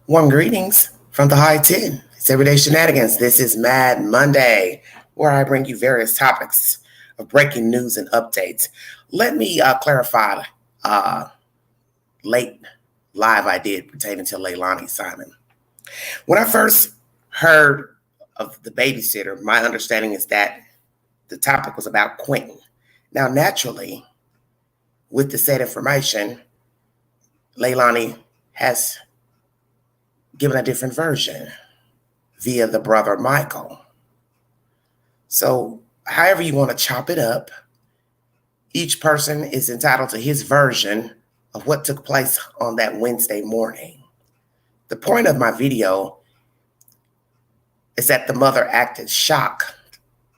Warm greetings from the High 10. It's Everyday Shenanigans. This is Mad Monday, where I bring you various topics of breaking news and updates. Let me clarify late live I did pertaining to Leilani Simon. When I first heard of the babysitter, my understanding is that the topic was about Quentin. Now, naturally, with the said information, Leilani has given a different version via the brother Michael. So however you want to chop it up, each person is entitled to his version of what took place on that Wednesday morning. The point of my video is that the mother acted shocked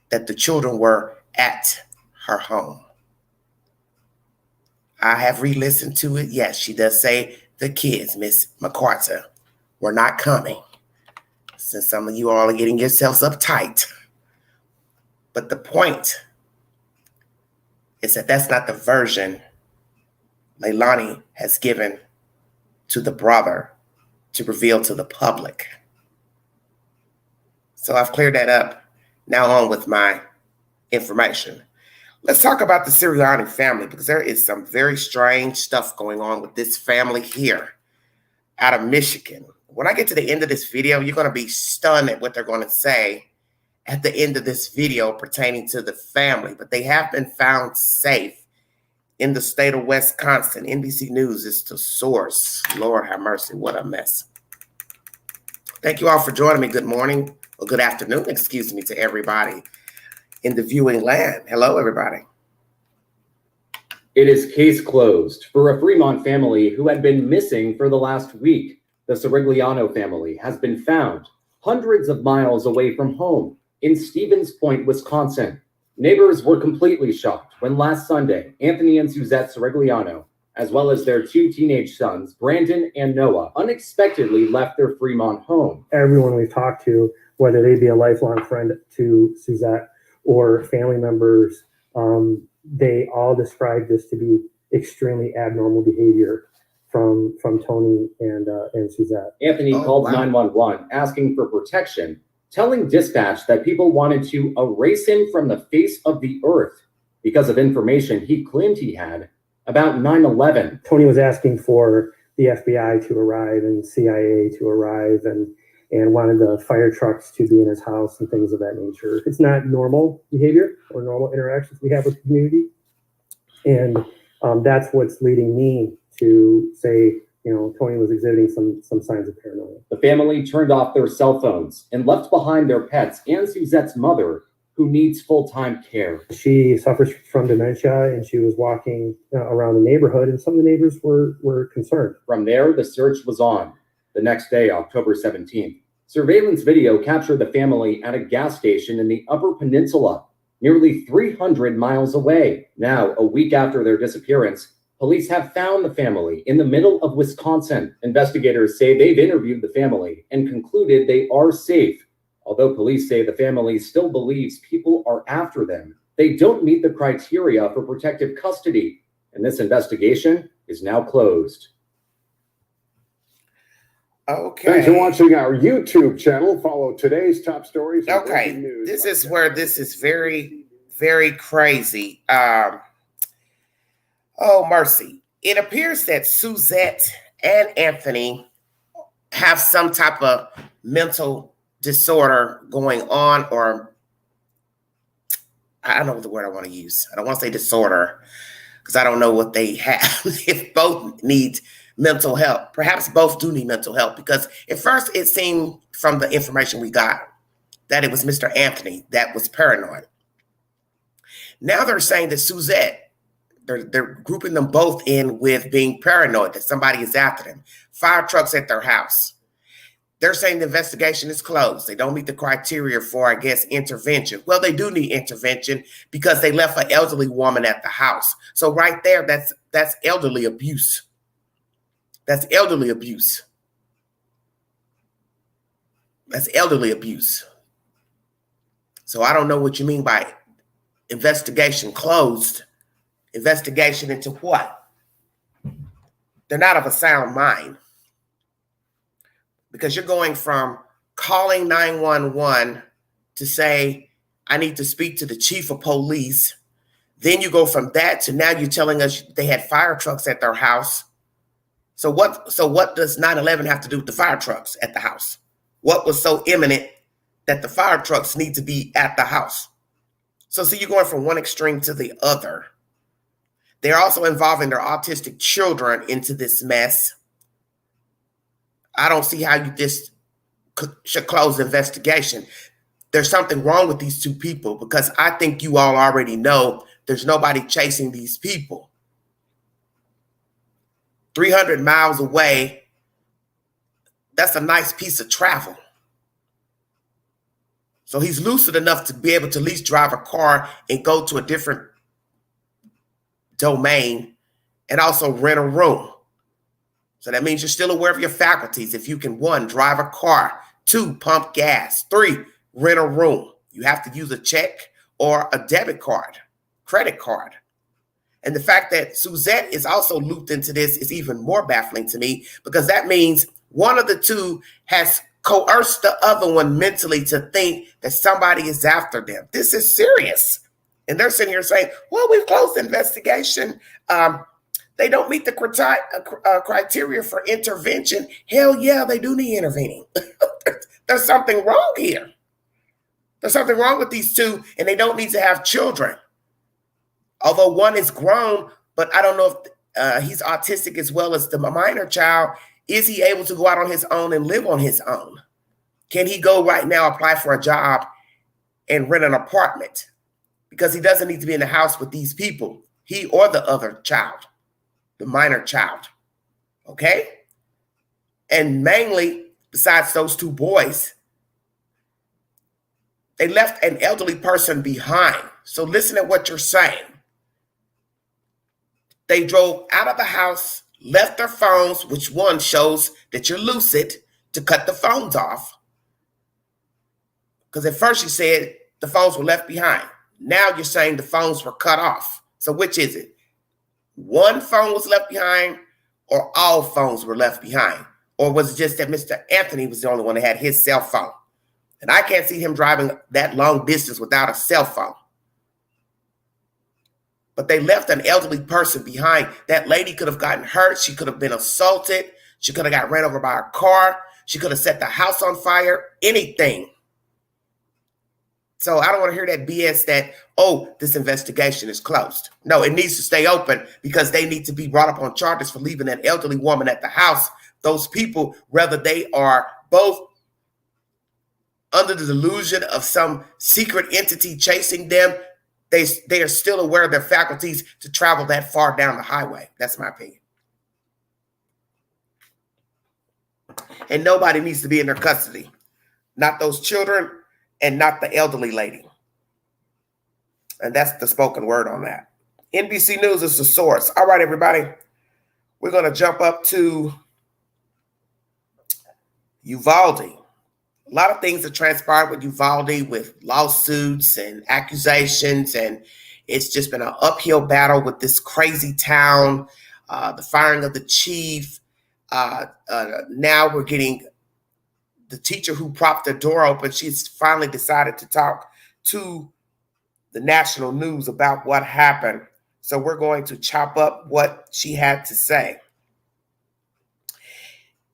that the children were at her home. I have re-listened to it. Yes, she does say the kids, Miss McCarter, were not coming, since some of you all are getting yourselves uptight. But the point is that that's not the version Leilani has given to the brother to reveal to the public. So I've cleared that up. Now on with my information. Let's talk about the Cirigliano family, because there is some very strange stuff going on with this family here out of Michigan. When I get to the end of this video, you're going to be stunned at what they're going to say at the end of this video pertaining to the family. But they have been found safe in the state of Wisconsin. NBC News is the source. Lord have mercy, what a mess. Thank you all for joining me. Good morning, or good afternoon, excuse me, to everybody in the viewing land. Hello, everybody. It is case closed for a Fremont family who had been missing for the last week. The Cirigliano family has been found hundreds of miles away from home in Stevens Point, Wisconsin. Neighbors were completely shocked when last Sunday, Anthony and Suzette Cirigliano, as well as their two teenage sons, Brandon and Noah, unexpectedly left their Fremont home. Everyone we've talked to, whether they be a lifelong friend to Suzette or family members, they all described this to be extremely abnormal behavior from Tony and Suzette. Anthony called 911 asking for protection, telling dispatch that people wanted to erase him from the face of the earth because of information he claimed he had about 9/11. Tony was asking for the FBI to arrive and CIA to arrive and wanted the fire trucks to be in his house and things of that nature. It's not normal behavior or normal interactions we have with the community. And that's what's leading me to say, Tony was exhibiting some signs of paranoia. The family turned off their cell phones and left behind their pets and Suzette's mother, who needs full-time care. She suffers from dementia, and she was walking around the neighborhood, and some of the neighbors were concerned. From there, the search was on. The next day, October 17th, surveillance video captured the family at a gas station in the Upper Peninsula, nearly 300 miles away. Now, a week after their disappearance, police have found the family in the middle of Wisconsin. Investigators say they've interviewed the family and concluded they are safe. Although police say the family still believes people are after them, they don't meet the criteria for protective custody, and this investigation is now closed. Okay. Thanks for watching our YouTube channel. Follow today's top stories. Okay, this is where this is very, very crazy. Oh, mercy. It appears that Suzette and Anthony have some type of mental disorder going on, or I don't know what the word I want to use. I don't want to say disorder because I don't know what they have. If both need mental help, perhaps both do need mental help, because at first it seemed from the information we got that it was Mr. Anthony that was paranoid. Now they're saying that Suzette, they're grouping them both in with being paranoid, that somebody is after them. Fire trucks at their house. They're saying the investigation is closed. They don't meet the criteria for, I guess, intervention. Well, they do need intervention because they left an elderly woman at the house. So right there, that's elderly abuse. That's elderly abuse. That's elderly abuse. So I don't know what you mean by investigation closed. Investigation into what? They're not of a sound mind. because you're going from calling 911 to say, I need to speak to the chief of police. Then you go from that to now you're telling us they had fire trucks at their house. So what does 9/11 have to do with the fire trucks at the house? What was so imminent that the fire trucks need to be at the house? So you're going from one extreme to the other. They're also involving their autistic children into this mess. I don't see how you just should close the investigation. There's something wrong with these two people, because I think you all already know there's nobody chasing these people. 300 miles away, that's a nice piece of travel. So he's lucid enough to be able to at least drive a car and go to a different domain and also rent a room. So that means you're still aware of your faculties. If you can, 1, drive a car, 2, pump gas, 3, rent a room. You have to use a check or a debit card, credit card. And the fact that Suzette is also looped into this is even more baffling to me, because that means one of the two has coerced the other one mentally to think that somebody is after them. This is serious. And they're sitting here saying, well, we've closed the investigation. They don't meet the criteria for intervention. Hell yeah, they do need intervening. There's something wrong here. There's something wrong with these two, and they don't need to have children. Although one is grown, but I don't know if he's autistic as well as the minor child. Is he able to go out on his own and live on his own? Can he go right now, apply for a job and rent an apartment? Because he doesn't need to be in the house with these people, he or the other child, the minor child. Okay? And mainly, besides those two boys, they left an elderly person behind. So listen to what you're saying. They drove out of the house, left their phones, which one shows that you're lucid, to cut the phones off. Because at first you said the phones were left behind. Now you're saying the phones were cut off. So which is it? One phone was left behind, or all phones were left behind? Or was it just that Mr. Anthony was the only one that had his cell phone? And I can't see him driving that long distance without a cell phone. But they left an elderly person behind. That lady could have gotten hurt. She could have been assaulted. She could have got ran over by a car. She could have set the house on fire, anything. So I don't want to hear that BS that, oh, this investigation is closed. No, it needs to stay open, because they need to be brought up on charges for leaving an elderly woman at the house. Those people, whether they are both under the delusion of some secret entity chasing them, they are still aware of their faculties to travel that far down the highway. That's my opinion. And nobody needs to be in their custody. Not those children and not the elderly lady. And that's the spoken word on that. NBC News is the source. All right, everybody. We're going to jump up to Uvalde. A lot of things have transpired with Uvalde, with lawsuits and accusations, and it's just been an uphill battle with this crazy town, the firing of the chief. Now we're getting the teacher who propped the door open. She's finally decided to talk to the national news about what happened. So we're going to chop up what she had to say.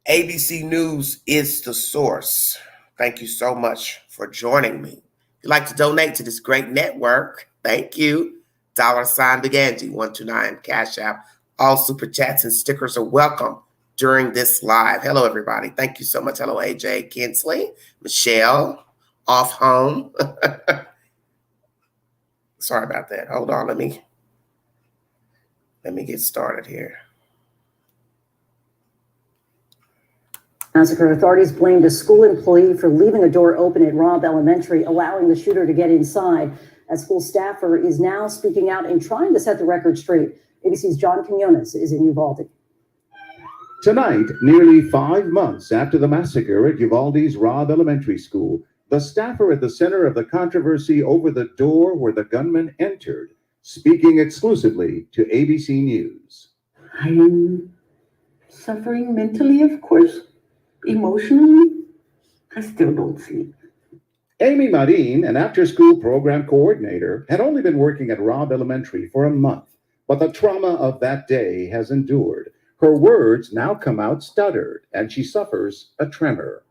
ABC News is the source. Thank you so much for joining me. If you'd like to donate to this great network, thank you. $sign Beganji 129 Cash App. All super chats and stickers are welcome during this live. Hello, everybody. Thank you so much. Hello, AJ Kinsley, Michelle, Off Home. Sorry about that. Hold on. Let me get started here. Massacre authorities blamed a school employee for leaving a door open at Robb Elementary, allowing the shooter to get inside. A school staffer is now speaking out and trying to set the record straight. ABC's John Quinones is in Uvalde. Tonight, nearly 5 months after the massacre at Uvalde's Robb Elementary School, the staffer at the center of the controversy over the door where the gunman entered, speaking exclusively to ABC News. I'm suffering mentally, of course. Emotionally, I still don't sleep. Amy Marin, an after-school program coordinator, had only been working at Robb Elementary for a month, but the trauma of that day has endured. Her words now come out stuttered, and she suffers a tremor.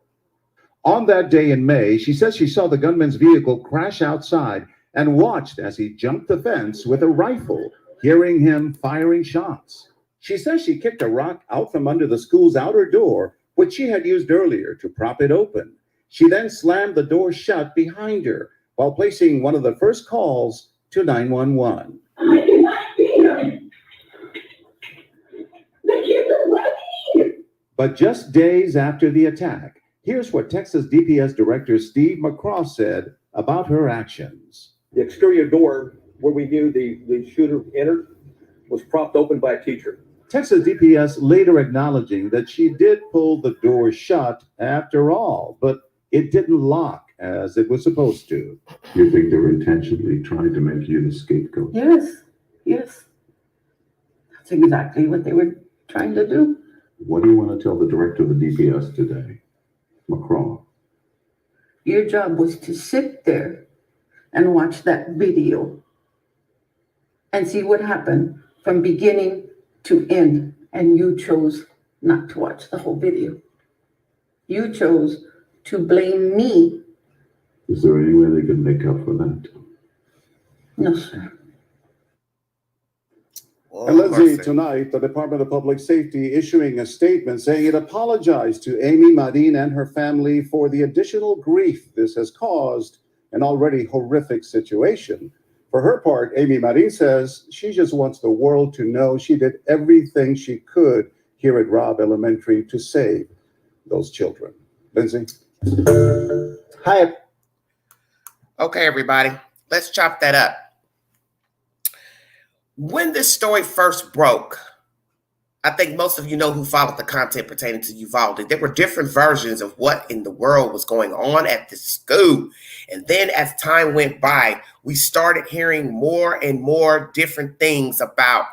On that day in May, she says she saw the gunman's vehicle crash outside and watched as he jumped the fence with a rifle, hearing him firing shots. She says she kicked a rock out from under the school's outer door, which she had used earlier to prop it open. She then slammed the door shut behind her while placing one of the first calls to 911. I cannot be here. The kids are running. But just days after the attack, here's what Texas DPS Director Steve McCraw said about her actions. The exterior door where we knew the shooter entered was propped open by a teacher. Texas DPS later acknowledging that she did pull the door shut after all, but it didn't lock as it was supposed to. You think they were intentionally trying to make you the scapegoat? Yes. That's exactly what they were trying to do. What do you want to tell the director of the DPS today, McCraw? Your job was to sit there and watch that video and see what happened from beginning to end. And you chose not to watch the whole video. You chose to blame me. Is there any way they could make up for that? No, sir. And Lindsay, tonight, the Department of Public Safety issuing a statement saying it apologized to Amy Marin and her family for the additional grief this has caused an already horrific situation. For her part, Amy Marin says she just wants the world to know she did everything she could here at Robb Elementary to save those children. Lindsay? Hi. Okay, everybody, let's chop that up. When this story first broke, I think most of you know who followed the content pertaining to Uvalde. There were different versions of what in the world was going on at this school. And then as time went by, we started hearing more and more different things about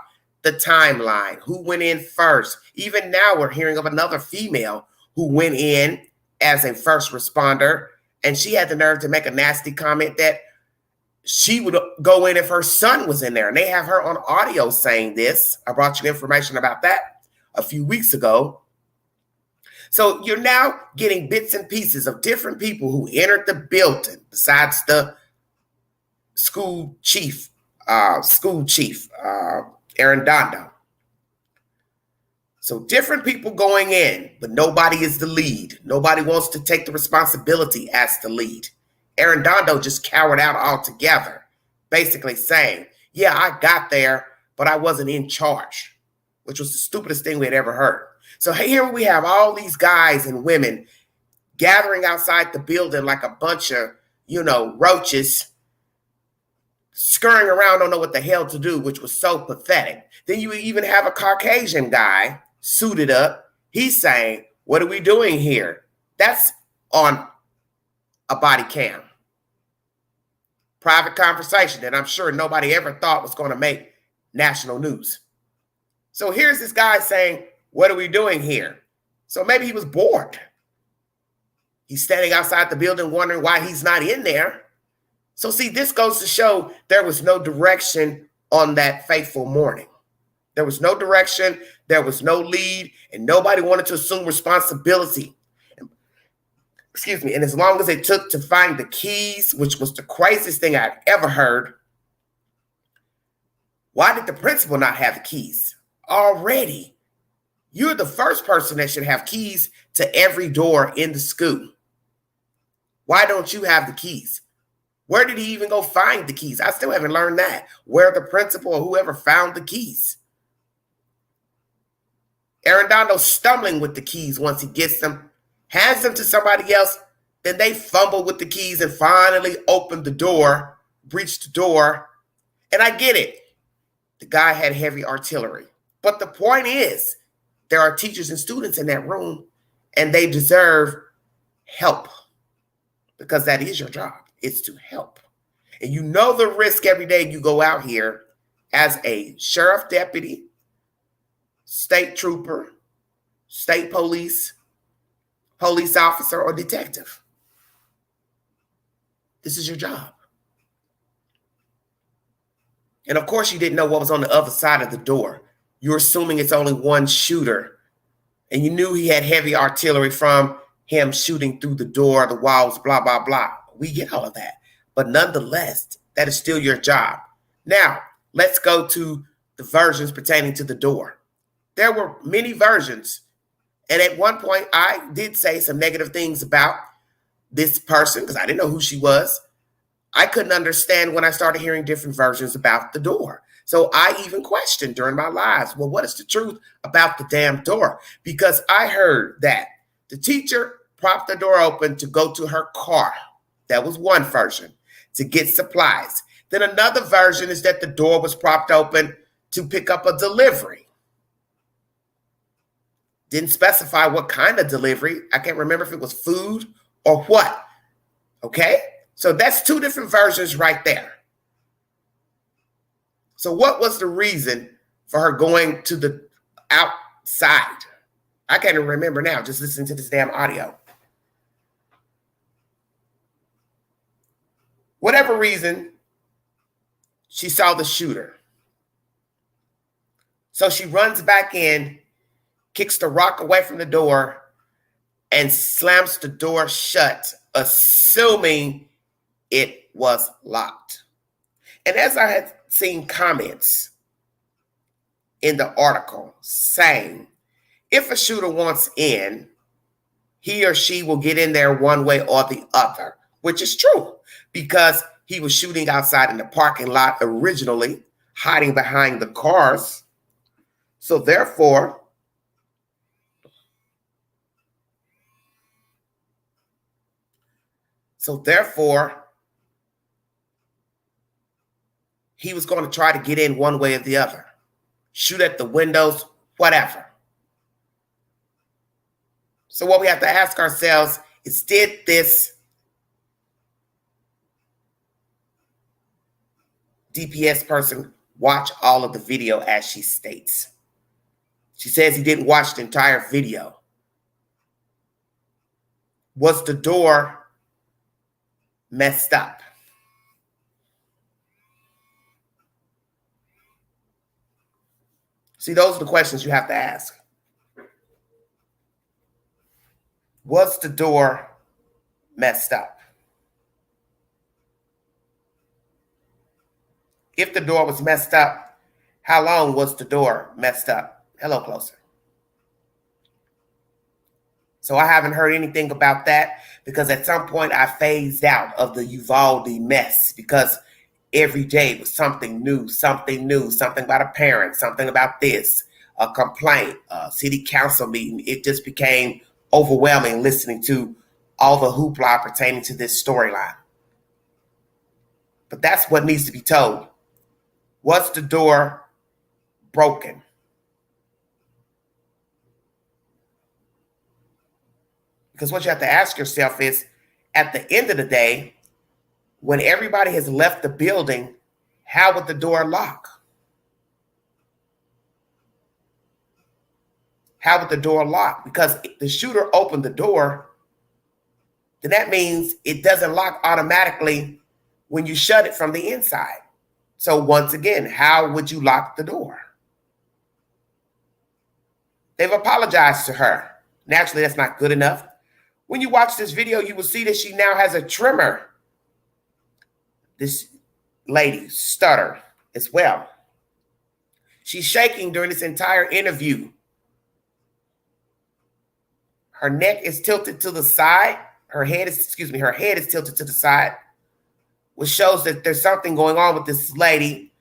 the timeline, who went in first. Even now we're hearing of another female who went in as a first responder, and she had the nerve to make a nasty comment that she would go in if her son was in there. And they have her on audio saying this. I brought you information about that a few weeks ago. So you're now getting bits and pieces of different people who entered the building besides the school chief, Arredondo. So different people going in, but nobody is the lead. Nobody wants to take the responsibility as the lead. Arredondo just cowered out altogether, basically saying, yeah, I got there, but I wasn't in charge, which was the stupidest thing we had ever heard. So here we have all these guys and women gathering outside the building like a bunch of, roaches, scurrying around, don't know what the hell to do, which was so pathetic. Then you even have a Caucasian guy suited up. He's saying, what are we doing here? That's on a body cam. Private conversation that I'm sure nobody ever thought was going to make national news. So here's this guy saying, what are we doing here? So maybe he was bored. He's standing outside the building wondering why he's not in there. So see, this goes to show there was no direction on that fateful morning. There was no direction, there was no lead, and nobody wanted to assume responsibility. Excuse me. And as long as it took to find the keys, which was the craziest thing I've ever heard, why did the principal not have the keys already? You're the first person that should have keys to every door in the school. Why don't you have the keys? Where did he even go find the keys? I still haven't learned that. Where the principal or whoever found the keys. Arredondo stumbling with the keys once he gets them, hands them to somebody else, then they fumble with the keys and finally open the door, breach the door. And I get it. The guy had heavy artillery. But the point is, there are teachers and students in that room, and they deserve help because that is your job. It's to help. And you know the risk every day you go out here as a sheriff deputy, state trooper, state police, police officer or detective. This is your job. And of course, you didn't know what was on the other side of the door. You're assuming it's only one shooter. And you knew he had heavy artillery from him shooting through the door, the walls, blah, blah, blah. We get all of that. But nonetheless, that is still your job. Now, let's go to the versions pertaining to the door. There were many versions. And at one point, I did say some negative things about this person because I didn't know who she was. I couldn't understand when I started hearing different versions about the door. So I even questioned during my lives, well, what is the truth about the damn door? Because I heard that the teacher propped the door open to go to her car. That was one version, to get supplies. Then another version is that the door was propped open to pick up a delivery. Didn't specify what kind of delivery. I can't remember if it was food or what. Okay? So that's two different versions right there. So what was the reason for her going to the outside? I can't even remember now, just listening to this damn audio. Whatever reason, she saw the shooter. So she runs back in, kicks the rock away from the door, and slams the door shut, assuming it was locked. And as I had seen comments in the article saying, if a shooter wants in, he or she will get in there one way or the other, which is true because he was shooting outside in the parking lot originally, hiding behind the cars. So therefore, he was going to try to get in one way or the other, shoot at the windows, whatever. So what we have to ask ourselves is, did this DPS person watch all of the video as she states? She says he didn't watch the entire video. Was the door messed up? See, those are the questions you have to ask. Was the door messed up? If the door was messed up, how long was the door messed up? Hello, closer. So I haven't heard anything about that because at some point I phased out of the Uvalde mess because every day was something new, something about a parent, something about this, a complaint, a city council meeting. It just became overwhelming listening to all the hoopla pertaining to this storyline. But that's what needs to be told. Was the door broken? Because what you have to ask yourself is, at the end of the day, when everybody has left the building, how would the door lock? How would the door lock? Because if the shooter opened the door, then that means it doesn't lock automatically when you shut it from the inside. So once again, how would you lock the door? They've apologized to her. Naturally, that's not good enough. When you watch this video, you will see that she now has a tremor. This lady stutter as well. She's shaking during this entire interview. Her neck is tilted to the side. Her head is tilted to the side, which shows that there's something going on with this lady.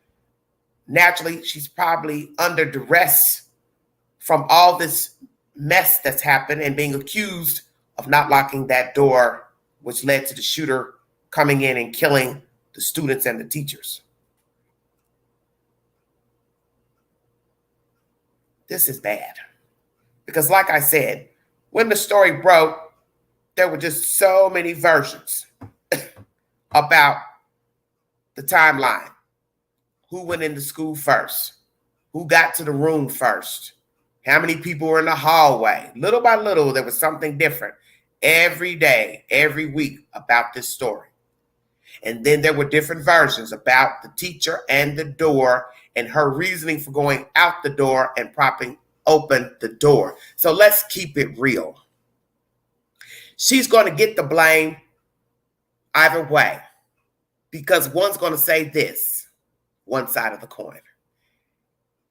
Naturally, she's probably under duress from all this mess that's happened and being accused of not locking that door, which led to the shooter coming in and killing the students and the teachers. This is bad. Because like I said, when the story broke, there were just so many versions about the timeline. Who went into school first? Who got to the room first? How many people were in the hallway? Little by little, there was something different. every day, every week about this story. And then there were different versions about the teacher and the door and her reasoning for going out the door and propping open the door. So let's keep it real. She's going to get the blame either way, because one's going to say this, one side of the coin.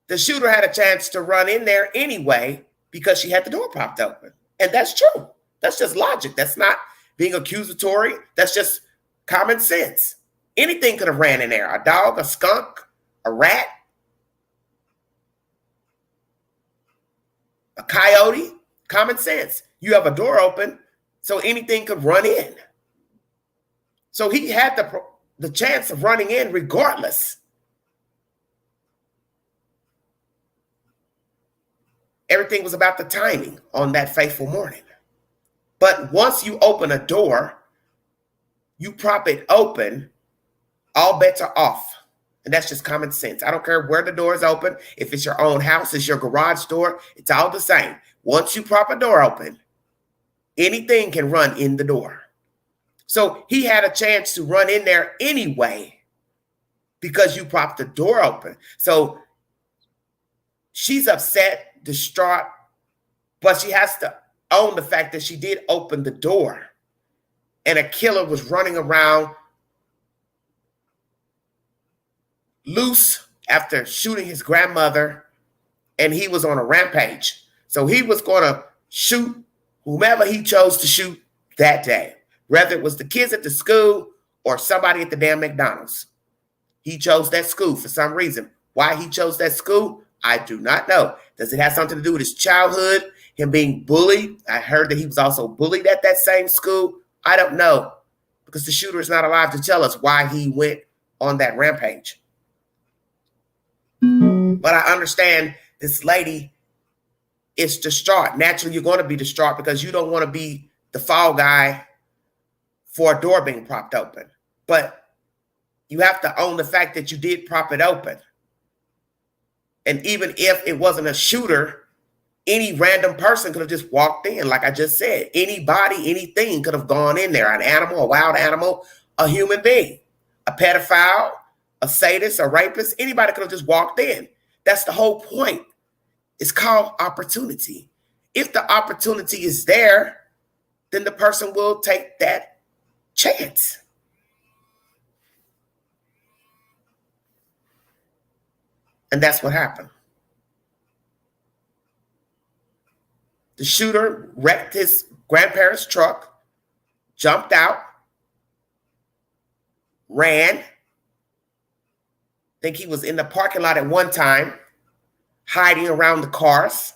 The shooter had a chance to run in there anyway because she had the door propped open. And that's true. That's just logic. That's not being accusatory. That's just common sense. Anything could have ran in there. A dog, a skunk, a rat, a coyote. Common sense. You have a door open, so anything could run in. So he had the chance of running in regardless. Everything was about the timing on that fateful morning. But once you open a door, you prop it open, all bets are off. And that's just common sense. I don't care where the door is open. If it's your own house, it's your garage door, it's all the same. Once you prop a door open, anything can run in the door. So he had a chance to run in there anyway because you propped the door open. So she's upset, distraught, but she has to own the fact that she did open the door and a killer was running around loose after shooting his grandmother, and he was on a rampage. So he was going to shoot whomever he chose to shoot that day, whether it was the kids at the school or somebody at the damn McDonald's. He chose that school for some reason. Why he chose that school, I do not know. Does it have something to do with his childhood, him being bullied? I heard that he was also bullied at that same school. I don't know, because the shooter is not alive to tell us why he went on that rampage. But I understand this lady is distraught. Naturally, you're going to be distraught because you don't want to be the fall guy for a door being propped open. But you have to own the fact that you did prop it open. And even if it wasn't a shooter, any random person could have just walked in. Like I just said, anybody, anything could have gone in there. An animal, a wild animal, a human being, a pedophile, a sadist, a rapist, anybody could have just walked in. That's the whole point. It's called opportunity. If the opportunity is there, then the person will take that chance. And that's what happened. The shooter wrecked his grandparents' truck, jumped out, ran. I think he was in the parking lot at one time, hiding around the cars.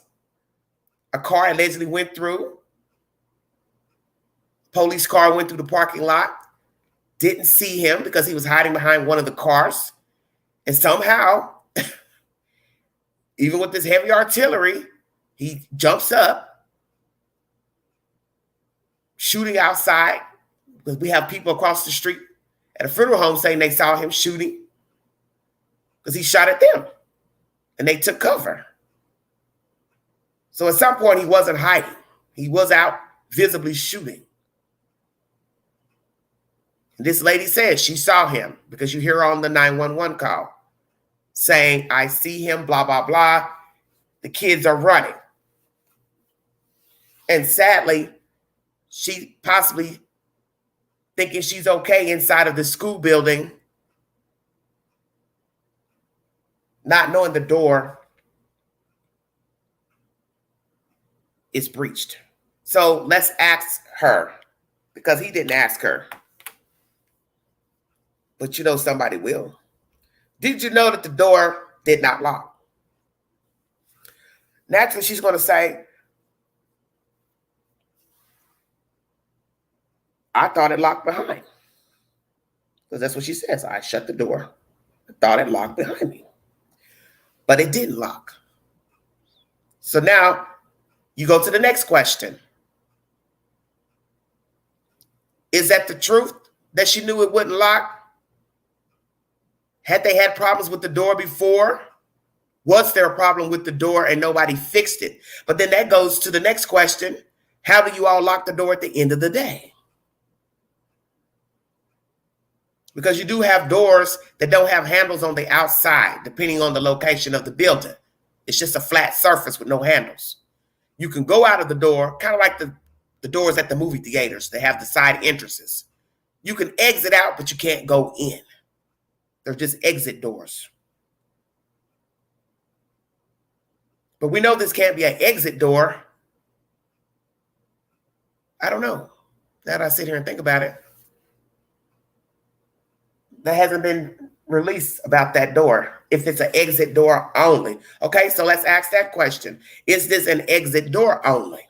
A car allegedly went through. Police car went through the parking lot. Didn't see him because he was hiding behind one of the cars. And somehow, even with this heavy artillery, he jumps up, shooting outside, because we have people across the street at a funeral home saying they saw him shooting because he shot at them and they took cover. So at some point he wasn't hiding. He was out visibly shooting. And this lady said she saw him because you hear on the 911 call saying, I see him, blah, blah, blah. The kids are running. And sadly, she possibly thinking she's okay inside of the school building, not knowing the door is breached. So let's ask her, because he didn't ask her. But you know somebody will. Did you know that the door did not lock? Naturally, she's going to say, I thought it locked behind. Because that's what she says. I shut the door. I thought it locked behind me. But it didn't lock. So now you go to the next question. Is that the truth that she knew it wouldn't lock? Had they had problems with the door before? Was there a problem with the door and nobody fixed it? But then that goes to the next question. How do you all lock the door at the end of the day? Because you do have doors that don't have handles on the outside, depending on the location of the building. It's just a flat surface with no handles. You can go out of the door, kind of like the doors at the movie theaters. They have the side entrances. You can exit out, but you can't go in. They're just exit doors. But we know this can't be an exit door. I don't know. Now that I sit here and think about it, that hasn't been released about that door, if it's an exit door only. Okay, so let's ask that question. Is this an exit door only?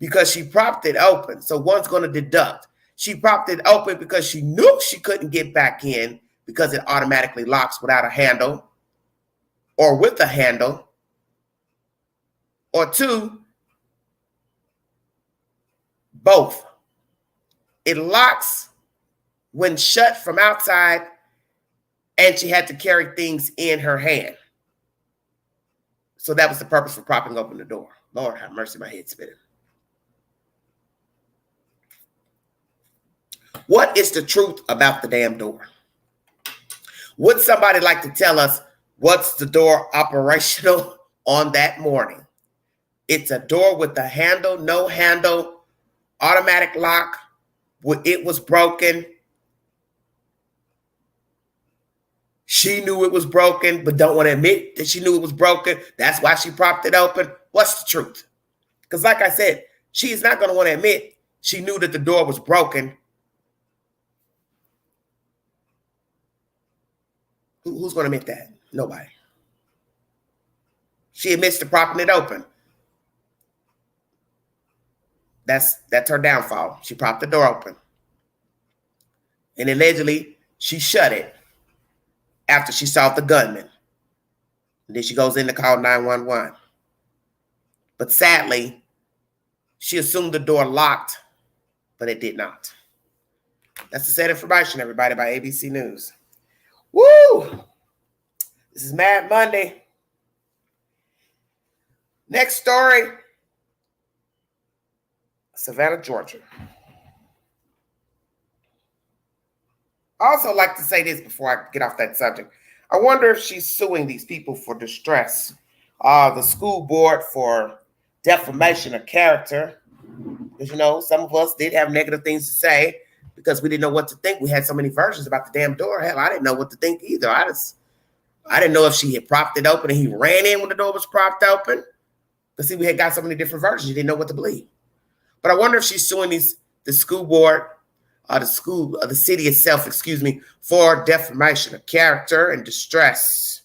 Because she propped it open, so one's going to deduct. She propped it open because she knew she couldn't get back in because it automatically locks without a handle or with a handle. Or two, both. It locks when shut from outside, and she had to carry things in her hand. So that was the purpose for propping open the door. Lord have mercy, my head's spinning. What is the truth about the damn door? Would somebody like to tell us what's the door operational on that morning? It's a door with a handle, no handle, automatic lock. It was broken. She knew it was broken, but don't want to admit that she knew it was broken. That's why she propped it open. What's the truth? Because like I said, she is not going to want to admit she knew that the door was broken. Who's going to admit that? Nobody. She admits to propping it open. That's her downfall. She propped the door open. And allegedly, she shut it after she saw the gunman. And then she goes in to call 911. But sadly, she assumed the door locked, but it did not. That's the sad information, everybody, by ABC News. Woo! This is Mad Monday. Next story. Savannah, Georgia. I also like to say this before I get off that subject. I wonder if she's suing these people for distress. The school board for defamation of character. Because, you know, some of us did have negative things to say because we didn't know what to think. We had so many versions about the damn door. Hell, I didn't know what to think either. I didn't know if she had propped it open and he ran in when the door was propped open. But see, we had got so many different versions. You didn't know what to believe. But I wonder if she's suing the school board, the city itself, for defamation of character and distress,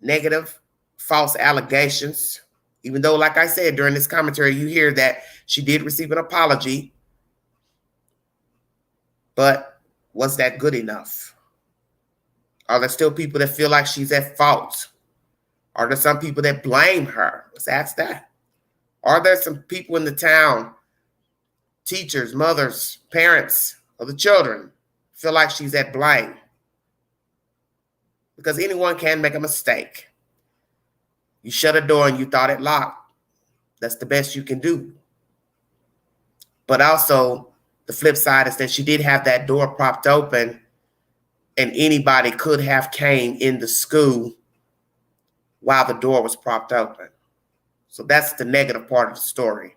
negative, false allegations. Even though, like I said, during this commentary, you hear that she did receive an apology. But was that good enough? Are there still people that feel like she's at fault? Are there some people that blame her? Let's ask that. Are there some people in the town, teachers, mothers, parents of the children, feel like she's at blame? Because anyone can make a mistake. You shut a door and you thought it locked. That's the best you can do. But also, the flip side is that she did have that door propped open and anybody could have came in the school while the door was propped open. So that's the negative part of the story,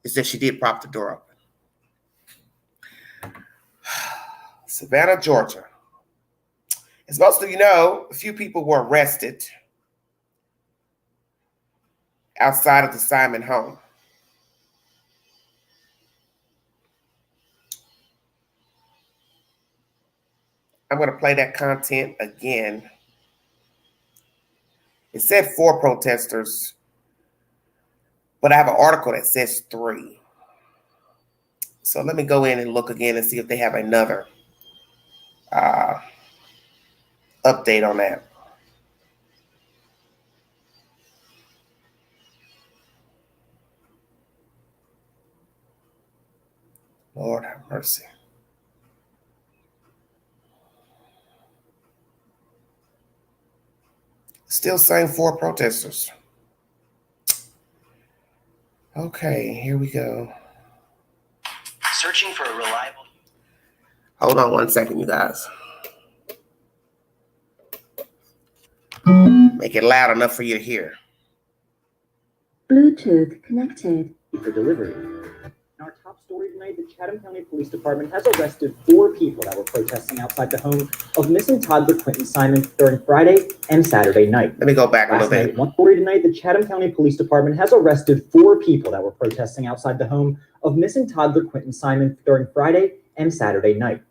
is that she did prop the door open. Savannah, Georgia. As most of you know, a few people were arrested outside of the Simon home. I'm going to play that content again. It said 4 protesters, but I have an article that says 3. So let me go in and look again and see if they have another update on that. Lord have mercy. Still saying 4 protesters. Okay, here we go. Searching for a reliable. Hold on 1 second, you guys. Make it loud enough for you to hear. Bluetooth connected. For delivery. In our top story tonight, the Chatham County Police Department has arrested 4 people that were protesting outside the home of missing toddler Quentin Simon during Friday and Saturday night. Let me go back a little bit. One story tonight, the Chatham County Police Department has arrested 4 people that were protesting outside the home of missing toddler Quentin Simon during Friday and Saturday night.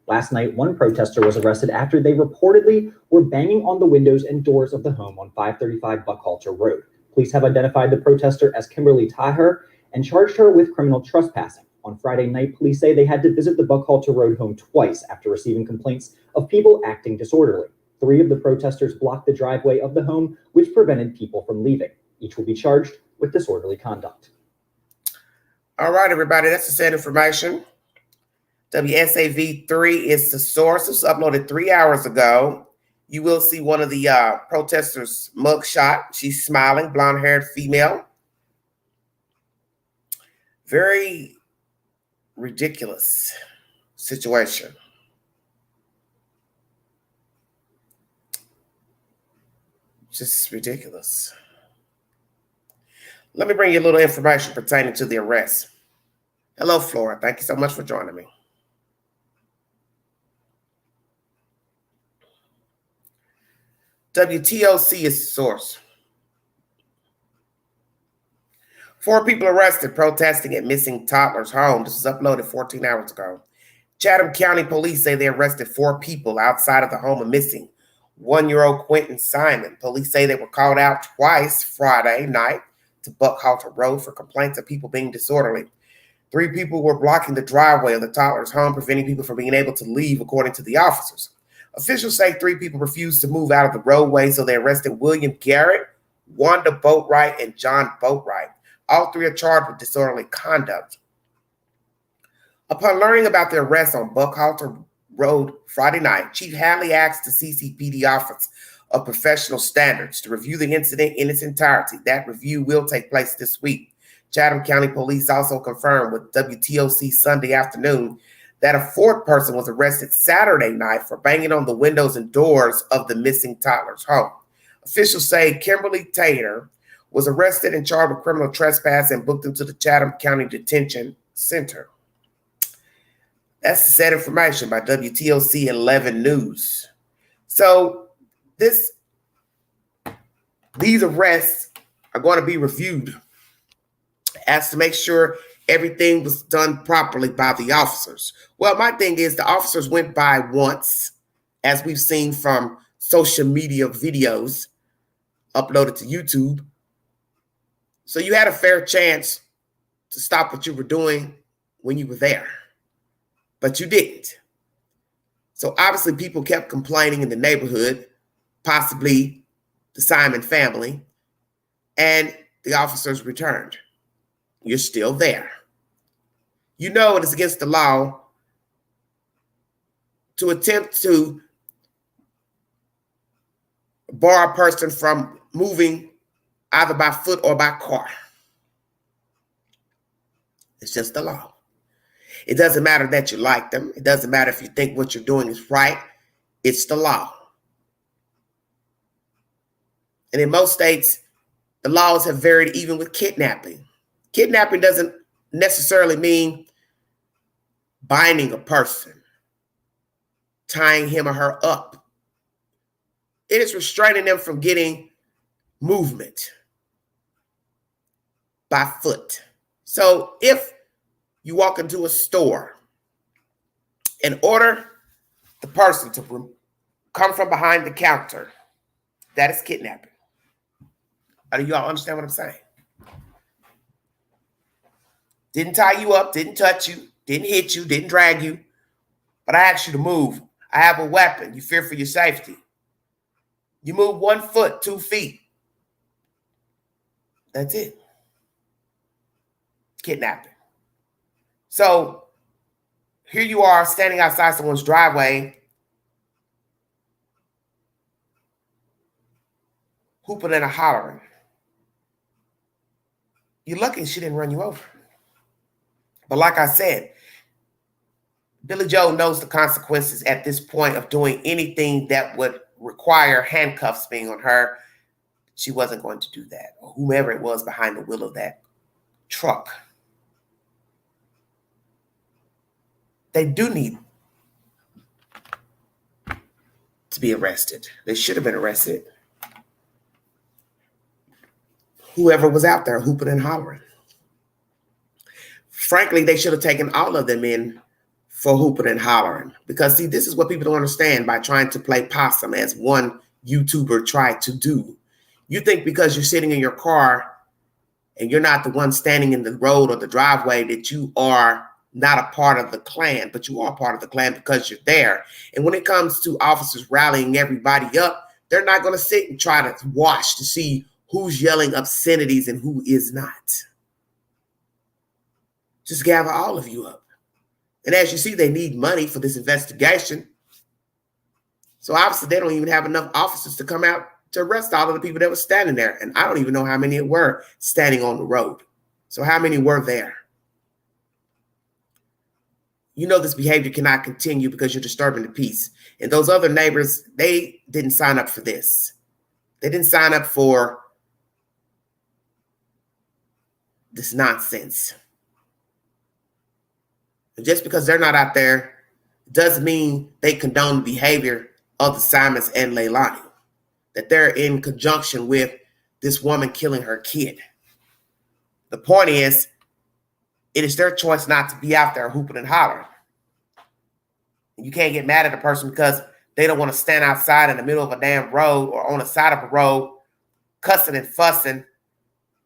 Last night, one protester was arrested after they reportedly were banging on the windows and doors of the home on 535 Buckhalter Road. Police have identified the protester as Kimberly Taher and charged her with criminal trespassing. On Friday night, police say they had to visit the Buckhalter Road home twice after receiving complaints of people acting disorderly. 3 of the protesters blocked the driveway of the home, which prevented people from leaving. Each will be charged with disorderly conduct. All right, everybody, that's the said information. WSAV3 is the source. It was uploaded 3 hours ago. You will see one of the protesters' mugshot. She's smiling, blonde-haired female. Very ridiculous situation. Just ridiculous. Let me bring you a little information pertaining to the arrest. Hello, Flora. Thank you so much for joining me. WTOC is the source. 4 people arrested protesting at missing toddler's home. This was uploaded 14 hours ago. Chatham County Police say they arrested 4 people outside of the home of missing 1-year-old Quentin Simon. Police say they were called out twice Friday night to Buckhalter Road for complaints of people being disorderly. 3 people were blocking the driveway of the toddler's home, preventing people from being able to leave, according to the officers. Officials say 3 people refused to move out of the roadway, so they arrested William Garrett, Wanda Boatwright, and John Boatwright. All 3 are charged with disorderly conduct. Upon learning about the arrest on Buckhalter Road Friday night, Chief Hadley asked the CCPD Office of Professional Standards to review the incident in its entirety. That review will take place this week. Chatham County Police also confirmed with WTOC Sunday afternoon that a 4th person was arrested Saturday night for banging on the windows and doors of the missing toddler's home. Officials say Kimberly Tater was arrested and charged with criminal trespass and booked into the Chatham County Detention Center. That's the said information by WTOC 11 News. So these arrests are going to be reviewed as to make sure everything was done properly by the officers. Well, my thing is the officers went by once, as we've seen from social media videos uploaded to YouTube. So you had a fair chance to stop what you were doing when you were there, but you didn't. So obviously people kept complaining in the neighborhood, possibly the Simon family, and the officers returned. You're still there. You know it is against the law to attempt to bar a person from moving either by foot or by car. It's just the law. It doesn't matter that you like them. It doesn't matter if you think what you're doing is right. It's the law. And in most states, the laws have varied even with kidnapping. Kidnapping doesn't necessarily mean binding a person, tying him or her up. It is restraining them from getting movement by foot. So if you walk into a store and order the person to come from behind the counter, that is kidnapping. Do you all understand what I'm saying? Didn't tie you up, didn't touch you, didn't hit you, didn't drag you, but I asked you to move. I have a weapon. You fear for your safety. You move 1 foot, 2 feet. That's it. Kidnapping. So here you are standing outside someone's driveway, hooping and hollering. You're lucky she didn't run you over. But like I said, Billy Joe knows the consequences at this point of doing anything that would require handcuffs being on her. She wasn't going to do that, or whomever it was behind the wheel of that truck. They do need to be arrested. They should have been arrested. Whoever was out there hooping and hollering. Frankly, they should have taken all of them in for hooping and hollering. Because, see, this is what people don't understand by trying to play possum, as one YouTuber tried to do. You think because you're sitting in your car and you're not the one standing in the road or the driveway that you are not a part of the Klan, but you are part of the Klan because you're there. And when it comes to officers rallying everybody up, they're not going to sit and try to watch to see who's yelling obscenities and who is not. Just gather all of you up. And as you see, they need money for this investigation. So obviously they don't even have enough officers to come out to arrest all of the people that were standing there. And I don't even know how many it were standing on the road. So how many were there? You know this behavior cannot continue because you're disturbing the peace. And those other neighbors, they didn't sign up for this. They didn't sign up for this nonsense. And just because they're not out there doesn't mean they condone the behavior of the Simons and Leilani, that they're in conjunction with this woman killing her kid. The point is, it is their choice not to be out there hooping and hollering. You can't get mad at a person because they don't want to stand outside in the middle of a damn road or on the side of a road, cussing and fussing,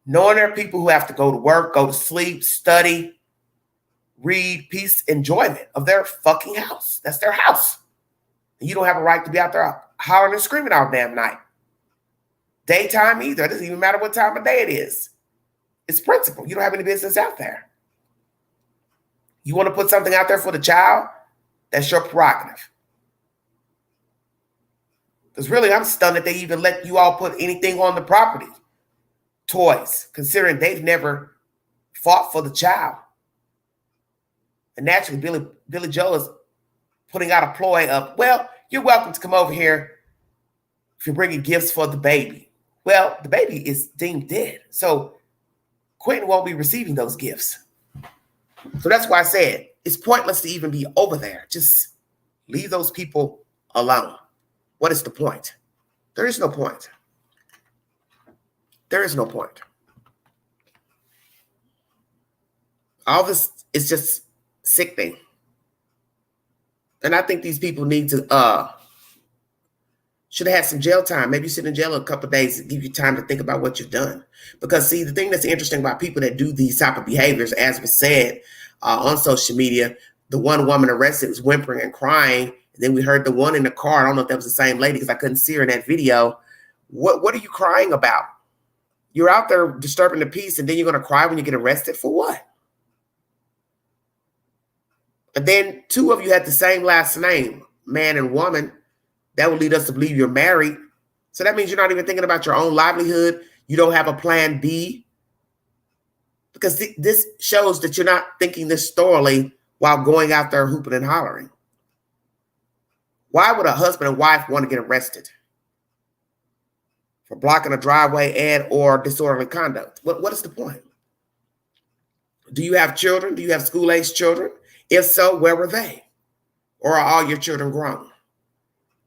knowing there are people who have to go to work, go to sleep, study, read, peace, enjoyment of their fucking house. That's their house. And you don't have a right to be out there hollering and screaming all damn night. Daytime either. It doesn't even matter what time of day it is. It's principle. You don't have any business out there. You want to put something out there for the child? That's your prerogative. Because really, I'm stunned that they even let you all put anything on the property. Toys, considering they've never fought for the child. And naturally, Billy Joe is putting out a ploy of, well, you're welcome to come over here if you're bringing gifts for the baby. Well, the baby is deemed dead. So Quentin won't be receiving those gifts. So that's why I said it's pointless to even be over there. Just leave those people alone. What is the point? There is no point. There is no point. All this is just sickening. And I think these people need to should have had some jail time. Maybe sit in jail a couple of days to give you time to think about what you've done. Because see, the thing that's interesting about people that do these type of behaviors, as was said on social media, the one woman arrested was whimpering and crying. And then we heard the one in the car. I don't know if that was the same lady because I couldn't see her in that video. What are you crying about? You're out there disturbing the peace, and then you're going to cry when you get arrested for what? And then two of you had the same last name, man and woman. That would lead us to believe you're married. So that means you're not even thinking about your own livelihood. You don't have a plan B. Because this shows that you're not thinking this thoroughly while going out there hooping and hollering. Why would a husband and wife want to get arrested? For blocking a driveway and or disorderly conduct? What is the point? Do you have children? Do you have school-aged children? If so, where were they? Or are all your children grown?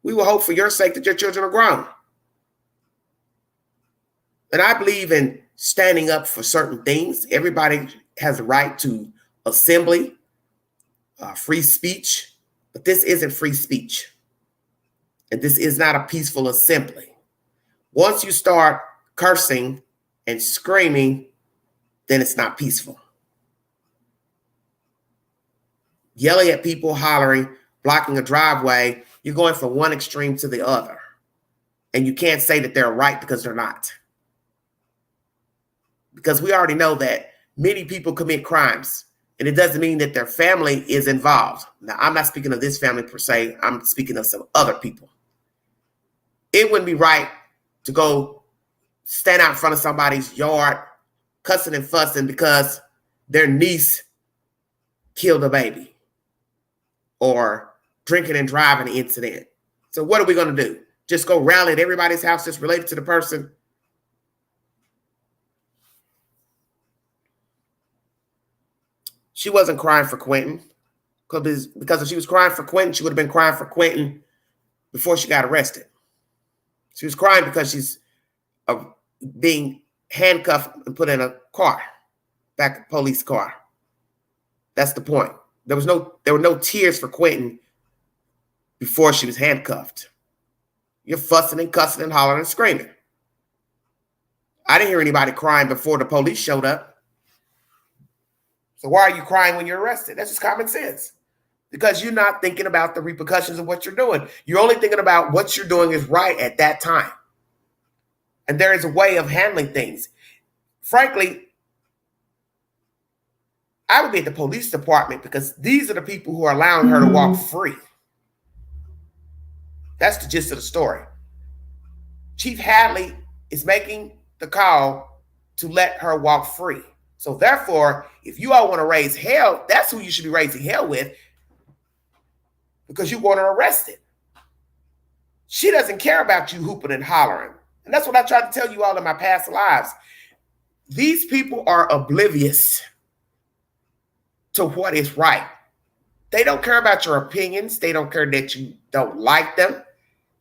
We will hope for your sake that your children are grown. And I believe in standing up for certain things. Everybody has a right to assembly, free speech, but this isn't free speech. And this is not a peaceful assembly. Once you start cursing and screaming, then it's not peaceful. Yelling at people, hollering, blocking a driveway, you're going from one extreme to the other. And you can't say that they're right because they're not. Because we already know that many people commit crimes, and it doesn't mean that their family is involved. Now, I'm not speaking of this family per se. I'm speaking of some other people. It wouldn't be right to go stand out in front of somebody's yard, cussing and fussing because their niece killed a baby or drinking and driving incident. So what are we going to do? Just go rally at everybody's house that's related to the person? She wasn't crying for Quentin, because if she was crying for Quentin, she would have been crying for Quentin before she got arrested. She was crying because she's being handcuffed and put in a car, back police car. That's the point. There were no tears for Quentin before she was handcuffed. You're fussing and cussing and hollering and screaming. I didn't hear anybody crying before the police showed up. So why are you crying when you're arrested? That's just common sense. Because you're not thinking about the repercussions of what you're doing. You're only thinking about what you're doing is right at that time. And there is a way of handling things. Frankly, I would be at the police department because these are the people who are allowing her to walk free. That's the gist of the story. Chief Hadley is making the call to let her walk free. So therefore, if you all want to raise hell, that's who you should be raising hell with, because you want her arrested. She doesn't care about you hooping and hollering. And that's what I tried to tell you all in my past lives. These people are oblivious to what is right. They don't care about your opinions. They don't care that you don't like them.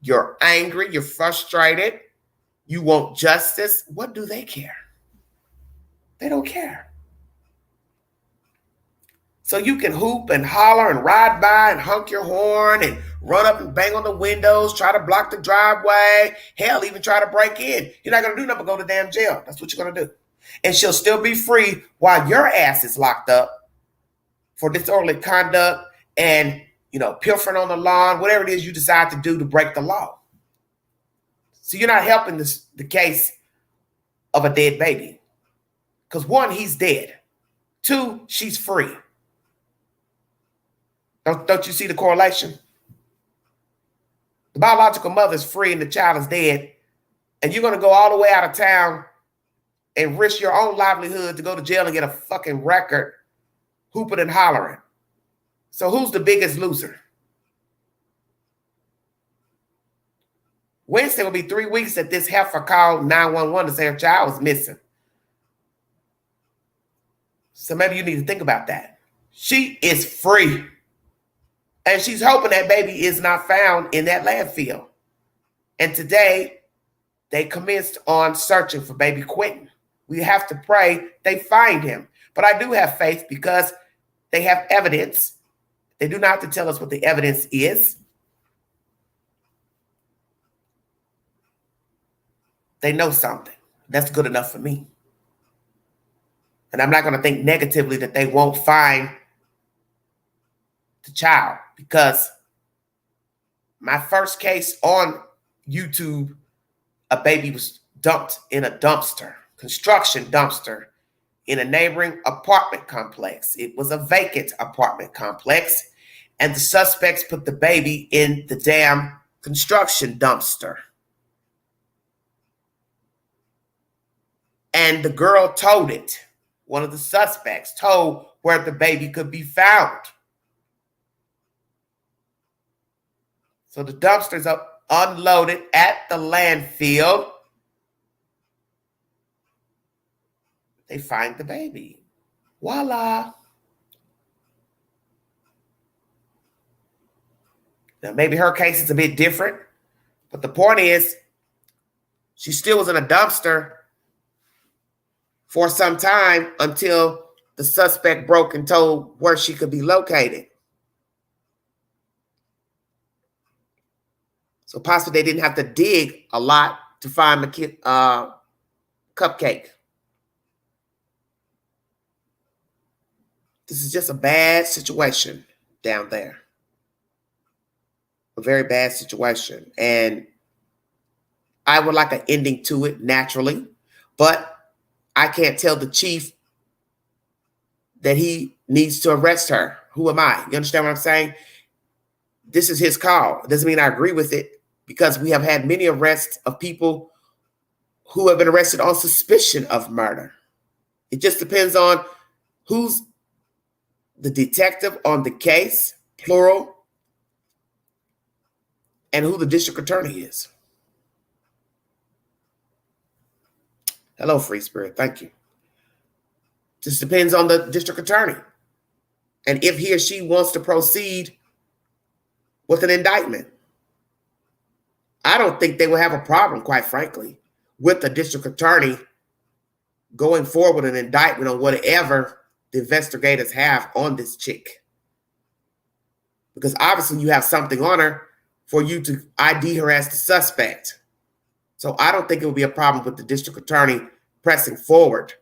You're angry. You're frustrated. You want justice. What do they care? They don't care. So you can hoop and holler and ride by and honk your horn and run up and bang on the windows, try to block the driveway, hell, even try to break in. You're not going to do nothing but go to damn jail. That's what you're going to do. And she'll still be free while your ass is locked up for disorderly conduct and, pilfering on the lawn, whatever it is you decide to do to break the law. So you're not helping the case of a dead baby. Because one, he's dead. Two, she's free. Don't you see the correlation? The biological mother's free and the child is dead. And you're going to go all the way out of town and risk your own livelihood to go to jail and get a fucking record hooping and hollering. So who's the biggest loser? Wednesday will be 3 weeks that this heifer called 911 to say her child was missing. So maybe you need to think about that. She is free. And she's hoping that baby is not found in that landfill. And today, they commenced on searching for baby Quentin. We have to pray they find him. But I do have faith because they have evidence. They do not have to tell us what the evidence is. They know something. That's good enough for me. And I'm not going to think negatively that they won't find the child, because my first case on YouTube, a baby was dumped in a dumpster, construction dumpster, in a neighboring apartment complex. It was a vacant apartment complex, and the suspects put the baby in the damn construction dumpster. And the girl told it. One of the suspects told where the baby could be found. So the dumpsters are unloaded at the landfill. They find the baby. Voila. Now, maybe her case is a bit different, but the point is, she still was in a dumpster for some time until the suspect broke and told where she could be located. So possibly they didn't have to dig a lot to find the kid, cupcake. This is just a bad situation down there. A very bad situation. And I would like an ending to it naturally, but I can't tell the chief that he needs to arrest her. Who am I? You understand what I'm saying? This is his call. It doesn't mean I agree with it, because we have had many arrests of people who have been arrested on suspicion of murder. It just depends on who's the detective on the case, plural, and who the district attorney is. Hello, Free Spirit. Thank you. Just depends on the district attorney and if he or she wants to proceed with an indictment. I don't think they will have a problem, quite frankly, with the district attorney going forward with an indictment on whatever the investigators have on this chick. Because obviously you have something on her for you to ID her as the suspect. So I don't think it will be a problem with the district attorney pressing forward.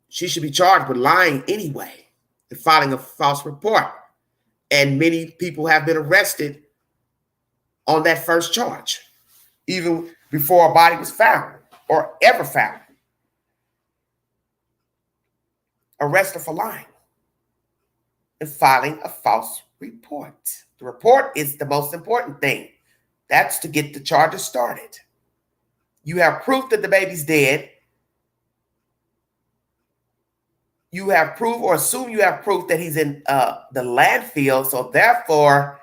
She should be charged with lying anyway and filing a false report. And many people have been arrested on that first charge, even before a body was found or ever found. Arrested for lying and filing a false report. The report is the most important thing. That's to get the charges started. You have proof that the baby's dead. You have proof, or assume you have proof, that he's in the landfill. So therefore,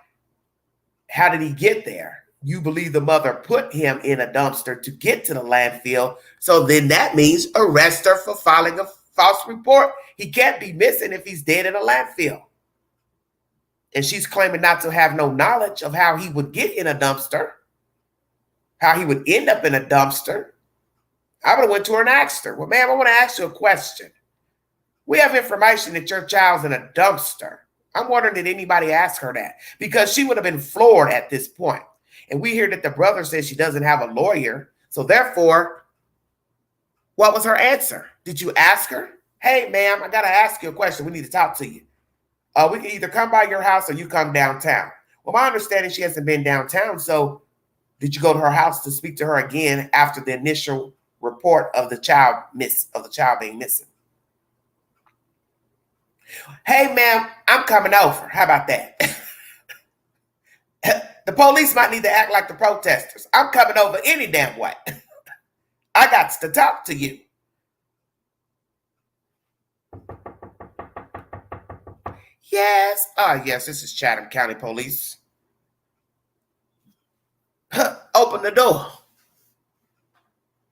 how did he get there? You believe the mother put him in a dumpster to get to the landfill. So then that means arrest her for filing a false report. He can't be missing if he's dead in a landfill. And she's claiming not to have no knowledge of how he would get in a dumpster, how he would end up in a dumpster. I would have went to her and asked her, well, ma'am, I want to ask you a question. We have information that your child's in a dumpster. I'm wondering, did anybody ask her that? Because she would have been floored at this point. And we hear that the brother says she doesn't have a lawyer. So therefore, what was her answer? Did you ask her? Hey, ma'am, I got to ask you a question. We need to talk to you. We can either come by your house or you come downtown. Well, my understanding, she hasn't been downtown. So did you go to her house to speak to her again after the initial report of the child being missing? Hey, ma'am, I'm coming over. How about that? The police might need to act like the protesters. I'm coming over any damn way. I got to talk to you. Yes. Yes, this is Chatham County Police. Open the door.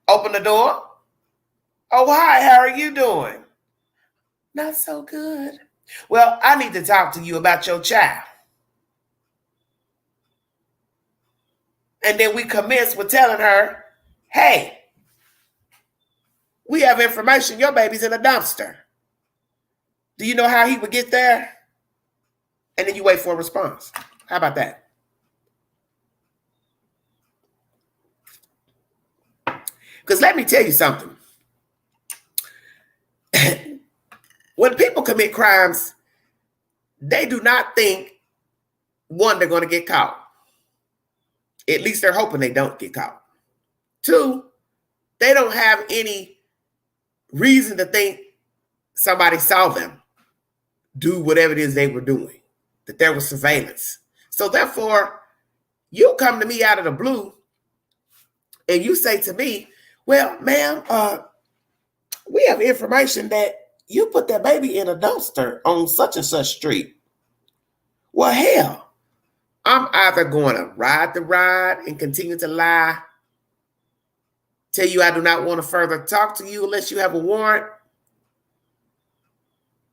Open the door. Oh, hi, how are you doing? Not so good. Well, I need to talk to you about your child. And then we commence with telling her, hey, we have information your baby's in a dumpster. Do you know how he would get there? And then you wait for a response. How about that? Because let me tell you something. When people commit crimes, they do not think, one, they're going to get caught. At least they're hoping they don't get caught. Two, they don't have any reason to think somebody saw them do whatever it is they were doing, that there was surveillance. So therefore, you come to me out of the blue and you say to me, well, ma'am, we have information that you put that baby in a dumpster on such and such street. Well, hell, I'm either going to ride the ride and continue to lie, tell you I do not want to further talk to you unless you have a warrant,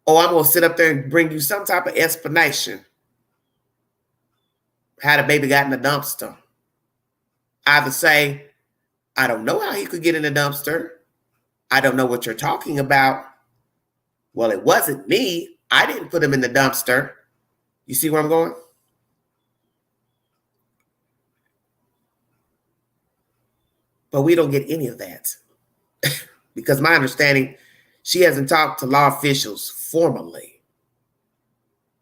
or I'm going to sit up there and bring you some type of explanation how the baby got in the dumpster. Either say, I don't know how he could get in the dumpster. I don't know what you're talking about. Well, it wasn't me. I didn't put him in the dumpster. You see where I'm going? But we don't get any of that. Because my understanding, she hasn't talked to law officials formally.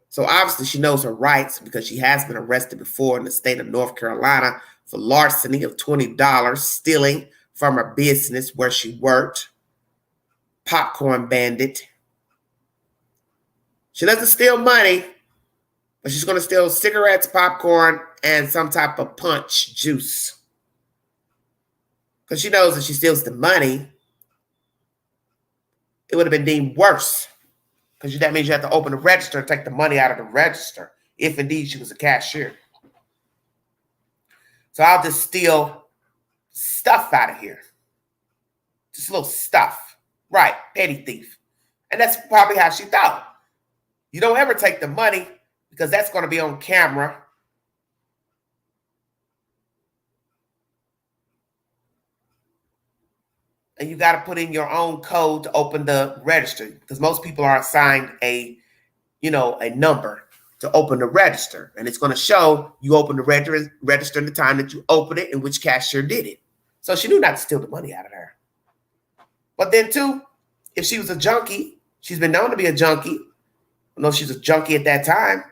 So obviously she knows her rights because she has been arrested before in the state of North Carolina for larceny of $20, stealing from her business where she worked. Popcorn bandit. She doesn't steal money, but she's going to steal cigarettes, popcorn, and some type of punch juice. because she knows if she steals the money, it would have been deemed worse, because that means you have to open the register and take the money out of the register, if indeed she was a cashier. So I'll just steal stuff out of here. Just little stuff. Right, petty thief. And that's probably how she thought. You don't ever take the money because that's going to be on camera. And you got to put in your own code to open the register, because most people are assigned a number to open the register. And it's going to show you open the register in the time that you open it and which cashier did it. So she knew not to steal the money out of there. But then too, if she was a junkie, she's been known to be a junkie. I know she's a junkie at that time.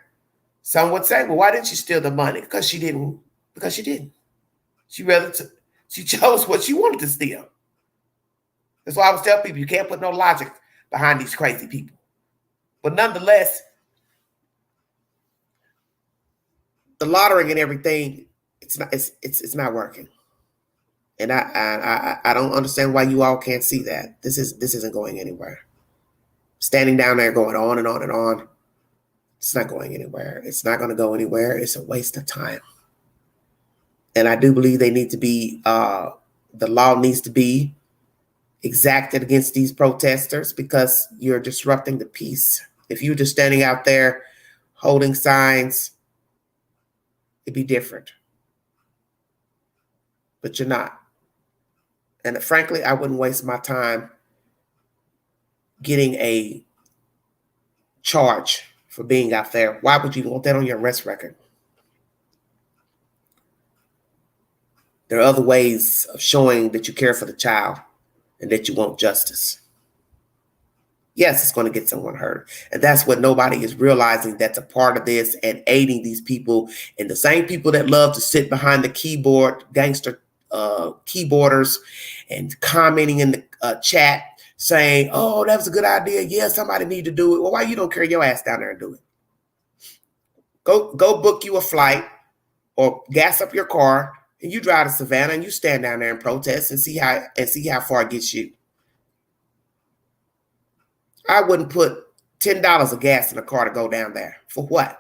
Some would say, well, why didn't she steal the money? Because she didn't. Because she didn't. She chose what she wanted to steal. That's why I always tell people, you can't put no logic behind these crazy people. But nonetheless, the lottery and everything, it's not working. And I don't understand why you all can't see that. This isn't going anywhere. Standing down there going on and on and on, it's not going anywhere. It's not going to go anywhere. It's a waste of time. And I do believe they need to be, the law needs to be exacted against these protesters, because you're disrupting the peace. If you're just standing out there holding signs, it'd be different. But you're not. And frankly, I wouldn't waste my time getting a charge for being out there. Why would you want that on your arrest record? There are other ways of showing that you care for the child and that you want justice. Yes, it's going to get someone hurt. And that's what nobody is realizing, that's a part of this and aiding these people. And the same people that love to sit behind the keyboard, gangster keyboarders, and commenting in the chat saying, oh, that was a good idea. Yeah, somebody need to do it. Well, why you don't carry your ass down there and do it? Go book you a flight or gas up your car and you drive to Savannah and you stand down there and protest and see how far it gets you. I wouldn't put $10 of gas in a car to go down there. For what?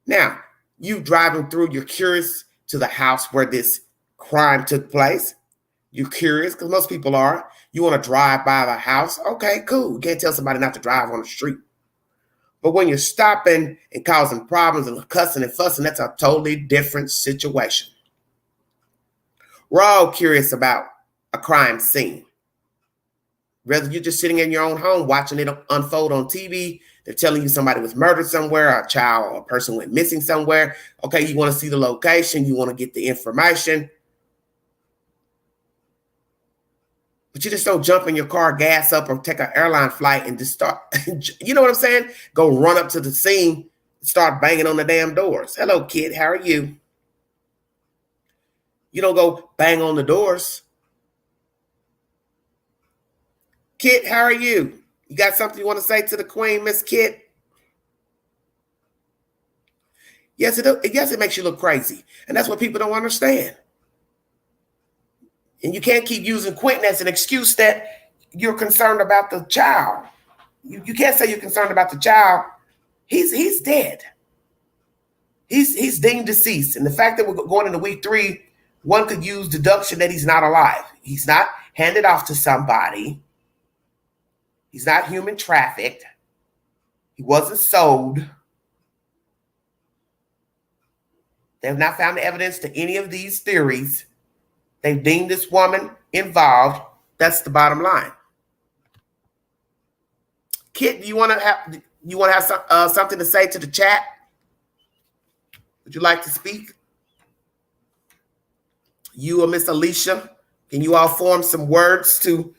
Now, you driving through, you're curious to the house where this crime took place. You're curious, because most people are. You want to drive by the house. Okay, cool. You can't tell somebody not to drive on the street. But when you're stopping and causing problems and cussing and fussing, that's a totally different situation. We're all curious about a crime scene. Whether you're just sitting in your own home watching it unfold on TV, they're telling you somebody was murdered somewhere, a child or a person went missing somewhere. Okay, you want to see the location, you want to get the information. But you just don't jump in your car, gas up, or take an airline flight and just start, you know what I'm saying? Go run up to the scene, start banging on the damn doors. Hello, kid, how are you? You don't go bang on the doors. Kit, how are you? You got something you want to say to the queen, Miss Kit? Yes, it makes you look crazy. And that's what people don't understand. And you can't keep using Quentin as an excuse that you're concerned about the child. You can't say you're concerned about the child. He's dead. He's deemed deceased. And the fact that we're going into week 3, one could use deduction that he's not alive. He's not handed off to somebody. He's not human trafficked. He wasn't sold. They have not found evidence to any of these theories. They've deemed this woman involved. That's the bottom line. Kit, do you want to have something to say to the chat? Would you like to speak? You or Miss Alicia, can you all form some words to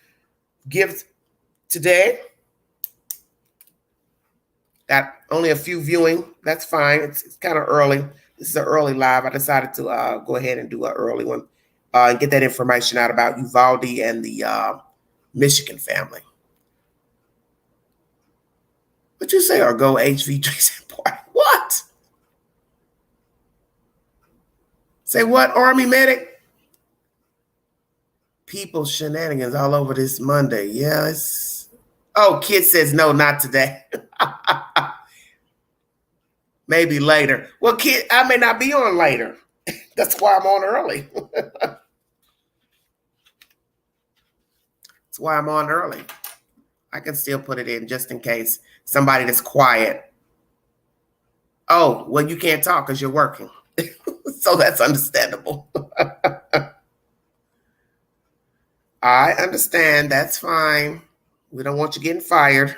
give today? Got only a few viewing. That's fine. It's kind of early. This is an early live. I decided to go ahead and do an early one and get that information out about Uvalde and the Michigan family. What you say, or go HV Jason Party? What? Say what, Army medic? People shenanigans all over this Monday. Yeah, it's. Oh, kid says no, not today. Maybe later. Well, kid, I may not be on later. That's why I'm on early. That's why I'm on early. I can still put it in just in case somebody that's quiet. Oh, well, you can't talk because you're working. So that's understandable. I understand. That's fine. We don't want you getting fired.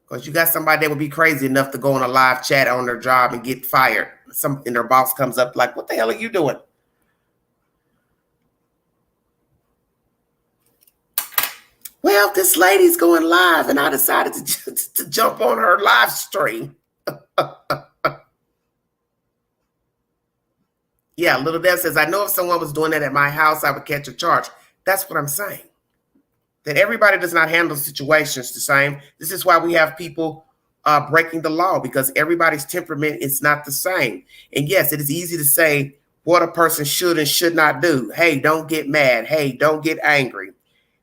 Because you got somebody that would be crazy enough to go on a live chat on their job and get fired. And their boss comes up like, what the hell are you doing? Well, this lady's going live and I decided to jump on her live stream. Yeah, Little Deb says, I know if someone was doing that at my house, I would catch a charge. That's what I'm saying. That everybody does not handle situations the same. This is why we have people breaking the law, because everybody's temperament is not the same. And yes, it is easy to say what a person should and should not do. Hey, don't get mad. Hey, don't get angry.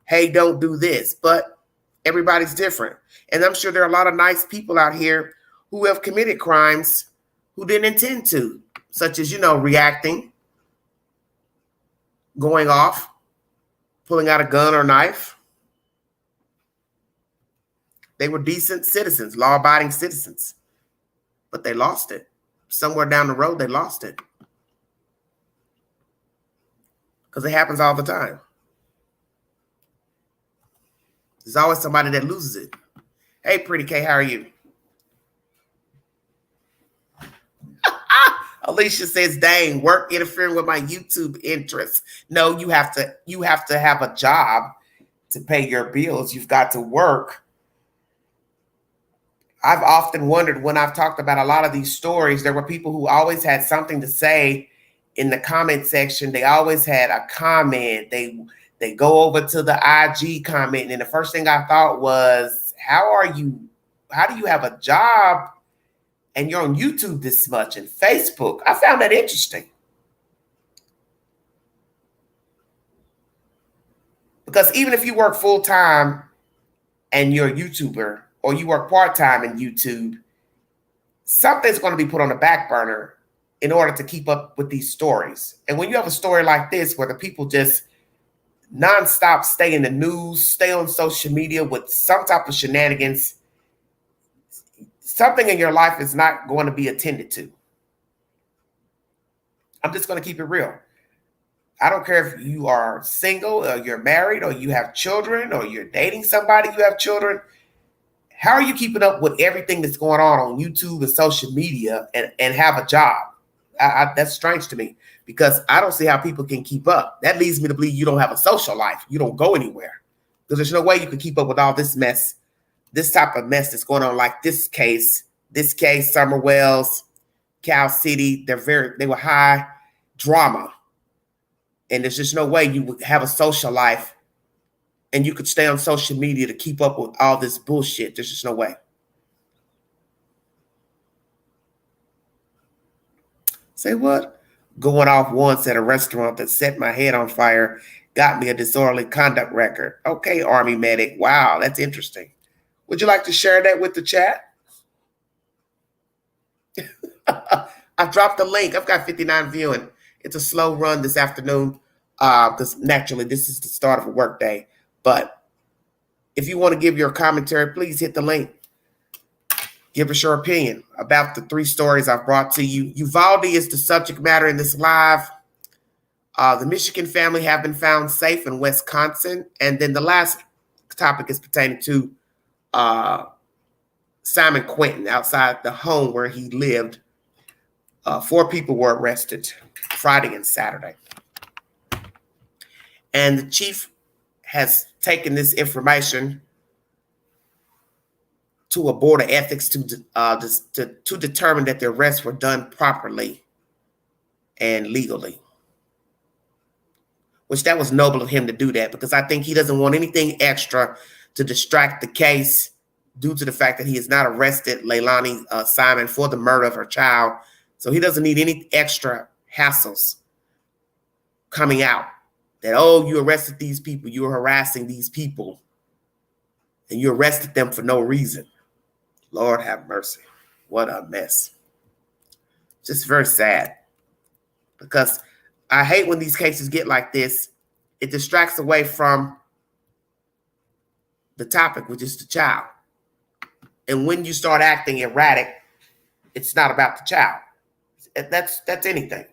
Hey, don't do this. But everybody's different. And I'm sure there are a lot of nice people out here who have committed crimes who didn't intend to, such as, reacting, going off, pulling out a gun or knife. They were decent citizens, law-abiding citizens, but they lost it. Somewhere down the road, they lost it. Because it happens all the time. There's always somebody that loses it. Hey, Pretty K, how are you? Alicia says, dang, work interfering with my YouTube interests. No, you have to have a job to pay your bills. You've got to work. I've often wondered when I've talked about a lot of these stories, there were people who always had something to say in the comment section. They always had a comment. They go over to the IG comment. And the first thing I thought was, how do you have a job and you're on YouTube this much and Facebook? I found that interesting. Because even if you work full time and you're a YouTuber, or you work part-time in YouTube, something's going to be put on the back burner in order to keep up with these stories. And when you have a story like this, where the people just nonstop stay in the news, stay on social media with some type of shenanigans, something in your life is not going to be attended to. I'm just going to keep it real. I don't care if you are single or you're married or you have children or you're dating somebody, you have children. How are you keeping up with everything that's going on YouTube and social media and have a job? That's strange to me, because I don't see how people can keep up. That leads me to believe you don't have a social life. You don't go anywhere, because there's no way you can keep up with all this mess, this type of mess that's going on, like this case, Summer Wells, Cal City. They were high drama. And there's just no way you would have a social life and you could stay on social media to keep up with all this bullshit. There's just no way. Say what? Going off once at a restaurant that set my head on fire got me a disorderly conduct record. Okay, Army medic. Wow, that's interesting. Would you like to share that with the chat? I've dropped the link. I've got 59 viewing. It's a slow run this afternoon because naturally this is the start of a work day. But if you want to give your commentary, please hit the link. Give us your opinion about the 3 stories I've brought to you. Uvalde is the subject matter in this live. The Michigan family have been found safe in Wisconsin. And then the last topic is pertaining to Simon Quentin outside the home where he lived. 4 people were arrested Friday and Saturday. And the chief has taken this information to a board of ethics to determine that the arrests were done properly and legally. Which that was noble of him to do that, because I think he doesn't want anything extra to distract the case due to the fact that he has not arrested Leilani Simon for the murder of her child. So he doesn't need any extra hassles coming out that, oh, you arrested these people, you were harassing these people, and you arrested them for no reason. Lord have mercy. What a mess. Just very sad, because I hate when these cases get like this. It distracts away from the topic, which is the child. And when you start acting erratic, it's not about the child. That's anything.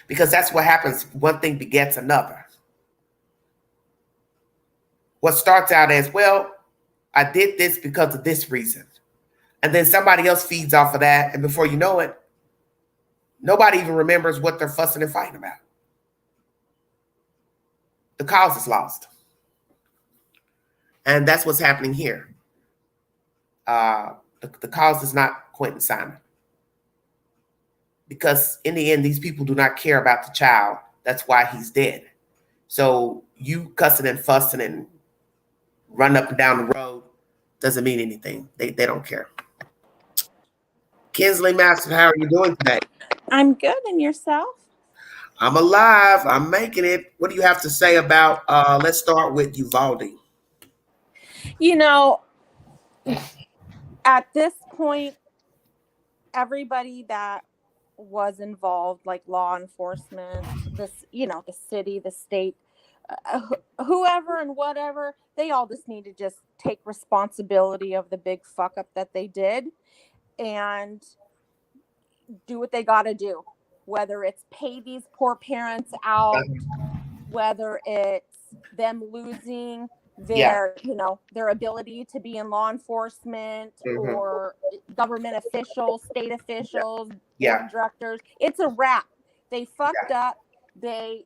Because that's what happens. One thing begets another. What starts out as, well, I did this because of this reason. And then somebody else feeds off of that. And before you know it, nobody even remembers what they're fussing and fighting about. The cause is lost. And that's what's happening here. The cause is not Quentin Simon. Because in the end, these people do not care about the child. That's why he's dead. So you cussing and fussing and running up and down the road doesn't mean anything. They don't care. Kinsley Master, how are you doing today? I'm good. And yourself? I'm alive. I'm making it. What do you have to say about, let's start with Uvalde. You know, at this point, everybody that was involved, like law enforcement, the city, the state, whoever and whatever, they all just need to just take responsibility of the big fuck up that they did and do what they got to do, whether it's pay these poor parents out, whether it's them losing their ability to be in law enforcement, or government officials, state officials, board of directors. It's a wrap. They fucked up. They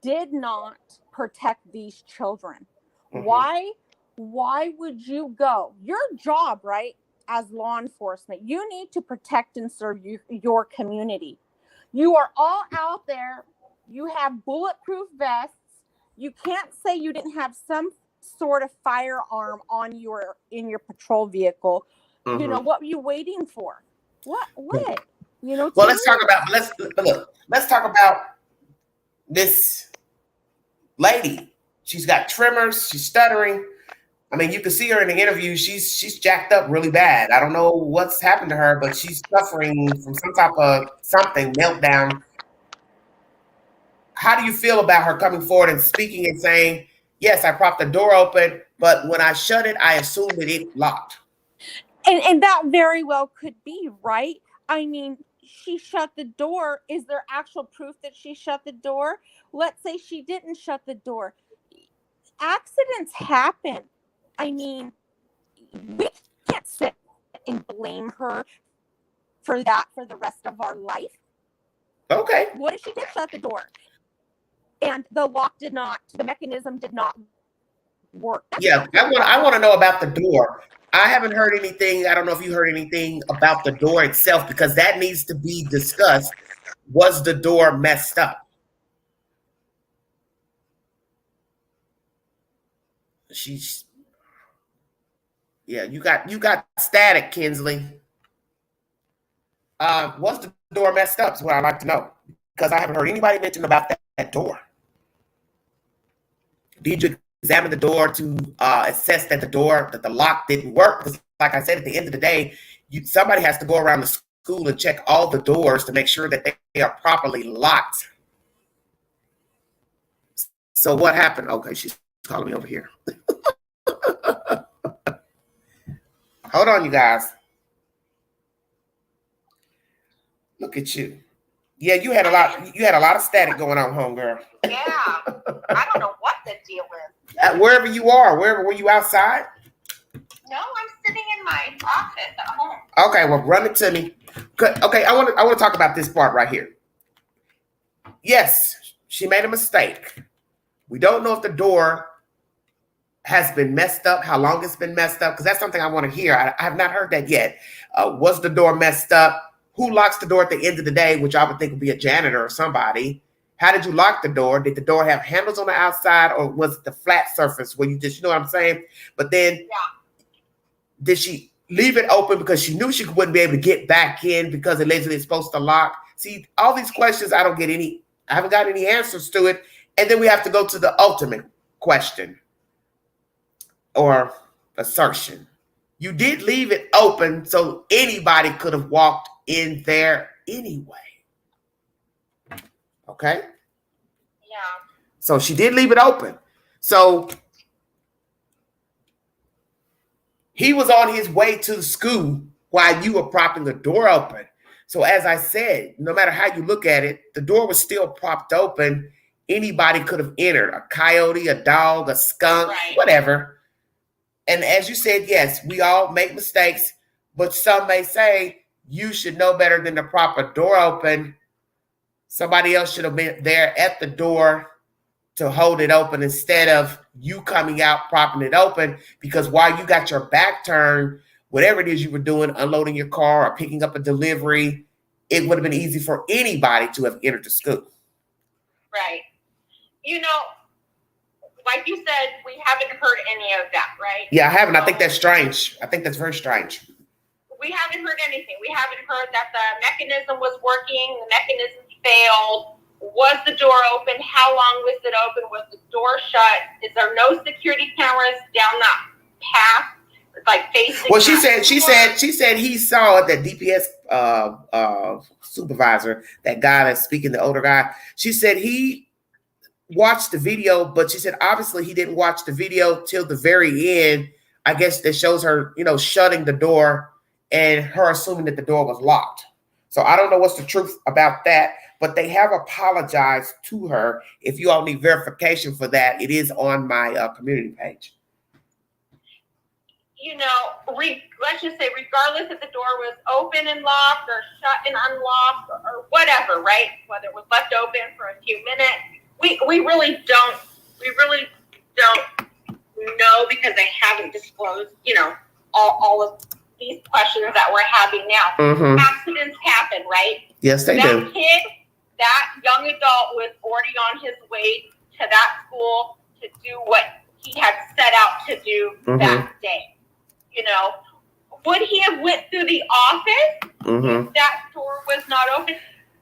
did not protect these children. Why would you go? Your job, right, as law enforcement, you need to protect and serve your community. You are all out there. You have bulletproof vests. You can't say you didn't have some sort of firearm on in your patrol vehicle. You know, what were you waiting for? What? You know, well, let's talk about this lady. She's got tremors, she's stuttering. I mean, you can see her in the interview. She's jacked up really bad. I don't know what's happened to her, but she's suffering from some type of meltdown. How do you feel about her coming forward and speaking and saying, yes, I propped the door open, but when I shut it, I assumed that it locked? And that very well could be, right? I mean, she shut the door. Is there actual proof that she shut the door? Let's say she didn't shut the door. Accidents happen. I mean, we can't sit and blame her for that for the rest of our life. Okay. What if she did shut the door and the mechanism did not work? Yeah, I want to know about the door. I haven't heard anything. I don't know if you heard anything about the door itself, because that needs to be discussed. Was the door messed up? You got static, Kinsley. Was the door messed up? Is what I'd like to know, because I haven't heard anybody mention about that door. Did you examine the door to assess that the lock didn't work? Because, like I said, at the end of the day, somebody has to go around the school and check all the doors to make sure that they are properly locked. So what happened? Okay, she's calling me over here. Hold on, you guys. Look at you. Yeah, you had a lot of static going on, homegirl. Yeah. I don't know what the deal is. Wherever you are, were you outside? No, I'm sitting in my office at home. Okay, well, run it to me. Okay, I want to talk about this part right here. Yes, she made a mistake. We don't know if the door has been messed up, how long it's been messed up, because that's something I want to hear. I have not heard that yet. Was the door messed up? Who locks the door at the end of the day, which I would think would be a janitor or somebody? How did you lock the door? Did the door have handles on the outside, or was it the flat surface where you know what I'm saying? But then, did she, leave it open because she knew she wouldn't be able to get back in because allegedly it's supposed to lock? See, all these questions, I haven't got any answers to it. And then we have to go to the ultimate question or assertion. You did leave it open so anybody could have walked in there anyway. Okay? Yeah. So she did leave it open. So he was on his way to the school while you were propping the door open. So as I said, no matter how you look at it, the door was still propped open. Anybody could have entered, a coyote, a dog, a skunk, Right. whatever. And as you said, yes, we all make mistakes, but some may say you should know better than to prop a door open. Somebody else should have been there at the door to hold it open instead of you coming out, propping it open, because while you got your back turned, whatever it is you were doing, unloading your car or picking up a delivery, it would have been easy for anybody to have entered the school. Right. You know, like you said, we haven't heard any of that, right? Yeah, I haven't. I think that's strange. I think that's very strange. We haven't heard anything. We haven't heard that the mechanism was working, the mechanism failed. Was the door open? How long was it open? Was the door shut? Is there no security cameras down that path, like facing? Well, she said he saw it. That DPS supervisor, that guy that's speaking, the older guy. She said he watched the video, but she said obviously he didn't watch the video till the very end. I guess that shows her, shutting the door and her assuming that the door was locked. So I don't know what's the truth about that, but they have apologized to her. If you all need verification for that, it is on my community page. Let's just say regardless if the door was open and locked or shut and unlocked or whatever, right? Whether it was left open for a few minutes, we really don't know because they haven't disclosed, all of these questions that we're having now. Mm-hmm. Accidents happen, right? Yes, they that do. Kid, that young adult was already on his way to that school to do what he had set out to do that day. Would he have went through the office if that door was not open?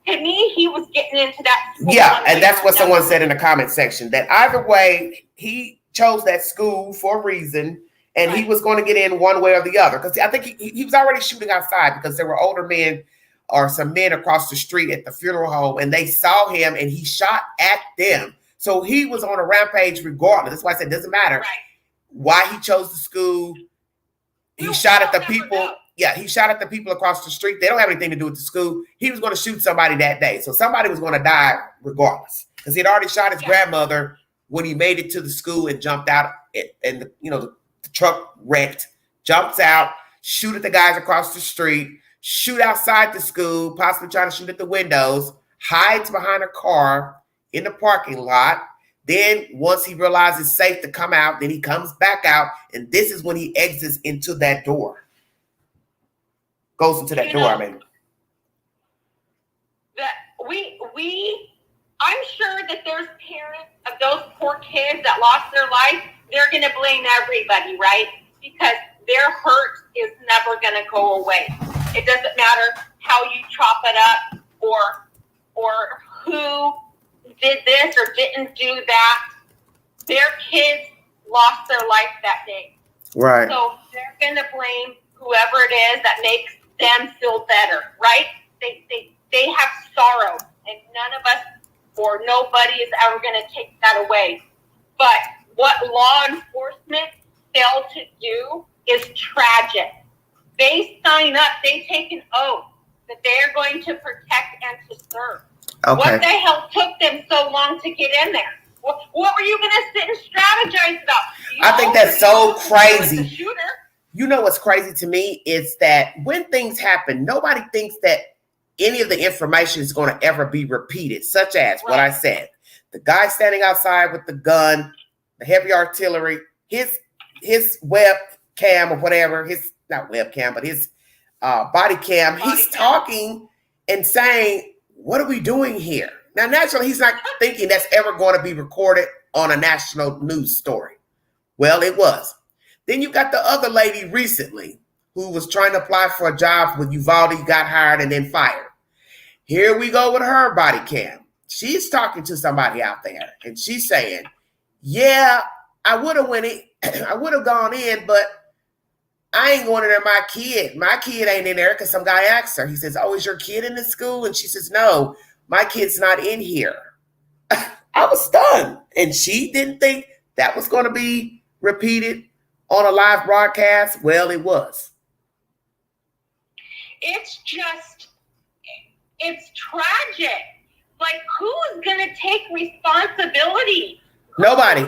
To me, he was getting into that school. Yeah, and that's what someone said in the comment section, that either way, he chose that school for a reason, and he was going to get in one way or the other. Because I think he was already shooting outside because there were older men or some men across the street at the funeral home, and they saw him, and he shot at them. So he was on a rampage regardless. That's why I said it doesn't matter why he chose the school. He shot at the people. Yeah, he shot at the people across the street. They don't have anything to do with the school. He was going to shoot somebody that day. So somebody was going to die regardless. Because he had already shot his grandmother when he made it to the school and jumped out. And the truck wrecked, jumps out, shoot at the guys across the street, shoot outside the school, possibly trying to shoot at the windows, hides behind a car in the parking lot. Then once he realizes it's safe to come out, then he comes back out. And this is when he exits into that door. Goes into that door, I mean. I'm sure that there's parents of those poor kids that lost their life. They're going to blame everybody, right? Because their hurt is never going to go away. It doesn't matter how you chop it up or who did this or didn't do that. Their kids lost their life that day. Right. So they're going to blame whoever it is that makes them feel better, right? They have sorrow, and none of us or nobody is ever going to take that away. But what law enforcement failed to do is tragic. They sign up, they take an oath that they're going to protect and to serve. Okay. What the hell took them so long to get in there? What were you going to sit and strategize about? I think that's so crazy. You know what's crazy to me is that when things happen, nobody thinks that any of the information is going to ever be repeated, such as what I said. The guy standing outside with the gun, the heavy artillery, his webcam or whatever, his not webcam, but his body cam, he's talking and saying, what are we doing here? Now, naturally, he's not thinking that's ever going to be recorded on a national news story. Well, it was. Then you got the other lady recently who was trying to apply for a job with Uvalde, got hired and then fired. Here we go with her body cam. She's talking to somebody out there and she's saying, yeah, I would have went in, I would have gone in, but I ain't going in there. My kid ain't in there, because some guy asked her. He says, oh, is your kid in the school? And she says, no, my kid's not in here. I was stunned. And she didn't think that was going to be repeated on a live broadcast. Well, it was. It's tragic. Like, who's going to take responsibility? Nobody.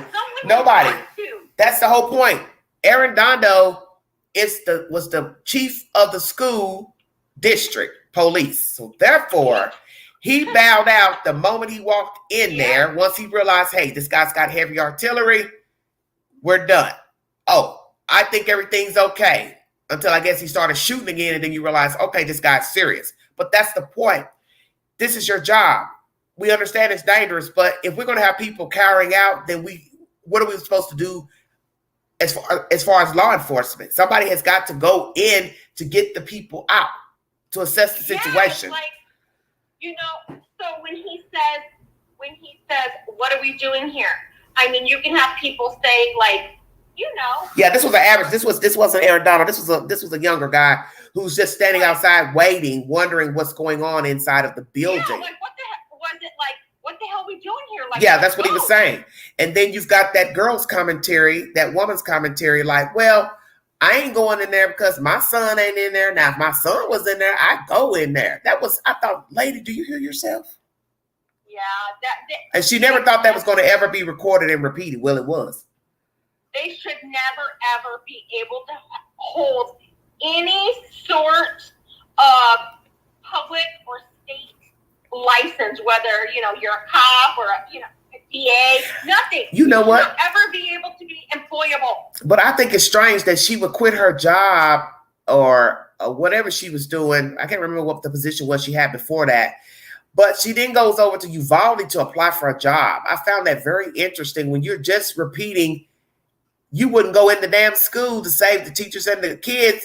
That's the whole point. Aaron Dondo was the chief of the school district police. So therefore, he bowed out the moment he walked in there. Once he realized, hey, this guy's got heavy artillery, we're done. Oh, I think everything's okay. Until I guess he started shooting again, and then you realize, okay, this guy's serious. But that's the point. This is your job. We understand it's dangerous, but if we're going to have people carrying out, then what are we supposed to do as far as law enforcement? Somebody has got to go in to get the people out, to assess the situation. So when he says, what are we doing here? I mean, you can have people say, like, Yeah, this was an average. This wasn't Aaron Donald. This was a younger guy who's just standing outside waiting, wondering what's going on inside of the building. Yeah, like, what the heck was it? Like, what the hell are we doing here? Like, yeah, that's what he was saying. And then you've got that girl's commentary, that woman's commentary, like, well, I ain't going in there because my son ain't in there. Now, if my son was in there, I'd go in there. I thought, lady, do you hear yourself? Yeah. And she never thought that was going to ever be recorded and repeated. Well, it was. They should never, ever be able to hold any sort of public or state license, whether, you're a cop or a DA, nothing. You know what? Should ever be able to be employable. But I think it's strange that she would quit her job or whatever she was doing. I can't remember what the position was she had before that. But she then goes over to Uvalde to apply for a job. I found that very interesting. When you're just repeating, you wouldn't go in the damn school to save the teachers and the kids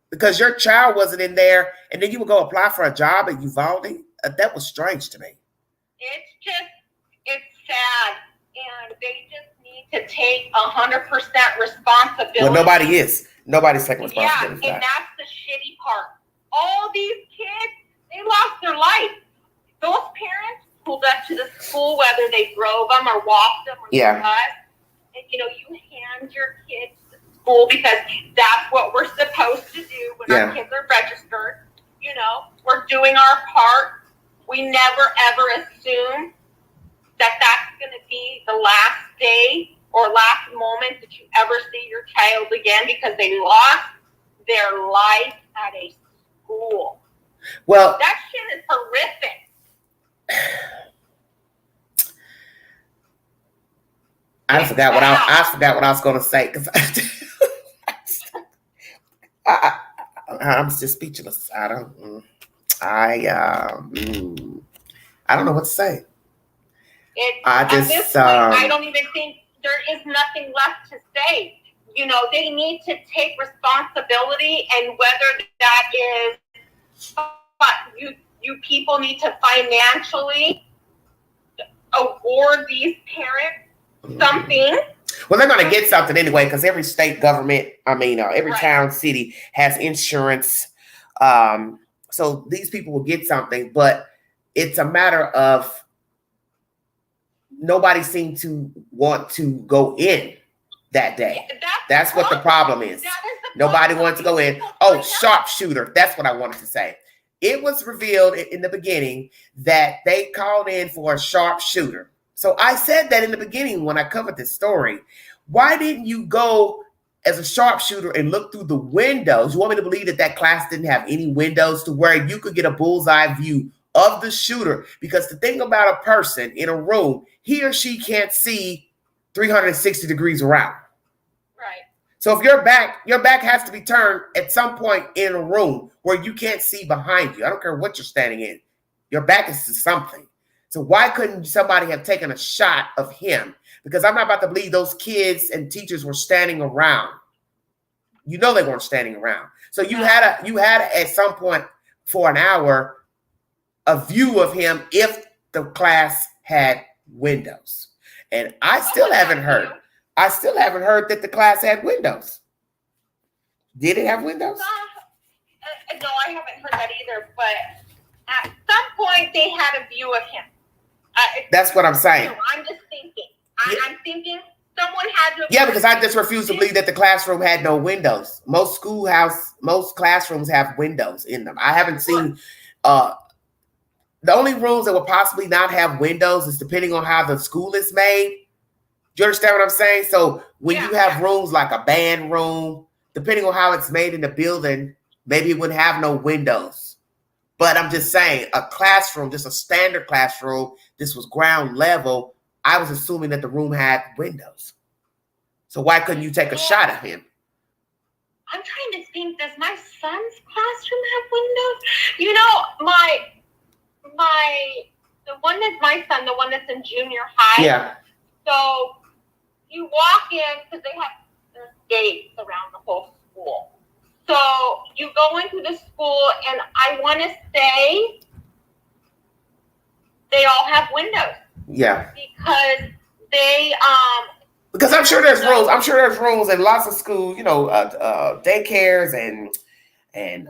because your child wasn't in there, and then you would go apply for a job at Uvalde. That was strange to me. It's sad, and they just need to take 100% responsibility. Well, nobody is. Nobody's taking responsibility. Yeah, and that's the shitty part. All these kids, they lost their life. Those parents pulled up to the school, whether they drove them or walked them or bus, and you hand your kids to school because that's what we're supposed to do when our kids are registered. We're doing our part. We never ever assume that that's going to be the last day or last moment that you ever see your child again because they lost their life at a school. Well, that shit is horrific. I forgot what I was going to say because I'm just speechless. I don't know what to say. At this point, I don't even think there is nothing left to say. They need to take responsibility, and whether that is, you people need to financially award these parents something. Well, they're going to get something anyway because every state government, every town, city has insurance. So these people will get something, but it's a matter of nobody seemed to want to go in that day. That's what the problem is. Nobody wanted to go in. Oh, sharpshooter. That's what I wanted to say. It was revealed in the beginning that they called in for a sharpshooter. So I said that in the beginning when I covered this story. Why didn't you go as a sharpshooter and look through the windows? You want me to believe that class didn't have any windows to where you could get a bullseye view of the shooter? Because the thing about a person in a room, he or she can't see 360 degrees around. Right. So if your back has to be turned at some point in a room where you can't see behind you. I don't care what you're standing in. Your back is to something. So why couldn't somebody have taken a shot of him? Because I'm not about to believe those kids and teachers were standing around. They weren't standing around. So you had at some point for an hour a view of him if the class had windows. And I still haven't heard that the class had windows. Did it have windows? No, I haven't heard that either. But at some point, they had a view of him. That's what I'm saying. I'm just thinking. I'm thinking someone had to. Yeah, because I just refuse to believe that the classroom had no windows. Most classrooms have windows in them. I haven't seen. The only rooms that would possibly not have windows is depending on how the school is made. Do you understand what I'm saying? So when you have rooms like a band room, depending on how it's made in the building, maybe it wouldn't have no windows. But I'm just saying, a classroom, just a standard classroom, this was ground level. I was assuming that the room had windows. So why couldn't you take a shot at him? I'm trying to think, does my son's classroom have windows? You know, the one that's in junior high. Yeah. So you walk in because there's gates around the whole school. So you go into the school, and I want to say they all have windows. Yeah. Because because I'm sure there's rooms. I'm sure there's rooms in lots of schools, daycares and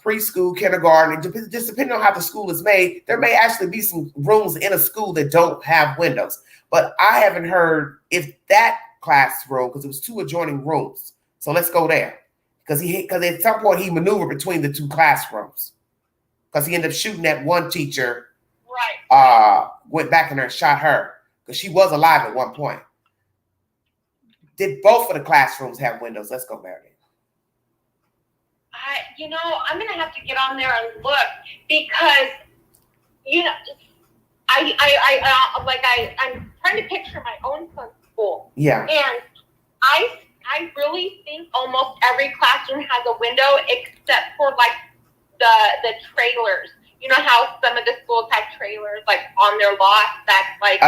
preschool, kindergarten. Just depending on how the school is made, there may actually be some rooms in a school that don't have windows. But I haven't heard if that classroom, because it was 2 adjoining rooms. So let's go there. Because at some point he maneuvered between the 2 classrooms. Because he ended up shooting at one teacher. Right. Went back in there and shot her. Because she was alive at one point. Did both of the classrooms have windows? Let's go there. I'm gonna have to get on there and look because, I'm trying to picture my own son's school. Yeah. And I really think almost every classroom has a window except for like the trailers. You know how some of the schools have trailers like on their lot that's like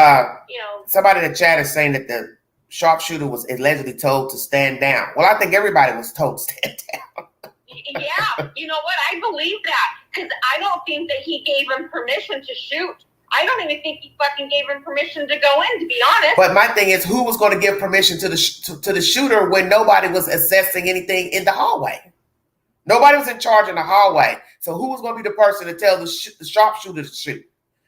Somebody in the chat is saying that the sharpshooter was allegedly told to stand down. Well, I think everybody was told to stand down. Yeah, you know what? I believe that because I don't think that he gave him permission to shoot. I don't even think he fucking gave him permission to go in, to be honest. But my thing is, who was going to give permission to the shooter when nobody was assessing anything in the hallway? Nobody was in charge in the hallway. So who was going to be the person to tell the sharpshooter to shoot?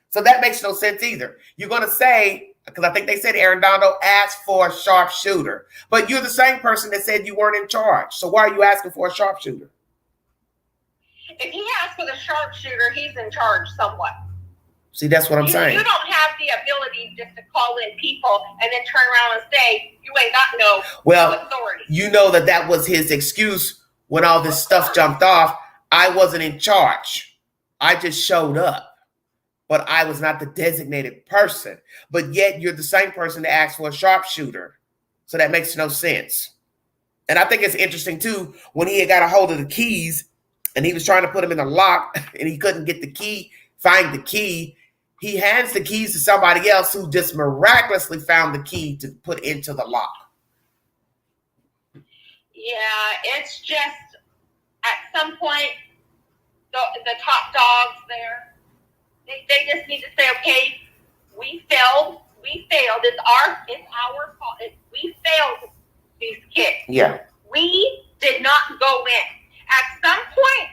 So that makes no sense either. You're going to say, because I think they said Arredondo asked for a sharpshooter, but you're the same person that said you weren't in charge. So why are you asking for a sharpshooter? If he asked for the sharpshooter, he's in charge somewhat. See, that's what I'm saying. You don't have the ability just to call in people and then turn around and say, you ain't got no authority. You know that was his excuse when all this stuff jumped off. I wasn't in charge. I just showed up. But I was not the designated person. But yet you're the same person that asked for a sharpshooter. So that makes no sense. And I think it's interesting, too, when he had got a hold of the keys and he was trying to put them in the lock and he couldn't get the key, find the key. He hands the keys to somebody else who just miraculously found the key to put into the lock. Yeah, it's just at some point, the top dogs there, they just need to say, okay, we failed. It's our fault. We failed these kids. Yeah. We did not go in. At some point,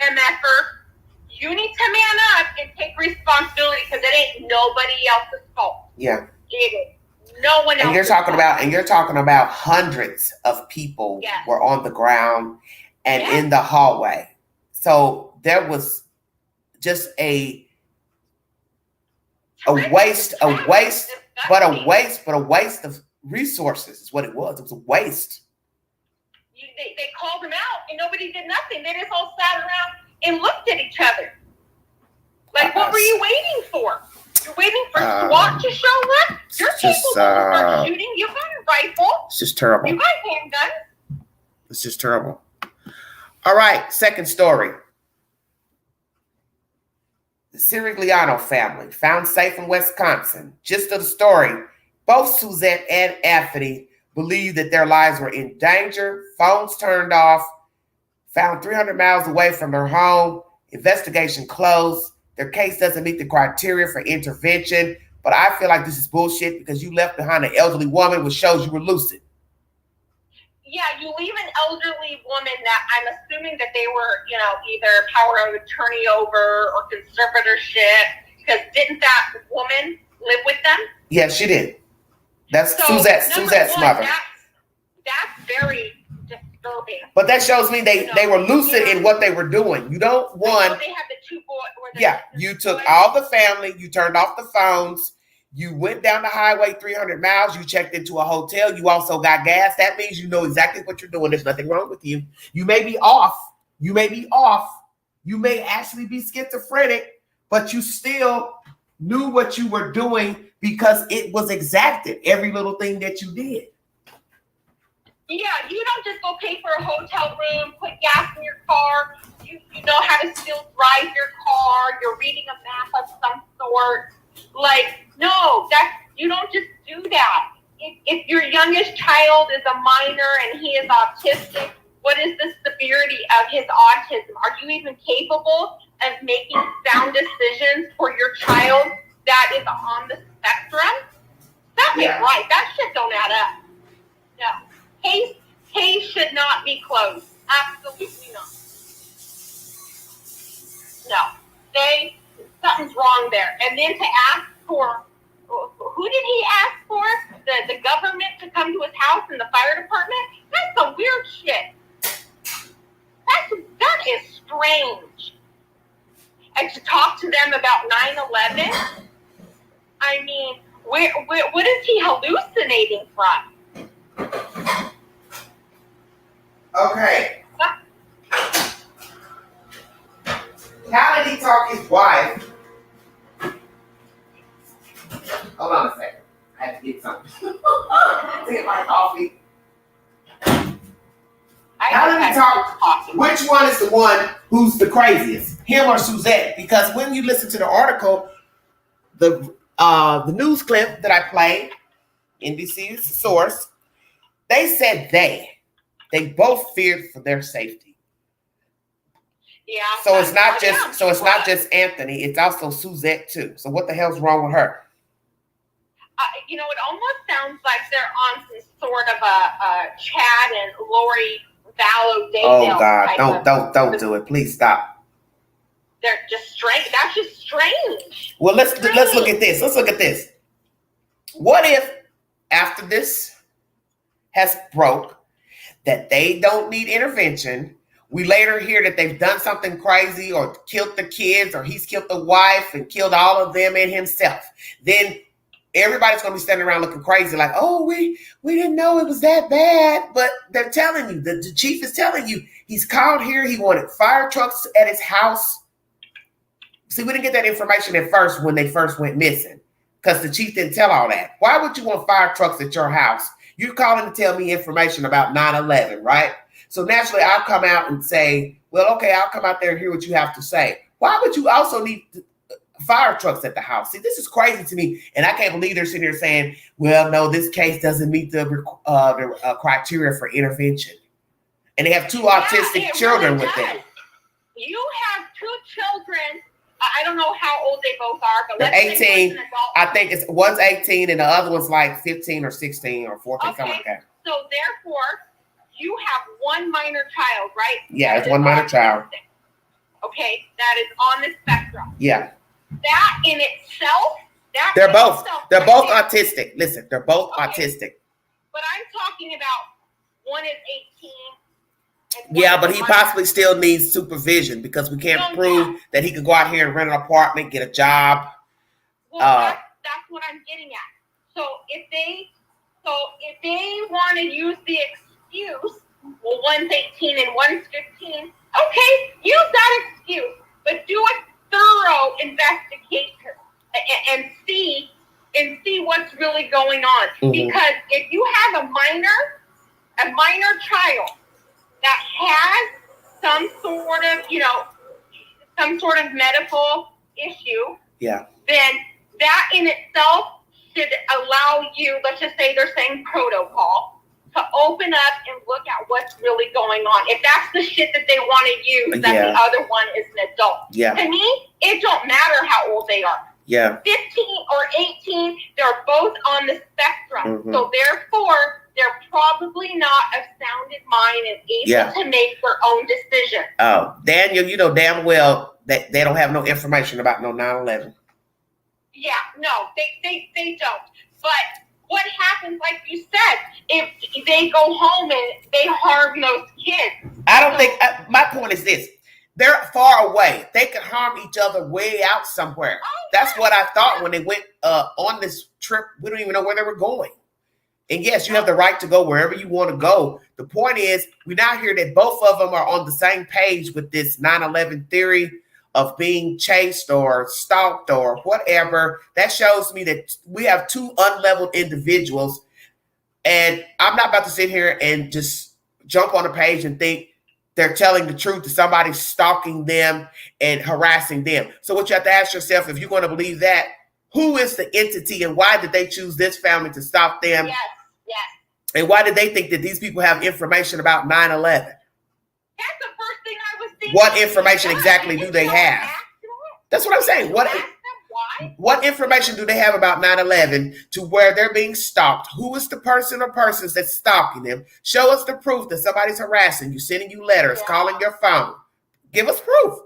MFer, you need to man up and take responsibility because it ain't nobody else's fault. Yeah. It is no one else. And you're talking about hundreds of people were on the ground and in the hallway. So there was just a waste of resources is what it was. It was a waste. They called him out and nobody did nothing. They just all sat around and looked at each other. Like, what were you waiting for? You're waiting for SWAT to show up? You're capable to start shooting. You got a rifle. It's just terrible. You got handguns. It's just terrible. All right, second story. The Cirigliano family found safe in Wisconsin. Gist of the story, both Suzette and Anthony believed that their lives were in danger, phones turned off, found 300 miles away from their home. Investigation closed. Their case doesn't meet the criteria for intervention. But I feel like this is bullshit because you left behind an elderly woman, which shows you were lucid. Yeah, you leave an elderly woman that I'm assuming that they were, either power of attorney over or conservatorship, because didn't that woman live with them? Yeah, she did. That's so, Suzette's mother. That's very disturbing. But that shows me they were lucid in what they were doing. You don't want. They had the two boys. Yeah, you took all the family, you turned off the phones, you went down the highway 300 miles, you checked into a hotel, you also got gas. That means you know exactly what you're doing. There's nothing wrong with you. You may be off. You may actually be schizophrenic, but you still knew what you were doing because it was exacted, every little thing that you did. Yeah, you don't just go pay for a hotel room, put gas in your car. You know how to still drive your car. You're reading a map of some sort. No, you don't just do that. If your youngest child is a minor and he is autistic, what is the severity of his autism? Are you even capable of making sound decisions for your child that is on the spectrum? That ain't right. That shit don't add up. No. Case should not be closed. Absolutely not. No. Something's wrong there. And then to ask for, who did he ask for? The government to come to his house and the fire department? That's some weird shit. That is strange. And to talk to them about 9/11? I mean, what is he hallucinating from? Okay. How did he talk his wife? Hold on a second. I have to get something. To get my coffee. How did he talk? Which one is the one who's the craziest? Him or Suzette? Because when you listen to the article, the news clip that I played, NBC's source, they said they both feared for their safety. Yeah. So it's not just Anthony, it's also Suzette too. So what the hell's wrong with her? It almost sounds like they're on some sort of a Chad and Lori Vallow Daydale. Oh God, don't do it. Please stop. They're just strange. That's just strange. Well, let's look at this. Let's look at this. What if after this has broke that they don't need intervention, we later hear that they've done something crazy or killed the kids or he's killed the wife and killed all of them and himself. Then everybody's going to be standing around looking crazy like, oh, we didn't know it was that bad. But they're telling you, the chief is telling you, he's called here. He wanted fire trucks at his house. See, we didn't get that information at first when they first went missing because the chief didn't tell all that. Why would you want fire trucks at your house? You're calling to tell me information about 9/11, right? So naturally, I'll come out and say, well, okay, I'll come out there and hear what you have to say. Why would you also need fire trucks at the house? See, this is crazy to me. And I can't believe they're sitting here saying, well, no, this case doesn't meet the criteria for intervention. And they have two autistic children with them. You have two children. I don't know how old they both are, but they're 18. I think one's 18 and the other one's like 15 or 16 or 14, something like that. So therefore, you have one minor child, right? Yeah, it's one minor child. Okay, that is on the spectrum. Yeah. That in itself, they're both autistic. Listen, they're both autistic. But I'm talking about one is 18. Yeah, but he possibly still needs supervision because we can't prove that he could go out here and rent an apartment, get a job. Well, that's what I'm getting at. So if they want to use the excuse, well, one's 18 and one's 15, okay, use that excuse, but do a thorough investigation and see what's really going on. Mm-hmm. Because if you have a minor child that has some sort of medical issue, yeah, then that in itself should allow you, let's just say they're saying protocol, to open up and look at what's really going on. If that's the shit that they want to use, that Yeah. the other one is an adult. Yeah. To me, it don't matter how old they are. Yeah. 15 or 18, they're both on the spectrum. Mhm. So therefore, they're probably not of sound mind and able Yeah. to make their own decision. Oh, Daniel, you know damn well that they don't have no information about no 9/11. Yeah, no, they don't. But what happens, like you said, if they go home and they harm those kids? I don't think, my point is this. They're far away. They could harm each other way out somewhere. That's what I thought when they went on this trip. We don't even know where they were going. And yes, you have the right to go wherever you want to go. The point is, we now hear that both of them are on the same page with this 9/11 theory of being chased or stalked or whatever. That shows me that we have two unleveled individuals. And I'm not about to sit here and just jump on a page and think they're telling the truth to somebody stalking them and harassing them. So what you have to ask yourself, if you're going to believe that, who is the entity and why did they choose this family to stop them? Yes, yes. And why did they think that these people have information about 9/11? That's the first thing I was thinking. What information exactly do they have? That's what I'm saying. What information do they have about 9/11 to where they're being stalked? Who is the person or persons that's stalking them? Show us the proof that somebody's harassing you, sending you letters, calling your phone. Give us proof.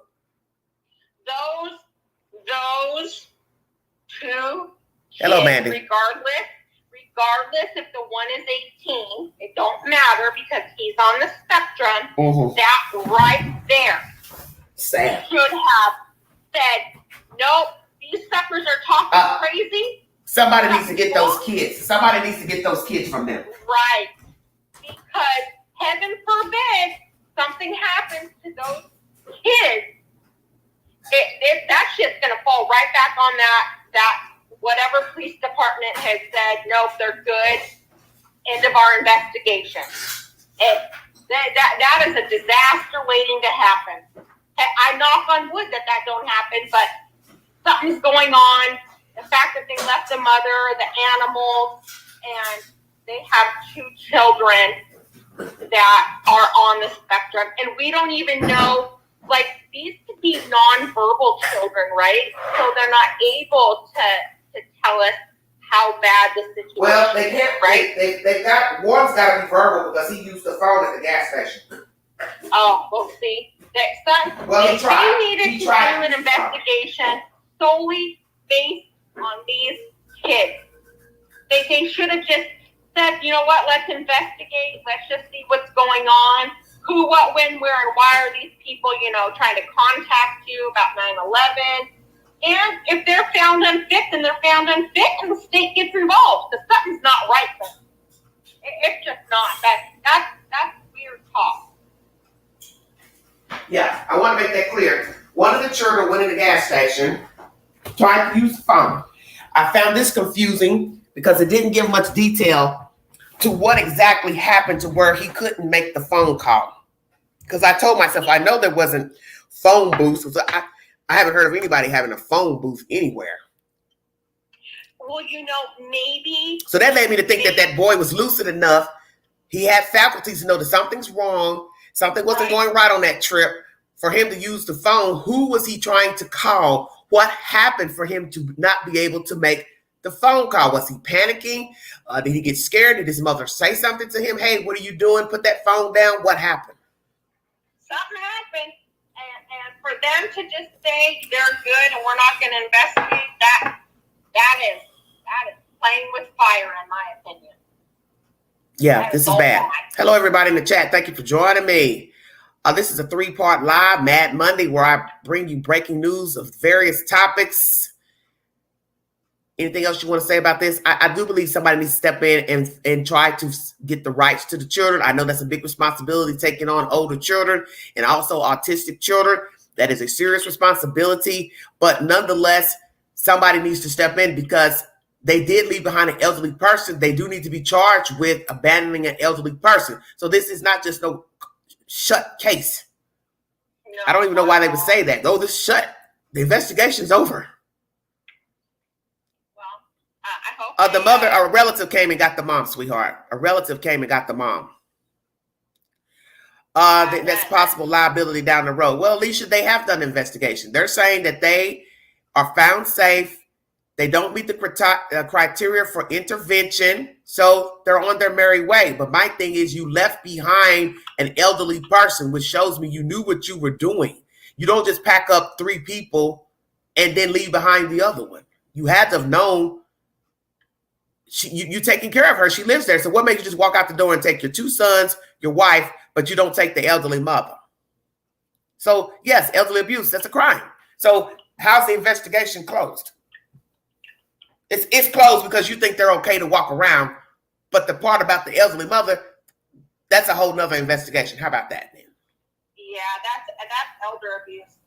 Those two Hello, kids, Mandy. regardless if the one is 18, it don't matter because he's on the spectrum. Mhm. That right there Sad. should have said, nope, these suckers are talking crazy. Somebody needs to get those kids. Somebody needs to get those kids from them. Right. Because heaven forbid something happens to those kids. That shit's gonna fall right back on that whatever police department has said, nope, they're good. End of our investigation. That is a disaster waiting to happen. I knock on wood that don't happen, but something's going on. The fact that they left the mother, the animals, and they have two children that are on the spectrum, and we don't even know, like, these could be nonverbal children, right? So they're not able to tell us how bad the situation is. Well, they can't, right? They got, one's got to be verbal because he used the phone at the gas station. Oh, well, see, Well, he tried. They needed to do an investigation solely based on these kids. They should have just said, you know what, let's investigate. Let's just see what's going on. Who, what, when, where, and why are these people, trying to contact you about 9/11? And if they're found unfit, then they're found unfit, and the state gets involved because something's not right then. It's just not. That's weird talk. Yeah, I want to make that clear. One of the children went in the gas station, tried to use the phone. I found this confusing because it didn't give much detail to what exactly happened to where he couldn't make the phone call. Because I told myself, I know there wasn't phone booths. So I haven't heard of anybody having a phone booth anywhere. Well, maybe. So that led me to think that boy was lucid enough. He had faculties to know that something's wrong. Something wasn't going right on that trip for him to use the phone. Who was he trying to call? What happened for him to not be able to make the phone call? Was he panicking? Did he get scared? Did his mother say something to him? Hey, what are you doing? Put that phone down. What happened? Something happened. And for them to just say they're good and we're not going to investigate, that is playing with fire, in my opinion. Yeah, this is bad. Hello, everybody in the chat. Thank you for joining me. This is a 3-part live Mad Monday where I bring you breaking news of various topics. Anything else you want to say about this? I do believe somebody needs to step in and try to get the rights to the children. I know that's a big responsibility, taking on older children and also autistic children. That is a serious responsibility. But nonetheless, somebody needs to step in because they did leave behind an elderly person. They do need to be charged with abandoning an elderly person. So this is not just no shut case. No. I don't even know why they would say that. Oh, this shut. The investigation's over. Well, I hope The mother, a relative came and got the mom, sweetheart. A relative came and got the mom. That's possible liability down the road. Well, Alicia, they have done an investigation. They're saying that they are found safe. They don't meet the criteria for intervention, so they're on their merry way. But my thing is, you left behind an elderly person, which shows me you knew what you were doing. You don't just pack up 3 people and then leave behind the other one. You had to have known you taking care of her. She lives there. So what makes you just walk out the door and take your 2 sons, your wife, but you don't take the elderly mother? So yes, elderly abuse, that's a crime. So how's the investigation closed? It's closed because you think they're okay to walk around, but the part about the elderly mother, that's a whole nother investigation. How about that then? Yeah, that's elder abuse.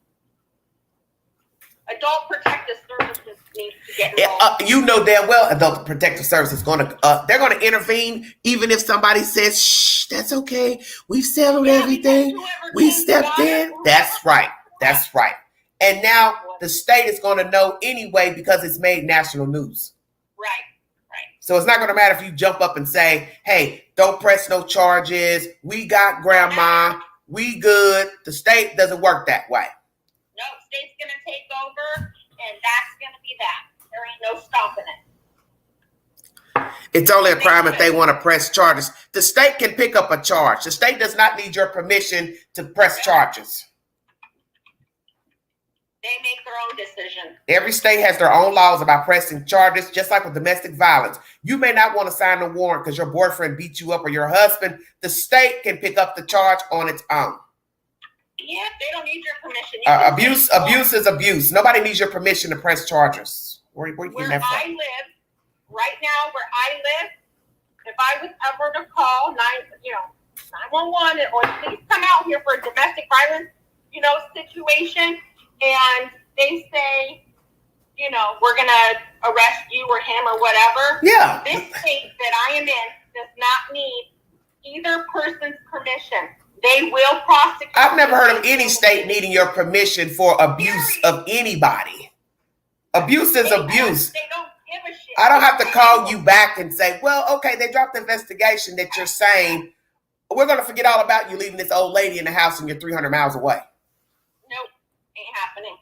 Adult Protective Services needs to get involved. You know damn well Adult Protective Services is they're gonna intervene even if somebody says, shh, that's okay. We've settled everything. We stepped in. That's right. That's right. And now the state is going to know anyway because it's made national news. Right, right. So it's not going to matter if you jump up and say, hey, don't press no charges. We got grandma. We good. The state doesn't work that way. No, state's going to take over, and that's going to be that. There ain't no stopping it. It's only a crime if they want to press charges. The state can pick up a charge. The state does not need your permission to press charges. They make their own decision. Every state has their own laws about pressing charges, just like with domestic violence. You may not want to sign a warrant because your boyfriend beat you up or your husband. The state can pick up the charge on its own. Yeah, they don't need your permission. Abuse is abuse. Nobody needs your permission to press charges. Where you getting that from? I live, right now where I live, if I was ever to call 911 or please come out here for a domestic violence, situation, and they say, we're gonna arrest you or him or whatever. Yeah. This state that I am in does not need either person's permission. They will prosecute. I've never heard of any state needing your permission for abuse of anybody. Abuse is abuse. They don't give a shit. I don't have to call you back and say, well, okay, they dropped the investigation that you're saying. We're going to forget all about you leaving this old lady in the house and you're 300 miles away. Nope, ain't happening.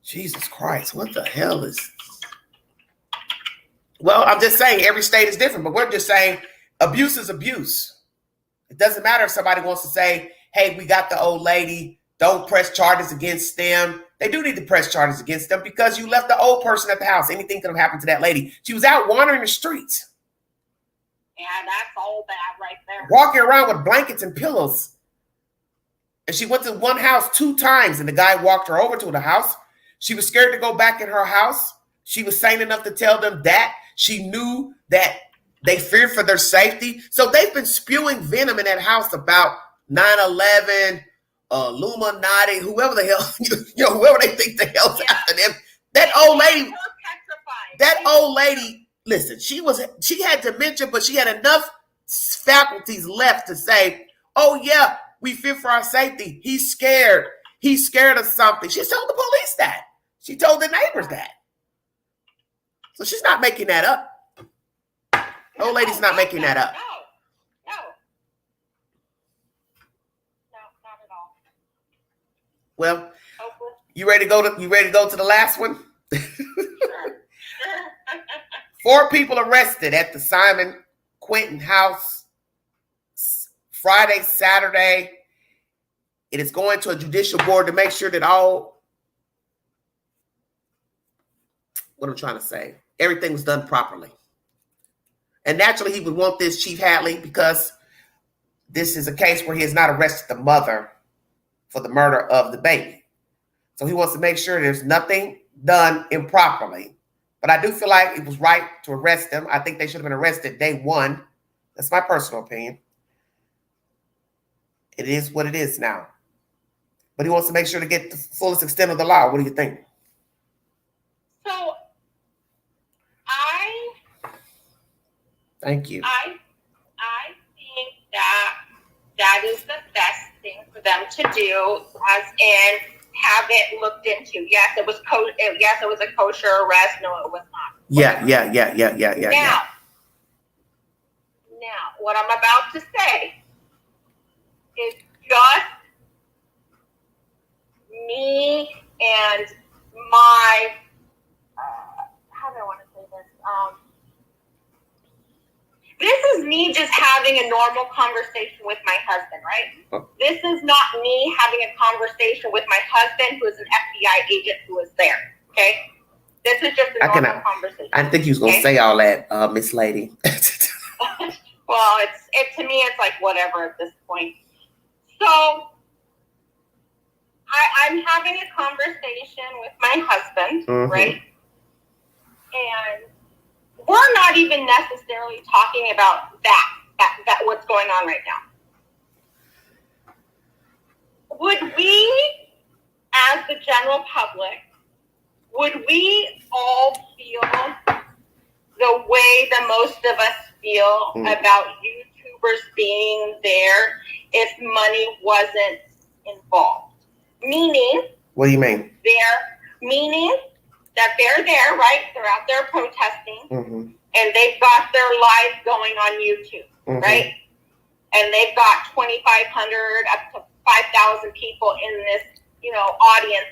Jesus Christ, what the hell is... Well, I'm just saying every state is different, but we're just saying abuse is abuse. It doesn't matter if somebody wants to say, hey, we got the old lady, don't press charges against them. They do need to press charges against them because you left the old person at the house. Anything could have happened to that lady. She was out wandering the streets. Yeah, that's all bad right there. Walking around with blankets and pillows. And she went to one house 2 times and the guy walked her over to the house. She was scared to go back in her house. She was sane enough to tell them that. She knew that they feared for their safety. So they've been spewing venom in that house about 9/11, Illuminati, whoever the hell, whoever they think the hell's after them. That old lady, listen, she had dementia, but she had enough faculties left to say, oh yeah, we fear for our safety. He's scared. He's scared of something. She told the police that. She told the neighbors that. So she's not making that up. The old lady's not making that up. No, not at all. Well, you ready to go to the last one? Sure. 4 people arrested at the Simon Quentin house Friday, Saturday. It is going to a judicial board to make sure that everything was done properly. And naturally, he would want this, Chief Hadley, because this is a case where he has not arrested the mother for the murder of the baby. So he wants to make sure there's nothing done improperly. But I do feel like it was right to arrest them. I think they should have been arrested day 1. That's my personal opinion. It is what it is now. But he wants to make sure to get the fullest extent of the law. What do you think? So, Thank you. I think that is the best thing for them to do, as in have it looked into. Yes, it was a kosher arrest. No, it was not. Yeah. Now, what I'm about to say is just me and my, how do I want to say this? This is me just having a normal conversation with my husband, right? Oh. This is not me having a conversation with my husband, who is an FBI agent who was there, okay? This is just a normal conversation. I didn't think you was going to say all that, Miss Lady. Well, to me, it's like whatever at this point. So I'm having a conversation with my husband, right? And we're not even necessarily talking about that what's going on right now. Would we, as the general public, would we all feel the way that most of us feel about YouTubers being there if money wasn't involved? Meaning, what do you mean? Meaning that they're there, right? They're out there protesting, and they've got their lives going on YouTube, right? And they've got 2,500 up to 5,000 people in this, audience.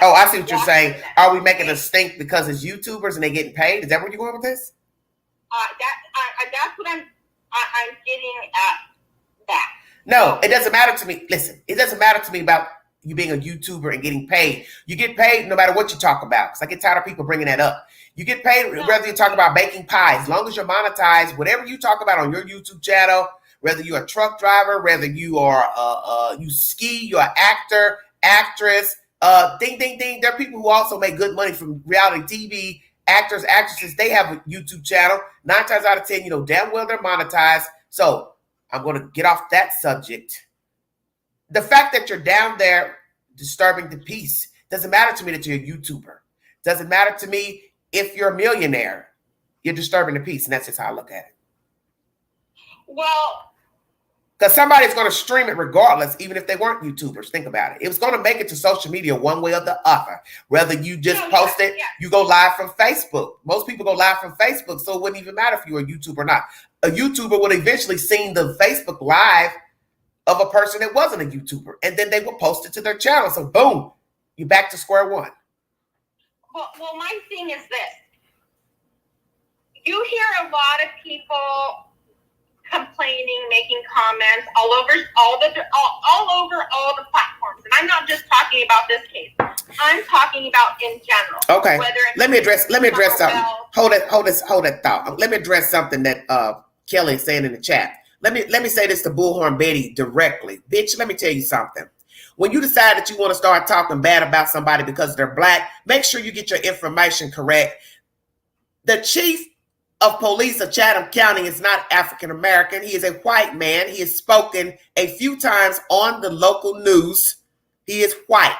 Oh, I see what you're saying. Are we making a stink because it's YouTubers and they getting paid? Is that where you're going with this? That's what I'm getting at. That. No, it doesn't matter to me. Listen, it doesn't matter to me about you being a YouTuber and getting paid. You get paid no matter what you talk about. Because I get tired of people bringing that up. You get paid whether you talk about baking pies. As long as you're monetized, whatever you talk about on your YouTube channel, whether you're a truck driver, whether you are you ski, you're an actor, actress, ding, ding, ding. There are people who also make good money from reality TV. Actors, actresses, they have a YouTube channel. 9 times out of 10, damn well they're monetized. So I'm going to get off that subject. The fact that you're down there disturbing the peace doesn't matter to me that you're a YouTuber. Doesn't matter to me if you're a millionaire. You're disturbing the peace, and that's just how I look at it. Well, because somebody's going to stream it regardless, even if they weren't YouTubers. Think about it. It was going to make it to social media one way or the other. Whether you just post it, you go live from Facebook. Most people go live from Facebook, so it wouldn't even matter if you were a YouTuber or not. A YouTuber would eventually see the Facebook Live of a person that wasn't a YouTuber, and then they will post it to their channel. So boom, you're back to square one. Well, my thing is this. You hear a lot of people complaining, making comments all over all the platforms. And I'm not just talking about this case. I'm talking about in general. Okay. Let me address something. Hold that thought. Let me address something that Kelly is saying in the chat. Let me say this to Bullhorn Betty directly. Bitch, let me tell you something. When you decide that you want to start talking bad about somebody because they're black, make sure you get your information correct. The chief of police of Chatham County is not African American. He is a white man. He has spoken a few times on the local news. He is white.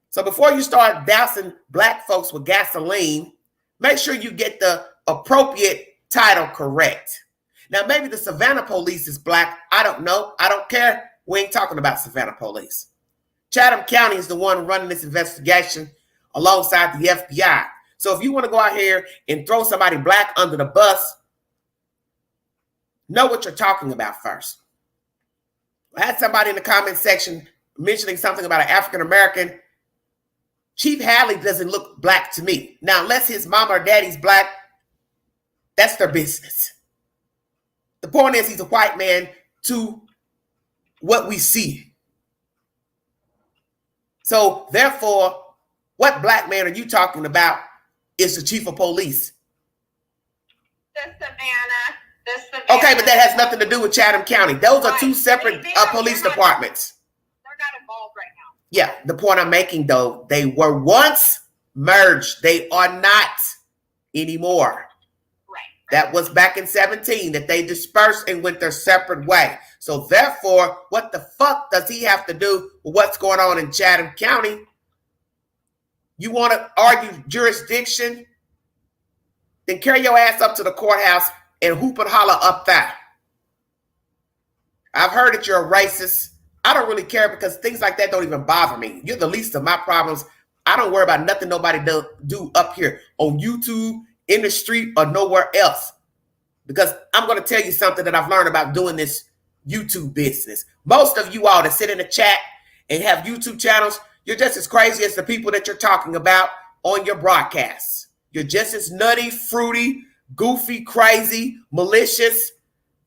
So before you start dousing black folks with gasoline, make sure you get the appropriate title correct. Now, maybe the Savannah police is black. I don't know. I don't care. We ain't talking about Savannah police. Chatham County is the one running this investigation alongside the FBI. So if you want to go out here and throw somebody black under the bus, know what you're talking about first. I had somebody in the comment section mentioning something about an African American. Chief Halley doesn't look black to me. Now, unless his mama or daddy's black, that's their business. The point is he's a white man to what we see. So therefore, what black man are you talking about is the chief of police? The Savannah. Okay, but that has nothing to do with Chatham County. Those are two separate police departments. They're not involved right now. Yeah, the point I'm making, though, they were once merged. They are not anymore. Right. That was back in 2017 that they dispersed and went their separate way. So therefore, what the fuck does he have to do with what's going on in Chatham County? You want to argue jurisdiction? Then carry your ass up to the courthouse and hoop and holler up there. I've heard that you're a racist. I don't really care because things like that don't even bother me. You're the least of my problems I don't worry about nothing nobody do up here on YouTube, in the street, or nowhere else. Because I'm going to tell you something that I've learned about doing this YouTube business. Most of you all that sit in the chat and have YouTube channels, you're just as crazy as the people that you're talking about on your broadcasts. You're just as nutty, fruity, goofy, crazy, malicious.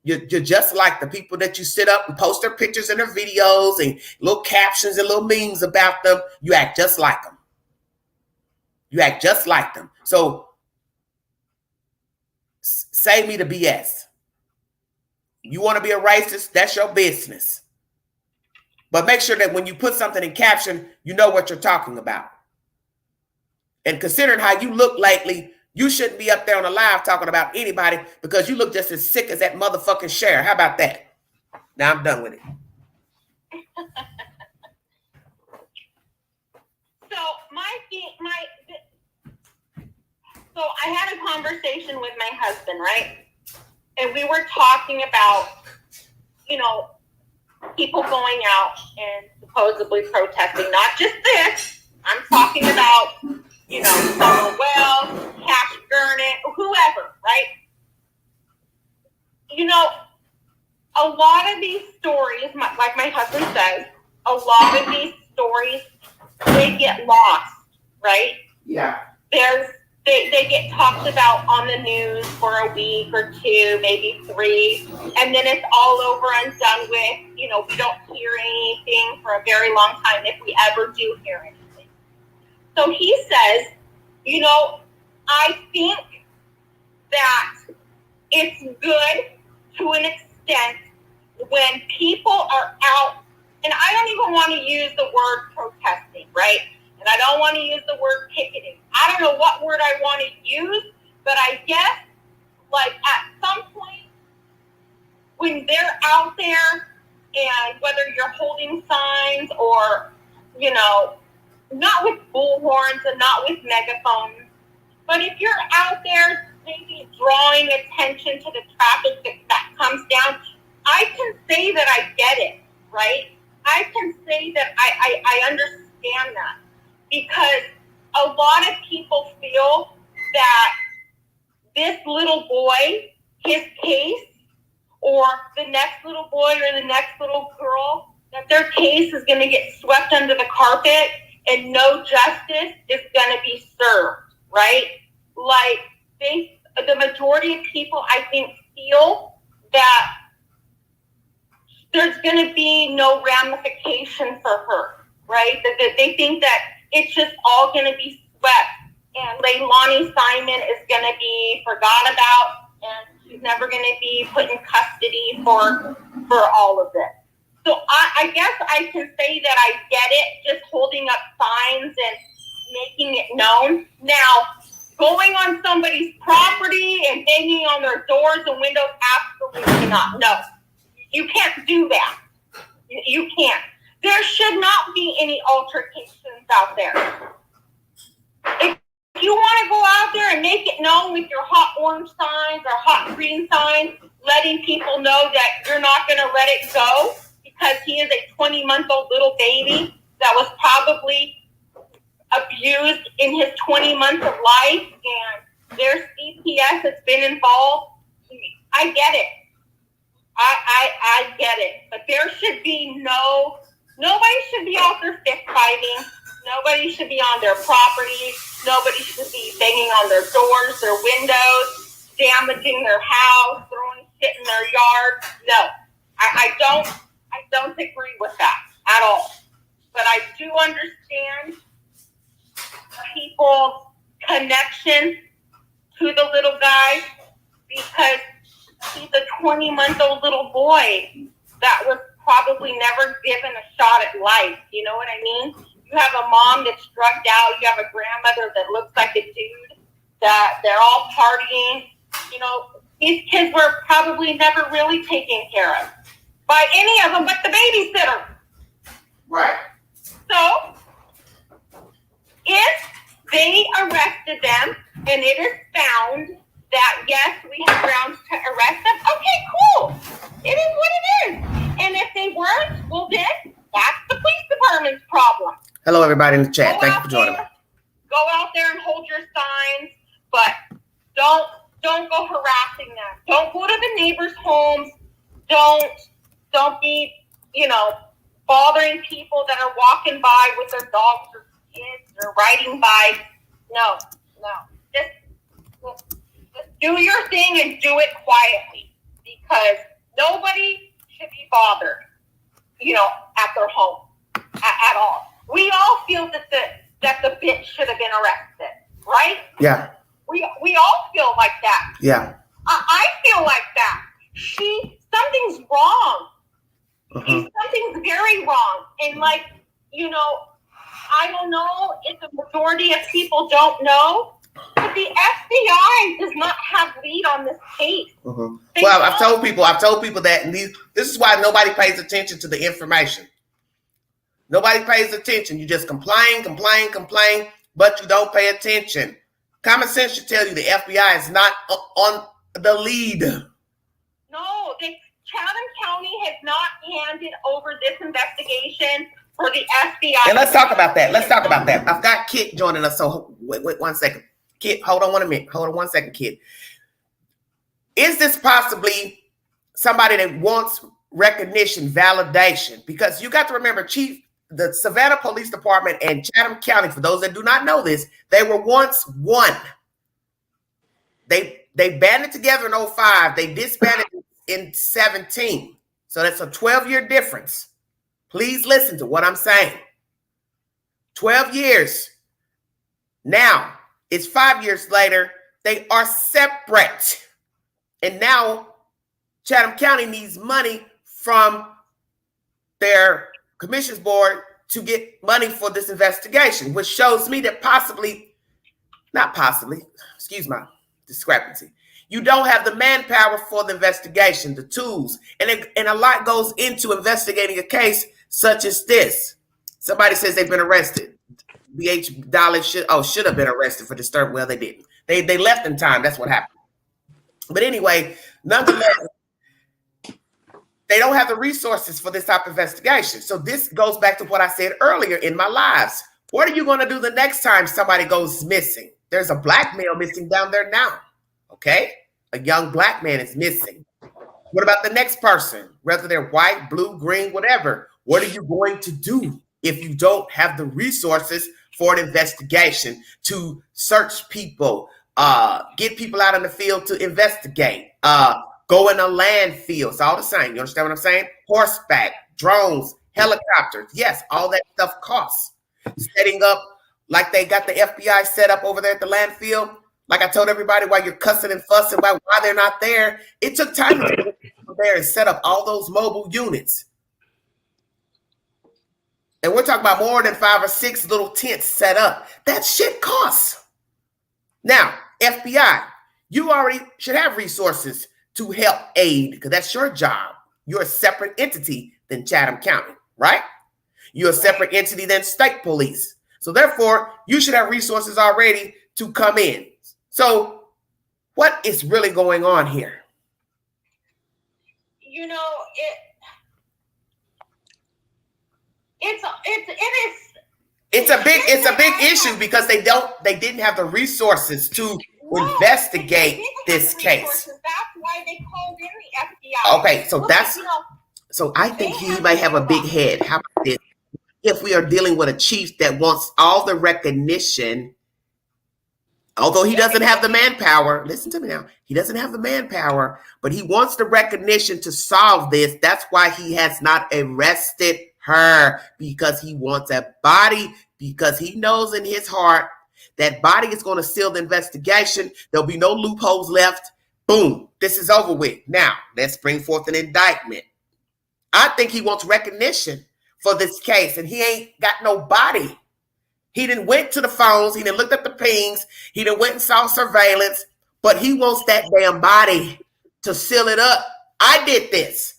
You're just like the people that you sit up and post their pictures and their videos and little captions and little memes about them. You act just like them. You act just like them. So save me the BS. You want to be a racist? That's your business. But make sure that when you put something in caption, you know what you're talking about. And considering how you look lately, you shouldn't be up there on a live talking about anybody because you look just as sick as that motherfucking Cher. How about that? Now I'm done with it. So I had a conversation with my husband, right? And we were talking about, you know, people going out and supposedly protesting, not just this. I'm talking about, you know, Summer Wells, Cash Gurnett, whoever, right? You know, a lot of these stories, like my husband says, a lot of these stories, they get lost, right? Yeah. They get talked about on the news for a week or two, maybe 3, and then it's all over and done with. You know, we don't hear anything for a very long time, if we ever do hear anything. So he says, you know, I think that it's good to an extent when people are out, and I don't even want to use the word protesting, right? And I don't want to use the word picketing. I don't know what word I want to use, but I guess, like, at some point, when they're out there, and whether you're holding signs or, you know, not with bullhorns and not with megaphones, but if you're out there maybe drawing attention to the traffic that comes down, I can say that I get it, right? I can say that I understand that. Because a lot of people feel that this little boy, his case, or the next little boy or the next little girl, that their case is going to get swept under the carpet and no justice is going to be served, right? Like, the majority of people, I think, feel that there's going to be no ramification for her, right? That they think that it's just all going to be swept, and Leilani Simon is going to be forgot about, and she's never going to be put in custody for all of this. So I guess I can say that I get it, just holding up signs and making it known. Now, going on somebody's property and banging on their doors and windows, absolutely not. No, you can't do that. You can't. There should not be any altercations out there. If you want to go out there and make it known with your hot orange signs or hot green signs, letting people know that you're not going to let it go because he is a 20-month-old little baby that was probably abused in his 20 months of life, and there's CPS that's been involved. I get it. I get it. But there should be nobody should be out there fist fighting. Nobody should be on their property. Nobody should be banging on their doors, their windows, damaging their house, throwing shit in their yard. No, I don't agree with that at all. But I do understand people's connection to the little guy because he's a 20-month-old little boy that was probably never given a shot at life. You know what I mean? You have a mom that's drugged out. You have a grandmother that looks like a dude, that they're all partying. You know, these kids were probably never really taken care of by any of them but the babysitter. Right. So, if they arrested them and it is found that, yes, we have grounds to arrest them, okay, cool. It is what it is. And if they weren't, well, then that's the police department's problem. Hello, everybody in the chat. Thank you for joining me. Go out there and hold your signs, but don't go harassing them. Don't go to the neighbors' homes. Don't be, bothering people that are walking by with their dogs or kids or riding bikes. No. Just do your thing and do it quietly, because nobody should be bothered, at their home at all. We all feel that the bitch should have been arrested, right? Yeah. We all feel like that. Yeah. I feel like that. Something's wrong. Something's very wrong. And I don't know if the majority of people don't know, but the FBI does not have lead on this case. Well, I've told people that this is why nobody pays attention to the information. Nobody pays attention. You just complain, but you don't pay attention. Common sense should tell you the FBI is not on the lead. No, Chatham County has not handed over this investigation for the FBI. And let's talk about that. I've got Kit joining us. So wait 1 second. Kit, hold on 1 minute. Hold on 1 second, Kit. Is this possibly somebody that wants recognition, validation? Because you got to remember, the Savannah Police Department and Chatham County, for those that do not know this, they were once one. They banded together in 2005. They disbanded in 2017. So that's a 12-year difference. Please listen to what I'm saying. 12 years. Now, it's 5 years later. They are separate. And now Chatham County needs money from their commissions board to get money for this investigation, which shows me that excuse my discrepancy, you don't have the manpower for the investigation, the tools, and a lot goes into investigating a case such as this. Somebody says they've been arrested. BH Dolly should have been arrested for disturbing. Well, they didn't. They left in time. That's what happened. But anyway, nonetheless, they don't have the resources for this type of investigation. So this goes back to what I said earlier in my lives. What are you going to do the next time somebody goes missing? There's a black male missing down there now. Okay? A young black man is missing. What about the next person? Whether they're white, blue, green, whatever. What are you going to do if you don't have the resources for an investigation to search people, get people out in the field to investigate, go in a landfill? It's all the same. You understand what I'm saying? Horseback, drones, helicopters. Yes, all that stuff costs. Setting up like they got the FBI set up over there at the landfill. Like I told everybody, while you're cussing and fussing about why they're not there, it took time to get there and set up all those mobile units. And we're talking about more than 5 or 6 little tents set up. That shit costs. Now, FBI, you already should have resources to help aid, because that's your job. You're a separate entity than Chatham County, right? You're a separate entity than state police. So therefore, you should have resources already to come in. So what is really going on here? It's a big issue because they didn't have the resources to investigate this case. That's why they called in the FBI. Okay, so I think he might have a big head. How about this? If we are dealing with a chief that wants all the recognition, although he doesn't have the manpower, listen to me now, he doesn't have the manpower, but he wants the recognition to solve this. That's why he has not arrested her, because he wants a body, because he knows in his heart that body is going to seal the investigation. There'll be no loopholes left. Boom, this is over with. Now, let's bring forth an indictment. I think he wants recognition for this case, and he ain't got no body. He didn't went to the phones. He didn't look at the pings. He didn't went and saw surveillance, but he wants that damn body to seal it up. I did this.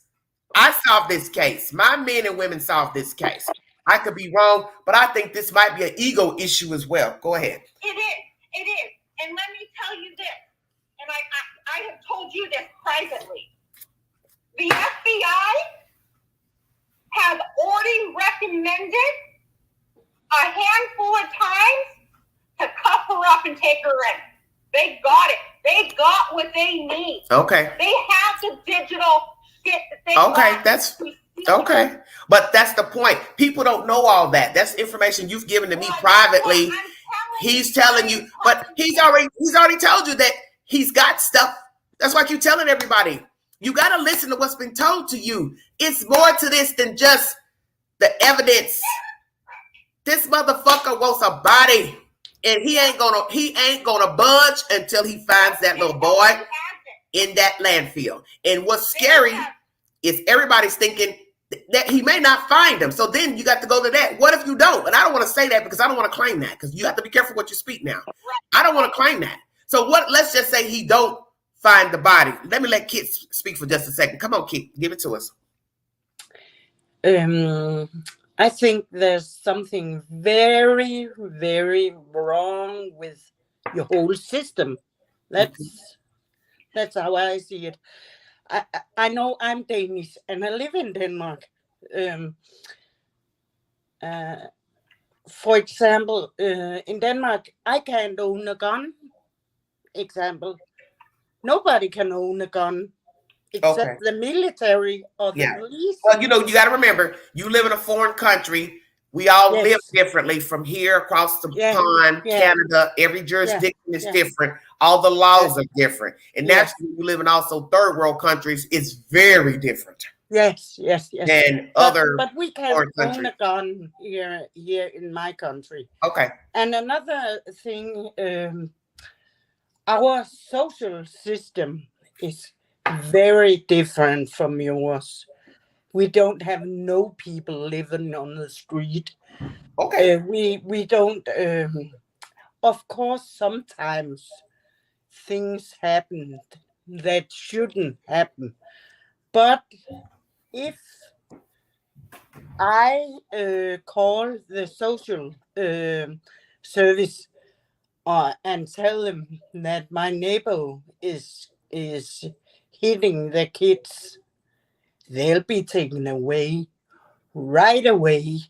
I solved this case. My men and women solved this case. I could be wrong, but I think this might be an ego issue as well. Go ahead. It is. And let me tell you this, and I have told you this privately. The FBI has already recommended a handful of times to cuff her up and take her in. They got it. They got what they need. Okay. They have the digital shit that they Okay, got. that's okay. But that's the point. People don't know all that. That's information you've given to me privately. He's telling you, but he's already told you that he's got stuff. That's why I keep telling everybody. You got to listen to what's been told to you. It's more to this than just the evidence. This motherfucker wants a body, and he ain't gonna budge until he finds that little boy in that landfill. And what's scary is everybody's thinking that he may not find him. So then you got to go to that. What if you don't? And I don't want to say that because I don't want to claim that, because you have to be careful what you speak now. I don't want to claim that. So what? Let's just say he don't find the body. Let me let Kit speak for just a second. Come on, Kit, give it to us. I think there's something very, very wrong with your whole system. That's how I see it. I know I'm Danish and I live in Denmark. For example, in Denmark, I can't own a gun. Example, nobody can own a gun except the military or the police. Well, you got to remember, you live in a foreign country. We all live differently from here across the pond, Canada. Every jurisdiction is different. All the laws are different. And naturally, you live in also third world countries. It's very different. Yes. Than but we can't own a gun here in my country. Okay. And another thing, our social system is very different from yours. We don't have no people living on the street. Okay. We don't. Of course, sometimes things happen that shouldn't happen. But if I call the social service and tell them that my neighbor is hitting the kids, they'll be taken away right away.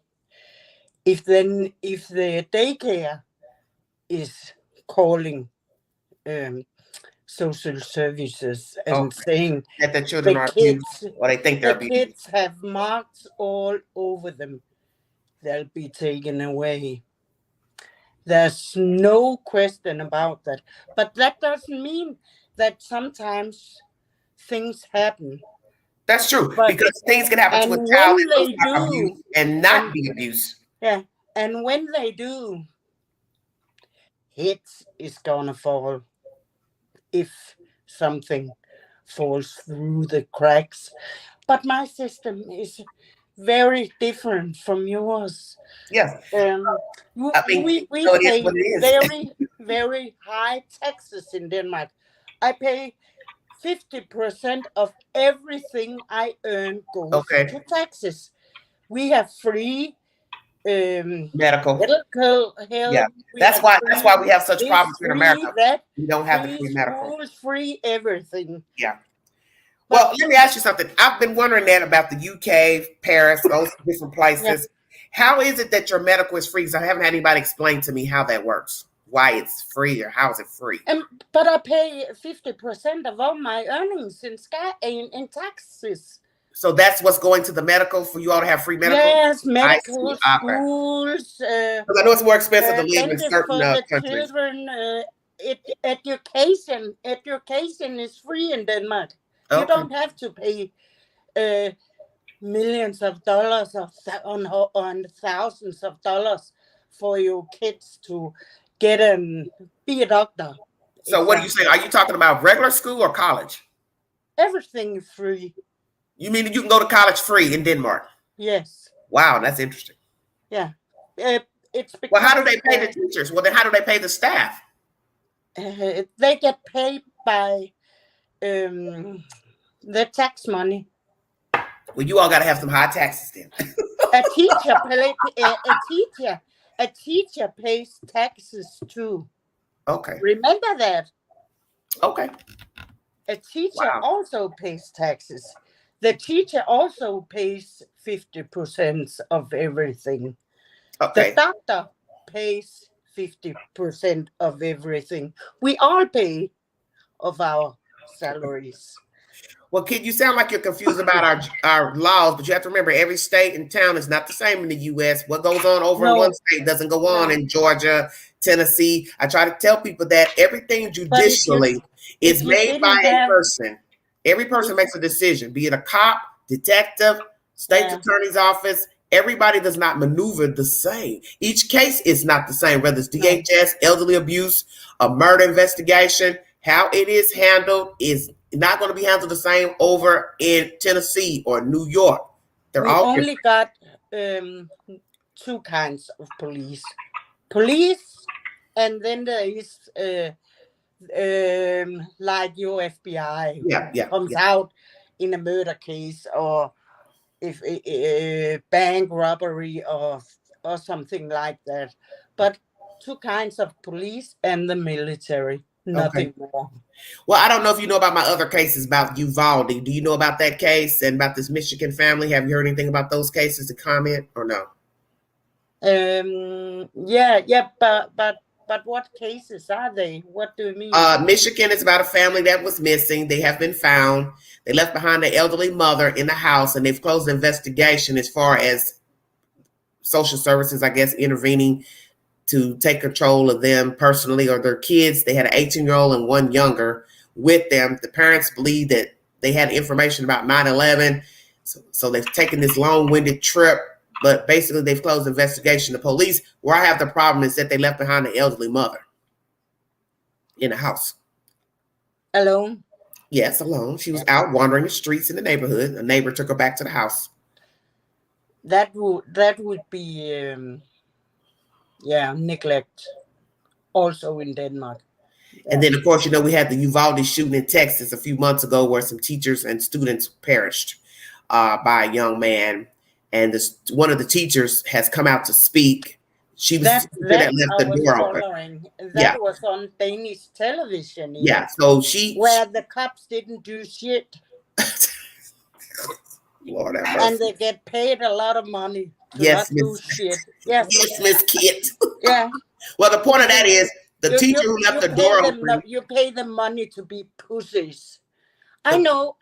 If the daycare is calling social services and saying that the children are abused, or they think they're abused, the kids have marks all over them, they'll be taken away. There's no question about that. But that doesn't mean that sometimes things happen. That's true, because things can happen to a child that looks like abuse and not be abused. Yeah, and when they do, it is gonna fall if something falls through the cracks. But my system is very different from yours. Yes. We pay very, very high taxes in Denmark. I pay 50% of everything I earn goes to taxes. We have free medical health. Yeah, that's why we have such problems in America. We don't have the free medical. Schools, free everything. Yeah. Well, let me ask you something. I've been wondering that about the UK, Paris, those different places. Yeah. How is it that your medical is free? Because I haven't had anybody explain to me how that works. Why it's free, or how is it free? But I pay 50% of all my earnings in taxes. So that's what's going to the medical for you all to have free medical? Yes, medical, schools. Because I know it's more expensive to live in certain countries. Children, education is free in Denmark. Okay. You don't have to pay millions of dollars on thousands of dollars for your kids to be a doctor. So what are you saying? Are you talking about regular school or college? Everything is free. You mean you can go to college free in Denmark? Yes. Wow, that's interesting. Yeah. It's because, well, how do they pay the teachers? Well, then how do they pay the staff? They get paid by the tax money. Well, you all got to have some high taxes then. A teacher pays taxes too. Okay. Remember that. Okay. A teacher also pays taxes. The teacher also pays 50% of everything. The Okay. doctor pays 50% of everything. We all pay of our salaries. Well, kid, you sound like you're confused about our laws, but you have to remember every state and town is not the same in the U.S. What goes on over in one No, state doesn't go on no. in Georgia, Tennessee. I try to tell people that everything But judicially if is you made by didn't a have, person. Every person if, makes a decision, be it a cop, detective, state yeah, attorney's office. Everybody does not maneuver the same. Each case is not the same, whether it's no, DHS, elderly abuse, a murder investigation. How it is handled is not going to be handled the same over in Tennessee or New York. They're we all only different. got two kinds of police, and then there is like your FBI Yeah, yeah, comes yeah. out in a murder case, or if a bank robbery or something like that. But two kinds of police and the military, Okay. nothing more. Well, I don't know if you know about my other cases about Uvalde. Do you know about that case and about this Michigan family? Have you heard anything about those cases to comment or no? Yeah, but what cases are they? What do you mean? Michigan is about a family that was missing. They have been found. They left behind the elderly mother in the house, and they've closed the investigation as far as social services, I guess, intervening to take control of them personally or their kids. They had an 18-year-old and one younger with them. The parents believe that they had information about 9/11. So they've taken this long-winded trip, but basically they've closed the investigation. The police, where I have the problem is that they left behind the elderly mother in the house. Alone? Yes, alone. She was out wandering the streets in the neighborhood. A neighbor took her back to the house. That would be neglect. Also in Denmark. And then, of course, we had the Uvalde shooting in Texas a few months ago where some teachers and students perished by a young man. And one of the teachers has come out to speak. She was That left I the was door open. following. That Yeah. was on Danish television. Yeah. So where the cops didn't do shit. Lord have mercy. And they get paid a lot of money to Yes, not do shit. Yes, yes, Miss Kit. Yeah. Well, the point of that is the teacher who left the door open. You pay them money to be pussies. I know.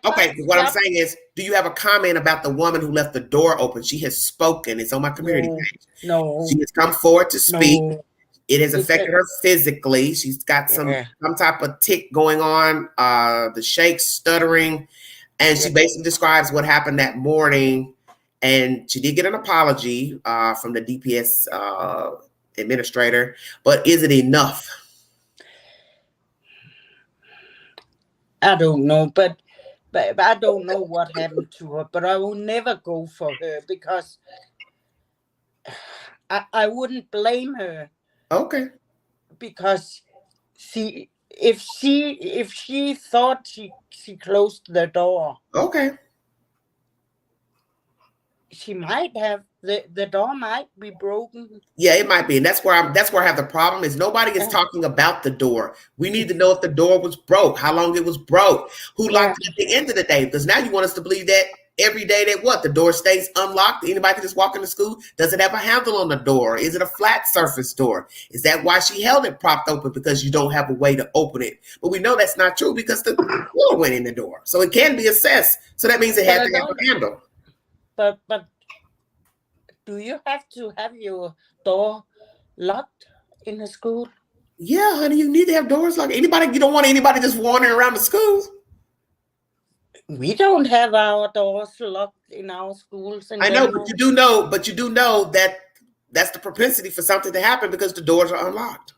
Okay, what I'm saying is, do you have a comment about the woman who left the door open? She has spoken. It's on my community page. No. She has come forward to speak. No. It has affected her physically. She's got some type of tick going on, the shakes, stuttering, and she basically describes what happened that morning. And she did get an apology from the DPS administrator, but is it enough? I don't know, but I don't know what happened to her, but I will never go for her because I wouldn't blame her. Okay. Because if she thought she closed the door. Okay. She might have the door might be broken. Yeah, it might be, and that's where I have the problem. Is nobody is talking about the door. We need to know if the door was broke, how long it was broke, who locked it at the end of the day. Because now you want us to believe that every day that the door stays unlocked. Anybody can just walk into school. Does it have a handle on the door? Is it a flat surface door? Is that why she held it propped open, because you don't have a way to open it? But we know that's not true because the floor went in the door, so it can be assessed. So that means it had to have a handle. But do you have to have your door locked in the school? Yeah, honey, you need to have doors locked. You don't want anybody just wandering around the school. We don't have our doors locked in our schools. I know, but you do know that that's the propensity for something to happen because the doors are unlocked.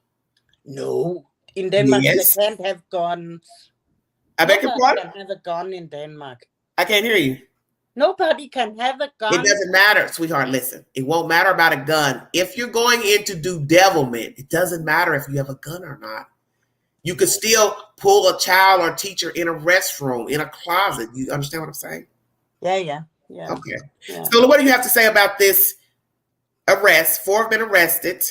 No, in Denmark they can't have guns. I beg your pardon? Nobody can have a gun in Denmark. I can't hear you. Nobody can have a gun. It doesn't matter, sweetheart. Listen, it won't matter about a gun. If you're going in to do devilment, it doesn't matter if you have a gun or not. You could still pull a child or teacher in a restroom, in a closet. You understand what I'm saying? Yeah. Okay. Yeah. So what do you have to say about this arrest? 4 have been arrested.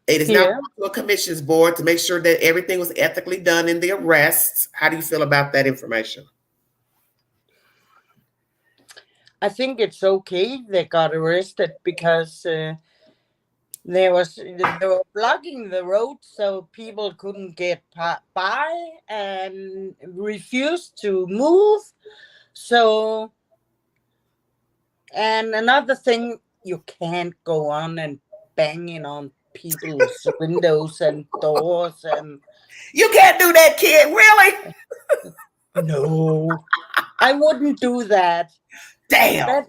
It is now going to a commissions board to make sure that everything was ethically done in the arrests. How do you feel about that information? I think it's okay they got arrested because they were blocking the road so people couldn't get by and refused to move. So, and another thing, you can't go on and banging on people's windows and doors and. You can't do that, kid. Really? No, I wouldn't do that. Damn.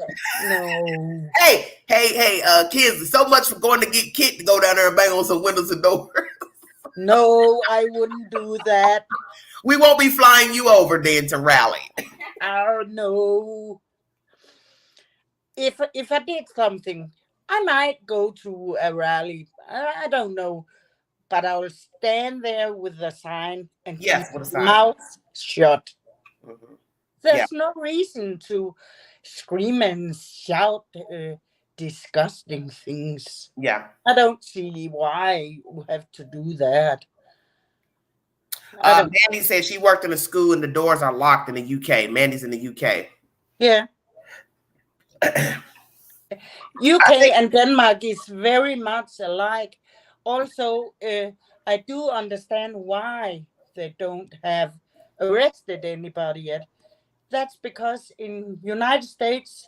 No. Hey, kids, so much for going to get Kit to go down there and bang on some windows and doors. No, I wouldn't do that. We won't be flying you over then to rally. Oh no. If I did something, I might go to a rally. I don't know, but I'll stand there with the sign and keep with a sign. mouth shut. Mm-hmm. There's no reason to scream and shout disgusting things. Yeah. I don't see why we have to do that. Mandy says she worked in a school and the doors are locked in the UK. Mandy's in the UK. Yeah. UK and Denmark is very much alike. Also, I do understand why they don't have arrested anybody yet. That's because in United States,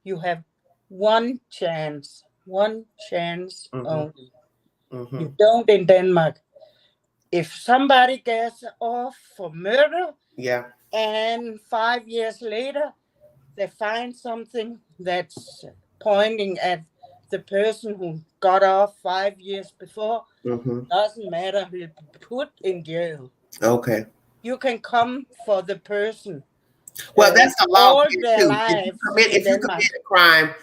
you have one chance only. Mm-hmm. You don't in Denmark. If somebody gets off for murder, and 5 years later, they find something that's pointing at the person who got off 5 years before, doesn't matter, he'll be put in jail. Okay. You can come for the person. Well, that's the law all here, their too. lives. If you commit a crime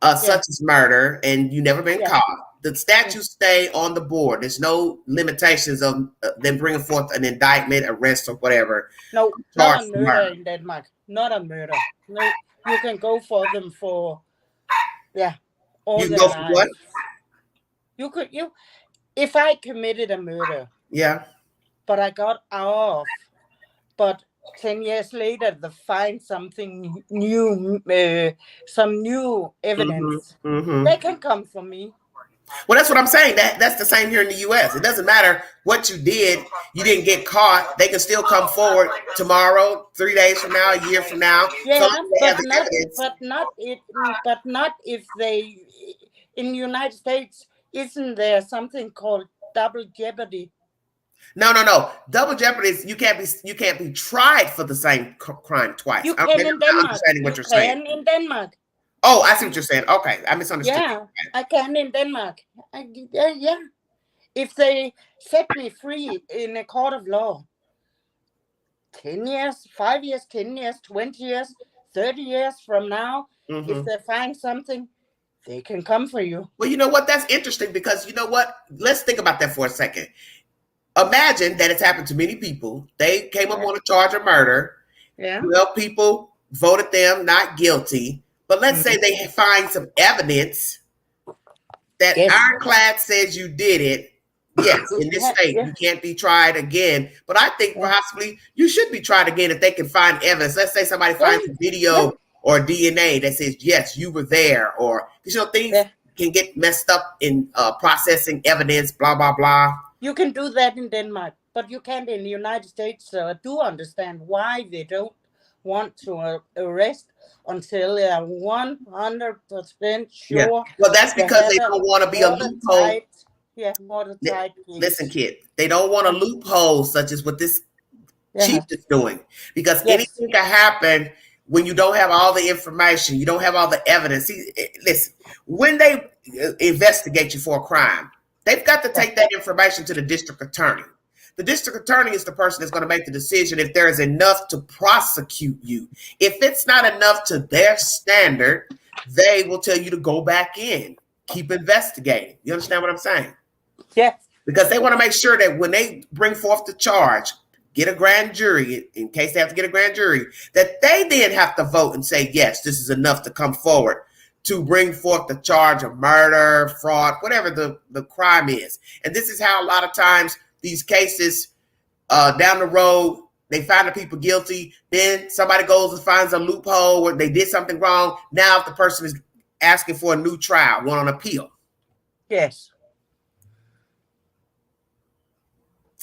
such as murder and you never been caught, the statutes stay on the board. There's no limitations of them bringing forth an indictment, arrest, or whatever. No, not on murder in Denmark. Not on murder. No, you can go for them for all their lives. What? You if I committed a murder, but I got off, but 10 years later they find something new, some new evidence, they can come for me. Well, that's what I'm saying. That's the same here in the U.S. It doesn't matter what you did. You didn't get caught. They can still come forward tomorrow, 3 days from now, a year from now. Yeah, but not if they. In the United States, isn't there something called double jeopardy? No. Double jeopardy is you can't be tried for the same crime twice. You can in Denmark. Understanding what you're saying. In Denmark. Oh, I see what you're saying. Okay, I misunderstood. Yeah, I can in Denmark. Yeah. If they set me free in a court of law, 10 years, 5 years, 10 years, 20 years, 30 years from now, if they find something, they can come for you. Well, you know what? That's interesting because you know what? Let's think about that for a second. Imagine that it's happened to many people. They came up on a charge of murder. Yeah. 12 people voted them not guilty. But let's say they find some evidence that ironclad says you did it. Yes, in this state, you can't be tried again. But I think possibly you should be tried again if they can find evidence. Let's say somebody finds a video or DNA that says, yes, you were there. Or, things can get messed up in processing evidence, blah, blah, blah. You can do that in Denmark, but you can't in the United States. So I do understand why they don't want to arrest until they are 100% sure. Yeah. Well, that's because they don't want to be a loophole. Watertight. Listen, kid, they don't want a loophole such as what this chief is doing, because anything can happen when you don't have all the information, you don't have all the evidence. Listen, when they investigate you for a crime, they've got to take that information to the district attorney. The district attorney is the person that's going to make the decision if there is enough to prosecute you. If it's not enough to their standard, they will tell you to go back in, keep investigating. You understand what I'm saying? Yeah. Because they want to make sure that when they bring forth the charge, get a grand jury, in case they have to get a grand jury, that they then have to vote and say, yes, this is enough to come forward to bring forth the charge of murder, fraud, whatever the crime is. And this is how a lot of times these cases down the road They find the people guilty. Then somebody goes and finds a loophole where they did something wrong. Now if the person is asking for a new trial, one on appeal. Yes.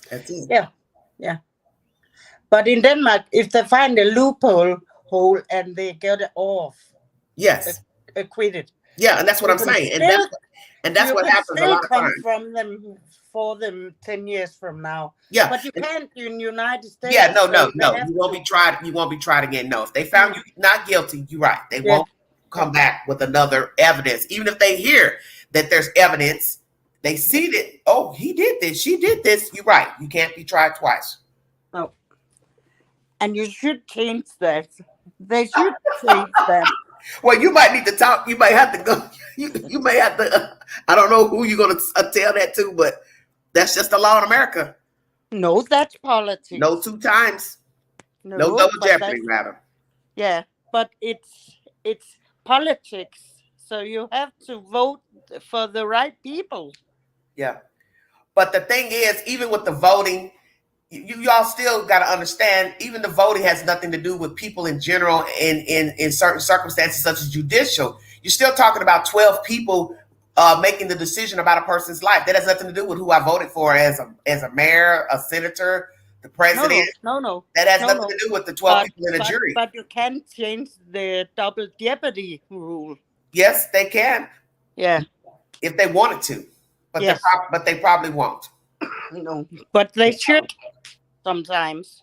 That's it. Yeah. Yeah. But in Denmark, if they find a loophole and they get it off, yes, acquitted. Yeah, and that's what I'm saying. And that's what happens a lot of times. From them for them 10 years from now. Yeah. But you can't in the United States. Yeah, no. You won't be tried. You won't be tried again. No. If they found you not guilty, you're right. They won't come back with another evidence. Even if they hear that there's evidence, they see that, oh, he did this, she did this. You're right. You can't be tried twice. No. And you should change that. They should change that. Well, you might need to talk. You might have to go. You may have to. I don't know who you're going to tell that to, but that's just the law in America. No, that's politics. No 2 times. No double jeopardy, madam. Yeah, but it's politics. So you have to vote for the right people. Yeah. But the thing is, even with the voting, y'all still got to understand, even the voting has nothing to do with people in general in certain circumstances, such as judicial. You're still talking about 12 people making the decision about a person's life. That has nothing to do with who I voted for as a mayor, a senator, the president. No. That has nothing to do with the 12 people in a jury. But you can change the double jeopardy rule. Yes, they can. Yeah. If they wanted to. But, yes. They probably won't. No, but they should sometimes.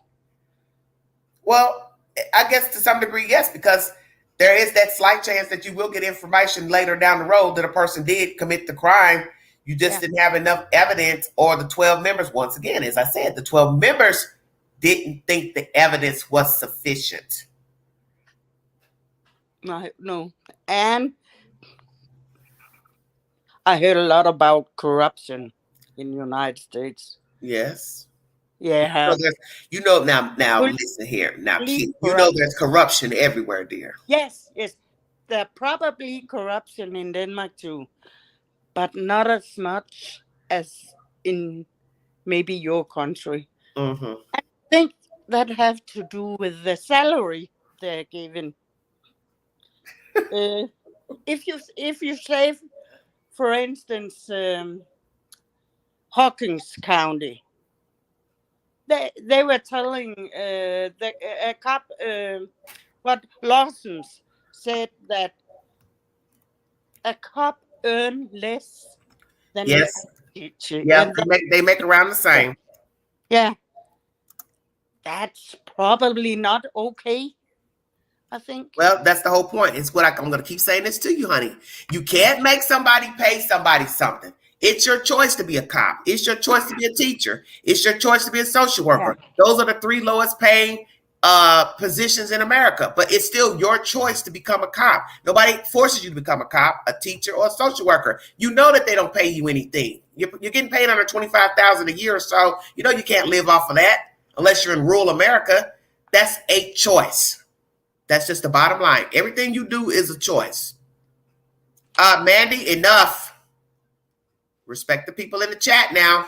Well, I guess to some degree, yes, because there is that slight chance that you will get information later down the road that a person did commit the crime. You just didn't have enough evidence, or the 12 members, once again, as I said, the 12 members didn't think the evidence was sufficient. No. And I heard a lot about corruption in the United States. Yes. Yeah. Now listen here. Now, Keith, there's corruption everywhere, dear. Yes. There's probably corruption in Denmark too, but not as much as in maybe your country. Mm-hmm. I think that have to do with the salary they're given. If you say, for instance, Hawkins County, they were telling a cop Lawson's said that a cop earned less than a teacher. Yeah, they make around the same. Yeah, that's probably not okay, I think. Well, that's the whole point. It's what I'm going to keep saying this to you, honey. You can't make somebody pay somebody something. It's your choice to be a cop. It's your choice to be a teacher. It's your choice to be a social worker. Yeah. Those are the 3 lowest paying positions in America, but it's still your choice to become a cop. Nobody forces you to become a cop, a teacher, or a social worker. You know that they don't pay you anything. You're getting paid under $25,000 a year or so. You know you can't live off of that unless you're in rural America. That's a choice. That's just the bottom line. Everything you do is a choice. Mandy, enough. Respect the people in the chat now.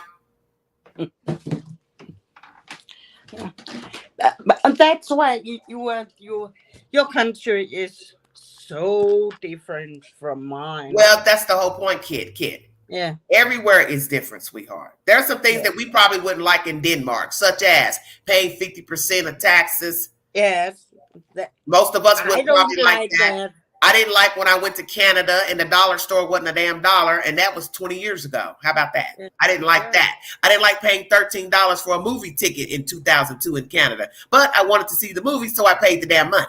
But that's why your country is so different from mine. Well, that's the whole point, kid. Yeah. Everywhere is different, sweetheart. There are some things that we probably wouldn't like in Denmark, such as paying 50% of taxes. Yes. Most of us wouldn't probably like that. that. I didn't like when I went to Canada and the dollar store wasn't a damn dollar, and that was 20 years ago. How about that? I didn't like that. I didn't like paying $13 for a movie ticket in 2002 in Canada, but I wanted to see the movie, so I paid the damn money.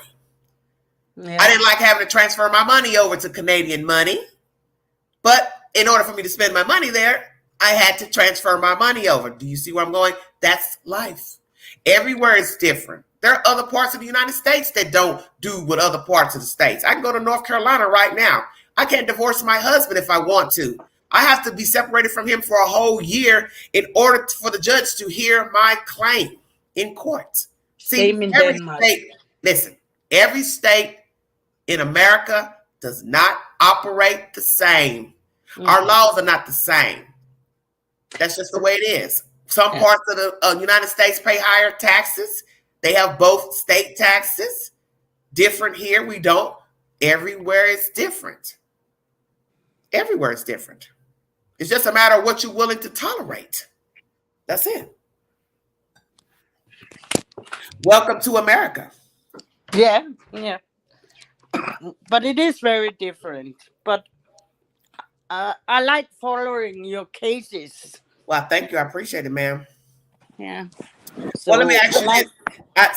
Yeah. I didn't like having to transfer my money over to Canadian money, but in order for me to spend my money there, I had to transfer my money over. Do you see where I'm going? That's life. Everywhere is different. There are other parts of the United States that don't do what other parts of the states. I can go to North Carolina right now. I can't divorce my husband if I want to. I have to be separated from him for a whole year in order for the judge to hear my claim in court. See, every state in America does not operate the same. Mm-hmm. Our laws are not the same. That's just the way it is. Some parts of the United States pay higher taxes. They have both state taxes. Different here. We don't. Everywhere is different. Everywhere is different. It's just a matter of what you're willing to tolerate. That's it. Welcome to America. Yeah. But it is very different. But I like following your cases. Well, thank you. I appreciate it, ma'am. Yeah. So, well, let me ask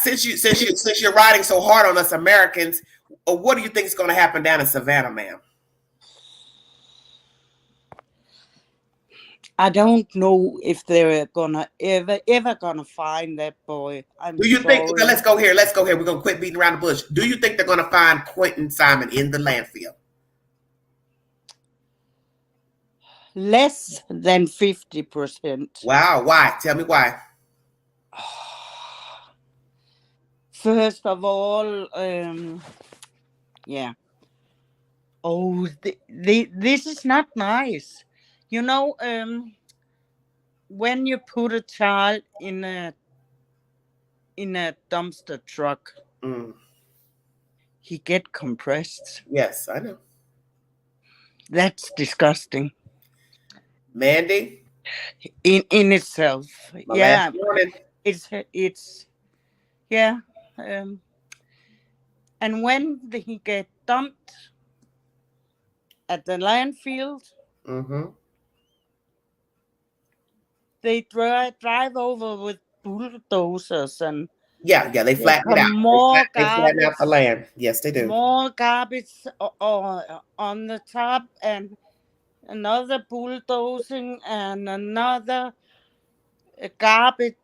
you this: since you're riding so hard on us Americans, what do you think is going to happen down in Savannah, ma'am? I don't know if they're gonna ever gonna find that boy. Do you think? Okay, let's go here. We're gonna quit beating around the bush. Do you think they're gonna find Quentin Simon in the landfill? Less than 50%. Wow, why? Tell me why. First of all, yeah. Oh, this is not nice. You know, when you put a child in a dumpster truck, he get compressed. Yes, I know. That's disgusting. Mandy? In itself. Yeah. It's yeah. And when he get dumped at the landfill, they drive over with bulldozers and they flatten it out. They flatten out the land. Yes, they do. More garbage on the top, and another bulldozing, and another garbage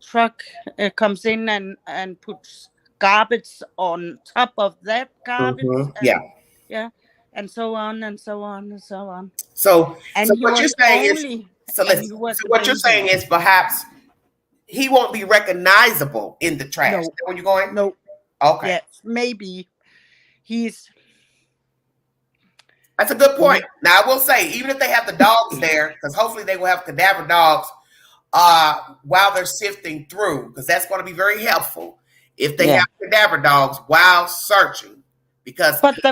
truck comes in and puts garbage on top of that garbage. And so on and so on and so on. So what you're saying what you're saying is perhaps he won't be recognizable in the trash. No. Is that where you're going? No. Okay. Yes, maybe That's a good point. Now I will say, even if they have the dogs there, because hopefully they will have cadaver dogs while they're sifting through, because that's going to be very helpful if they have cadaver dogs while searching. Because just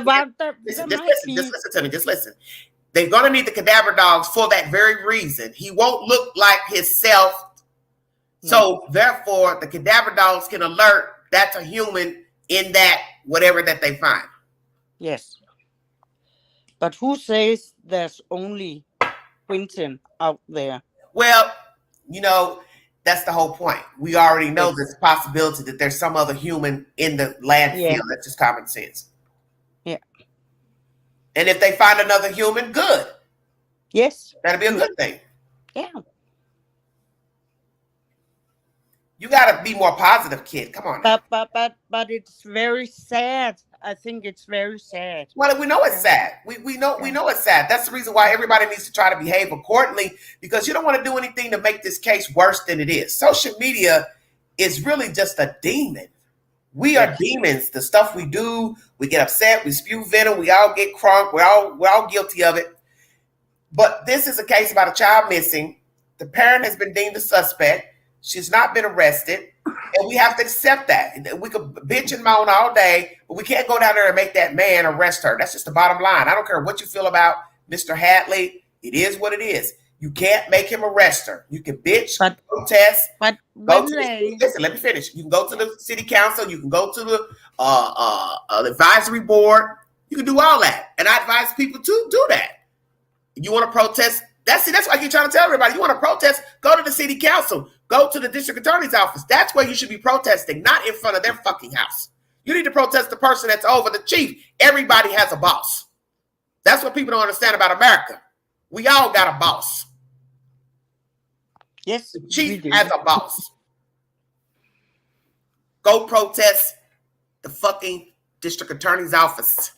listen. They're going to need the cadaver dogs for that very reason. He won't look like himself. So therefore, the cadaver dogs can alert that's a human in that whatever that they find. Yes. But who says there's only Quentin out there? Well, that's the whole point. We already know there's a possibility that there's some other human in the landfill. Yeah. That's just common sense. Yeah. And if they find another human, good. Yes. That'll be a good thing. Yeah. You gotta be more positive, kid. Come on. But it's very sad. I think it's very sad. Well, we know it's sad. We know it's sad. That's the reason why everybody needs to try to behave accordingly, because you don't want to do anything to make this case worse than it is. Social media is really just a demon. We are demons. The stuff we do, we get upset, we spew venom, we all get crunk, we're all guilty of it. But this is a case about a child missing. The parent has been deemed a suspect. She's not been arrested, and we have to accept that. We could bitch and moan all day, but we can't go down there and make that man arrest her. That's just the bottom line. I don't care what you feel about Mr. Hadley. It is what it is. You can't make him arrest her. You can bitch, protest. But listen, let me finish. You can go to the city council. You can go to the advisory board. You can do all that, and I advise people to do that. You want to protest? That's why I keep trying to tell everybody. You want to protest? Go to the city council. Go to the district attorney's office. That's where you should be protesting, not in front of their fucking house. You need to protest the person that's over, the chief. Everybody has a boss. That's what people don't understand about America. We all got a boss. Yes, the chief has a boss. Go protest the fucking district attorney's office.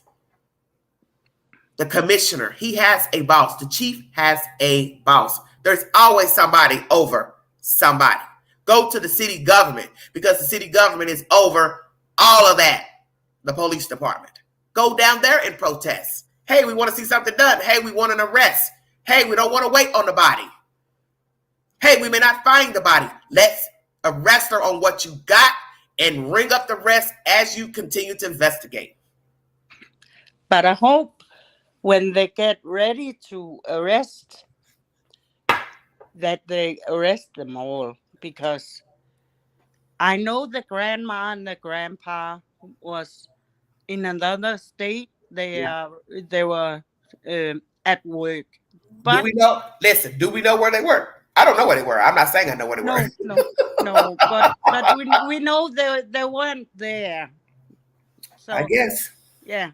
The commissioner, he has a boss. The chief has a boss. There's always somebody over somebody. Go to the city government, because the city government is over all of that. The police department. Go down there and protest. Hey, we want to see something done. Hey, we want an arrest. Hey, we don't want to wait on the body. Hey, we may not find the body. Let's arrest her on what you got and ring up the rest as you continue to investigate. But I hope when they get ready to arrest, that they arrest them all, because I know the grandma and the grandpa was in another state. They were at work. But do we know? Listen, do we know where they were? I don't know where they were. I'm not saying I know where they were. No. But we know they weren't there. So I guess. Yeah.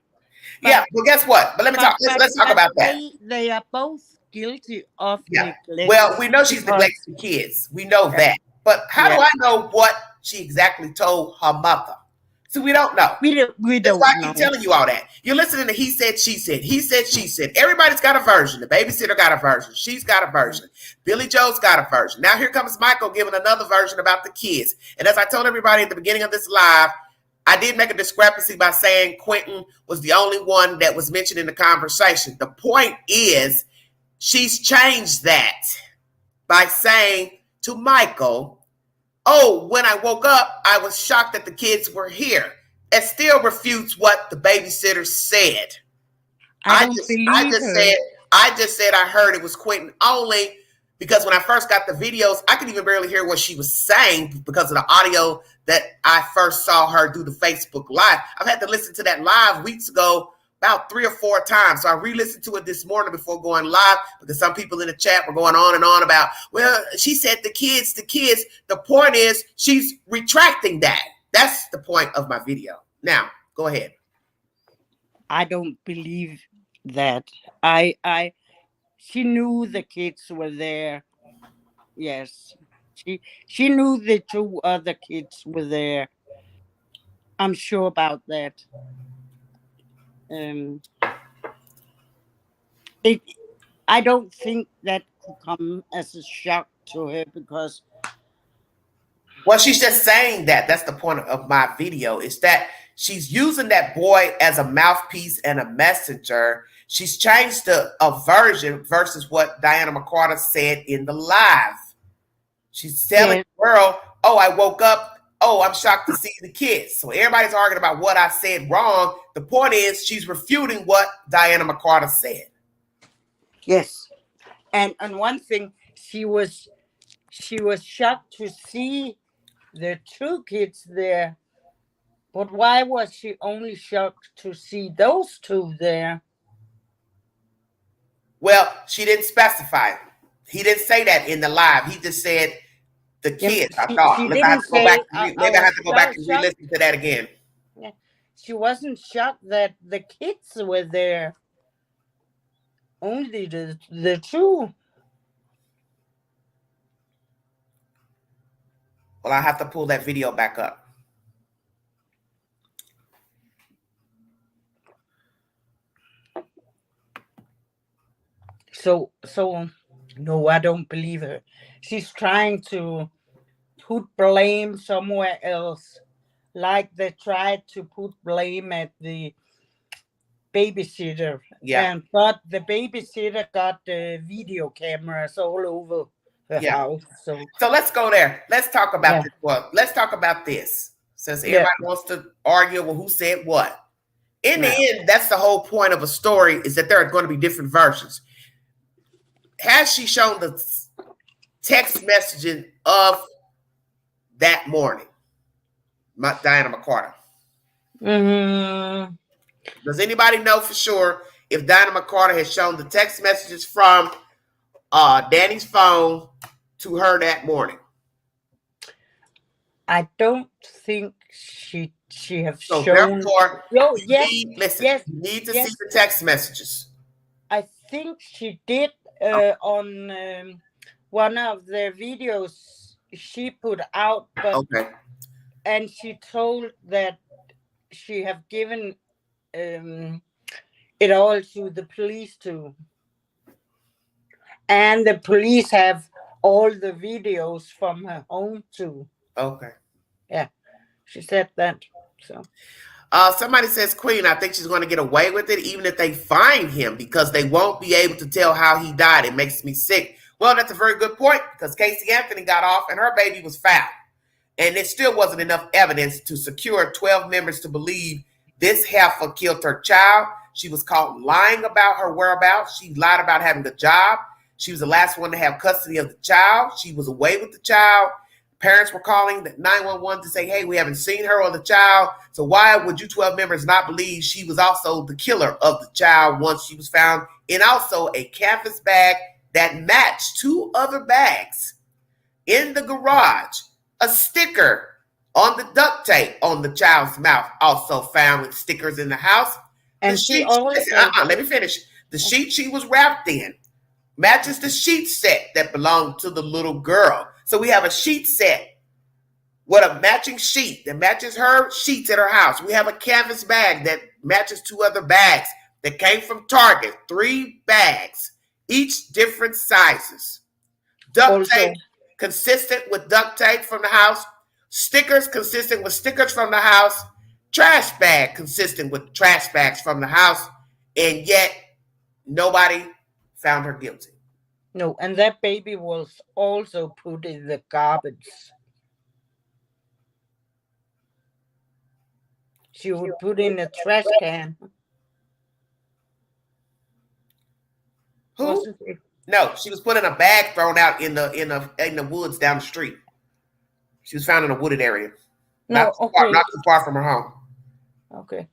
Yeah. Well, guess what? But let me talk. Let's talk about that. They are both guilty of neglect. Well, we know she's neglecting kids. We know that. But how do I know what she exactly told her mother? So we don't know. We don't That's why I know. keep telling you all that. You're listening to he said, she said, he said, she said. Everybody's got a version. The babysitter got a version. She's got a version. Billy Joe's got a version. Now here comes Michael giving another version about the kids. And as I told everybody at the beginning of this live, I did make a discrepancy by saying Quentin was the only one that was mentioned in the conversation. The point is, she's changed that by saying to Michael, oh, when I woke up, I was shocked that the kids were here. It still refutes what the babysitter said. I just said I heard it was Quentin only because when I first got the videos, I could even barely hear what she was saying because of the audio that I first saw her do the Facebook Live. I've had to listen to that live weeks ago about 3 or 4 times. So I re-listened to it this morning before going live because some people in the chat were going on and on about, well, she said the kids. The point is she's retracting that. That's the point of my video. Now, go ahead. I don't believe that. She knew the kids were there. Yes. She knew the 2 other kids were there. I'm sure about that. I don't think that could come as a shock to her because. Well, she's just saying that. That's the point of my video, is that she's using that boy as a mouthpiece and a messenger. She's changed a version versus what Diana McCarter said in the live. She's telling the world, oh, I woke up. Oh, I'm shocked to see the kids. So everybody's arguing about what I said wrong. The point is she's refuting what Diana McCarter said. Yes. And one thing, she was shocked to see the 2 kids there. But why was she only shocked to see those 2 there? Well, she didn't specify. He didn't say that in the live. He just said the kids. I thought. Maybe I have to go back and re-listen to that again. Yeah. She wasn't shocked that the kids were there. Only the 2. Well, I have to pull that video back up. So no, I don't believe her. She's trying to put blame somewhere else, like they tried to put blame at the babysitter. Yeah. But the babysitter got the video cameras all over the house. So let's go there. Let's talk about this. Well, let's talk about this. Since everybody wants to argue, well, who said what? In the end, that's the whole point of a story, is that there are going to be different versions. Has she shown the text messaging of that morning, Diana McCarter? Does anybody know for sure if Diana McCarter has shown the text messages from Danny's phone to her that morning? I don't think she have so shown. Therefore, you need to see the text messages. I think she did on one of the videos she put out, but and she told that she have given it all to the police too, and the police have all the videos from her home too. Yeah, she said that. So somebody says, Queen, I think she's going to get away with it even if they find him, because they won't be able to tell how he died. It makes me sick Well, that's a very good point because Casey Anthony got off and her baby was found. And it still wasn't enough evidence to secure 12 members to believe this heifer killed her child. She was caught lying about her whereabouts. She lied about having a job. She was the last one to have custody of the child. She was away with the child. Parents were calling the 911 to say, hey, we haven't seen her or the child. So why would you 12 members not believe she was also the killer of the child once she was found in also a canvas bag that matched 2 other bags in the garage? A sticker on the duct tape on the child's mouth also found with stickers in the house. And let me finish. The sheet she was wrapped in matches the sheet set that belonged to the little girl. So we have a sheet set with a matching sheet that matches her sheets at her house. We have a canvas bag that matches 2 other bags that came from Target. 3 bags, each different sizes. Duct tape consistent with duct tape from the house. Stickers consistent with stickers from the house. Trash bag consistent with trash bags from the house. And yet nobody found her guilty. No, and that baby was also put in the garbage. She would put in a trash can. Who? No, she was put in a bag thrown out in the woods down the street. She was found in a wooded area. No, not too far from her home. Okay.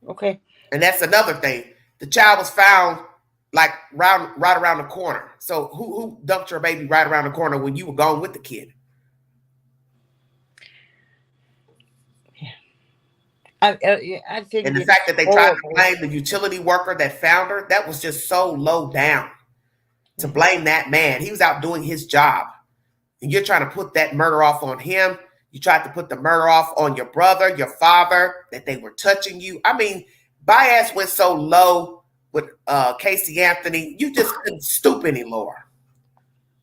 Okay. And that's another thing. The child was found like right around the corner. So who dumped your baby right around the corner when you were gone with the kid? I think, and the fact that they tried to blame the utility worker that found her, that was just so low down. To blame that man, he was out doing his job, and you're trying to put that murder off on him. You tried to put the murder off on your brother, your father, that they were touching you. I mean, bias went so low with Casey Anthony, you just couldn't stoop any lower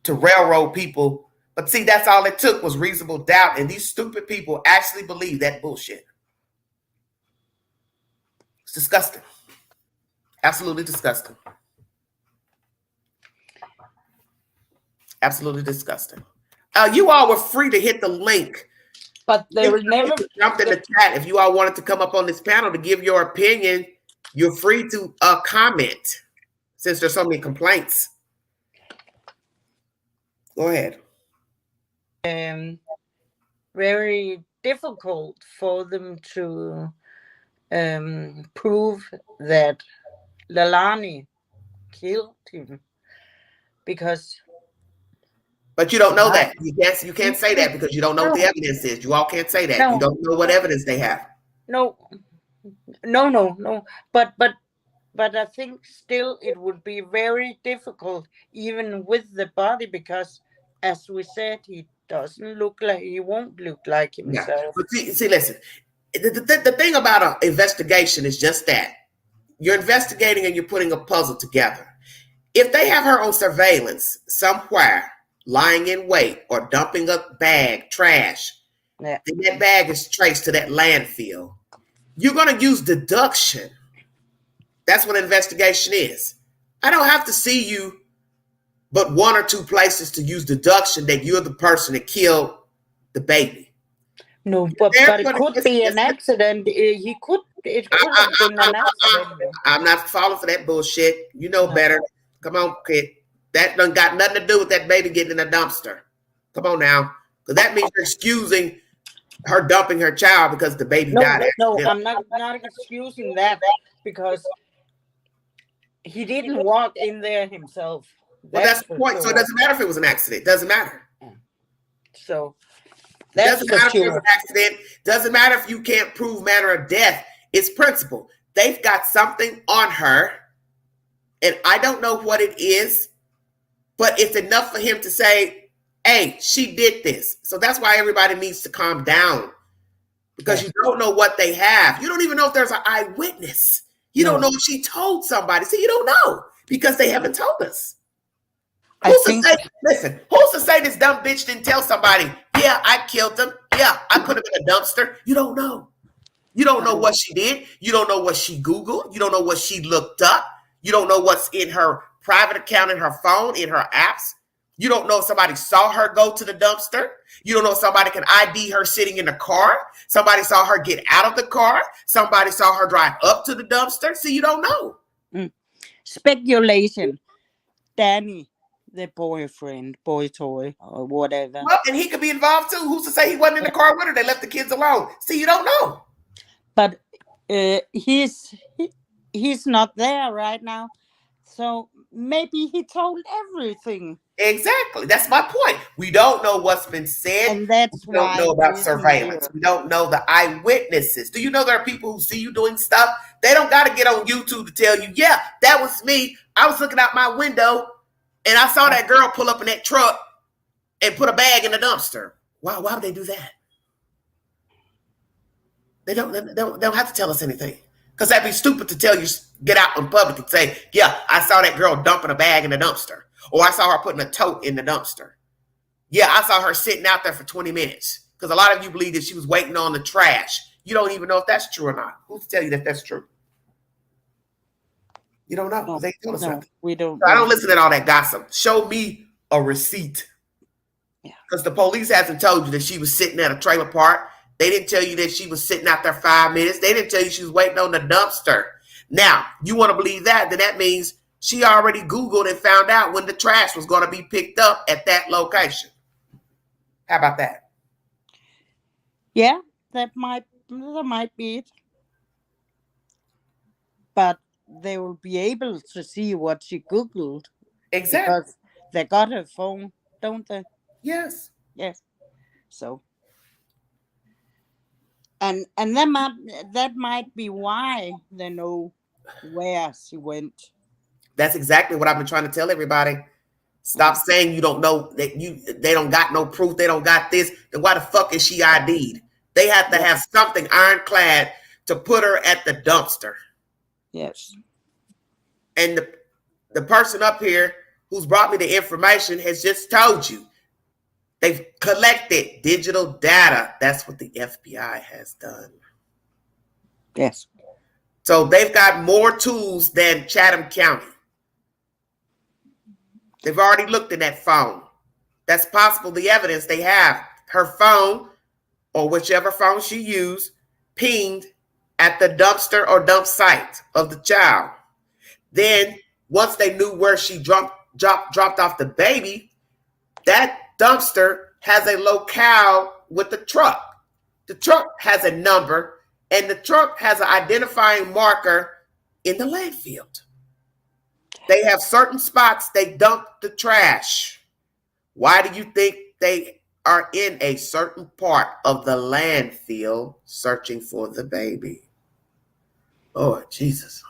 to railroad people. But see, that's all it took was reasonable doubt, and these stupid people actually believe that bullshit. It's disgusting. Absolutely disgusting. Absolutely disgusting. You all were free to hit the link. But they were never jumped in the chat. If you all wanted to come up on this panel to give your opinion, you're free to comment since there's so many complaints. Go ahead. Very difficult for them to prove that Lalani killed him because. But you don't know that. You can't say that because you don't know what the evidence is. You all can't say that. You don't know what evidence they have. No. But I think still it would be very difficult even with the body because, as we said, he doesn't look like, he won't look like himself. Yeah. But see, listen. The thing about an investigation is just that. You're investigating and you're putting a puzzle together. If they have her on surveillance somewhere, lying in wait or dumping a bag, trash, then that bag is traced to that landfill. You're going to use deduction. That's what an investigation is. I don't have to see you but 1 or 2 places to use deduction that you're the person that killed the baby. No, but it could be an accident. It could have been an accident. I'm not falling for that bullshit. You know better. Come on, kid. That done got nothing to do with that baby getting in a dumpster. Come on now. Because that means you're excusing her dumping her child because the baby died. No, I'm not excusing that because he didn't walk in there himself. Well, that's the point. So it doesn't matter if it was an accident. It doesn't matter. So doesn't matter if it was an accident. Doesn't matter if you can't prove manner of death. It's principle. They've got something on her, and I don't know what it is. But it's enough for him to say, hey, she did this. So that's why everybody needs to calm down. Because you don't know what they have. You don't even know if there's an eyewitness. You don't know if she told somebody. See, you don't know because they haven't told us. Who's to say this dumb bitch didn't tell somebody, yeah, I killed him. Yeah, I put him in a dumpster. You don't know. You don't know what she did. You don't know what she Googled. You don't know what she looked up. You don't know what's in her private account, in her phone, in her apps. You don't know if somebody saw her go to the dumpster. You don't know if somebody can ID her sitting in the car. Somebody saw her get out of the car. Somebody saw her drive up to the dumpster. See, you don't know. Speculation. Danny, the boyfriend, boy toy, or whatever. Well, and he could be involved too. Who's to say he wasn't in the car with her? They left the kids alone. See, you don't know. But he's not there right now. So maybe he told everything. Exactly. That's my point. We don't know what's been said. And that's we don't why know about surveillance. We don't know the eyewitnesses. Do you know there are people who see you doing stuff? They don't got to get on YouTube to tell you, yeah, that was me. I was looking out my window and I saw that girl pull up in that truck and put a bag in the dumpster. Why would they do that? They don't have to tell us anything. Because that'd be stupid to tell you, get out in public and say, yeah, I saw that girl dumping a bag in the dumpster. Or I saw her putting a tote in the dumpster. Yeah, I saw her sitting out there for 20 minutes. Because a lot of you believe that she was waiting on the trash. You don't even know if that's true or not. Who's to tell you that that's true? You don't know. They tell us nothing. We don't. So I don't listen to all that gossip. Show me a receipt. Because the police hasn't told you that she was sitting at a trailer park. They didn't tell you that she was sitting out there 5 minutes. They didn't tell you she was waiting on the dumpster. Now, you want to believe that, then that means she already Googled and found out when the trash was going to be picked up at that location. How about that? Yeah, that might be it. But they will be able to see what she Googled. Exactly. Because they got her phone, don't they? Yes. Yes. So. And that might be why they know where she went. That's exactly what I've been trying to tell everybody. Stop saying you don't know that they don't got no proof, they don't got this. Then why the fuck is she ID'd? They have to have something ironclad to put her at the dumpster. Yes. And the person up here who's brought me the information has just told you. They've collected digital data. That's what the FBI has done. Yes. So they've got more tools than Chatham County. They've already looked in that phone. That's possible. The evidence they have, her phone or whichever phone she used, pinged at the dumpster or dump site of the child. Then once they knew where she dropped off the baby, that dumpster has a locale with the truck. The truck has a number, and the truck has an identifying marker in the landfill. They have certain spots they dump the trash. Why do you think they are in a certain part of the landfill searching for the baby? Oh, Jesus.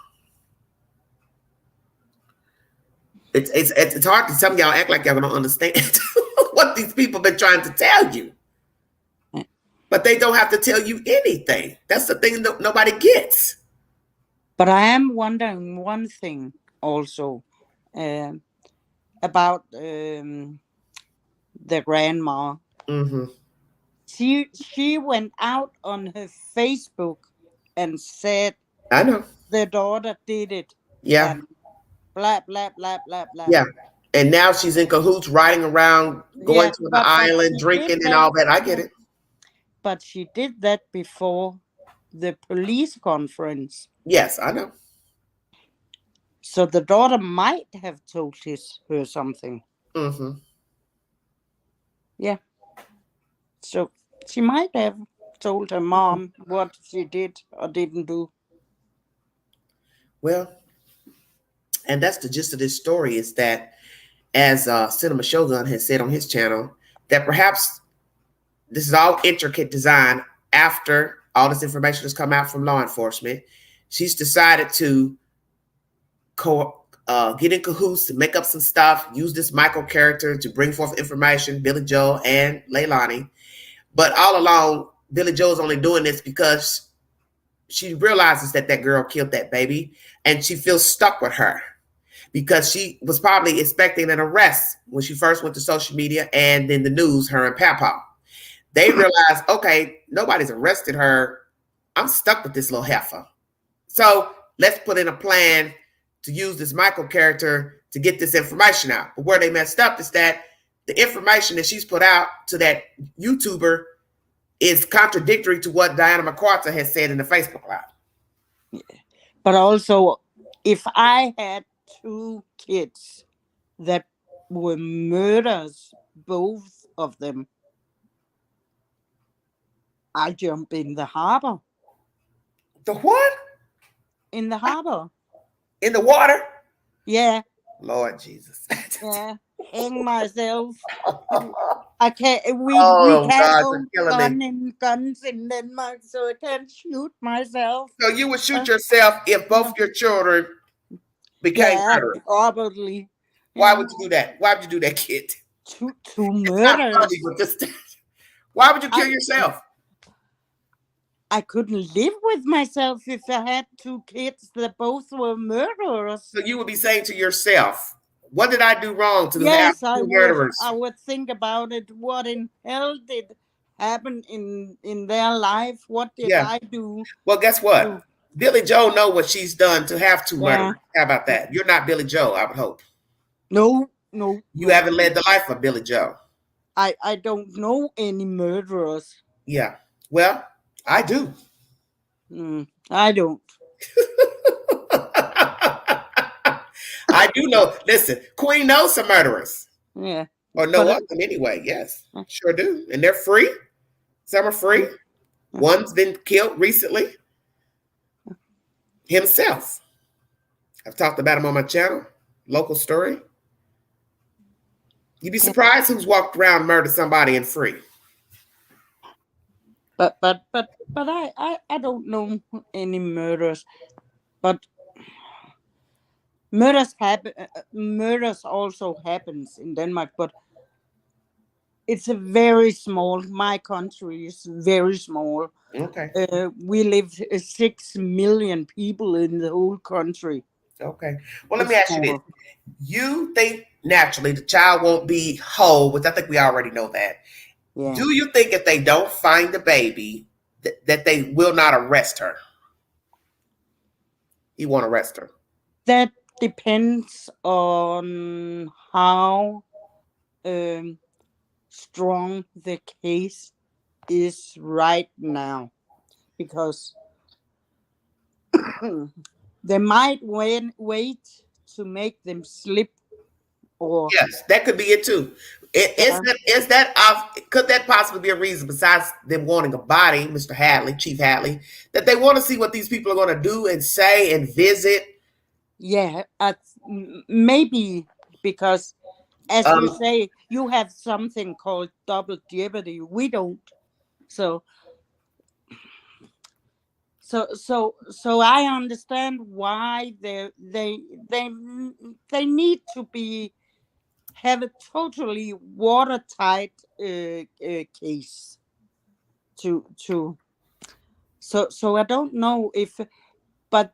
It's hard to some of y'all act like y'all don't understand what these people been trying to tell you. But they don't have to tell you anything. That's the thing that nobody gets. But I am wondering one thing also about the grandma. Mm-hmm. She went out on her Facebook and said, I know. The daughter did it. Yeah. And blah, blah, blah, blah, blah. Yeah. And now she's in cahoots riding around, going to the island, drinking and all that. I get it. But she did that before the police conference. Yes, I know. So the daughter might have told her something. Mm-hmm. Yeah. So she might have told her mom what she did or didn't do. Well, and that's the gist of this story is that, as Cinema Shogun has said on his channel, that perhaps this is all intricate design after all this information has come out from law enforcement. She's decided to get in cahoots to make up some stuff, use this Michael character to bring forth information, Billy Joel and Leilani. But all along, Billy Joel's only doing this because she realizes that girl killed that baby and she feels stuck with her because she was probably expecting an arrest when she first went to social media and then the news, her and Papa. They realized, okay, nobody's arrested her. I'm stuck with this little heifer. So let's put in a plan to use this Michael character to get this information out. But where they messed up is that the information that she's put out to that YouTuber is contradictory to what Diana McCarthy has said in the Facebook Live. But also, if I had 2 kids that were murders, both of them, I jump in the harbor. The what? In the harbor. In the water? Yeah. Lord Jesus. Yeah. Hang myself. I can't. We Oh, can't God, own you're killing me. guns in Denmark, so I can't shoot myself. So you would shoot yourself if both your children became murderers? Probably. Why would you do that? Why would you do that, kid? Two It's not murders. funny, but just why would you kill yourself? I couldn't live with myself if I had 2 kids that both were murderers. So you would be saying to yourself, what did I do wrong to Yes, have 2 I murderers? would think about it. What in hell did happen in their life? What did I do? Well, guess what? Billy Joe know what she's done to have 2 murderers. How about that? You're not Billy Joe, I would hope. No. You haven't led the life of Billy Joe. I don't know any murderers. Yeah. Well, I do. I don't. I do know. Listen, Queen knows some murderers. Yeah. Or know of them anyway. Yes, sure do. And they're free. Some are free. One's been killed recently. Himself. I've talked about him on my channel. Local story. You'd be surprised who's walked around, murdered somebody, and free. But I don't know any murders. But murders happen. Murders also happens in Denmark, but it's a very small. My country is very small. Okay. We live 6 million people in the whole country. Okay. Well, let me ask you this. You think naturally the child won't be whole, which I think we already know that. Yeah. Do you think if they don't find the baby, that they will not arrest her? He won't arrest her. That depends on how strong the case is right now, because they might wait to make them slip. Or yes, that could be it too. Could that possibly be a reason, besides them wanting a body, Mr. Hadley, Chief Hadley, that they want to see what these people are going to do and say and visit? Yeah, maybe because, as you say, you have something called double jeopardy. We don't. So I understand why they need to have a totally watertight case to so I don't know if, but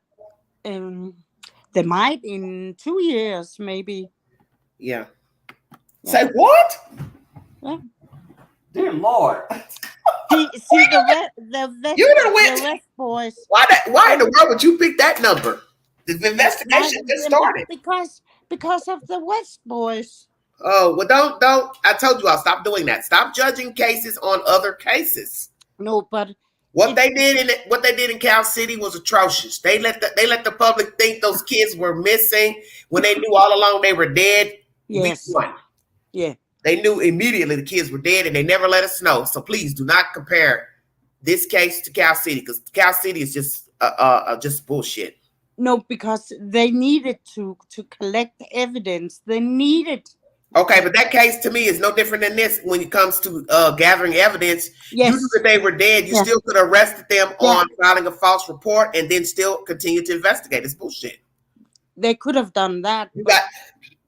they might in 2 years maybe. Yeah. Say what? Yeah. Dear Lord. See the West boys. Why in the world would you pick that number? The investigation just started. Because of the West boys. Oh, well, don't. I told you I'll stop doing that. Stop judging cases on other cases. No, but what they did in Cal City was atrocious. They let the public think those kids were missing when they knew all along they were dead. Yes. Week 1. Yeah. They knew immediately the kids were dead, and they never let us know. So please do not compare this case to Cal City, because Cal City is just bullshit. No, because they needed to collect evidence. They needed. Okay, but that case to me is no different than this when it comes to gathering evidence. Yes. You knew that they were dead. You still could have arrested them on filing a false report and then still continue to investigate. It's bullshit. They could have done that.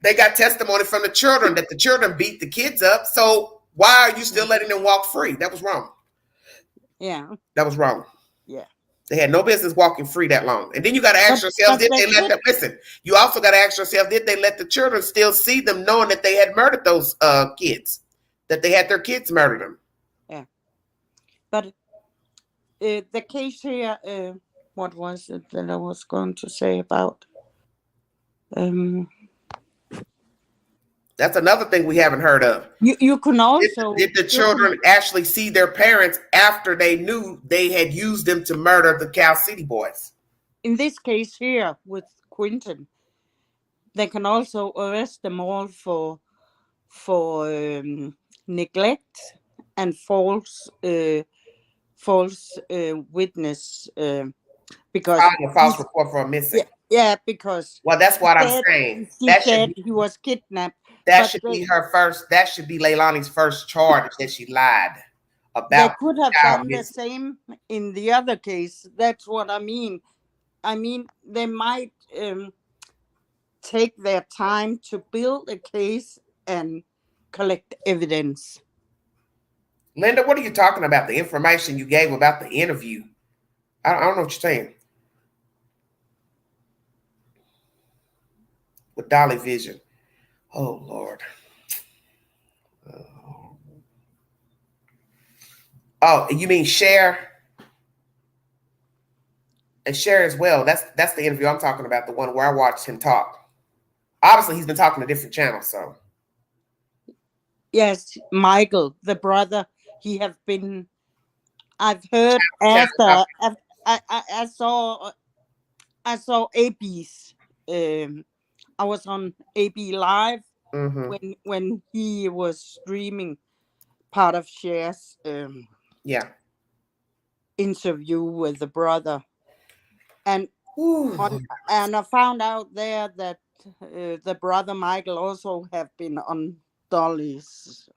They got testimony from the children that the children beat the kids up. So why are you still letting them walk free? That was wrong. Yeah. That was wrong. Yeah. They had no business walking free that long. And then you got to ask yourself, did they let them listen? You also got to ask yourself, did they let the children still see them, knowing that they had murdered those kids, that they had their kids murder them? Yeah. But the case here, what was it that I was going to say about? That's another thing we haven't heard of. You can also Did the children actually see their parents after they knew they had used them to murder the Cal City boys? In this case here with Quentin, they can also arrest them all for neglect and false witness because Filing a false report for a missing. yeah, because Well, that's what I'm saying. She said he was kidnapped. That should be her first. That should be Leilani's first charge, that she lied about. They could have done the same in the other case. That's what I mean. I mean, they might take their time to build a case and collect evidence. Linda, what are you talking about? The information you gave about the interview. I don't know what you're saying. With Dolly Vision. Oh, Lord. Oh, you mean Cher? And Cher as well. That's the interview I'm talking about, the one where I watched him talk. Obviously, he's been talking to different channels, so. Yes, Michael, the brother, he have been, I've heard after, I saw AB's, I was on AB Live when he was streaming part of Cher's interview with the brother. And I found out there that the brother Michael also have been on Dolly's,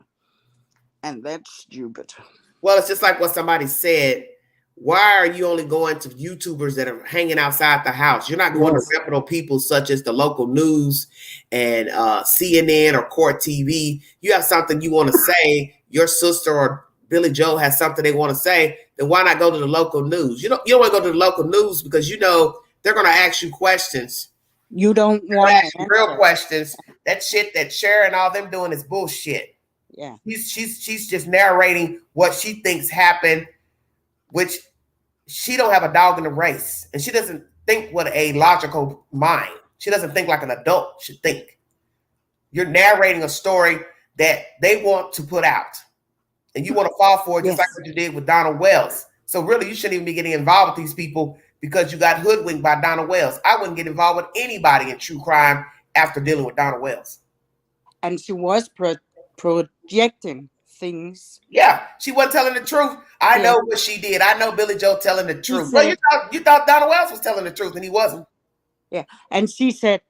and that's stupid. Well, it's just like what somebody said. Why are you only going to YouTubers that are hanging outside the house? You're not going to reputable people such as the local news and CNN or Court TV. You have something you want to say, your sister or Billy Joe has something they want to say, then why not go to the local news? You don't want to go to the local news because you know they're going to ask you questions. You don't want to ask real questions. That shit that Cher and all them doing is bullshit. Yeah. She's just narrating what she thinks happened, which she don't have a dog in the race. And she doesn't think with a logical mind. She doesn't think like an adult should think. You're narrating a story that they want to put out. And you want to fall for it just like what you did with Donald Wells. So really, you shouldn't even be getting involved with these people because you got hoodwinked by Donald Wells. I wouldn't get involved with anybody in true crime after dealing with Donald Wells. And she was projecting things. Yeah, she wasn't telling the truth. I know what she did. I know Billy Joe telling the truth. Said, well, you thought Donald Wells was telling the truth, and he wasn't. Yeah, and she said,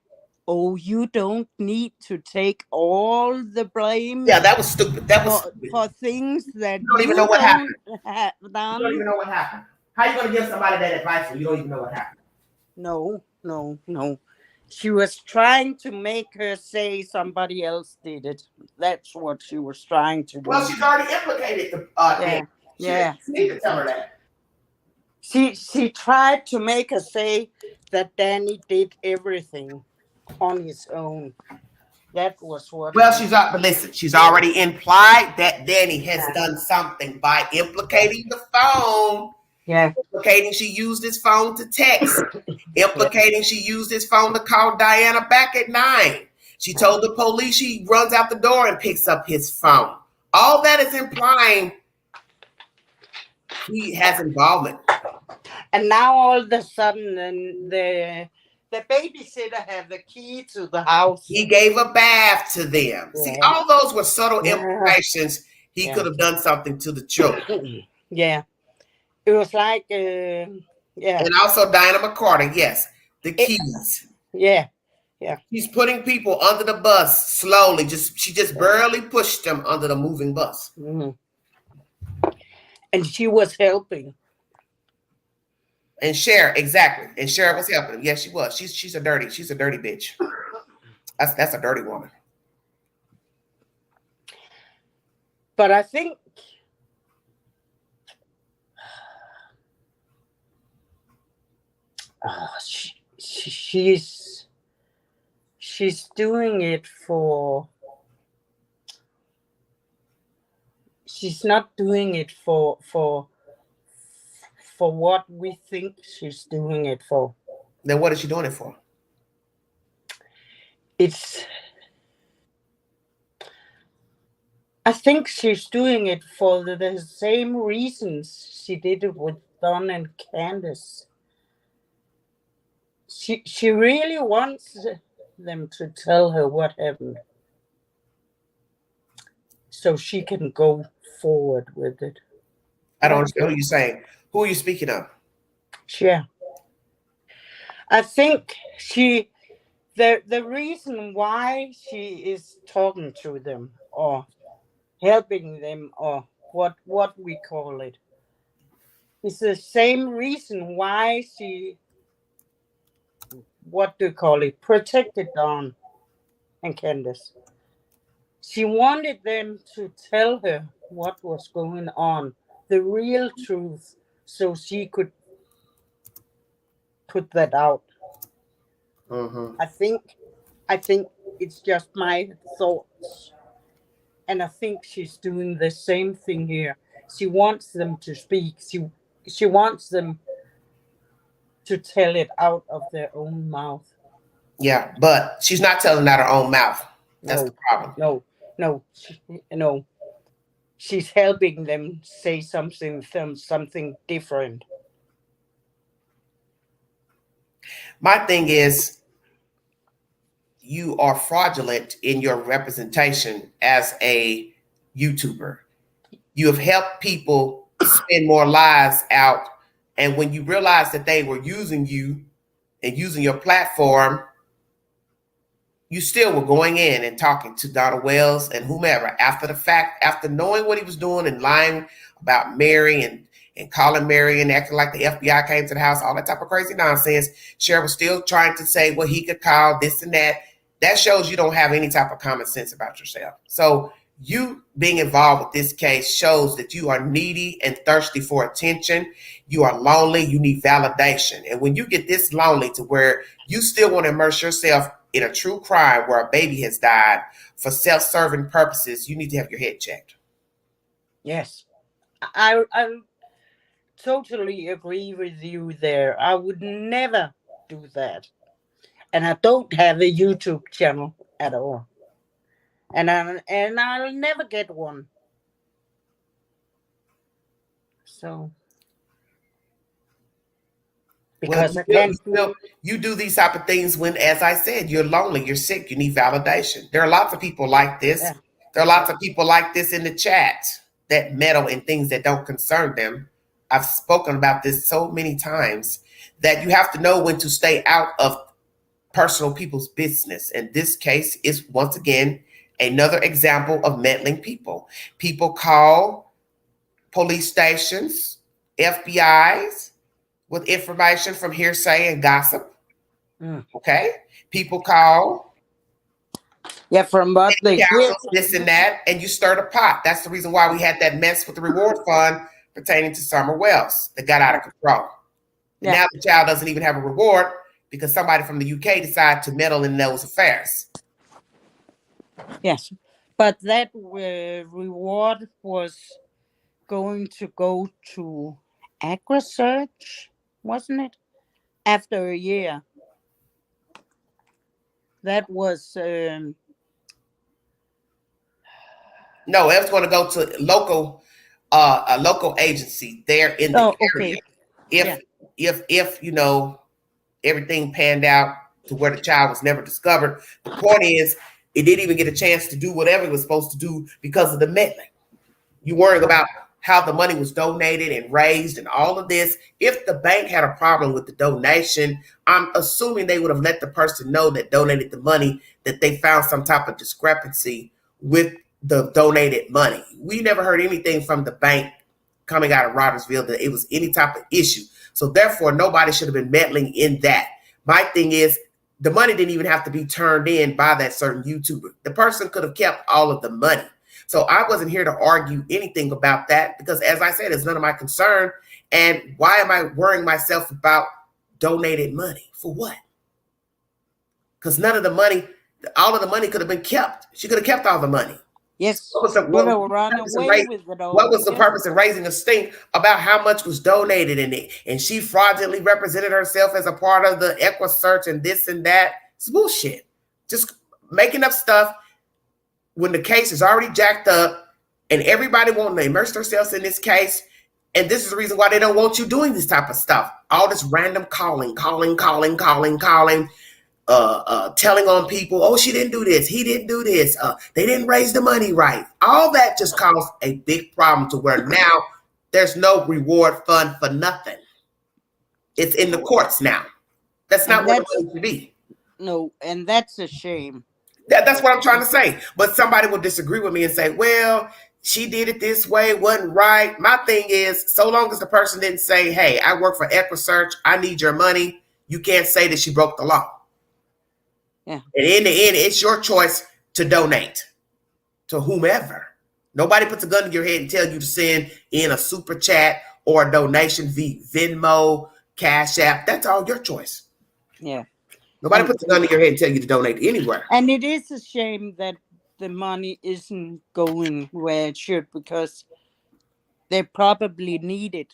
"Oh, you don't need to take all the blame." Yeah, that was stupid. That was for things that you don't even know what happened. You don't even know what happened. How you gonna give somebody that advice when you don't even know what happened? No. She was trying to make her say somebody else did it. That's what she was trying to do. Well, she's already implicated the yeah. She need to tell her that. She tried to make her say that Danny did everything on his own. That was what. Well, but listen, she's already implied that Danny has done something by implicating the phone. Yeah. Implicating she used his phone to text. Implicating she used his phone to call Diana back at 9. She told the police she runs out the door and picks up his phone. All that is implying he has involvement. And now all of a sudden the babysitter have the key to the house. He gave a bath to them. Yeah. See, all those were subtle implications. He could have done something to the children. Yeah. It was like, And also Diana McCarty, yes. The keys. Yeah. She's putting people under the bus slowly. She just barely pushed them under the moving bus. Mm-hmm. And she was helping. And Cher, exactly. And Cher was helping him. Yes, she was. She's a dirty bitch. That's a dirty woman. But I think she's doing it for. She's not doing it for what we think she's doing it for. Then what is she doing it for? I think she's doing it for the same reasons she did it with Don and Candace. She really wants them to tell her what happened, so she can go forward with it. I don't understand what you're saying. Who are you speaking of? Yeah. I think the reason why she is talking to them or helping them or what we call it is the same reason why she, what do you call it, protected Dawn and Candace. She wanted them to tell her what was going on, the real truth, so she could put that out. I think it's just my thoughts. And I think she's doing the same thing here. She wants them to speak. She wants them to tell it out of their own mouth. Yeah, but she's not telling out her own mouth. That's the problem. No. She's helping them say something different. My thing is, you are fraudulent in your representation as a YouTuber. You have helped people spend more lives out. And when you realize that they were using you and using your platform, you still were going in and talking to Donald Wells and whomever after the fact, after knowing what he was doing and lying about Mary and calling Mary and acting like the FBI came to the house, all that type of crazy nonsense. Cheryl was still trying to say what he could call this and that. That shows you don't have any type of common sense about yourself. So you being involved with this case shows that you are needy and thirsty for attention. You are lonely. You need validation. And when you get this lonely to where you still want to immerse yourself in a true crime where a baby has died for self-serving purposes, you need to have your head checked. Yes. I totally agree with you there. I would never do that. And I don't have a YouTube channel at all. And I'll never get one. So because you do these type of things when, as I said, you're lonely, you're sick, you need validation. There are lots of people like this. Yeah. There are lots of people like this in the chat that meddle in things that don't concern them. I've spoken about this so many times that you have to know when to stay out of personal people's business. And this case is, once again, another example of meddling people. People call police stations, FBIs, with information from hearsay and gossip. Okay? People call. Yeah, from what they hear. This and that, and you stir the pot. That's the reason why we had that mess with the reward fund pertaining to Summer Wells that got out of control. Yeah. And now the child doesn't even have a reward because somebody from the UK decided to meddle in those affairs. Yes, but that reward was going to go to AgriSearch, wasn't it? After a year. That was... No, it was going to go to a local agency there in the area. If you know, everything panned out to where the child was never discovered. The point is, it didn't even get a chance to do whatever it was supposed to do because of the meddling. You worrying about how the money was donated and raised and all of this. If the bank had a problem with the donation, I'm assuming they would have let the person know that donated the money that they found some type of discrepancy with the donated money. We never heard anything from the bank coming out of Rogersville that it was any type of issue. So therefore, nobody should have been meddling in that. My thing is, the money didn't even have to be turned in by that certain YouTuber. The person could have kept all of the money. So I wasn't here to argue anything about that because, as I said, it's none of my concern. And why am I worrying myself about donated money? For what? Because none of the money, all of the money could have been kept. She could have kept all the money. Yes. What was the purpose of raising a stink about how much was donated in it? And she fraudulently represented herself as a part of the EquiSearch and this and that. It's bullshit. Just making up stuff when the case is already jacked up and everybody wanting to immerse themselves in this case. And this is the reason why they don't want you doing this type of stuff. All this random calling, telling on people, oh, she didn't do this, he didn't do this, they didn't raise the money right. All that just caused a big problem to where now there's no reward fund for nothing. It's in the courts now. That's not what it used to be. No, and that's a shame. That's what I'm trying to say. But somebody will disagree with me and say, well, she did it this way, it wasn't right. My thing is, so long as the person didn't say, hey, I work for EquiSearch, I need your money, you can't say that she broke the law. Yeah. And in the end, it's your choice to donate to whomever. Nobody puts a gun to your head and tell you to send in a super chat or a donation via Venmo, Cash App. That's all your choice. Yeah. Nobody puts a gun to your head and tell you to donate anywhere. And it is a shame that the money isn't going where it should, because they probably need it.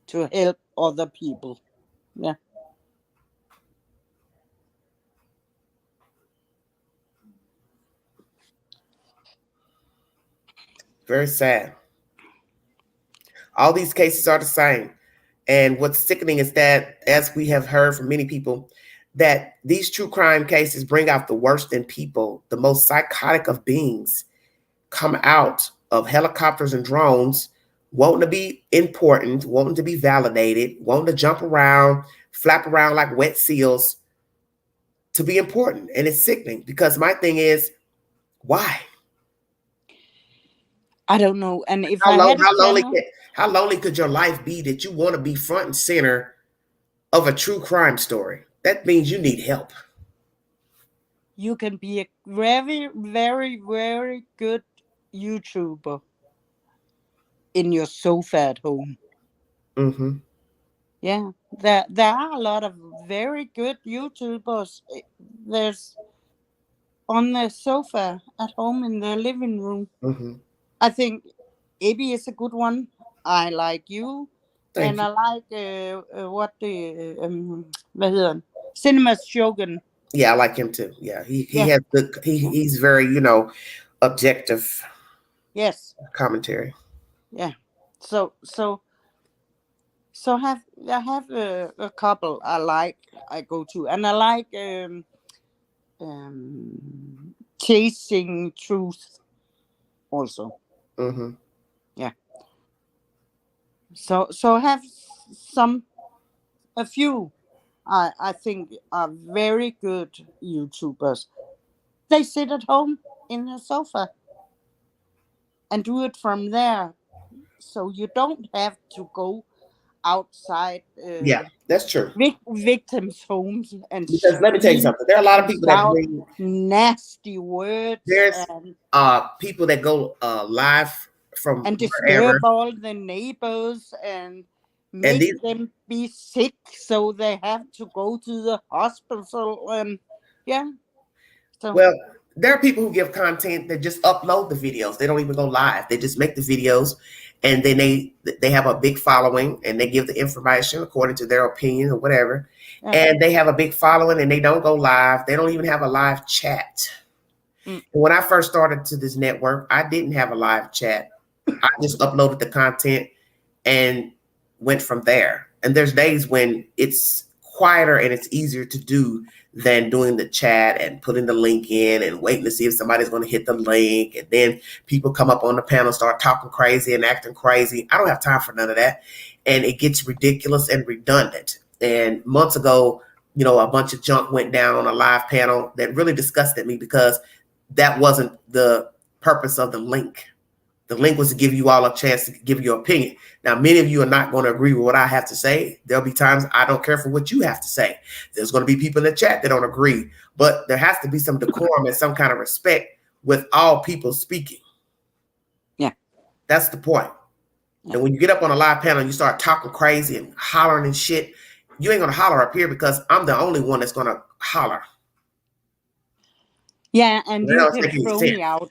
To help other people. Yeah. Very sad. All these cases are the same. And what's sickening is that, as we have heard from many people, that these true crime cases bring out the worst in people. The most psychotic of beings come out of helicopters and drones, wanting to be important, wanting to be validated, wanting to jump around, flap around like wet seals to be important. And it's sickening, because my thing is, why? I don't know. And if how lonely could your life be that you want to be front and center of a true crime story? That means you need help. You can be a very, very, very good YouTuber in your sofa at home. Mm-hmm. Yeah, there are a lot of very good YouTubers. There's on the sofa at home in their living room. Mm-hmm. I think Abby is a good one. I like you. Thank you. I like hvad hedder han? Cinema Shogun. Yeah, I like him too. Yeah, has good. He's very, objective. Yes. Commentary. Yeah. So I have a couple I go to, and I like Chasing Truth also. Mm-hmm. Yeah. So I have a few I think are very good YouTubers. They sit at home in the sofa and do it from there. So you don't have to go outside. Yeah, that's true. Victims' homes and because let me tell you something. There are a lot of people that bring nasty words. There's people that go live from and disturb wherever. all the neighbors and make them be sick, so they have to go to the hospital. And so well, there are people who give content that just upload the videos. They don't even go live. They just make the videos, and then they have a big following, and they give the information according to their opinion or whatever. And they have a big following, and they don't go live. They don't even have a live chat. When I first started to this network, I didn't have a live chat. I just uploaded the content and went from there. And there's days when it's quieter and it's easier to do than doing the chat and putting the link in and waiting to see if somebody's going to hit the link. And then people come up on the panel, start talking crazy and acting crazy. I don't have time for none of that. And it gets ridiculous and redundant. And months ago, a bunch of junk went down on a live panel that really disgusted me, because that wasn't the purpose of the link. The link was to give you all a chance to give your opinion. Now, many of you are not going to agree with what I have to say. There'll be times I don't care for what you have to say. There's going to be people in the chat that don't agree, but there has to be some decorum and some kind of respect with all people speaking. Yeah. That's the point. Yeah. And when you get up on a live panel and you start talking crazy and hollering and shit, you ain't going to holler up here, because I'm the only one that's going to holler. Yeah, and you can throw me out.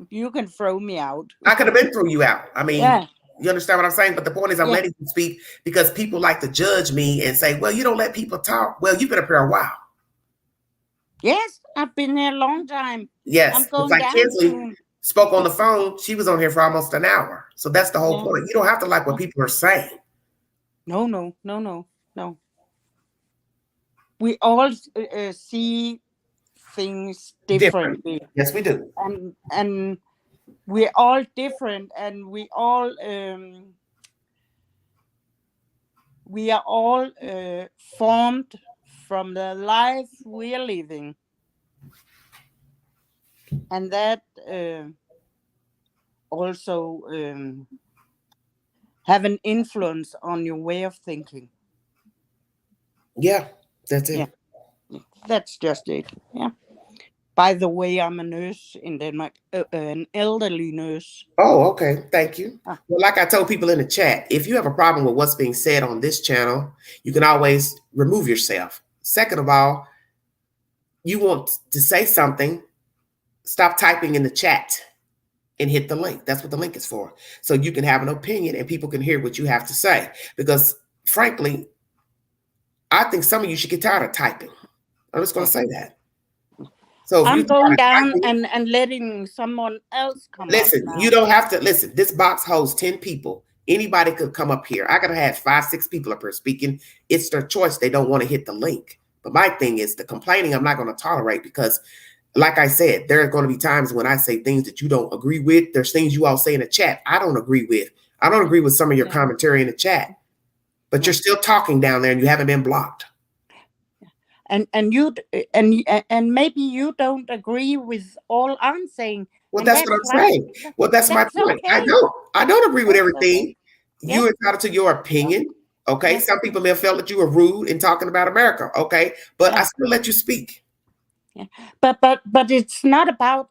You can throw me out. I could have been through you out. I mean, You understand what I'm saying? But the point is, I'm Yeah. letting you speak because people like to judge me and say, well, you don't let people talk. Well, you've been up here a while. Yes, I've been here a long time. Yes. I'm It's going like down Kinsley soon. spoke on the phone. She was on here for almost an hour. So that's the whole Yeah. point. You don't have to like what people are saying. No. We all see things Different. differently, Yes, we do. and we're all different, and we are all formed from the life we are living, and that also have an influence on your way of thinking. Yeah, that's it. Yeah, that's just it. Yeah. By the way, I'm a nurse in Denmark, an elderly nurse. Oh, okay. Thank you. Well, like I told people in the chat, if you have a problem with what's being said on this channel, you can always remove yourself. Second of all, you want to say something, stop typing in the chat and hit the link. That's what the link is for. So you can have an opinion and people can hear what you have to say. Because frankly, I think some of you should get tired of typing. I'm just going to say that. So if I'm you going down typing, and letting someone else come listen, up now. you don't have to listen. This box holds 10 people. Anybody could come up here. I could have had 5, 6 people up here speaking. It's their choice. They don't want to hit the link. But my thing is the complaining I'm not going to tolerate because like I said, there are going to be times when I say things that you don't agree with. There's things you all say in the chat I don't agree with. I don't agree with some of your commentary in the chat. But you're still talking down there and you haven't been blocked. And maybe you don't agree with all I'm saying. Well, that's what I'm saying. Well, that's my point. Okay. I don't agree with everything. Okay. You're entitled to your opinion. Okay. Some people may have felt that you were rude in talking about America. Okay. But I still let you speak. Yeah. But it's not about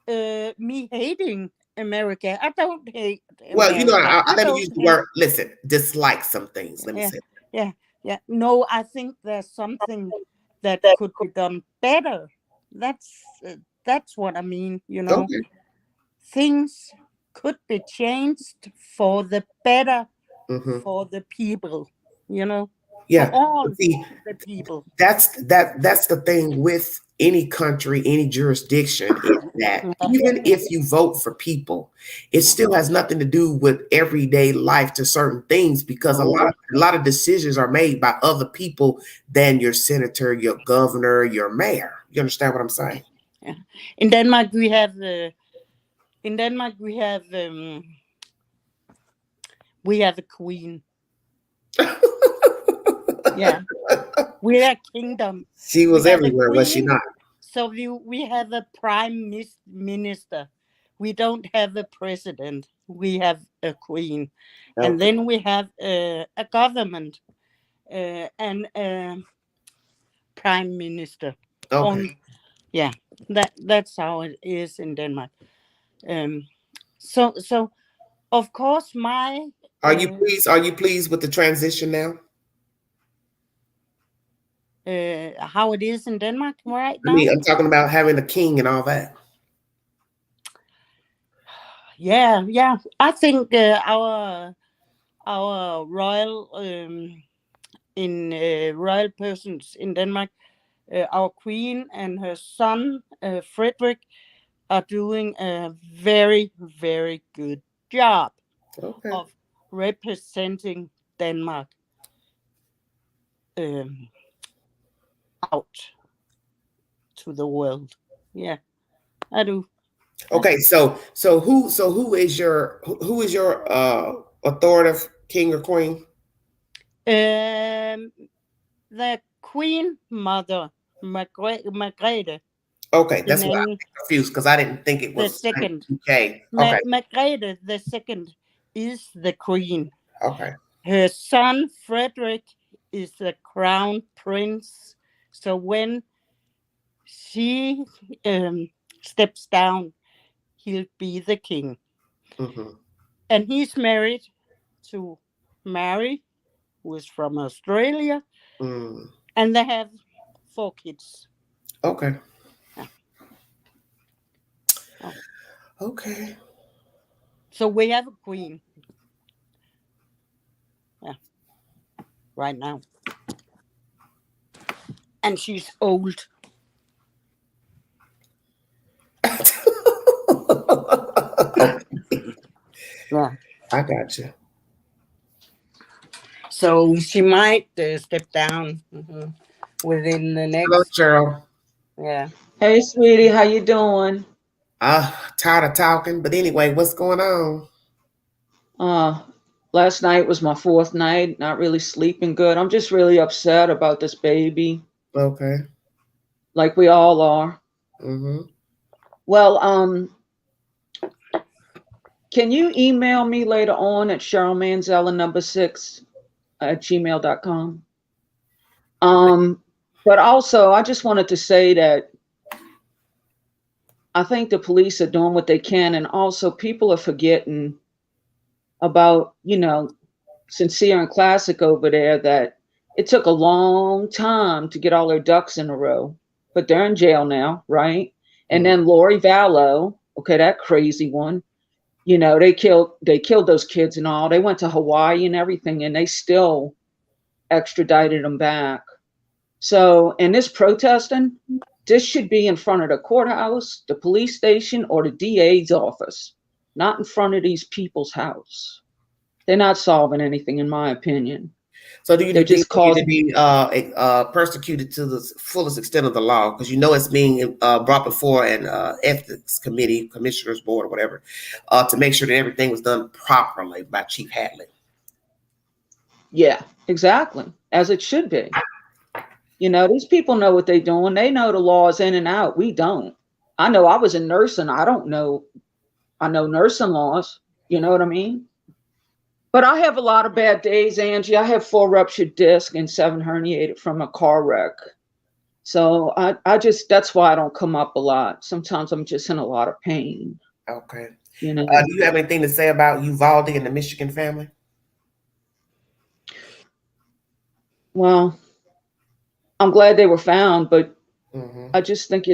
me hating America. I don't hate America. Well, you know, let me use the word, listen, dislike some things. Let me say that. Yeah. No, I think there's something that could be done better. That's what I mean, you know. Okay. Things could be changed for the better for the people, you know. Yeah. For all the people. That's the thing with any country, any jurisdiction, is that even if you vote for people, it still has nothing to do with everyday life to certain things because a lot of decisions are made by other people than your senator, your governor, your mayor. You understand what I'm saying? Yeah. In Denmark we have a queen. Yeah. We're a kingdom. She was everywhere, was she not? So we have a prime minister. We don't have a president. We have a queen. Okay. And then we have a government and a prime minister. Okay. Yeah, that's how it is in Denmark. So of course my Are you pleased with the transition now? How it is in Denmark right now? I mean, I'm talking about having a king and all that. Yeah. I think our royal royal persons in Denmark, our queen and her son Frederick, are doing a very, very good job of representing Denmark out to the world. Yeah, I do. Okay, so who is your authoritative king or queen? The Queen Mother Margrethe. Okay, that's why I'm confused because I didn't think it was the second. Okay. Margrethe the second is the queen. Okay. Her son Frederick is the crown prince. So when she steps down, he'll be the king. And he's married to Mary, who is from Australia, and they have 4 kids. Okay. Yeah. Okay. So we have a queen. Yeah, right now. And she's old. Yeah. I got you. So she might step down within the Hello, next. Cheryl. Yeah. Hey, sweetie, how you doing? Tired of talking, but anyway, what's going on? Last night was my fourth night, not really sleeping good. I'm just really upset about this baby, Okay. like we all are. Mm-hmm. Well, can you email me later on at CherylManzella6 @gmail.com? But also, I just wanted to say that I think the police are doing what they can, and also people are forgetting about, Sincere and Classic over there, that it took a long time to get all their ducks in a row, but they're in jail now, right? And then Lori Vallow, okay, that crazy one, they killed those kids and all. They went to Hawaii and everything, and they still extradited them back. So, in this protesting, this should be in front of the courthouse, the police station, or the DA's office, not in front of these people's house. They're not solving anything, in my opinion. So do you They're just think to be persecuted to the fullest extent of the law? Because it's being brought before an ethics committee, commissioner's board, or whatever, to make sure that everything was done properly by Chief Hadley. Yeah, exactly, as it should be. These people know what they're doing. They know the laws in and out. We don't. I know I was in nursing. I know nursing laws. You know what I mean? But I have a lot of bad days, Angie. I have 4 ruptured discs and 7 herniated from a car wreck. So that's why I don't come up a lot. Sometimes I'm just in a lot of pain. Okay. Do you have anything to say about Uvalde and the Michigan family? Well, I'm glad they were found, but I just think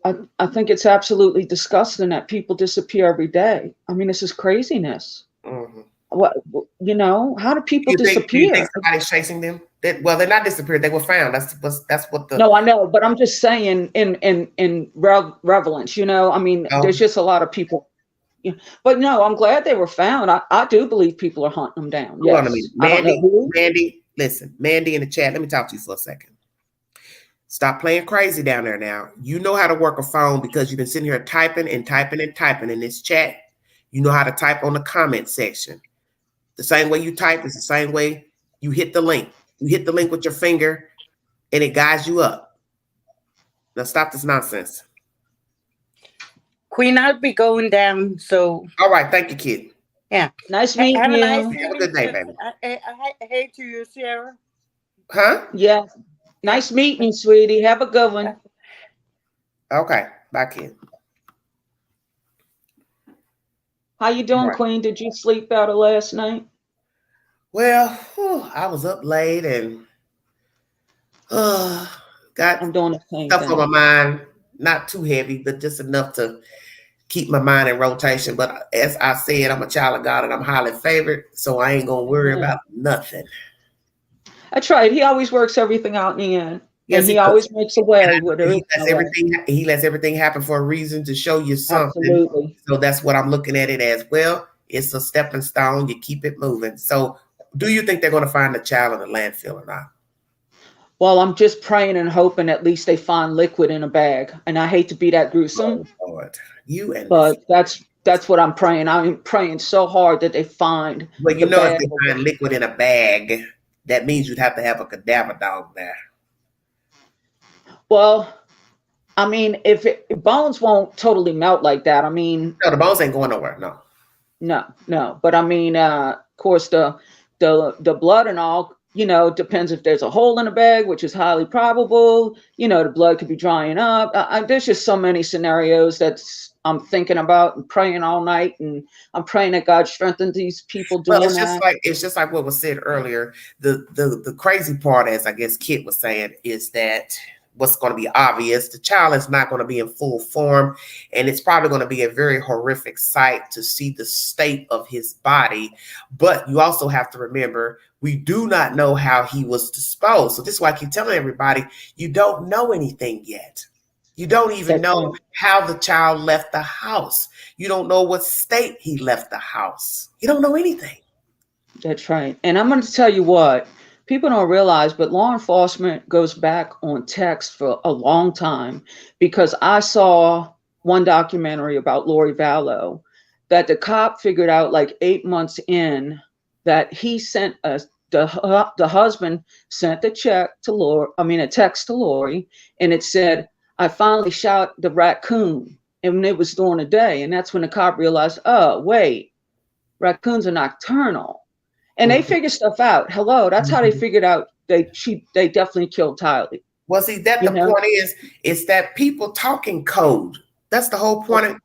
I think it's absolutely disgusting that people disappear every day. I mean, this is craziness. What how do people disappear? Do you think somebody's chasing them? Well, they're not disappeared. They were found. That's what the. No, I know, but I'm just saying in relevance. I mean, there's just a lot of people. But no, I'm glad they were found. I do believe people are hunting them down. Hold on a Yes. minute. Mandy, listen, Mandy in the chat. Let me talk to you for a second. Stop playing crazy down there now. You know how to work a phone because you've been sitting here typing and typing and typing in this chat. You know how to type on the comment section. The same way you type is the same way you hit the link. You hit the link with your finger and it guides you up. Now stop this nonsense. Queen, I'll be going down. So. All right. Thank you, kid. Yeah. Nice meeting you. Have a good day, baby. Hey to you, Sarah. Huh? Yeah. Nice meeting you, sweetie. Have a good one. Okay. Bye, kid. How you doing, Queen? Did you sleep better last night? Well, I was up late and got I'm doing the same stuff thing. on my mind. Not too heavy, but just enough to keep my mind in rotation. But as I said, I'm a child of God and I'm highly favored, so I ain't gonna worry about nothing. That's right. He always works everything out in the end. Yes, and he always makes a way. He lets everything happen for a reason to show you something. Absolutely. So that's what I'm looking at it as. Well, it's a stepping stone. You keep it moving. So do you think they're going to find the child in the landfill or not? Well, I'm just praying and hoping at least they find liquid in a bag. And I hate to be that gruesome. Oh, Lord. But that's what I'm praying. I'm praying so hard that they find. Well, if they find liquid in a bag, that means you'd have to have a cadaver dog there. Well, I mean, if bones won't totally melt like that, I mean. No, the bones ain't going nowhere. No. But I mean, of course, the blood and all, depends if there's a hole in the bag, which is highly probable. The blood could be drying up. There's just so many scenarios that I'm thinking about and praying all night, and I'm praying that God strengthens these people doing that. It's just like what was said earlier. The crazy part, as I guess Kit was saying, is that what's going to be obvious. The child is not going to be in full form, and it's probably going to be a very horrific sight to see the state of his body. But you also have to remember, we do not know how he was disposed. So this is why I keep telling everybody, you don't know anything yet. You don't even know how the child left the house. You don't know what state he left the house. You don't know anything. That's right. And I'm going to tell you what, people don't realize, but law enforcement goes back on text for a long time, because I saw one documentary about Lori Vallow that the cop figured out like 8 months in that he sent the husband sent the check to Lori, a text to Lori, and it said, "I finally shot the raccoon." And it was during the day. And that's when the cop realized, oh, wait, raccoons are nocturnal. And they figure stuff out. Hello, that's how they figured out they definitely killed Tyler. Well, see, that the point is that people talking code. That's the whole point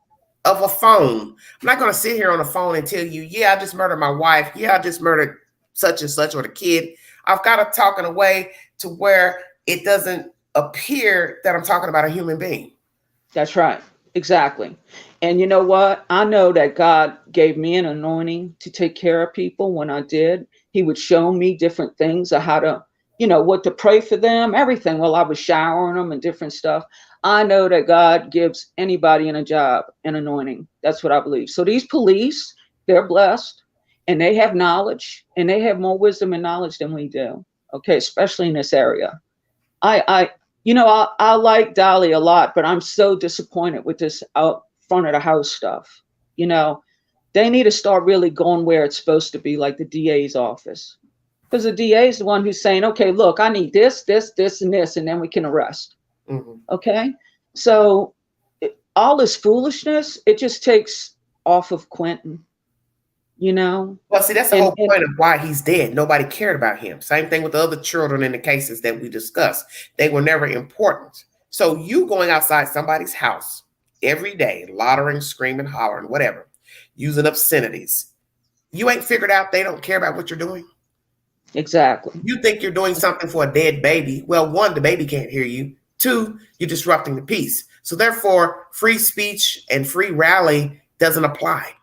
of a phone. I'm not going to sit here on the phone and tell you, yeah, I just murdered my wife. Yeah, I just murdered such and such or the kid. I've got to talk in a way to where it doesn't appear that I'm talking about a human being. That's right. Exactly. And you know what? I know that God gave me an anointing to take care of people. When I did, he would show me different things of how to, what to pray for them, everything while I was showering them and different stuff. I know that God gives anybody in a job an anointing. That's what I believe. So these police, they're blessed and they have knowledge and they have more wisdom and knowledge than we do. Okay. Especially in this area. I like Dolly a lot, but I'm so disappointed with this out front of the house stuff. They need to start really going where it's supposed to be, like the DA's office. Because the DA is the one who's saying, okay, look, I need this, this, this, and this, and then we can arrest. Mm-hmm. Okay? So all this foolishness, it just takes off of Quentin. Well, see, that's the whole point of why he's dead. Nobody cared about him. Same thing with the other children in the cases that we discussed. They were never important. So you going outside somebody's house every day, lottering, screaming, hollering, whatever, using obscenities. You ain't figured out they don't care about what you're doing. Exactly. You think you're doing something for a dead baby. Well, one, the baby can't hear you. Two, you're disrupting the peace. So therefore, free speech and free rally doesn't apply.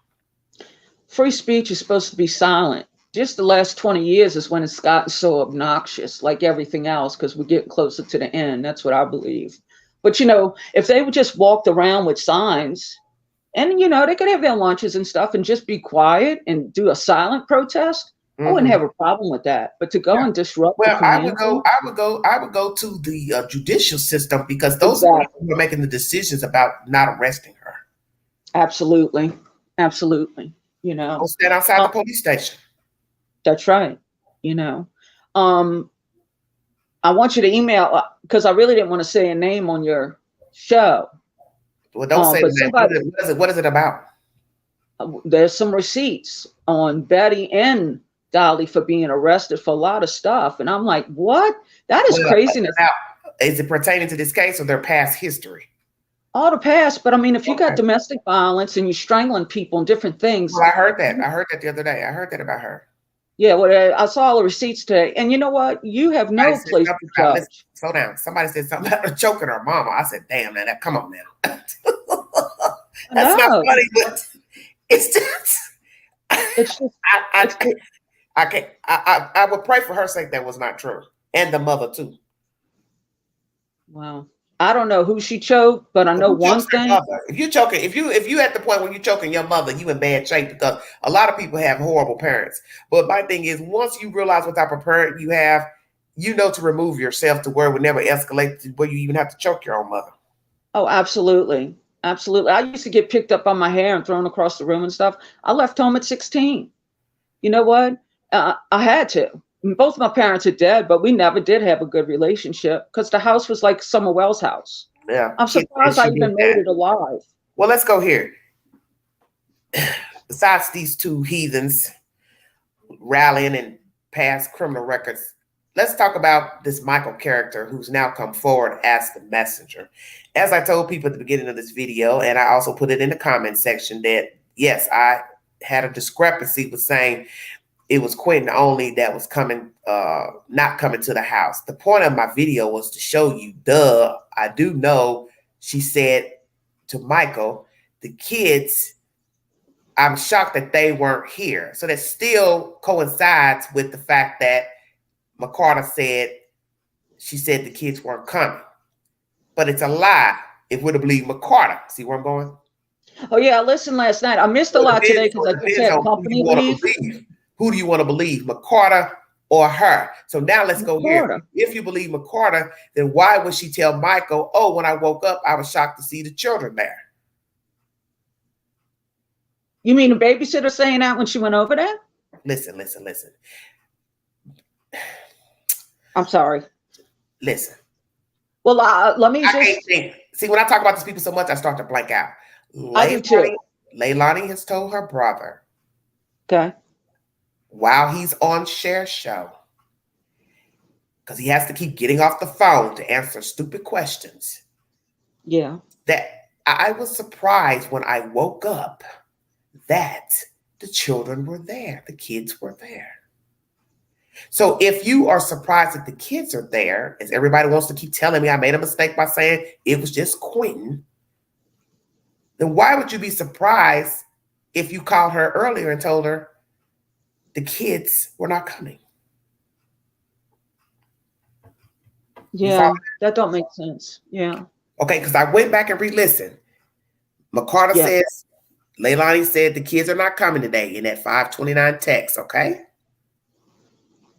Free speech is supposed to be silent. Just the last 20 years is when it's gotten so obnoxious, like everything else, because we're getting closer to the end. That's what I believe. But, if they would just walked around with signs and, they could have their lunches and stuff and just be quiet and do a silent protest, I wouldn't have a problem with that. But to go and disrupt the community, I would go to the judicial system, because those are who are making the decisions about not arresting her. Absolutely. Absolutely. Don't stand outside the police station. That's right. I want you to email, because I really didn't want to say a name on your show. Well, don't say the name. What is it about? There's some receipts on Betty and Dolly for being arrested for a lot of stuff. And I'm like, what? That is craziness. Is it pertaining to this case or their past history? All the past, but if you got domestic violence and you're strangling people and different things. Well, I heard that. I heard that the other day. I heard that about her. Yeah, well, I saw all the receipts today. And you know what? You have no place to judge. Slow down. Somebody said something about her choking her mama. I said, damn, man, come on now. That's not funny, but it's just. I can't. I would pray for her sake that was not true, and the mother too. Wow. I don't know who she choked, but I know one thing. If you choking, if you at the point when you're choking your mother, you in bad shape, because a lot of people have horrible parents. But my thing is, once you realize what type of parent you have, to remove yourself to where it would never escalate to where you even have to choke your own mother. Oh, absolutely. Absolutely. I used to get picked up on my hair and thrown across the room and stuff. I left home at 16. You know what? I had to. Both my parents are dead, but we never did have a good relationship because the house was like Summer Wells' house. Yeah. I'm surprised I even made it alive. Well, let's go here. Besides these two heathens rallying and past criminal records, let's talk about this Michael character who's now come forward as the messenger. As I told people at the beginning of this video, and I also put it in the comment section, that yes, I had a discrepancy with saying it was Quentin only that was coming, not coming to the house. The point of my video was to show you, I do know, she said to Michael, the kids, I'm shocked that they weren't here. So that still coincides with the fact that McCarter said, she said the kids weren't coming. But it's a lie if we're to believe McCarter. See where I'm going? Oh yeah, I listened last night. I missed a lot today because I just had company leave. Who do you want to believe, McCarter or her? So now let's go here. If you believe McCarter, then why would she tell Michael, oh, when I woke up, I was shocked to see the children there? You mean the babysitter saying that when she went over there? Listen. I'm sorry. Listen. Well, let me just see, when I talk about these people so much, I start to blank out. I do too. Leilani has told her brother. Okay. While he's on Cher's show, because he has to keep getting off the phone to answer stupid questions. Yeah. That I was surprised when I woke up that the children were there. The kids were there. So if you are surprised that the kids are there, as everybody wants to keep telling me I made a mistake by saying it was just Quentin, then why would you be surprised if you called her earlier and told her the kids were not coming? Yeah, that don't make sense. Yeah. Okay, because I went back and re-listened. McCarter says, Leilani said the kids are not coming today in that 529 text, okay?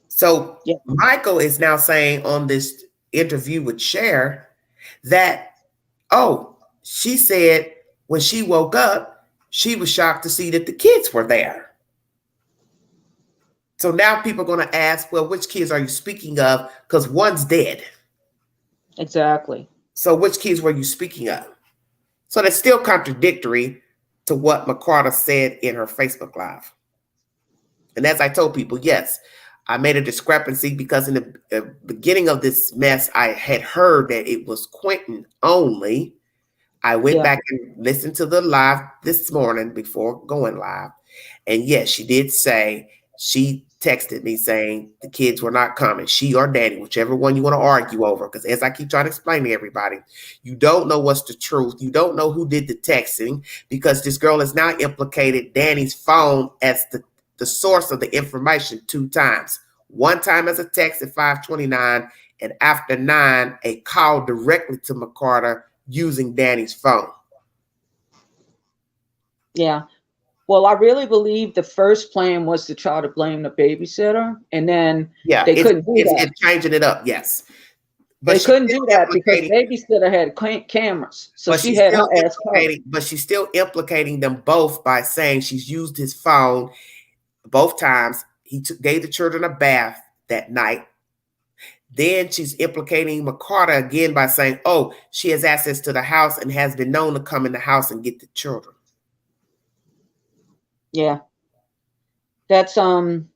So Michael is now saying on this interview with Cher that, oh, she said when she woke up, she was shocked to see that the kids were there. So now people are going to ask, well, which kids are you speaking of? Because one's dead. Exactly. So which kids were you speaking of? So that's still contradictory to what McCarter said in her Facebook Live. And as I told people, yes, I made a discrepancy because in the beginning of this mess, I had heard that it was Quentin only. I went back and listened to the live this morning before going live. And yes, she did say, she texted me saying the kids were not coming, she or Danny, whichever one you want to argue over. Because as I keep trying to explain to everybody, you don't know what's the truth. You don't know who did the texting, because this girl has now implicated Danny's phone as the source of the information 2 times. One time as a text at 5:29, and after 9, a call directly to McCarter using Danny's phone. Yeah. Well, I really believe the first plan was to try to blame the babysitter, and then they couldn't do that. It's changing it up, yes. But they couldn't do that because the babysitter had cameras, so she had her ass covered. But she's still implicating them both by saying she's used his phone both times. He gave the children a bath that night. Then she's implicating McCarter again by saying, oh, she has access to the house and has been known to come in the house and get the children. Yeah. That's something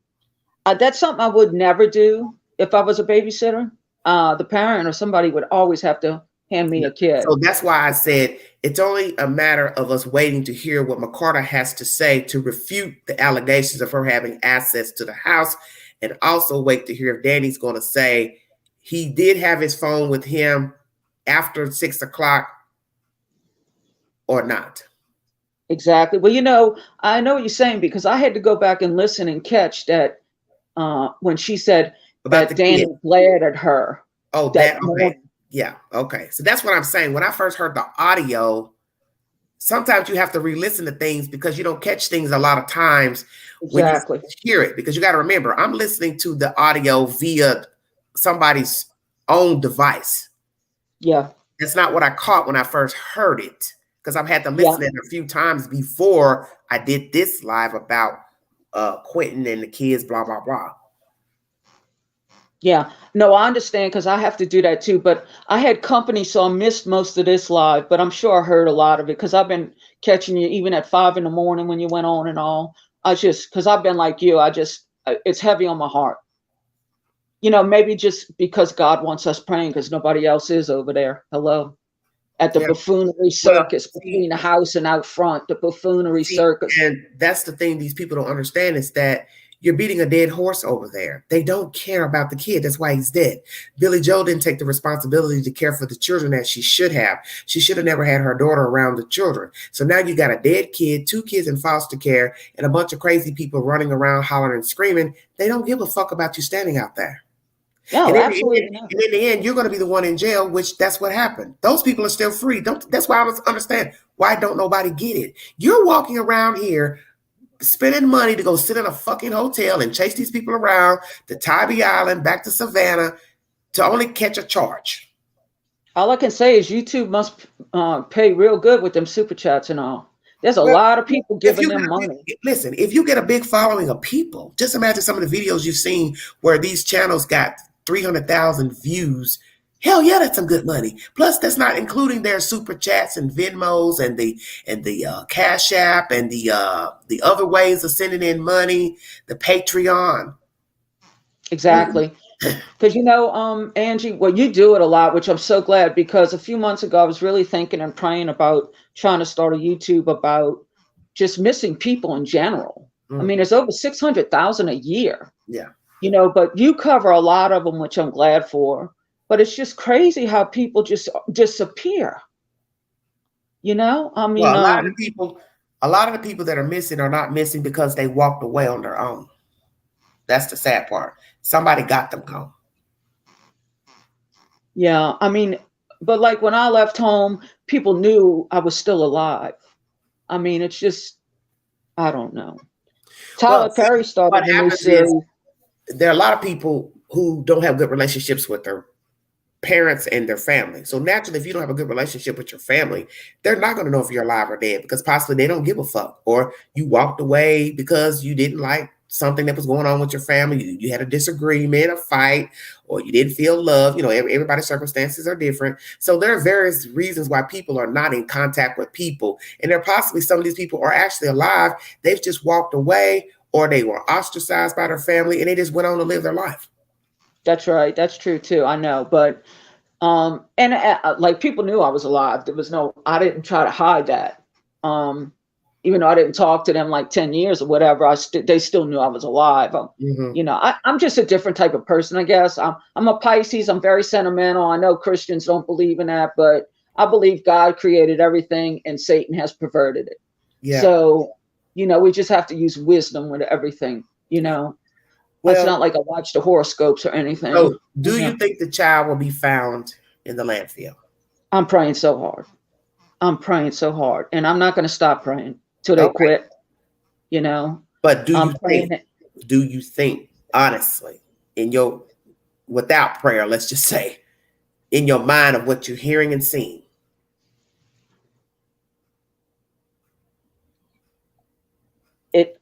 I would never do if I was a babysitter. The parent or somebody would always have to hand me a kid. So that's why I said it's only a matter of us waiting to hear what McCarter has to say to refute the allegations of her having access to the house, and also wait to hear if Danny's going to say he did have his phone with him after 6 o'clock or not. Exactly. Well, I know what you're saying, because I had to go back and listen and catch that when she said about that Danny glared at her. Oh, okay. Yeah. Okay. So that's what I'm saying. When I first heard the audio, sometimes you have to re-listen to things because you don't catch things a lot of times when you hear it, because you got to remember, I'm listening to the audio via somebody's own device. Yeah. That's not what I caught when I first heard it, because I've had to listen to it a few times before I did this live about Quentin and the kids, blah, blah, blah. Yeah, no, I understand, because I have to do that too. But I had company, so I missed most of this live, but I'm sure I heard a lot of it because I've been catching you even at 5 a.m. when you went on and all. Because I've been like you, it's heavy on my heart. Maybe just because God wants us praying, because nobody else is over there. Hello. At the buffoonery circus between the house and out front, the buffoonery circus. And that's the thing these people don't understand, is that You're beating a dead horse over there. They don't care about the kid. That's why he's dead. Billy Joe didn't take the responsibility to care for the children as she should have. She should have never had her daughter around the children. So now you got a dead kid, 2 kids in foster care, and a bunch of crazy people running around hollering and screaming. They don't give a fuck about you standing out there. No, And absolutely not. in the end, you're going to be the one in jail, which that's what happened. Those people are still free. That's why I don't understand. Why don't nobody get it? You're walking around here spending money to go sit in a fucking hotel and chase these people around to Tybee Island, back to Savannah, to only catch a charge. All I can say is YouTube must pay real good with them super chats and all. There's a lot of people giving them money. Listen, if you get a big following of people, just imagine some of the videos you've seen where these channels got 300,000 views. Hell yeah, that's some good money. Plus, that's not including their super chats and Venmos and the Cash App and the other ways of sending in money, the Patreon. Exactly. Because Angie, well, you do it a lot, which I'm so glad, because a few months ago I was really thinking and praying about trying to start a YouTube about just missing people in general. I mean, there's over 600,000 a year. Yeah. But you cover a lot of them, which I'm glad for. But it's just crazy how people just disappear. I mean, well, a lot of the people that are missing are not missing because they walked away on their own. That's the sad part. Somebody got them gone. Yeah, I mean, but like when I left home, people knew I was still alive. I mean, it's just, I don't know. Tyler Perry started a new series. There are a lot of people who don't have good relationships with their parents and their family. So naturally, if you don't have a good relationship with your family, they're not going to know if you're alive or dead, because possibly they don't give a fuck, or you walked away because you didn't like something that was going on with your family. You had a disagreement, a fight, or you didn't feel love. Everybody's circumstances are different. So there are various reasons why people are not in contact with people. And there possibly some of these people are actually alive. They've just walked away, or they were ostracized by their family and they just went on to live their life. That's right. That's true too. I know. But, like people knew I was alive. I didn't try to hide that. Even though I didn't talk to them like 10 years or whatever, they still knew I was alive. I'm just a different type of person, I guess. I'm a Pisces. I'm very sentimental. I know Christians don't believe in that, but I believe God created everything and Satan has perverted it. Yeah. So, we just have to use wisdom with everything, Well, it's not like I watch the horoscopes or anything. So do you think the child will be found in the landfill? I'm praying so hard. And I'm not going to stop praying till they quit, But do you think, honestly, without prayer, let's just say, in your mind of what you're hearing and seeing?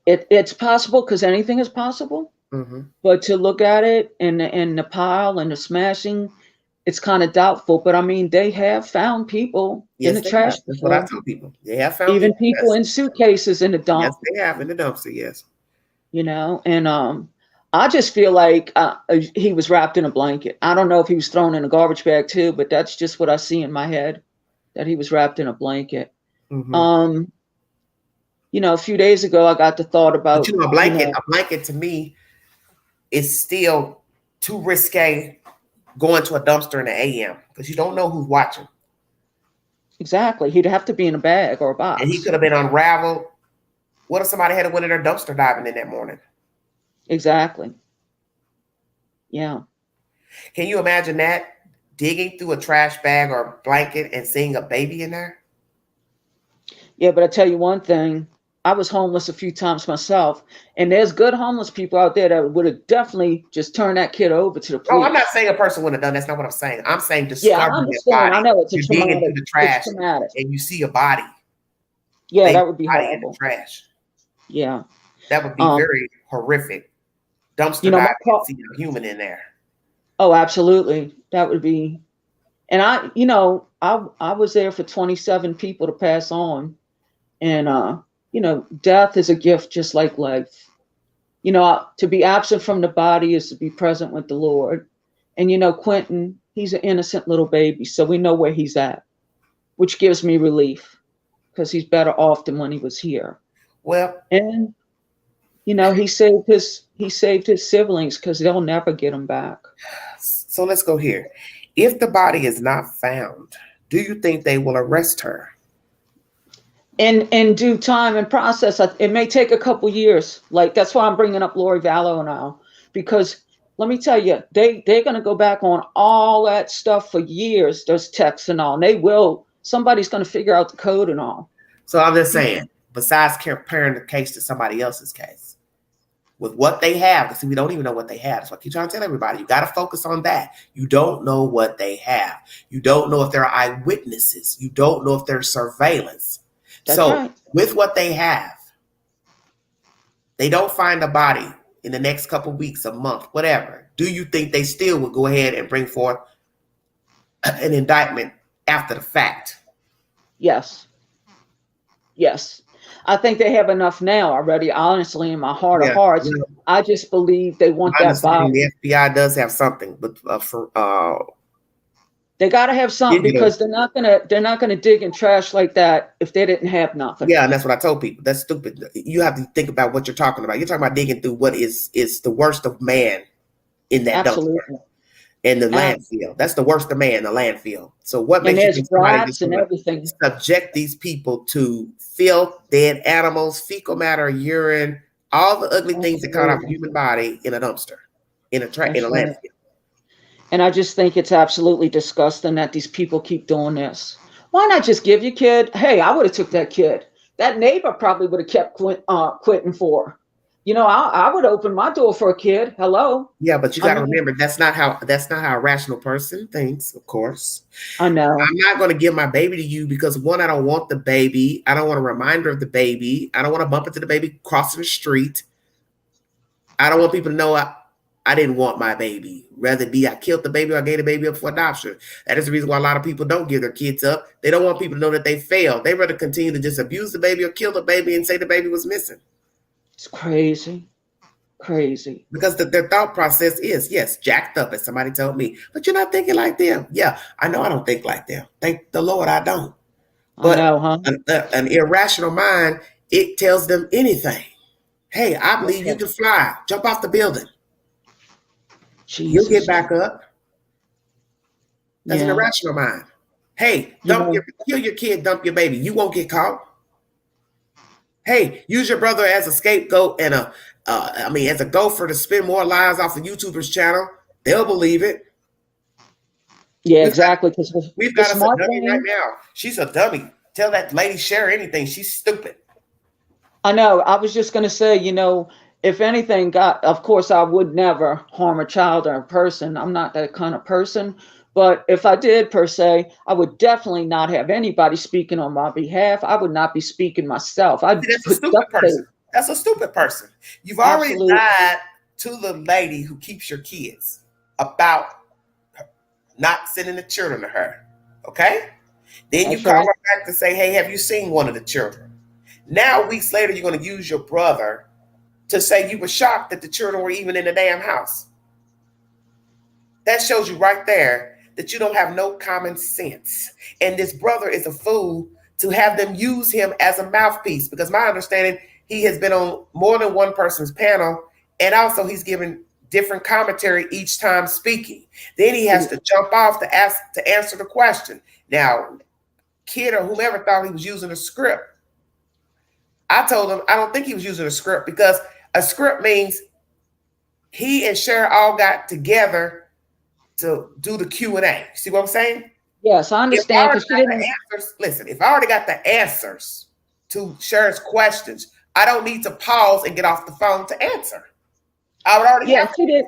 It's possible, because anything is possible. Mm-hmm. But to look at it and the pile and the smashing, it's kind of doubtful. But I mean, they have found people in the trash. That's what I tell people. They have found even people in suitcases in the dump. Yes, they have in the dumpster. Yes. And I just feel like he was wrapped in a blanket. I don't know if he was thrown in a garbage bag too, but that's just what I see in my head, that he was wrapped in a blanket. Mm-hmm. A few days ago, I got the thought about a blanket to me is still too risque going to a dumpster in the AM, because you don't know who's watching. Exactly. He'd have to be in a bag or a box. And he could have been unraveled. What if somebody had went in their dumpster diving in that morning? Exactly. Yeah. Can you imagine that? Digging through a trash bag or blanket and seeing a baby in there? Yeah, but I tell you one thing. I was homeless a few times myself, and there's good homeless people out there that would have definitely just turned that kid over to the police. Oh, I'm not saying a person wouldn't have done. That's not what I'm saying. I'm saying discovering a body. I know it's You're digging through the trash and you see a body. Yeah, that would be horrible. In the trash. Yeah, that would be very horrific. Dumpster diving, see a human in there. Oh, absolutely, that would be. And I was there for 27 people to pass on, and death is a gift just like life. To be absent from the body is to be present with the Lord. And, Quentin, he's an innocent little baby, so we know where he's at, which gives me relief, because he's better off than when he was here. Well, and You know, he saved his siblings because they'll never get them back. So let's go here. If the body is not found, do you think they will arrest her? In due time and process, it may take a couple years. Like, that's why I'm bringing up Lori Vallow now, because let me tell you, they're going to go back on all that stuff for years, those texts and all. And somebody's going to figure out the code and all. So I'm just saying, besides comparing the case to somebody else's case, with what they have, because we don't even know what they have. That's what I keep trying to tell everybody. You got to focus on that. You don't know what they have. You don't know if there are eyewitnesses. You don't know if there's surveillance. That's so right. With what they have, they don't find a body in the next couple of weeks, a month, whatever. Do you think they still will go ahead and bring forth an indictment after the fact? Yes. Yes. I think they have enough now already, honestly, in my heart of hearts. Yeah. I just believe they want that body. The FBI does have something, but they got to have something, because they're not gonna dig in trash like that if they didn't have nothing. Yeah, and that's what I told people. That's stupid. You have to think about what you're talking about. You're talking about digging through what is the worst of man in that dumpster. In the landfill. That's the worst of man, the landfill. So what makes you think somebody just and everything subject these people to filth, dead animals, fecal matter, urine, all the ugly things that come out of a human body in a dumpster, in a landfill? And I just think it's absolutely disgusting that these people keep doing this. Why not just give your kid? Hey, I would have took that kid. That neighbor probably would have kept quitting for. You know, I would open my door for a kid. Hello. Yeah, but you got to remember, that's not how a rational person thinks, of course. I know. I'm not going to give my baby to you because, one, I don't want the baby. I don't want a reminder of the baby. I don't want to bump into the baby crossing the street. I don't want people to know I didn't want my baby. Rather be I killed the baby or I gave the baby up for adoption. That is the reason why a lot of people don't give their kids up. They don't want people to know that they failed. They rather continue to just abuse the baby or kill the baby and say the baby was missing. It's crazy. Crazy. Because their thought process is, yes, jacked up, as somebody told me. But you're not thinking like them. Yeah, I know I don't think like them. Thank the Lord I don't. But I know, huh? An irrational mind, it tells them anything. Hey, I believe you can fly. Jump off the building. Jesus. You'll get back up. That's an irrational mind. Hey, kill your kid, dump your baby. You won't get caught. Hey, use your brother as a scapegoat and as a gopher to spin more lives off a YouTuber's channel. They'll believe it. Yeah, exactly. Because we've got a dummy right now. She's a dummy. Tell that lady share anything. She's stupid. I know. I was just going to say, you know, if anything, of course, I would never harm a child or a person. I'm not that kind of person. But if I did, per se, I would definitely not have anybody speaking on my behalf. I would not be speaking myself. That's a stupid person. That's a stupid person. You've already lied to the lady who keeps your kids about not sending the children to her. Okay? Then you call her back to say, hey, have you seen one of the children? Now, weeks later, you're going to use your brother to say you were shocked that the children were even in the damn house. That shows you right there that you don't have no common sense. And this brother is a fool to have them use him as a mouthpiece, because my understanding, he has been on more than one person's panel, and also he's given different commentary each time speaking. Then he has to jump off to answer the question. Now, kid or whomever thought he was using a script. I told him I don't think he was using a script, because a script means he and Cher all got together to do the Q&A. See what I'm saying? Yes, I understand. If I already got the answers to Cher's questions, I don't need to pause and get off the phone to answer. I would already have. She did.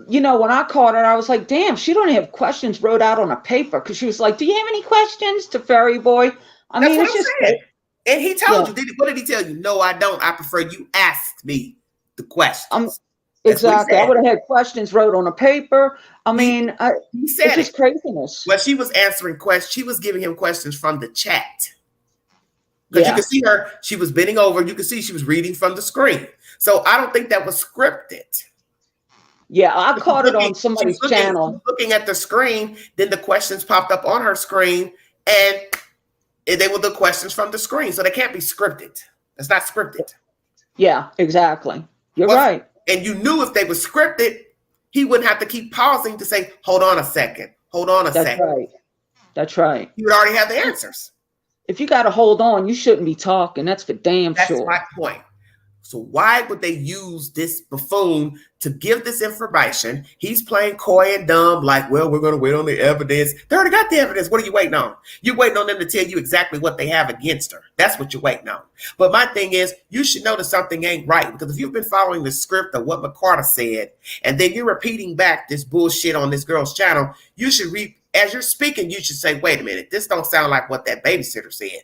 You know, when I called her, I was like, damn, she don't have questions wrote out on a paper, because she was like, do you have any questions to Fairy Boy? I mean, it's just saying. And he told you, what did he tell you? No, I don't. I prefer you ask me the questions. Exactly. I would have had questions wrote on a paper. I mean, he said it's just craziness. Well, she was answering questions. She was giving him questions from the chat. Because you could see her, she was bending over. You could see she was reading from the screen. So I don't think that was scripted. Yeah, I caught it on somebody's channel. Looking at the screen, then the questions popped up on her screen, and they were the questions from the screen. So they can't be scripted. It's not scripted. Yeah, exactly. You're Well, right. and you knew if they were scripted, he wouldn't have to keep pausing to say, hold on a second, hold on a That's second. right. That's right. You would already have the answers. If you got to hold on, you shouldn't be talking. That's for damn That's sure. my point. So why would they use this buffoon to give this information? He's playing coy and dumb, like, well, we're going to wait on the evidence. They already got the evidence. What are you waiting on? You're waiting on them to tell you exactly what they have against her. That's what you're waiting on. But my thing is, you should know that something ain't right, because if you've been following the script of what McCarter said, and then you're repeating back this bullshit on this girl's channel, you should as you're speaking, you should say, wait a minute, this don't sound like what that babysitter said.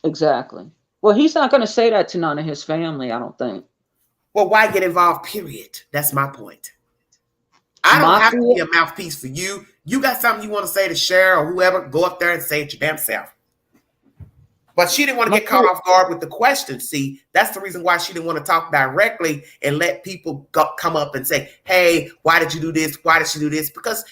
Exactly. Well, he's not going to say that to none of his family, I don't think. Well, why get involved, period? That's my point. I don't have to be a mouthpiece for you. You got something you want to say to Cher or whoever, go up there and say it your damn self. But she didn't want to get caught off guard with the question. See, that's the reason why she didn't want to talk directly and let people come up and say, hey, why did you do this? Why did she do this? Because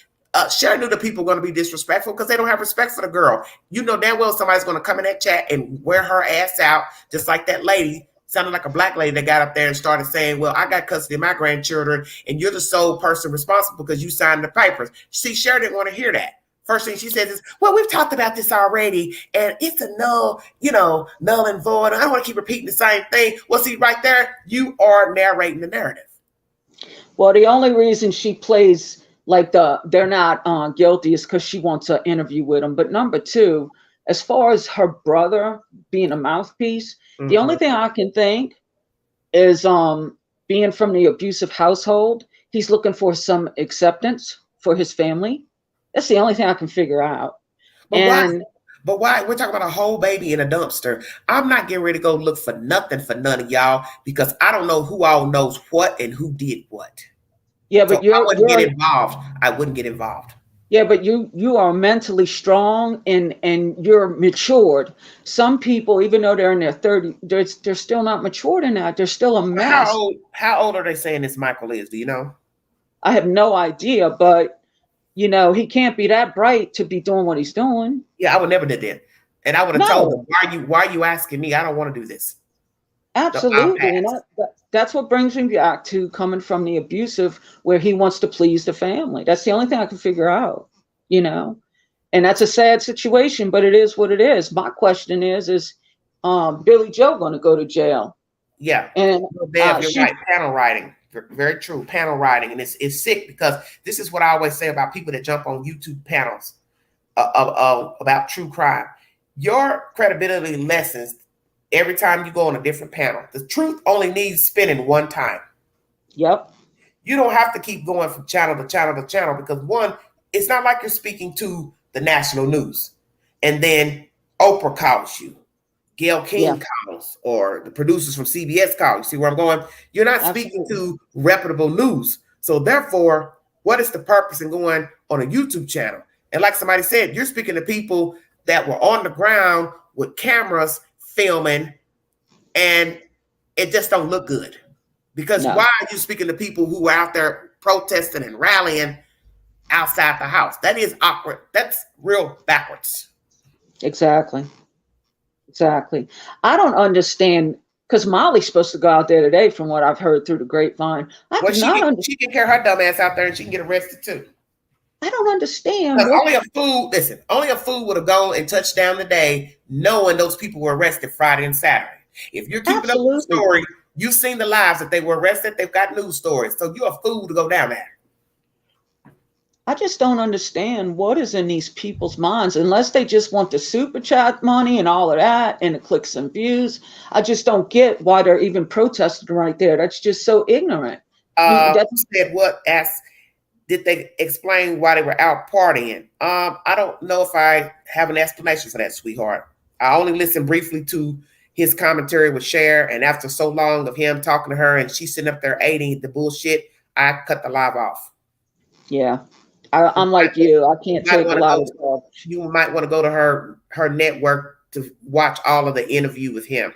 Cher knew the people were going to be disrespectful because they don't have respect for the girl. You know damn well somebody's going to come in that chat and wear her ass out, just like that lady, sounded like a black lady that got up there and started saying, well, I got custody of my grandchildren and you're the sole person responsible because you signed the papers. See, Cher didn't want to hear that. First thing she says is, well, we've talked about this already and it's a null and void. I don't want to keep repeating the same thing. Well, see, right there, you are narrating the narrative. Well, the only reason she plays like they're not guilty is because she wants an interview with him. But number two, as far as her brother being a mouthpiece, the only thing I can think is being from the abusive household, he's looking for some acceptance for his family. That's the only thing I can figure out. But why? We're talking about a whole baby in a dumpster. I'm not getting ready to go look for nothing for none of y'all because I don't know who all knows what and who did what. Yeah, but I wouldn't get involved. I wouldn't get involved. Yeah, but you are mentally strong and you're matured. Some people, even though they're in their 30s, they're still not matured in that. They're still a mess. How old are they saying this Michael is? Do you know? I have no idea, but he can't be that bright to be doing what he's doing. Yeah, I would never do that. And I would have told him, why are you asking me? I don't want to do this. Absolutely. And that's what brings me back to coming from the abusive where he wants to please the family. That's the only thing I can figure out, and that's a sad situation, but it is what it is. My question is Billy Joe going to go to jail? Yeah. And you're right. Panel writing. Very true. Panel writing. And it's sick because this is what I always say about people that jump on YouTube panels about true crime. Your credibility lessens every time you go on a different panel. The truth only needs spinning one time. Yep. You don't have to keep going from channel to channel to channel because one, it's not like you're speaking to the national news and then Oprah calls you, Gayle King calls, or the producers from CBS call. You see where I'm going? You're not speaking to reputable news. So therefore, what is the purpose in going on a YouTube channel? And like somebody said, you're speaking to people that were on the ground with cameras filming, and it just don't look good. Because why are you speaking to people who are out there protesting and rallying outside the house? That is awkward. That's real backwards. Exactly. I don't understand because Molly's supposed to go out there today, from what I've heard through the grapevine. She can carry her dumb ass out there and she can get arrested too. I don't understand. Only a fool would have gone and touched down today knowing those people were arrested Friday and Saturday. If you're keeping up with the story, you've seen the lives that they were arrested. They've got news stories. So you're a fool to go down there. I just don't understand what is in these people's minds unless they just want the super chat money and all of that and the clicks and views. I just don't get why they're even protesting right there. That's just so ignorant. Said what? Did they explain why they were out partying? I don't know if I have an explanation for that, sweetheart. I only listened briefly to his commentary with Cher, and after so long of him talking to her and she's sitting up there aiding the bullshit, I cut the live off. Yeah, I'm like you. I can't take a lot of stuff. You might want to go to her network to watch all of the interview with him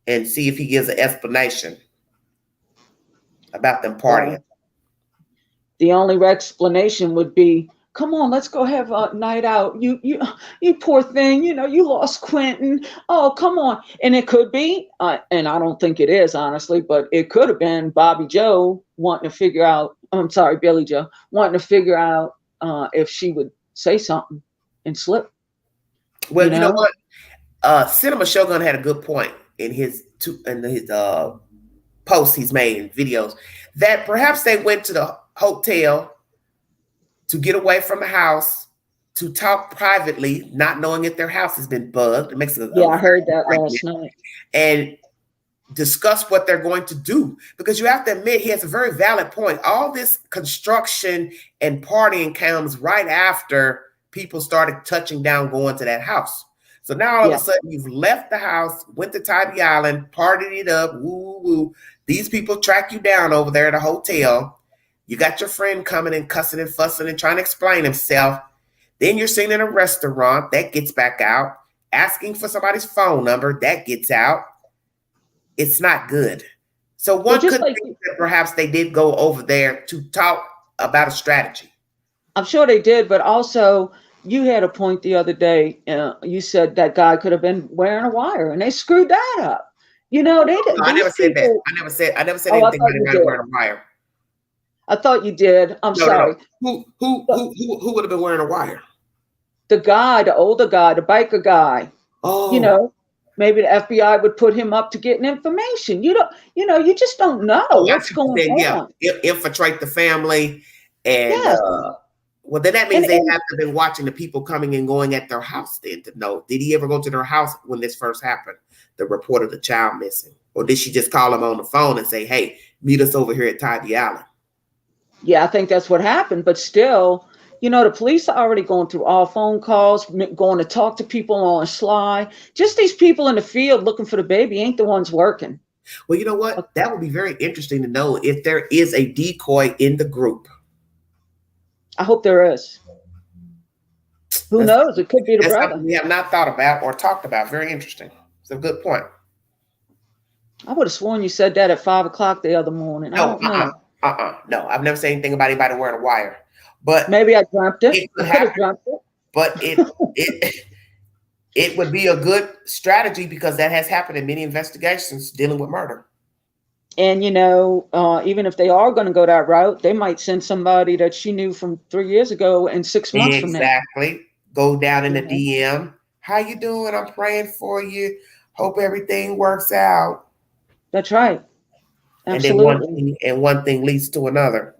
and see if he gives an explanation about them partying. The only explanation would be come on, let's go have a night out. You poor thing. You lost Quentin. Oh, come on. And it could be, and I don't think it is, honestly, but it could have been Bobby Joe wanting to figure out, I'm sorry, Billy Joe, wanting to figure out if she would say something and slip. Well, you know what? Cinema Shogun had a good point in his posts he's made in videos, that perhaps they went to the hotel to get away from the house, to talk privately, not knowing if their house has been bugged. It makes I heard that last night. And discuss what they're going to do. Because you have to admit, he has a very valid point. All this construction and partying comes right after people started touching down, going to that house. So now all of a sudden you've left the house, went to Tybee Island, partied it up, woo, woo. These people track you down over there at a hotel. You got your friend coming and cussing and fussing and trying to explain himself. Then you're sitting in a restaurant, that gets back out. Asking for somebody's phone number, that gets out. It's not good. So one could think that perhaps they did go over there to talk about a strategy. I'm sure they did, but also you had a point the other day. You said that guy could have been wearing a wire, and they screwed that up. They didn't. No, I never said that. I never said anything about anybody wearing a wire. I thought you did. I'm sorry. No. Who would have been wearing a wire? The guy, the older guy, the biker guy. Oh. Maybe the FBI would put him up to getting information. You just don't know what's going on. Infiltrate the family. And well, then that means they have to have been watching the people coming and going at their house then to know, did he ever go to their house when this first happened? The report of the child missing. Or did she just call him on the phone and say, hey, meet us over here at Tybee Island? Yeah, I think that's what happened. But still, the police are already going through all phone calls, going to talk to people on Sly. Just these people in the field looking for the baby ain't the ones working. Well, you know what? That would be very interesting to know if there is a decoy in the group. I hope there is. Who knows? It could be the brother. We have not thought about or talked about. Very interesting. It's a good point. I would have sworn you said that at 5 o'clock the other morning. No, no, I've never said anything about anybody wearing a wire. But maybe I dreamt it. I could have dreamt it. But it would be a good strategy because that has happened in many investigations dealing with murder. And even if they are going to go that route, they might send somebody that she knew from 3 years ago and 6 months from now. Exactly. Go down in the DM. How you doing? I'm praying for you. Hope everything works out. That's right. Absolutely. And one thing leads to another.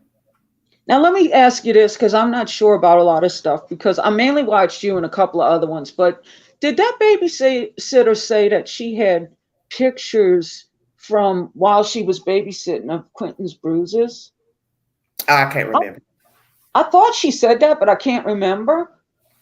Now, let me ask you this, because I'm not sure about a lot of stuff, because I mainly watched you and a couple of other ones. But did that babysitter say that she had pictures from while she was babysitting of Quentin's bruises? I can't remember. I thought she said that, but I can't remember.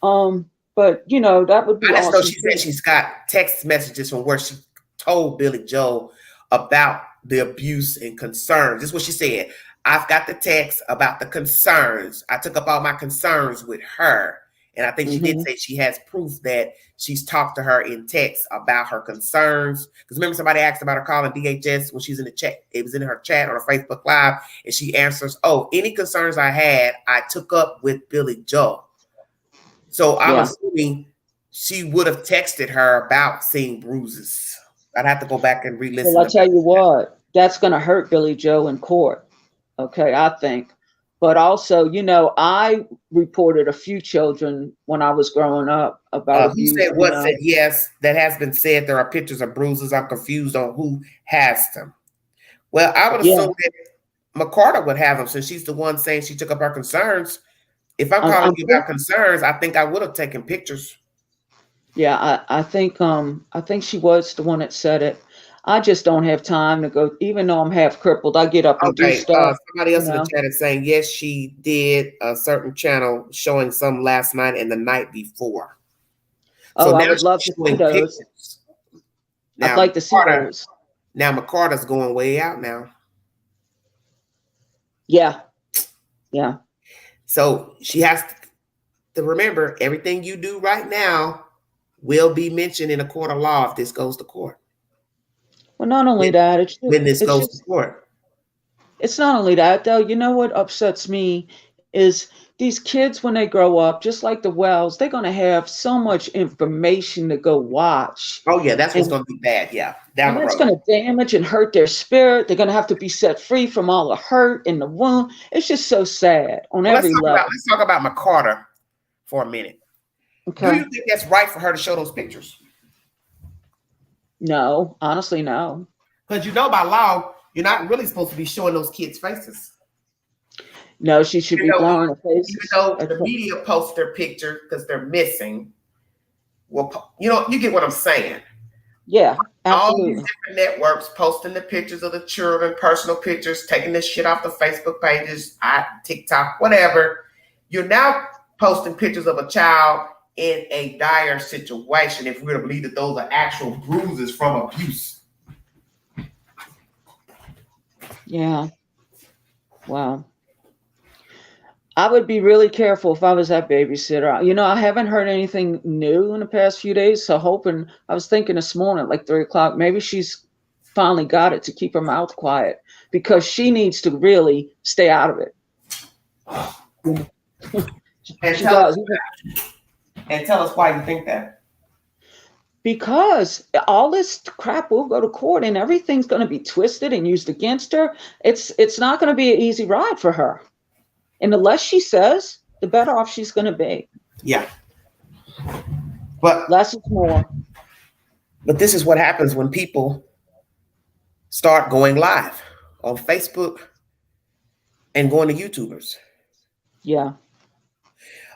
But that would be awesome. I just know she said she's got text messages from where she told Billy Joe about the abuse and concerns. This is what she said. I've got the text about the concerns. I took up all my concerns with her. And I think she did say she has proof that she's talked to her in text about her concerns. Because remember, somebody asked about her calling DHS when she's in the chat. It was in her chat on her Facebook Live. And she answers, any concerns I had, I took up with Billy Joe. So I'm assuming she would have texted her about seeing bruises. I'd have to go back and re-listen. Well, I'll tell you what, that's going to hurt Billy Joe in court. Okay, I think. But also, I reported a few children when I was growing up about abuse. Who said what? Said yes, that has been said. There are pictures of bruises. I'm confused on who has them. Well, I would assume that McCarter would have them since she's the one saying she took up her concerns. If I'm calling you about concerns, I think I would have taken pictures. Yeah, I think she was the one that said it. I just don't have time to go, even though I'm half crippled. I get up and do stuff. Somebody else in the chat is saying, yes, she did a certain channel showing some last night and the night before. So I would love to see those. I'd like to see those. Now McCarter's going way out now. Yeah. So she has to remember everything you do right now will be mentioned in a court of law if this goes to court. Well, not only that, when this goes to court. It's not only that, though. You know what upsets me is these kids, when they grow up, just like the Wells, they're going to have so much information to go watch. Oh yeah, that's what's And, going to be bad. Yeah, down and the it's road. going to damage and hurt their spirit. They're going to have to be set free from all the hurt and the wound. It's just so sad on Well, every level. let's talk about McCarter for a minute. Okay. Do you think that's right for her to show those pictures? No, honestly, no. Because by law, you're not really supposed to be showing those kids' faces. No, she should be blurring her face. Even though the media posts their picture because they're missing. Well, you get what I'm saying. Yeah, All absolutely. these different networks posting the pictures of the children, personal pictures, taking this shit off the Facebook pages, TikTok, whatever. You're now posting pictures of a child in a dire situation if we're to believe that those are actual bruises from abuse. Yeah. Wow. I would be really careful if I was that babysitter. I haven't heard anything new in the past few days. So I was thinking this morning, like 3 o'clock, maybe she's finally got it to keep her mouth quiet because she needs to really stay out of it. And She does. tell us why you think that. Because all this crap will go to court and everything's going to be twisted and used against her. It's not going to be an easy ride for her. And the less she says, the better off she's going to be. Yeah. But less is more. But this is what happens when people start going live on Facebook and going to YouTubers. Yeah.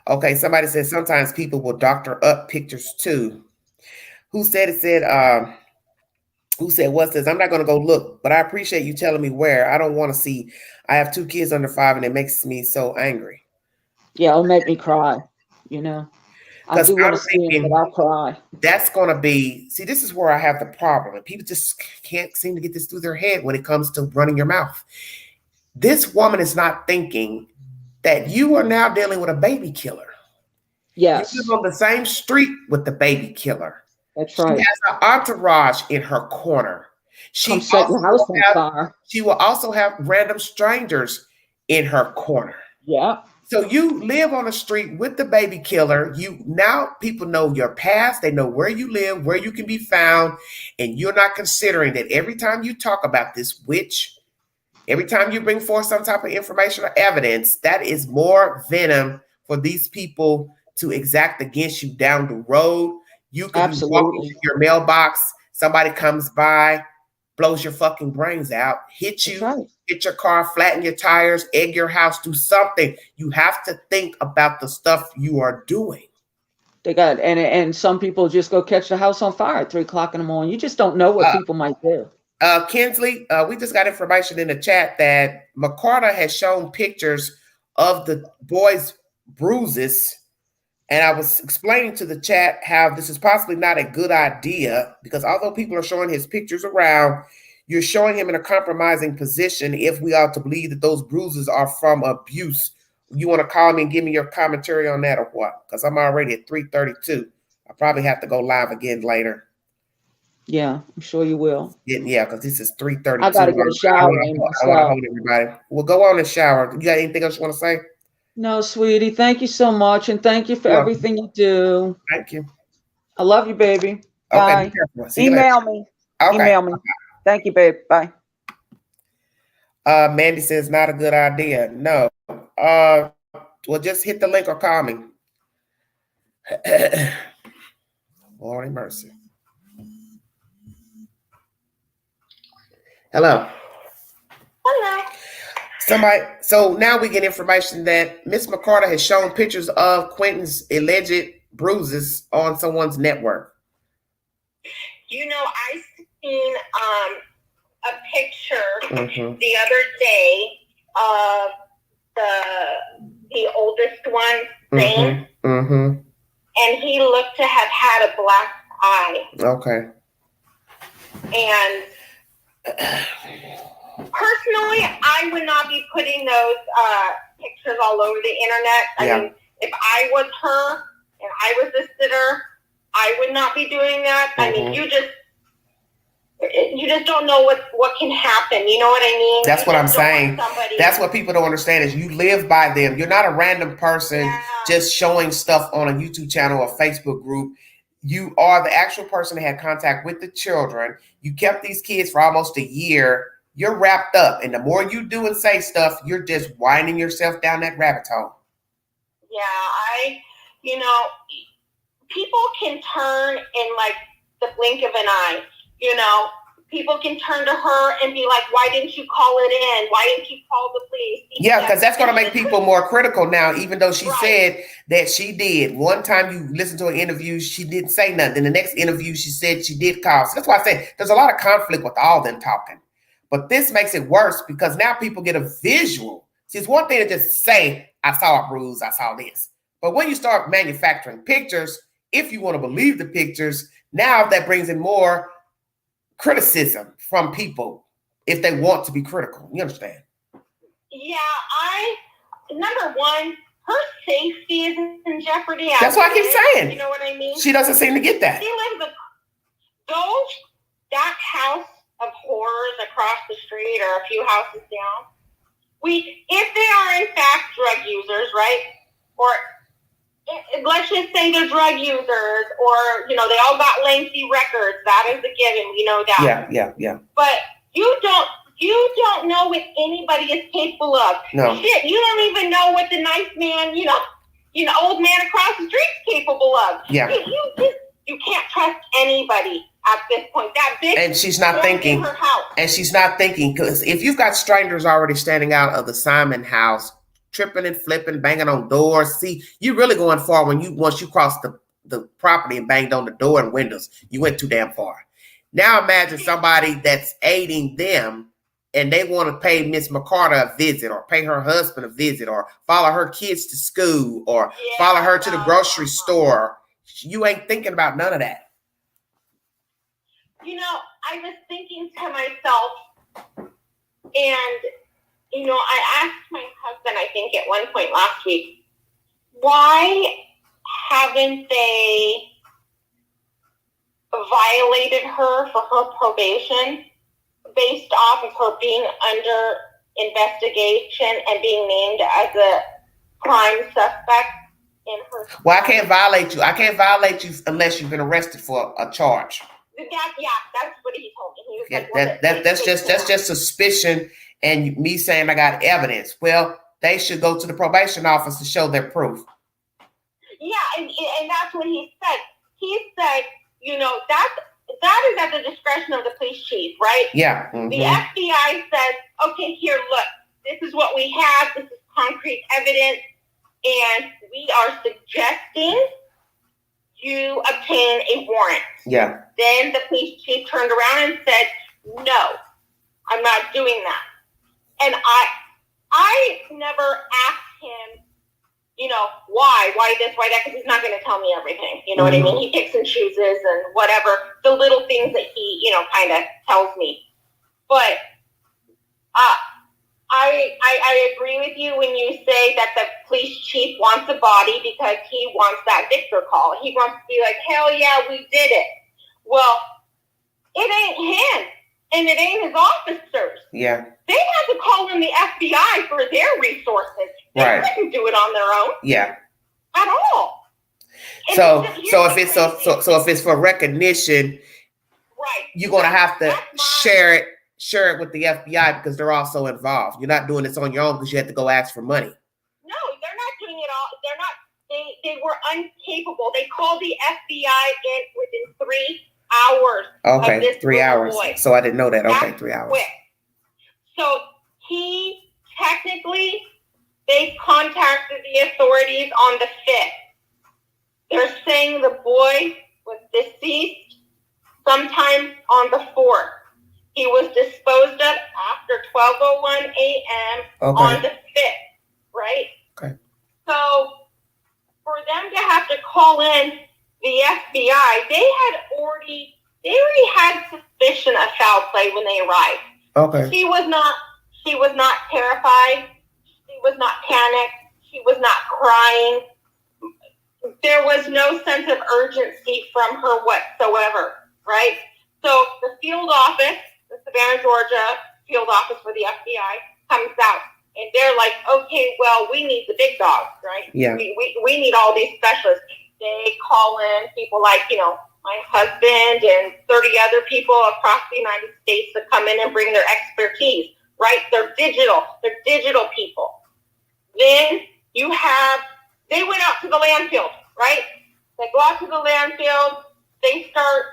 Okay, somebody said sometimes people will doctor up pictures too. Who said what says, I'm not going to go look, but I appreciate you telling me where. I don't want to see. I have 2 kids under 5 and it makes me so angry. Yeah, it'll make me cry, I do want to see him, but I'll cry. That's going to be, this is where I have the problem. And people just can't seem to get this through their head when it comes to running your mouth. This woman is not thinking that you are now dealing with a baby killer. Yes. You live on the same street with the baby killer. That's right. She has an entourage in her corner. Come set your house on fire. She will also have random strangers in her corner. Yeah. So you live on the street with the baby killer. Now people know your past. They know where you live, where you can be found. And you're not considering that every time you talk about this witch, every time you bring forth some type of information or evidence, that is more venom for these people to exact against you down the road. You could be walking in your mailbox, somebody comes by, blows your fucking brains out, hit you, hit your car, flatten your tires, egg your house, do something. You have to think about the stuff you are doing. They got and some people just go catch the house on fire at 3 o'clock in the morning. You just don't know what people might do. Kinsley, we just got information in the chat that McCarter has shown pictures of the boy's bruises. And I was explaining to the chat how this is possibly not a good idea because although people are showing his pictures around, you're showing him in a compromising position if we are to believe that those bruises are from abuse. You want to call me and give me your commentary on that or what? Because I'm already at 3:32. I probably have to go live again later. Yeah, I'm sure you will. Yeah, because this is 3:32. I got to get a shower. I want to hold everybody. Well, go on and shower. You got anything else you want to say? No, sweetie. Thank you so much. And thank you for everything you do. Thank you. I love you, baby. Okay, bye. Email me. Okay. Email me. Thank you, babe. Bye. Mandy says not a good idea. No. Well, just hit the link or call me. Lord have mercy. Hello. Hello. So now we get information that Miss McCarter has shown pictures of Quentin's alleged bruises on someone's network. I seen a picture the other day of the oldest one, Zane, and he looked to have had a black eye. Okay. And personally, I would not be putting those pictures all over the internet. I mean, if I was her and I was the sitter, I would not be doing that. I mean, you just don't know what can happen. You know what I mean? That's what I'm saying. Somebody... That's what people don't understand is you live by them. You're not a random person just showing stuff on a YouTube channel or Facebook group. You are the actual person that had contact with the children. You kept these kids for almost a year. You're wrapped up. And the more you do and say stuff, you're just winding yourself down that rabbit hole. Yeah, people can turn in like the blink of an eye. People can turn to her and be like, why didn't you call it in? Why didn't you call the police? Yeah, because that's going to make people more critical now, even though she said that she did. One time you listen to an interview, she didn't say nothing. In the next interview, she said she did call. So that's why I said there's a lot of conflict with all them talking. But this makes it worse because now people get a visual. See, it's one thing to just say, I saw a bruise, I saw this. But when you start manufacturing pictures, if you want to believe the pictures, now that brings in more criticism from people if they want to be critical. You understand? Yeah, number one, her safety is in jeopardy. That's what I keep saying. You know what I mean? She doesn't seem to get that. She lives that house of horrors across the street or a few houses down. If they are in fact drug users, right? Or let's just say they're drug users, or they all got lengthy records. That is a given. We know that. Yeah. But you don't know what anybody is capable of. No. Shit, you don't even know what the nice man, old man across the street's capable of. Yeah. You can't trust anybody at this point. That bitch. And she's not thinking. In her house. And she's not thinking, because if you've got strangers already standing out of the Simon house, tripping and flipping, banging on doors. See, you're really going far once you cross the property and banged on the door and windows. You went too damn far. Now imagine somebody that's aiding them and they want to pay Miss McCarter a visit or pay her husband a visit or follow her kids to school or follow her to the grocery store. You ain't thinking about none of that. I was thinking to myself, and I asked my husband, I think at one point last week, why haven't they violated her for her probation based off of her being under investigation and being named as a prime suspect in her... Well, I can't violate you. I can't violate you unless you've been arrested for a charge. That's what he told me. He was that's just suspicion. And me saying I got evidence. Well, they should go to the probation office to show their proof. Yeah, and that's what he said. He said, that is at the discretion of the police chief, right? Yeah. Mm-hmm. The FBI says, okay, here, look, this is what we have. This is concrete evidence. And we are suggesting you obtain a warrant. Yeah. Then the police chief turned around and said, no, I'm not doing that. And I never asked him, why this, why that, because he's not going to tell me everything. You know what I mean? He picks and chooses and whatever, the little things that he, kind of tells me. But I agree with you when you say that the police chief wants a body because he wants that victor call. He wants to be like, hell yeah, we did it. Well, it ain't him. And it ain't his officers. Yeah. They had to call in the FBI for their resources. They couldn't do it on their own. Yeah. At all. And so if it's for recognition, right, you're gonna have to share it with the FBI because they're also involved. You're not doing this on your own because you had to go ask for money. No, they're not doing it all. They're not. They were incapable. They called the FBI in within 3 hours. Okay, 3 hours. Boy. So I didn't know that. Okay, That's 3 hours. Quick. So he technically, they contacted the authorities on the 5th. They're saying the boy was deceased sometime on the 4th. He was disposed of after 12:01 a.m. on the 5th, right? Okay. So for them to have to call in the FBI, they already had suspicion of foul play when they arrived. Okay. She was not terrified. She was not panicked. She was not crying. There was no sense of urgency from her whatsoever, right? So the field officer Georgia field office for the FBI comes out. And they're like, okay, well, we need the big dogs, right? Yeah. We need all these specialists. They call in people like, my husband and 30 other people across the United States to come in and bring their expertise, right? They're digital people. Then they went out to the landfill, right? They go out to the landfill. They start,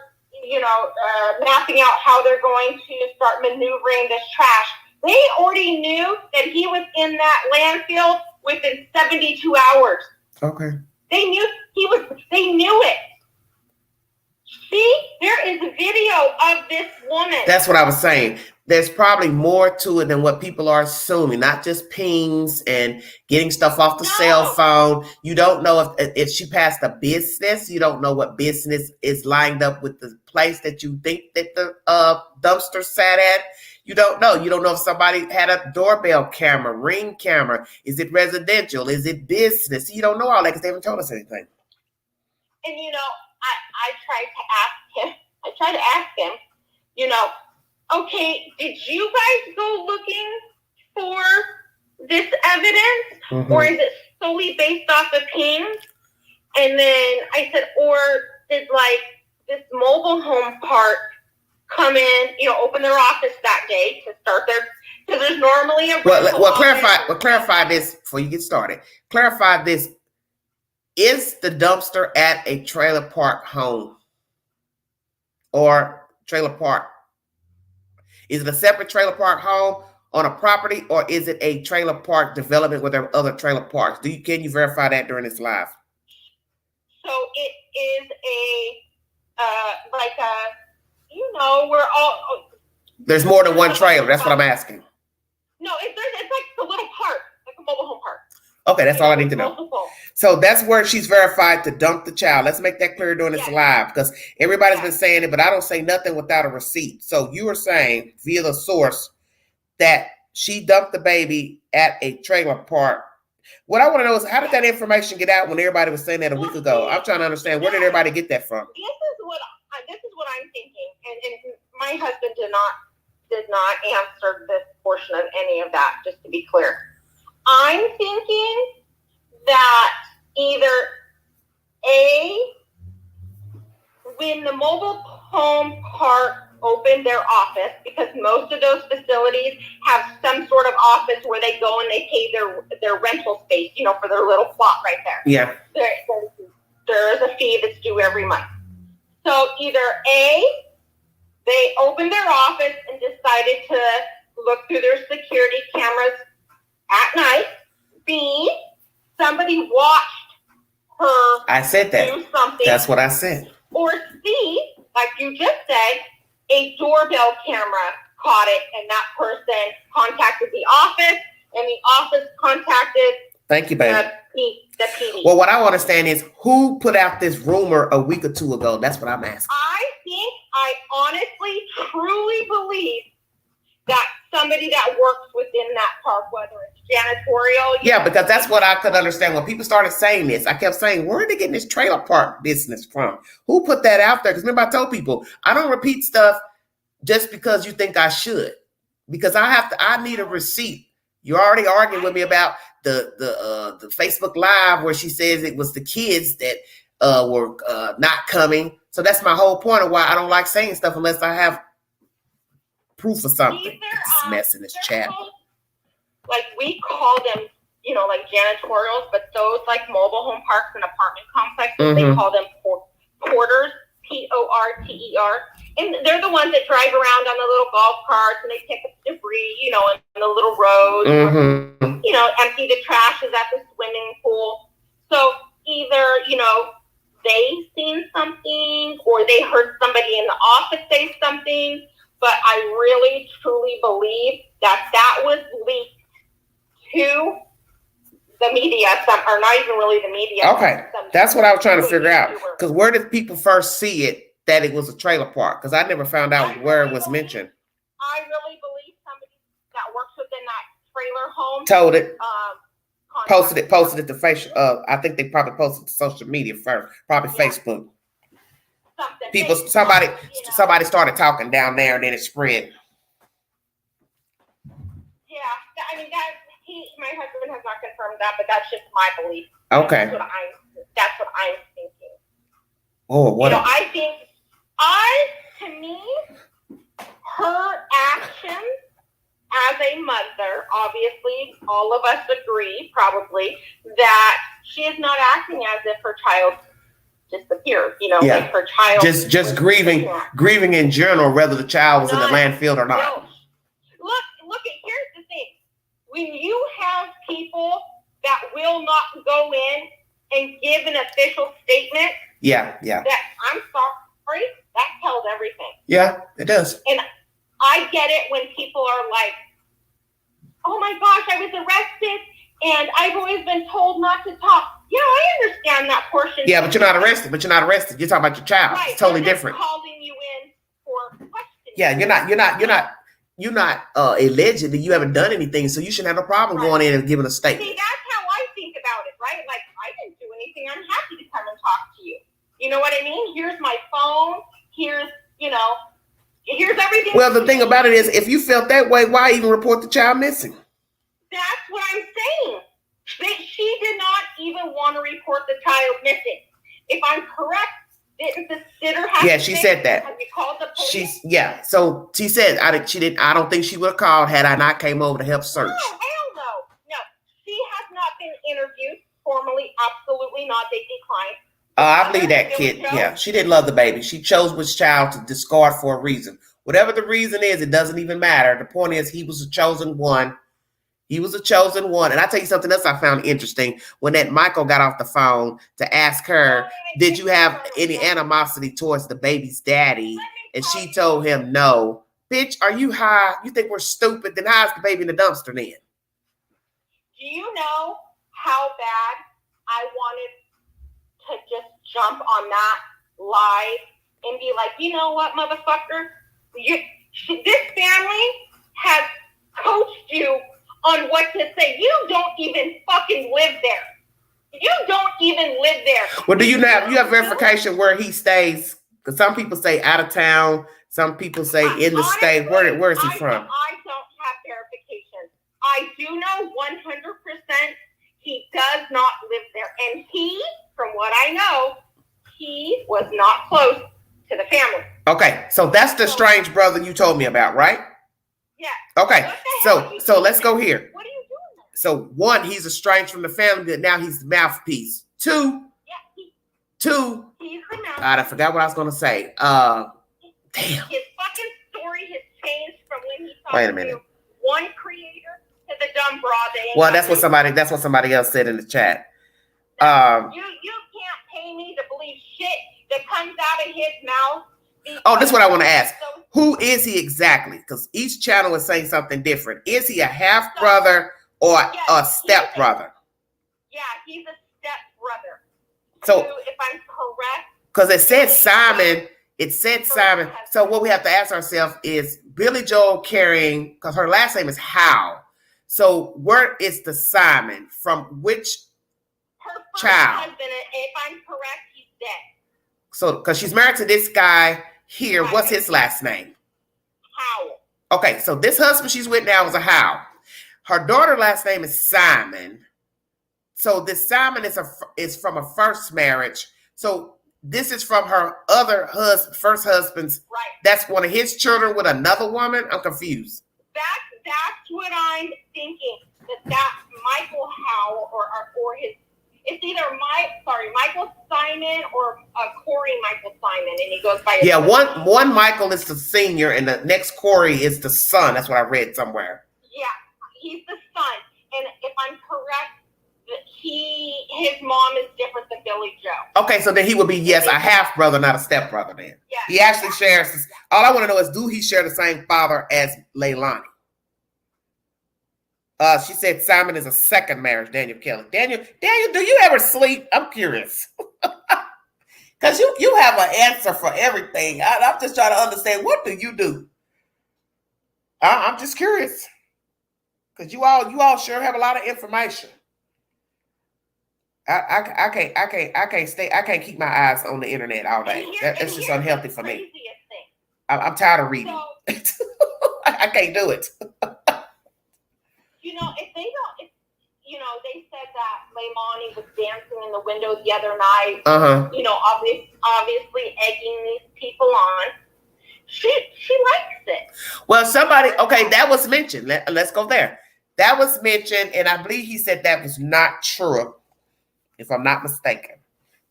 mapping out how they're going to start maneuvering this trash. They already knew that he was in that landfill within 72 hours. Okay. They knew they knew it. See, there is a video of this woman. That's what I was saying. There's probably more to it than what people are assuming, not just pings and getting stuff off the cell phone. You don't know if she passed a business. You don't know what business is lined up with the place that you think that the dumpster sat at. You don't know. You don't know if somebody had a doorbell camera, ring camera. Is it residential? Is it business? You don't know all that because they haven't told us anything. And, I tried to ask him, okay, did you guys go looking for this evidence? Mm-hmm. Or is it solely based off of pings? And then I said, or did this mobile home park come in, open their office that day to start because there's normally a clarify this before you get started. Clarify this. Is the dumpster at a trailer park home or trailer park? Is it a separate trailer park home on a property, or is it a trailer park development where there are other trailer parks? Can you verify that during this live? So it is we're all. There's more than one trailer. That's what I'm asking. No, it's like a little park, like a mobile home park. Okay, that's all I need to know. So that's where she's verified to dump the child. Let's make that clear during this live, because everybody's been saying it, but I don't say nothing without a receipt. So you were saying via the source that she dumped the baby at a trailer park. What I want to know is, how did that information get out when everybody was saying that a week ago? I'm trying to understand, where did everybody get that from? This is what I'm thinking, and my husband did not answer this portion of any of that. Just to be clear, I'm thinking that either when the mobile home park opened their office, because most of those facilities have some sort of office where they go and they pay their rental space, for their little plot right there. Yeah. There is a fee that's due every month. So either they opened their office and decided to look through their security cameras at night. B, somebody watched her. I said that. Do something. That's what I said. Or C, like you just said, a doorbell camera caught it, and that person contacted the office, and the office contacted. Thank you, baby. The PD. Well, what I want to understand is, who put out this rumor a week or two ago? That's what I'm asking. I honestly, truly believe that somebody that works within that park, whether it's janitorial. Yeah, because that's what I could understand. When people started saying this, I kept saying, where are they getting this trailer park business from? Who put that out there? Because remember, I told people, I don't repeat stuff just because you think I should. Because I need a receipt. You're already arguing with me about the Facebook Live where she says it was the kids that were not coming. So that's my whole point of why I don't like saying stuff unless I have proof of something. This mess in this chat. Like we call them, like janitorials, but those like mobile home parks and apartment complexes, they call them porters, Porter. And they're the ones that drive around on the little golf carts and they pick up debris, in the little roads. Empty the trash is at the swimming pool. So either, they seen something or they heard somebody in the office say something. But I really, truly believe that was leaked to the media, or not even really the media. Okay, that's what I was trying to figure out. Because where did people first see it that it was a trailer park? Because I never found out where it was mentioned. I really believe somebody that works within that trailer home told it. Posted it to Facebook. I think they probably posted it to social media first, probably Facebook. Somebody started talking down there, and then it spread. my husband has not confirmed that, but that's just my belief. Okay. That's what I'm thinking. Oh, what? You know, to me, her actions as a mother, obviously, all of us agree, probably, that she is not acting as if her child disappeared. You know, like her child just grieving in general, whether the child was in the landfill or not. No. Look. Here's the thing: when you have people that will not go in and give an official statement, yeah, that I'm sorry, that tells everything. Yeah, it does. And I get it when people are like, "Oh my gosh, I was arrested, and I've always been told not to talk." Yeah, I understand that portion. Yeah, but you're not arrested. You're talking about your child. Right. It's totally different. Calling you in for questioning. Yeah, you're not allegedly. You haven't done anything, so you shouldn't have no problem going in and giving a statement. See, that's how I think about it, right? Like, I didn't do anything. I'm happy to come and talk to you. You know what I mean? Here's my phone. Here's everything. Well, the thing about it is, if you felt that way, why even report the child missing? That's what I'm saying. She did not even want to report the child missing. If I'm correct, didn't the sitter have? Yeah, she said that. Have you called the police? So she said I don't think she would have called had I not came over to help search. No, hell no. No, she has not been interviewed formally. Absolutely not. They declined. I believe that kid. Yeah, she didn't love the baby. She chose which child to discard for a reason. Whatever the reason is, it doesn't even matter. The point is, he was a chosen one. He was a chosen one. And I tell you something else I found interesting. When that Michael got off the phone to ask her, did you have any animosity towards the baby's daddy? And she told him, no. Bitch, are you high? You think we're stupid? Then how's the baby in the dumpster then? Do you know how bad I wanted to just jump on that lie and be like, you know what, motherfucker? This family has coached you on what to say. You don't even fucking live there. You don't even live there. Well, do you have verification where he stays? Because some people say out of town. Some people say in the state. Where is he from? I don't have verification. I do know 100% he does not live there. And he, from what I know, he was not close to the family. Okay, so that's the strange brother you told me about, right? Yeah. Okay, so let's go here. What are you doing there? So one, he's estranged from the family, but now he's the mouthpiece. Two, he's the mouthpiece. I forgot what I was gonna say. Damn. His fucking story has changed from when he talked Wait a minute. to one creator to the dumb broad. Well, that's what somebody else said in the chat. You can't pay me to believe shit that comes out of his mouth. Oh, that's what I want to ask. Who is he exactly? Because each channel is saying something different. Is he a half brother or a step brother? Yeah, he's a step brother. So, if I'm correct, because it said Simon. It said Simon. So what we have to ask ourselves is Billy Joel carrying, because her last name is Howe. So where is the Simon from? Which child? husband, if I'm correct, he's dead. So because she's married to this guy here. Right. What's his last name? Howe. Okay, so this husband she's with now is a Howe. Her daughter's last name is Simon. So this Simon is from a first marriage. So this is from her first husband's. Right. That's one of his children with another woman. I'm confused. That's what I'm thinking. That Michael Howe or his. It's either Michael Simon or Corey Michael Simon, and he goes by. Yeah, one Michael is the senior, and the next Corey is the son. That's what I read somewhere. Yeah, he's the son, and if I'm correct, his mom is different than Billy Joe. Okay, so then he would be a half brother, not a step brother. Then he actually shares this. All I want to know is, do he share the same father as Leilani? She said Simon is a second marriage. Daniel Kelly. Daniel, do you ever sleep? I'm curious. Because you have an answer for everything. I'm just trying to understand, what do you do? I'm just curious. Because you all sure have a lot of information. I can't keep my eyes on the internet all day. That's just unhealthy for me. I'm tired of reading. I can't do it. you know, if they don't, if, you know, they said that Leilani was dancing in the window the other night, you know, obviously egging these people on. She likes it. Well, somebody, okay, that was mentioned. Let's go there. That was mentioned, and I believe he said that was not true, if I'm not mistaken,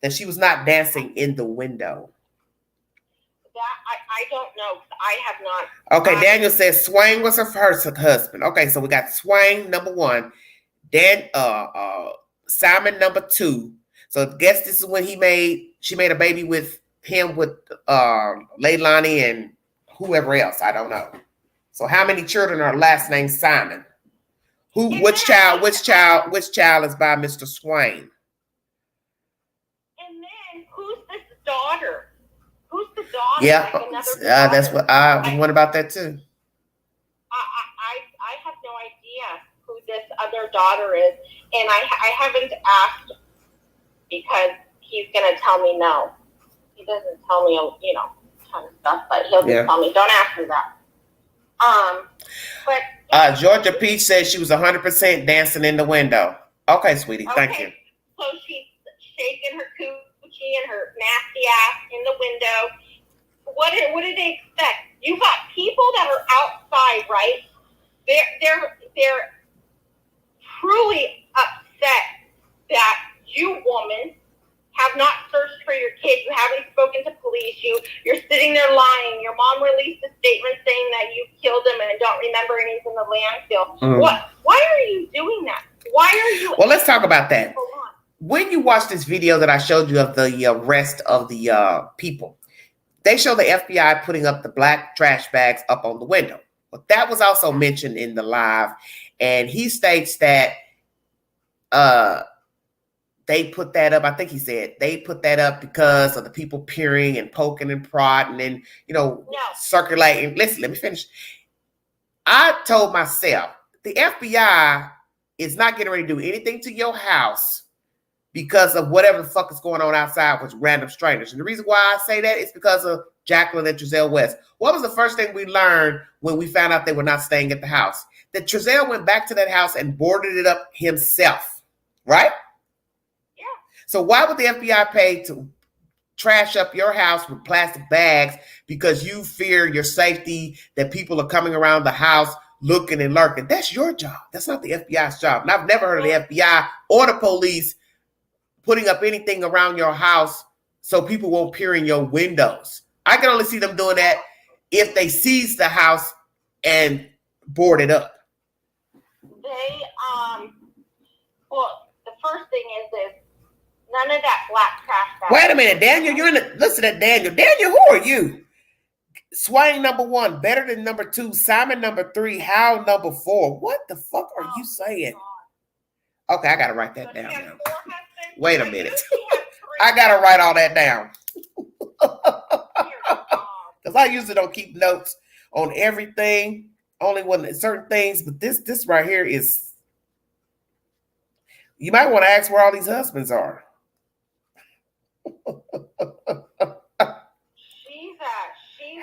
that she was not dancing in the window. That I don't know. I have not. Okay, Daniel says Swain was her first husband. Okay, so we got Swain number 1, then Simon number 2. So I guess this is when she made a baby with him with Leilani and whoever else. I don't know. So how many children are last name Simon? Which child is by Mr. Swain? And then who's this daughter? Who's the daughter? Yeah, like that's what I was wondering about that too. I have no idea who this other daughter is, and I haven't asked because he's gonna tell me no. He doesn't tell me, you know, ton of stuff, but he'll just tell me, don't ask me that. But Georgia Peach says she was 100% dancing in the window. Okay, sweetie, thank you. So she's shaking her coochie and her nasty ass in the window. What do they expect? You got people that are outside, right? They're truly upset that you, woman, have not searched for your kid. You haven't spoken to police. You're sitting there lying. Your mom released a statement saying that you killed him and don't remember, and he's in the landfill. Why are you doing that? Why are you? Well, let's talk about that. When you watch this video that I showed you of the arrest of the people, they show the FBI putting up the black trash bags up on the window. But that was also mentioned in the live, and he states that they put that up. I think he said they put that up because of the people peering and poking and prodding and, you know, circulating. Listen, let me finish. I told myself the FBI is not getting ready to do anything to your house because of whatever the fuck is going on outside with random strangers. And the reason why I say that is because of Jacqueline and Trezell West. What was the first thing we learned when we found out they were not staying at the house? That Trezell went back to that house and boarded it up himself, right? So why would the FBI pay to trash up your house with plastic bags because you fear your safety, that people are coming around the house looking and lurking? That's your job. That's not the FBI's job. And I've never heard of the FBI or the police putting up anything around your house so people won't peer in your windows. I can only see them doing that if they seize the house and board it up. Well, the first thing is none of that black trash bag. Wait a minute, Daniel. You're in the listen to Daniel. Daniel, who are you? Swain number 1, better than number 2, Simon number 3, Hal number 4. What the fuck are you saying? Okay, I gotta write that down now. Wait a minute. I gotta write all that down. Because I usually don't keep notes on everything, only when certain things, but this right here is, you might want to ask where all these husbands are.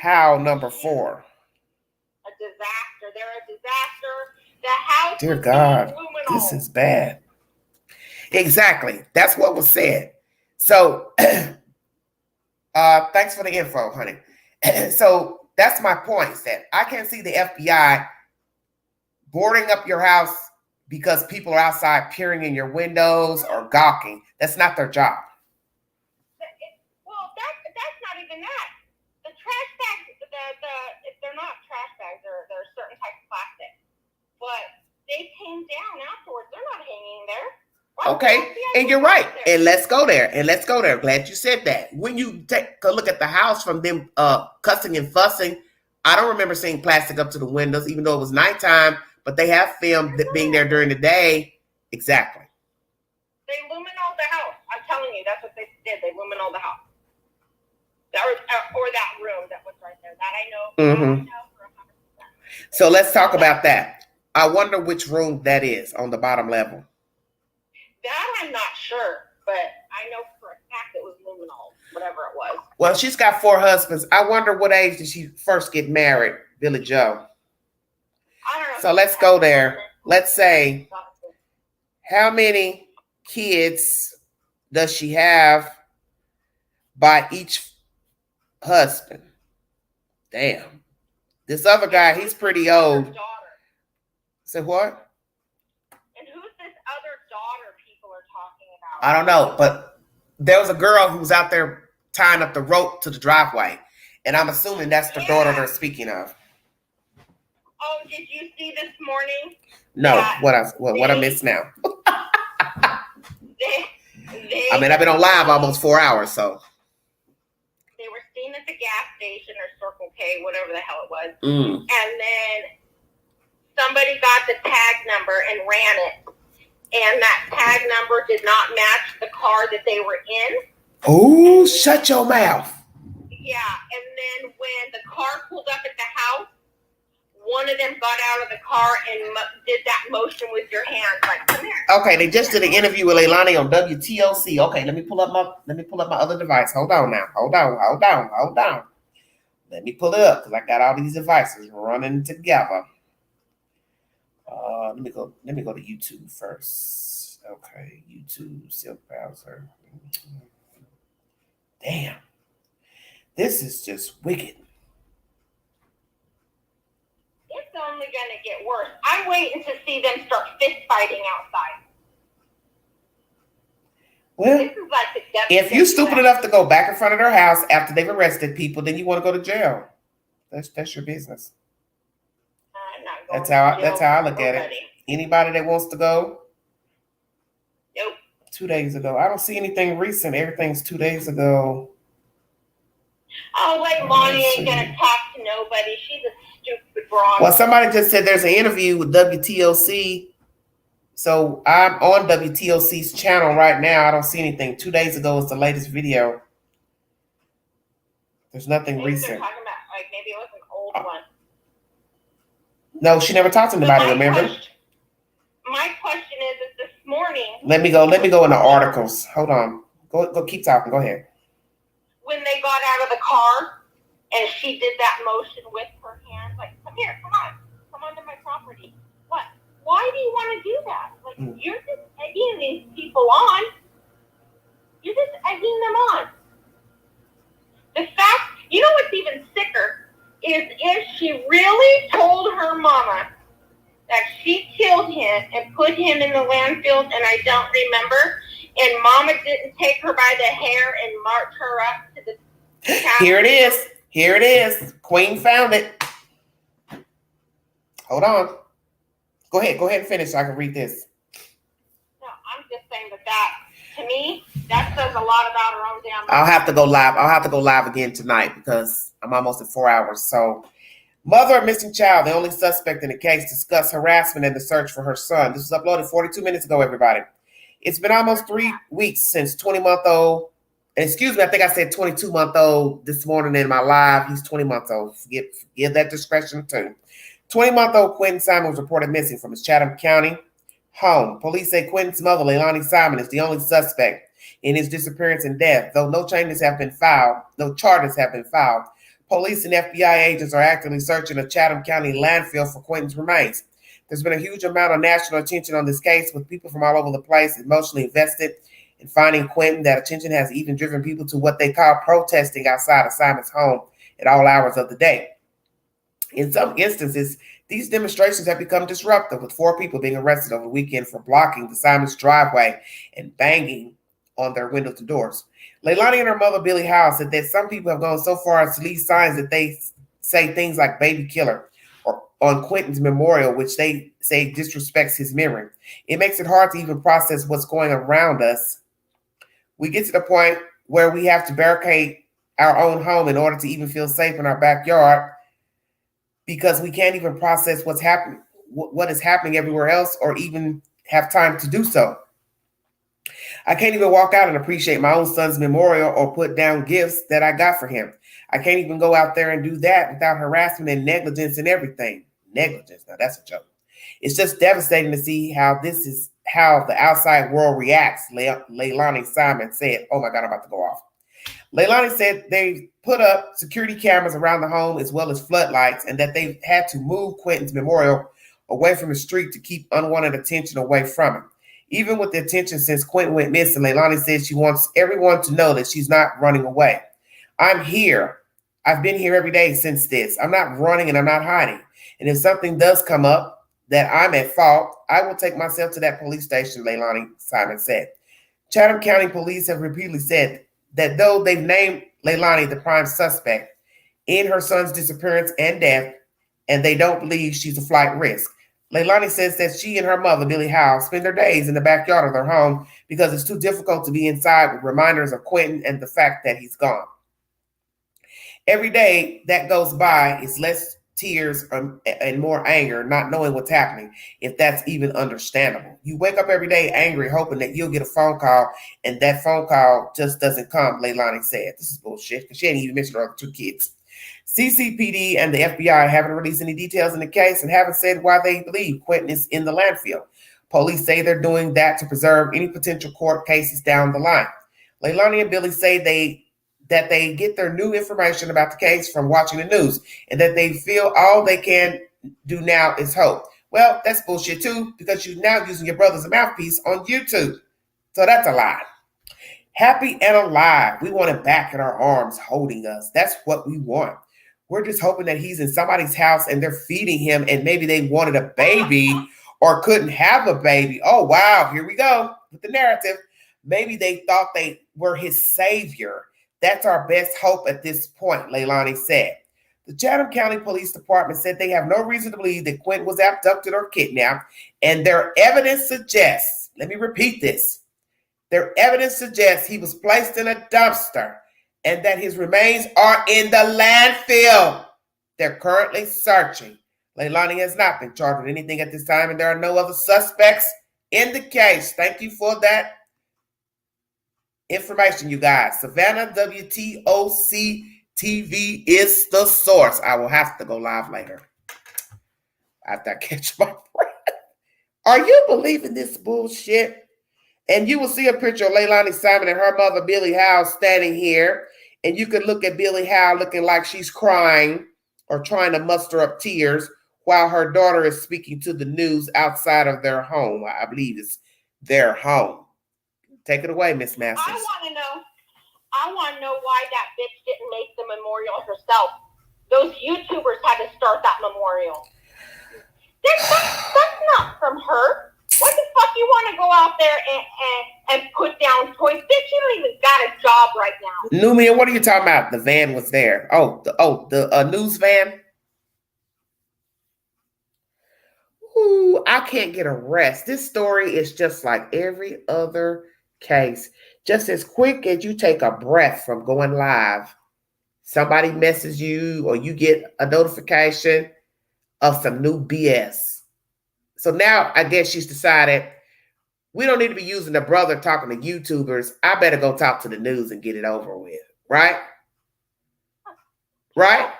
How number 4? A disaster. They're a disaster. The house. Dear God, this is bad. Exactly. That's what was said. So, thanks for the info, honey. So that's my point. Is that I can't see the FBI boarding up your house because people are outside peering in your windows or gawking. That's not their job. Well, that's not even that. The trash bags, if they're not trash bags, they're a certain type of plastic. But they came down afterwards. They're not hanging there. Okay, and you're right. And let's go there. Glad you said that. When you take a look at the house from them cussing and fussing, I don't remember seeing plastic up to the windows, even though it was nighttime. But they have filmed that being there during the day. Exactly. They luminol the house. I'm telling you, that's what they did. They luminol the house. Or that room that was right there. That I know. Mm-hmm. That I know for 100%. So let's talk about that. I wonder which room that is on the bottom level. That I'm not sure, but I know for a fact it was luminol, whatever it was. Well, she's got 4 husbands. I wonder what age did she first get married, Billy Joe. I don't know. So let's go there. let's say, how many kids does she have by each husband? Damn. This other guy, he's pretty old. Say what? And who's this other daughter people are talking about? I don't know, but there was a girl who was out there tying up the rope to the driveway, and I'm assuming that's the daughter they're speaking of. Oh, did you see this morning? No, what I missed now. I mean, I've been on live almost 4 hours, so. They were seen at the gas station or Circle K, whatever the hell it was. Mm. And then somebody got the tag number and ran it. And that tag number did not match the car that they were in. Oh, shut your mouth. Yeah, and then when the car pulled up at the house, one of them got out of the car and did that motion with your hands, like, come here. Okay, they just did an interview with Leilani on WTOC. Okay, let me pull up my other device. Hold on now. Hold on. Let me pull it up because I got all these devices running together. Let me go to YouTube first. Okay, YouTube, Silk browser. Damn. This is just wicked. It's only going to get worse. I'm waiting to see them start fist fighting outside. Well, this is like the if you're stupid enough to go back in front of their house after they've arrested people, then you want to go to jail. That's your business. That's how I look at it. Anybody that wants to go? Nope. 2 days ago. I don't see anything recent. Everything's 2 days ago. Oh, like Lonnie ain't gonna talk to nobody. She's a stupid broad. Well, somebody just said there's an interview with WTOC. So I'm on WTOC's channel right now. I don't see anything. 2 days ago is the latest video. There's nothing maybe recent. They're talking about, like, maybe it was an old one. No, she never talked to anybody, remember? My question is this morning. Let me go in the articles. Hold on. Go keep talking. Go ahead. When they got out of the car and she did that motion with her hands, like, come here, come onto my property. What? Why do you want to do that? Like, you're just egging these people on. You're just egging them on. The fact, you know what's even sicker is if she really told her mama that she killed him and put him in the landfill, and I don't remember, and mama didn't take her by the hair and march her up to the cabin. Here it is. Queen found it. Hold on. Go ahead and finish so I can read this. No, I'm just saying that to me, that says a lot about her own damn life. I'll have to go live again tonight because I'm almost at 4 hours. So, mother of missing child, the only suspect in the case, discussed harassment and the search for her son. This was uploaded 42 minutes ago, everybody. It's been almost 3 weeks since 20-month-old, excuse me, I think I said 22-month-old this morning in my live. He's 20 months old. Give that discretion too. 20-month-old Quentin Simon was reported missing from his Chatham County home. Police say Quentin's mother, Leilani Simon, is the only suspect in his disappearance and death. Though no charges have been filed, police and FBI agents are actively searching a Chatham County landfill for Quentin's remains. There's been a huge amount of national attention on this case, with people from all over the place emotionally invested in finding Quentin. That attention has even driven people to what they call protesting outside of Simon's home at all hours of the day. In some instances, these demonstrations have become disruptive, with 4 people being arrested over the weekend for blocking the Simon's driveway and banging on their windows and doors. Leilani and her mother, Billie Howell, said that some people have gone so far as to leave signs that they say things like baby killer or on Quentin's memorial, which they say disrespects his memory. It makes it hard to even process what's going around us. We get to the point where we have to barricade our own home in order to even feel safe in our backyard, because we can't even process what is happening everywhere else, or even have time to do so. I can't even walk out and appreciate my own son's memorial or put down gifts that I got for him. I can't even go out there and do that without harassment and negligence and everything. Negligence, now that's a joke. It's just devastating to see how the outside world reacts, Leilani Simon said. Oh my God, I'm about to go off. Leilani said they put up security cameras around the home as well as floodlights, and that they had to move Quentin's memorial away from the street to keep unwanted attention away from him. Even with the attention since Quentin went missing, Leilani says she wants everyone to know that she's not running away. I'm here. I've been here every day since this. I'm not running and I'm not hiding. And if something does come up that I'm at fault, I will take myself to that police station, Leilani Simon said. Chatham County Police have repeatedly said that though they've named Leilani the prime suspect in her son's disappearance and death, and they don't believe she's a flight risk. Leilani says that she and her mother, Billie Howe, spend their days in the backyard of their home because it's too difficult to be inside with reminders of Quentin and the fact that he's gone. Every day that goes by is less tears and more anger, not knowing what's happening, if that's even understandable. You wake up every day angry, hoping that you'll get a phone call, and that phone call just doesn't come, Leilani said. This is bullshit, because she ain't even mentioned her other 2 kids. CCPD and the FBI haven't released any details in the case and haven't said why they believe Quentin is in the landfill. Police say they're doing that to preserve any potential court cases down the line. Leilani and Billie say that they get their new information about the case from watching the news, and that they feel all they can do now is hope. Well, that's bullshit too, because you're now using your brother as a mouthpiece on YouTube. So that's a lie. Happy and alive. We want him back in our arms holding us. That's what we want. We're just hoping that he's in somebody's house and they're feeding him, and maybe they wanted a baby or couldn't have a baby. Oh, wow. Here we go with the narrative. Maybe they thought they were his savior. That's our best hope at this point, Leilani said. The Chatham County Police Department said they have no reason to believe that Quentin was abducted or kidnapped, and their evidence suggests, let me repeat this, their evidence suggests he was placed in a dumpster and that his remains are in the landfill. They're currently searching. Leilani has not been charged with anything at this time, and there are no other suspects in the case. Thank you for that information, you guys. Savannah WTOC TV is the source. I will have to go live later after I catch my breath. Are you believing this bullshit? And you will see a picture of Leilani Simon and her mother, Billie Howe, standing here. And you can look at Billie Howe looking like she's crying or trying to muster up tears while her daughter is speaking to the news outside of their home. I believe it's their home. Take it away, Miss Masters. I want to know why that bitch didn't make the memorial herself. Those YouTubers had to start that memorial. That's not from her. What the fuck you want to go out there and put down toys? Bitch, you don't even got a job right now. Numia, what are you talking about? The van was there. The news van. Ooh, I can't get a rest. This story is just like every other case. Just as quick as you take a breath from going live, somebody messes you or you get a notification of some new BS. So now I guess she's decided we don't need to be using the brother talking to YouTubers. I better go talk to the news and get it over with. Right? Right?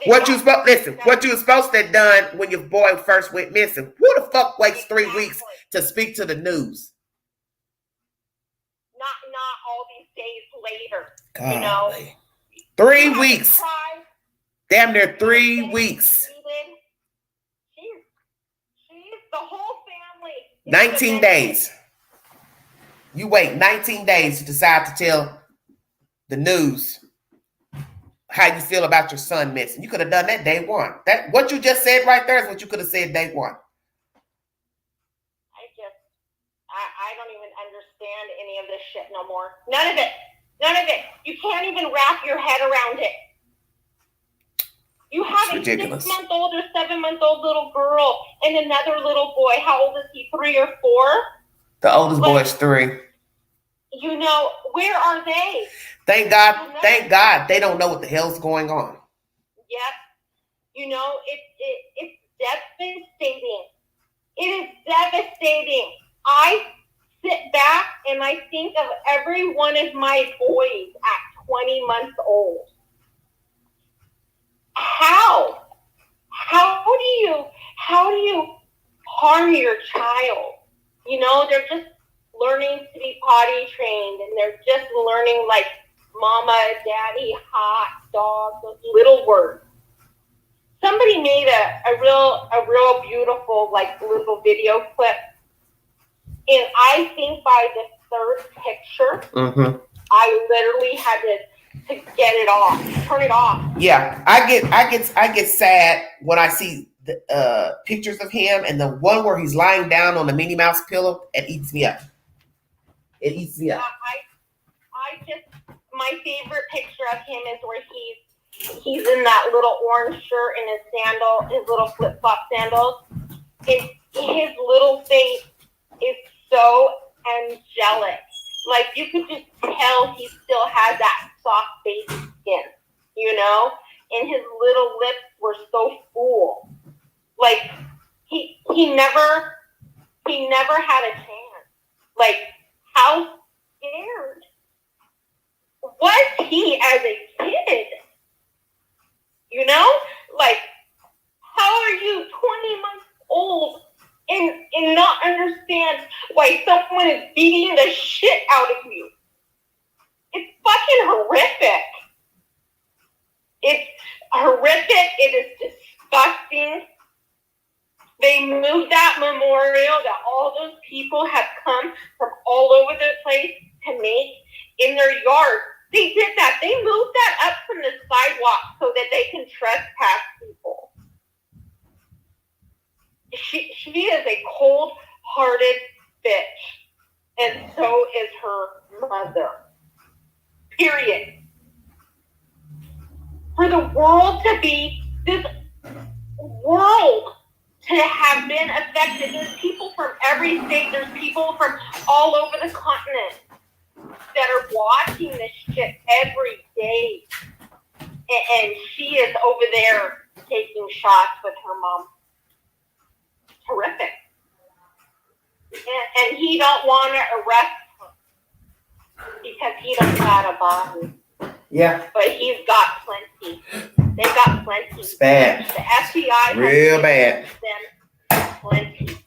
What you supposed to have done when your boy first went missing? Who the fuck waits 3 weeks to speak to the news? Not all these days later. Golly. You know? 3 weeks. Damn near 3 weeks. The whole family. 19 days. You wait 19 days to decide to tell the news how you feel about your son missing. You could have done that day one. That what you just said right there is what you could have said day one. I don't even understand any of this shit no more. None of it. None of it. You can't even wrap your head around it. You have a 6-month-old or 7-month-old little girl and another little boy. How old is he? 3 or 4? The oldest boy is 3. You know, where are they? Thank God they don't know what the hell's going on. Yep. You know, it's devastating. It is devastating. I sit back and I think of every one of my boys at 20 months old. How do you harm your child? You know, they're just learning to be potty trained, and they're just learning like mama, daddy, hot, dog, those little words. somebody made a real beautiful like little video clip, and I think by the third picture, I literally had to get it off, turn it off. Yeah, I get sad when I see the pictures of him, and the one where he's lying down on the Minnie Mouse pillow, it eats me up. It eats me up. I just, my favorite picture of him is where he's in that little orange shirt and his little flip flop sandals. And his little face is so angelic. Like you could just tell he still had that soft baby skin, you know? And his little lips were so full. Like he never had a chance. Like how scared was he as a kid? You know? Like, how are you 20 months old and not understand why someone is beating the shit out of you? It's fucking horrific. It's horrific. It is disgusting. They moved that memorial that all those people have come from all over the place to make in their yard. They did that. They moved that up from the sidewalk so that they can trespass people. She is a cold-hearted bitch. And so is her mother. Period. For the world to be, this world to have been affected. There's people from every state. There's people from all over the continent that are watching this shit every day. And she is over there taking shots with her mom. Horrific. And he don't want to arrest her because he doesn't got a body. Yeah. But he's got plenty. They got plenty. It's bad. The FBI real bad. Them plenty.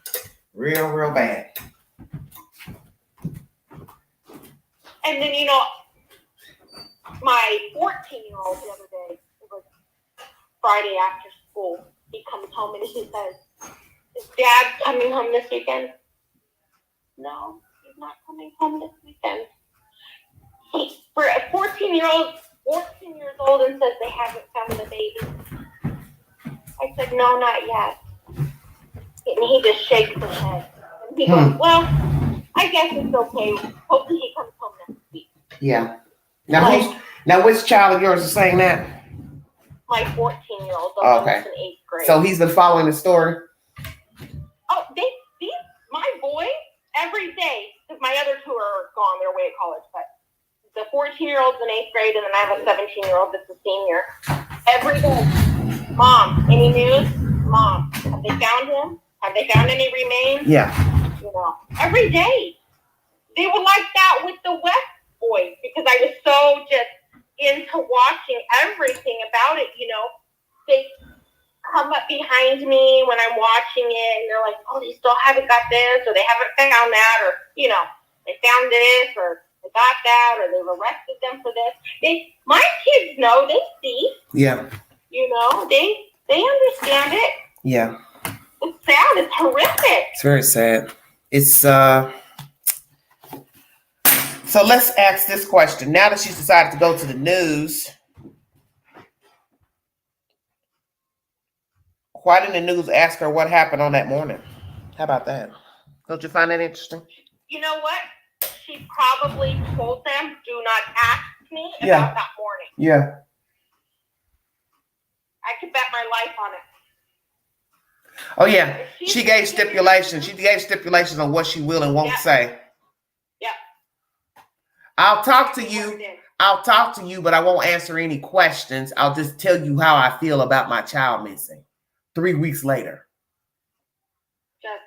Real bad. And then, you know, my 14-year-old the other day, it was Friday after school, he comes home and he says, is Dad coming home this weekend? No, he's not coming home this weekend. For a 14-year-old, 14 years old, and says they haven't found the baby. I said, no, not yet. And he just shakes his head. And he goes, well, I guess it's okay. Hopefully he comes home next week. Yeah. Now which child of yours is saying that? My 14-year-old, the Okay. one that's in 8th grade. So he's been following the story? Oh, my boy, every day, because my other two are gone, they're away at college, but the 14-year-old's in 8th grade, and then I have a 17-year-old that's a senior. Every day, Mom, any news? Mom, have they found him? Have they found any remains? Yeah. You know, every day. They were like that with the West boys because I was so just into watching everything about it, you know. They come up behind me when I'm watching it, and they're like, oh, they still haven't got this, or they haven't found that, or, you know, they found this, or they got that, or they've arrested them for this. My kids know, they see. Yeah. You know, they understand it. Yeah. It's sad. It's horrific. It's very sad. It's so let's ask this question. Now that she's decided to go to the news, why didn't the news ask her what happened on that morning? How about that? Don't you find that interesting? You know what? She probably told them, do not ask me Yeah. about that morning. Yeah. I could bet my life on it. Oh yeah. She gave stipulations. She gave stipulations on what she will and won't say. Yeah. I'll talk to you, but I won't answer any questions. I'll just tell you how I feel about my child missing 3 weeks later. Just,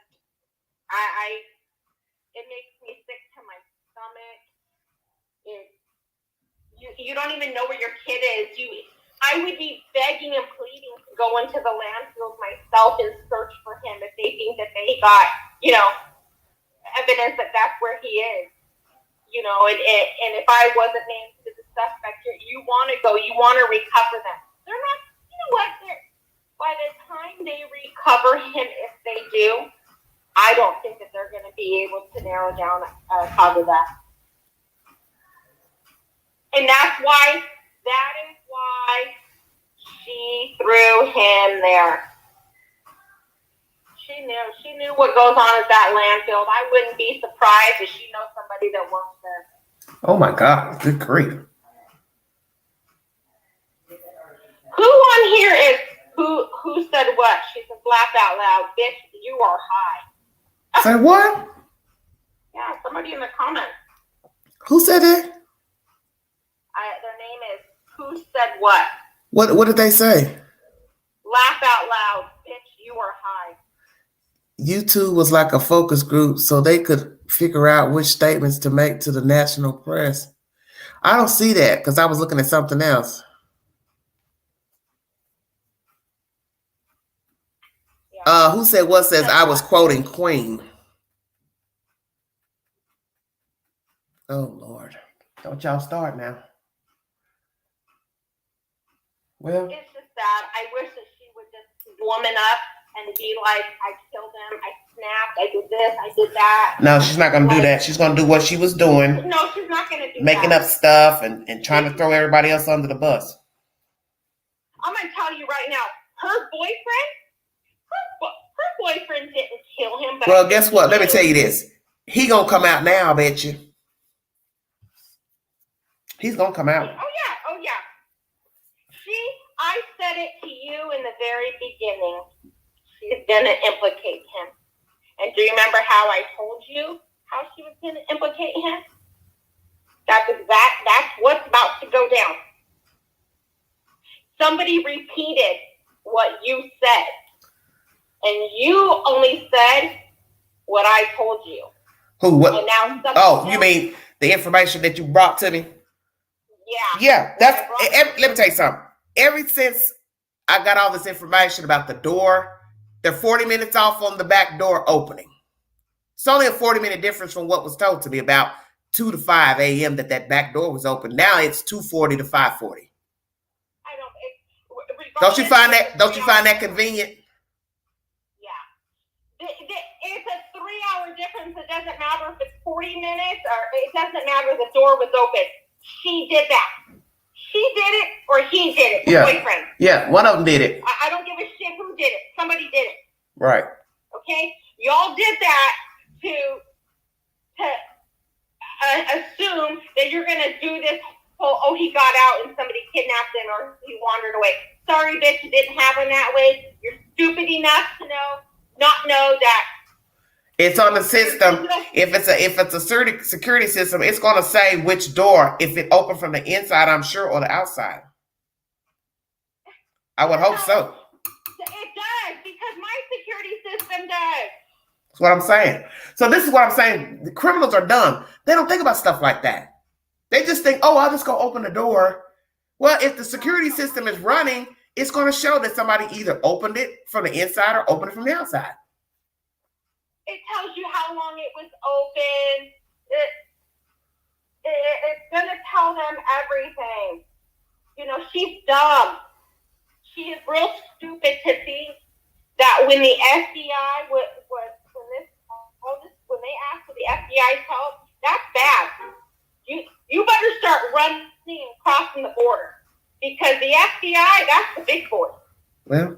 it makes me sick to my stomach. You don't even know where your kid is. I would be begging and pleading to go into the landfills myself and search for him if they think that they got, you know, evidence that that's where he is. You know, and if I wasn't named as a suspect, you want to go, you want to recover them. They're not, you know what? cover him if they do. I don't think that they're going to be able to narrow down a cause of that. And that is why she threw him there. She knew what goes on at that landfill. I wouldn't be surprised if she knows somebody that works there. Oh my God, good grief. Who on here is who said what? She says, laugh out loud, bitch, you are high. Say what? Yeah, somebody in the comments. Who said that? Their name is who said what? What did they say? Laugh out loud, bitch, you are high. YouTube was like a focus group so they could figure out which statements to make to the national press. I don't see that because I was looking at something else. Yeah. Who said what says I was quoting Queen? Oh, Lord. Don't y'all start now. Well, it's just sad. I wish that she would just woman up and be like, I killed him, I snapped, I did this, I did that. No, she's not going to do that. She's going to do what she was doing. No, she's not going to do making that. up stuff and trying to throw everybody else under the bus. I'm going to tell you right now, her boyfriend didn't kill him. But well, guess what? Let me tell you this. He going to come out now, I bet you. He's going to come out. Oh, yeah. I said it to you in the very beginning. She's going to implicate him. And do you remember how I told you how she was going to implicate him? That's what's about to go down. Somebody repeated what you said. And you only said what I told you. Who? What? And now you mean the information that you brought to me? Yeah. Yeah. Let me tell you something. Ever since I got all this information about the door, they're 40 minutes off on the back door opening. It's only a 40-minute difference from what was told to me about 2 to 5 a.m. that back door was open. Now it's 2:40 to 5:40. Don't you find that convenient? Yeah. It's a 3-hour difference. It doesn't matter if it's 40 minutes or it doesn't matter the door was open. She did that. She did it or he did it. The boyfriend. Yeah, one of them did it. I don't give a shit who did it. Somebody did it. Right. Okay? Y'all did that to assume that you're going to do this whole, he got out and somebody kidnapped him or he wandered away. Sorry, bitch, it didn't happen that way. You're stupid enough to not know that. It's on the system. If it's a security system, it's going to say which door, if it opened from the inside, I'm sure, or the outside. I would hope so. It does, because my security system does. That's what I'm saying. So this is what I'm saying. The criminals are dumb. They don't think about stuff like that. They just think, I'll just go open the door. Well, if the security system is running, it's going to show that somebody either opened it from the inside or opened it from the outside. It tells you how long it was open. It's going to tell them everything. She's dumb. She is real stupid to think that when the FBI when they asked for the FBI's help, that's bad. You better start running and crossing the border because the FBI, that's the big boy. Well,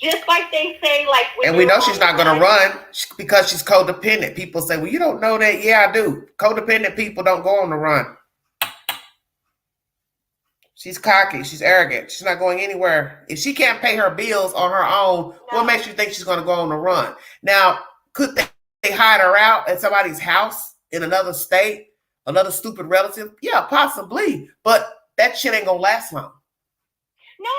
just like they say, and we know she's not going to run because she's codependent. People say, well, you don't know that. Yeah, I do. Codependent people don't go on the run. She's cocky. She's arrogant. She's not going anywhere. If she can't pay her bills on her own, what makes you think she's going to go on the run? Now, could they hide her out at somebody's house in another state, another stupid relative? Yeah, possibly. But that shit ain't going to last long. No,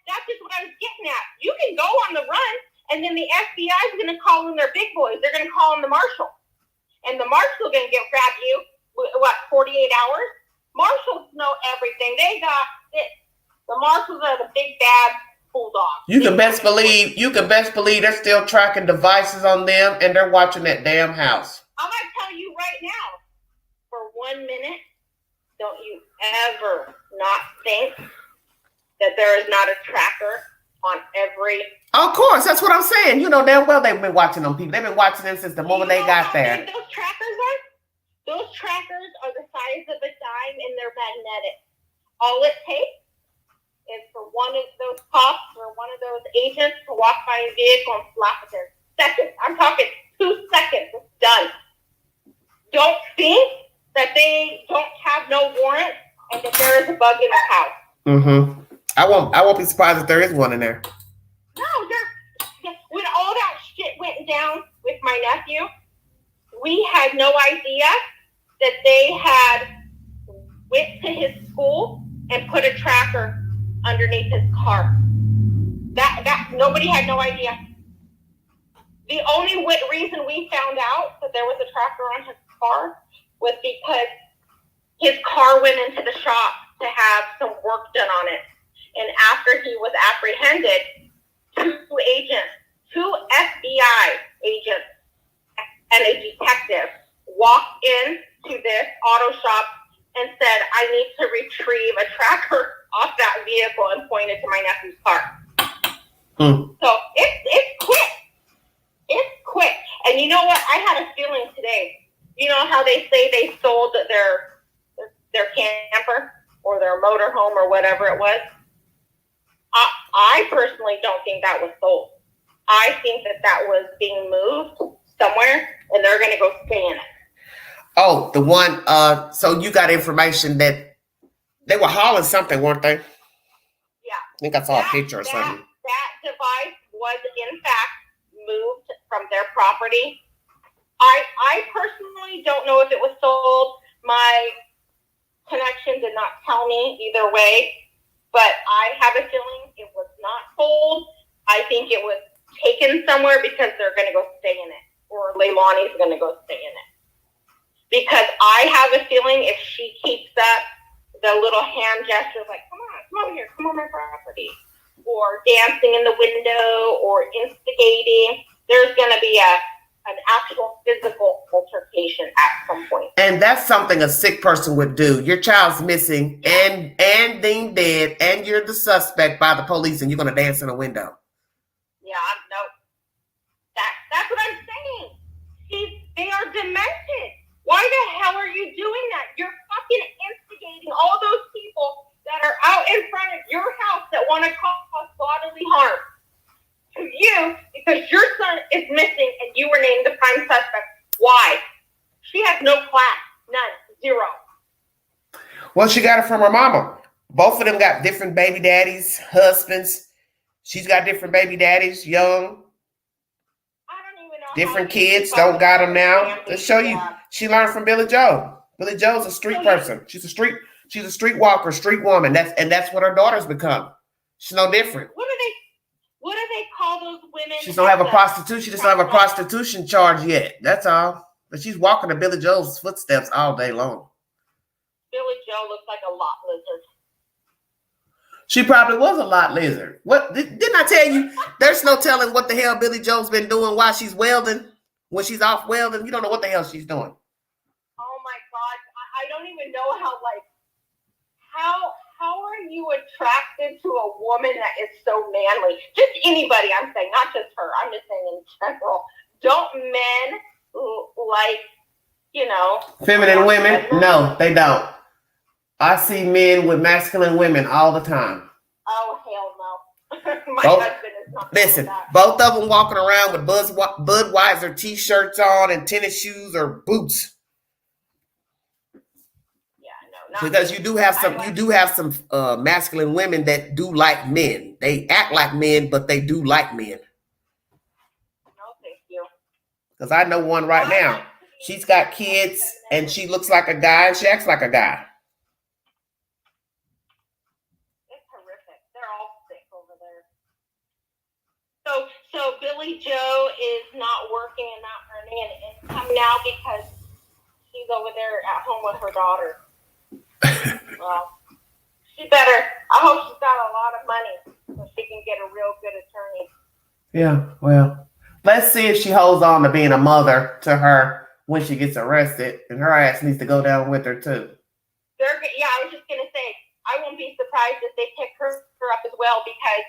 that's just what I was getting at. You can go on the run, and then the FBI is going to call in their big boys. They're going to call in the marshal. And the marshal going to grab you, 48 hours? Marshals know everything. They got it. The marshals are the big bad bulldogs. You can best believe they're still tracking devices on them, and they're watching that damn house. I'm going to tell you right now, for 1 minute, don't you ever not think that there is not a tracker on every. Of course, that's what I'm saying. You know damn well they've been watching them people. They've been watching them since the moment they got there. Those trackers are? Those trackers are the size of a dime and they're magnetic. All it takes is for one of those cops or one of those agents to walk by a vehicle and flap it there. Seconds. I'm talking 2 seconds. It's done. Don't think that they don't have no warrant and that there is a bug in the house. Mm-hmm. I won't be surprised if there is one in there. No, when all that shit went down with my nephew, we had no idea that they had went to his school and put a tracker underneath his car. That nobody had no idea. The only reason we found out that there was a tracker on his car was because his car went into the shop to have some work done on it. And after he was apprehended, two FBI agents and a detective walked into this auto shop and said, I need to retrieve a tracker off that vehicle and pointed to my nephew's car. So it's quick. It's quick. And you know what? I had a feeling today. You know how they say they sold their camper or their motorhome or whatever it was? I personally don't think that was sold. I think that was being moved somewhere and they're going to go stay in it. Oh, the one, so you got information that they were hauling something, weren't they? Yeah. I think I saw a picture or something. That device was in fact moved from their property. I personally don't know if it was sold. My connection did not tell me either way, but I have a feeling it was not sold. I think it was taken somewhere because they're going to go stay in it, or Leilani's going to go stay in it. Because I have a feeling if she keeps up the little hand gestures like, come over here, come on my property, or dancing in the window, or instigating, there's going to be an actual physical altercation at some point. And that's something a sick person would do. Your child's missing and deemed dead, and you're the suspect by the police, and you're going to dance in a window. Yeah, no. That's what I'm saying. They are demented. Why the hell are you doing that? You're fucking instigating all those people that are out in front of your house that want to cause bodily harm to you because your son is missing and you were named the prime suspect. Why? She has no class. None. Zero. Well, she got it from her mama. Both of them got different baby daddies, husbands. She's got different baby daddies, young. Different kids, don't got them now. To show you, she learned from Billy Joe. Billy Joe's a street person. She's a street walker, street woman. That's what her daughter's become. She's no different. What do they call those women? She don't have a prostitution. She just don't have a prostitution charge yet. That's all. But she's walking to Billy Joe's footsteps all day long. Billy Joe looks like a lot lizard. She probably was a lot lizard. What didn't I tell you? There's no telling what the hell Billy Joe's been doing while she's welding. When she's off welding, you don't know what the hell she's doing. Oh my God. I don't even know how are you attracted to a woman that is so manly? Just anybody, I'm saying, not just her. I'm just saying in general. Don't men like, feminine women? No, they don't. I see men with masculine women all the time. Oh, hell no. My husband is not. Listen, both of them walking around with Budweiser t-shirts on and tennis shoes or boots. Yeah, no, because you do have some masculine women that do like men. They act like men, but they do like men. No, thank you. Because I know one right now. She's got kids and she looks like a guy and she acts like a guy. So Billy Joe is not working and not earning an income now because she's over there at home with her daughter. Well, she better. I hope she's got a lot of money so she can get a real good attorney. Yeah, well, let's see if she holds on to being a mother to her when she gets arrested, and her ass needs to go down with her too. I was just gonna say I won't be surprised if they pick her up as well because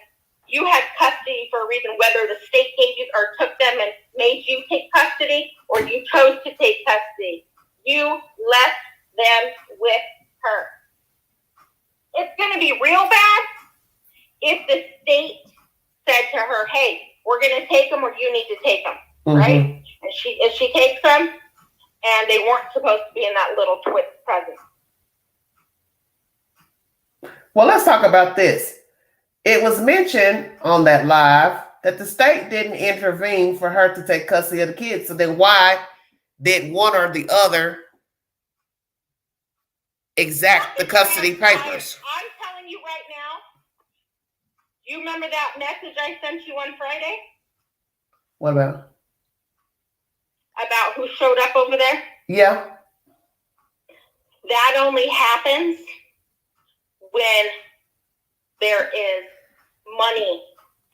you had custody for a reason, whether the state gave you or took them and made you take custody, or you chose to take custody. You left them with her. It's going to be real bad if the state said to her, hey, we're going to take them, or you need to take them, right? And she takes them, and they weren't supposed to be in that little twist present. Well, let's talk about this. It was mentioned on that live that the state didn't intervene for her to take custody of the kids. So then why did one or the other exact the custody papers? I'm telling you right now, you remember that message I sent you on Friday? What about? About who showed up over there? Yeah. That only happens when there is money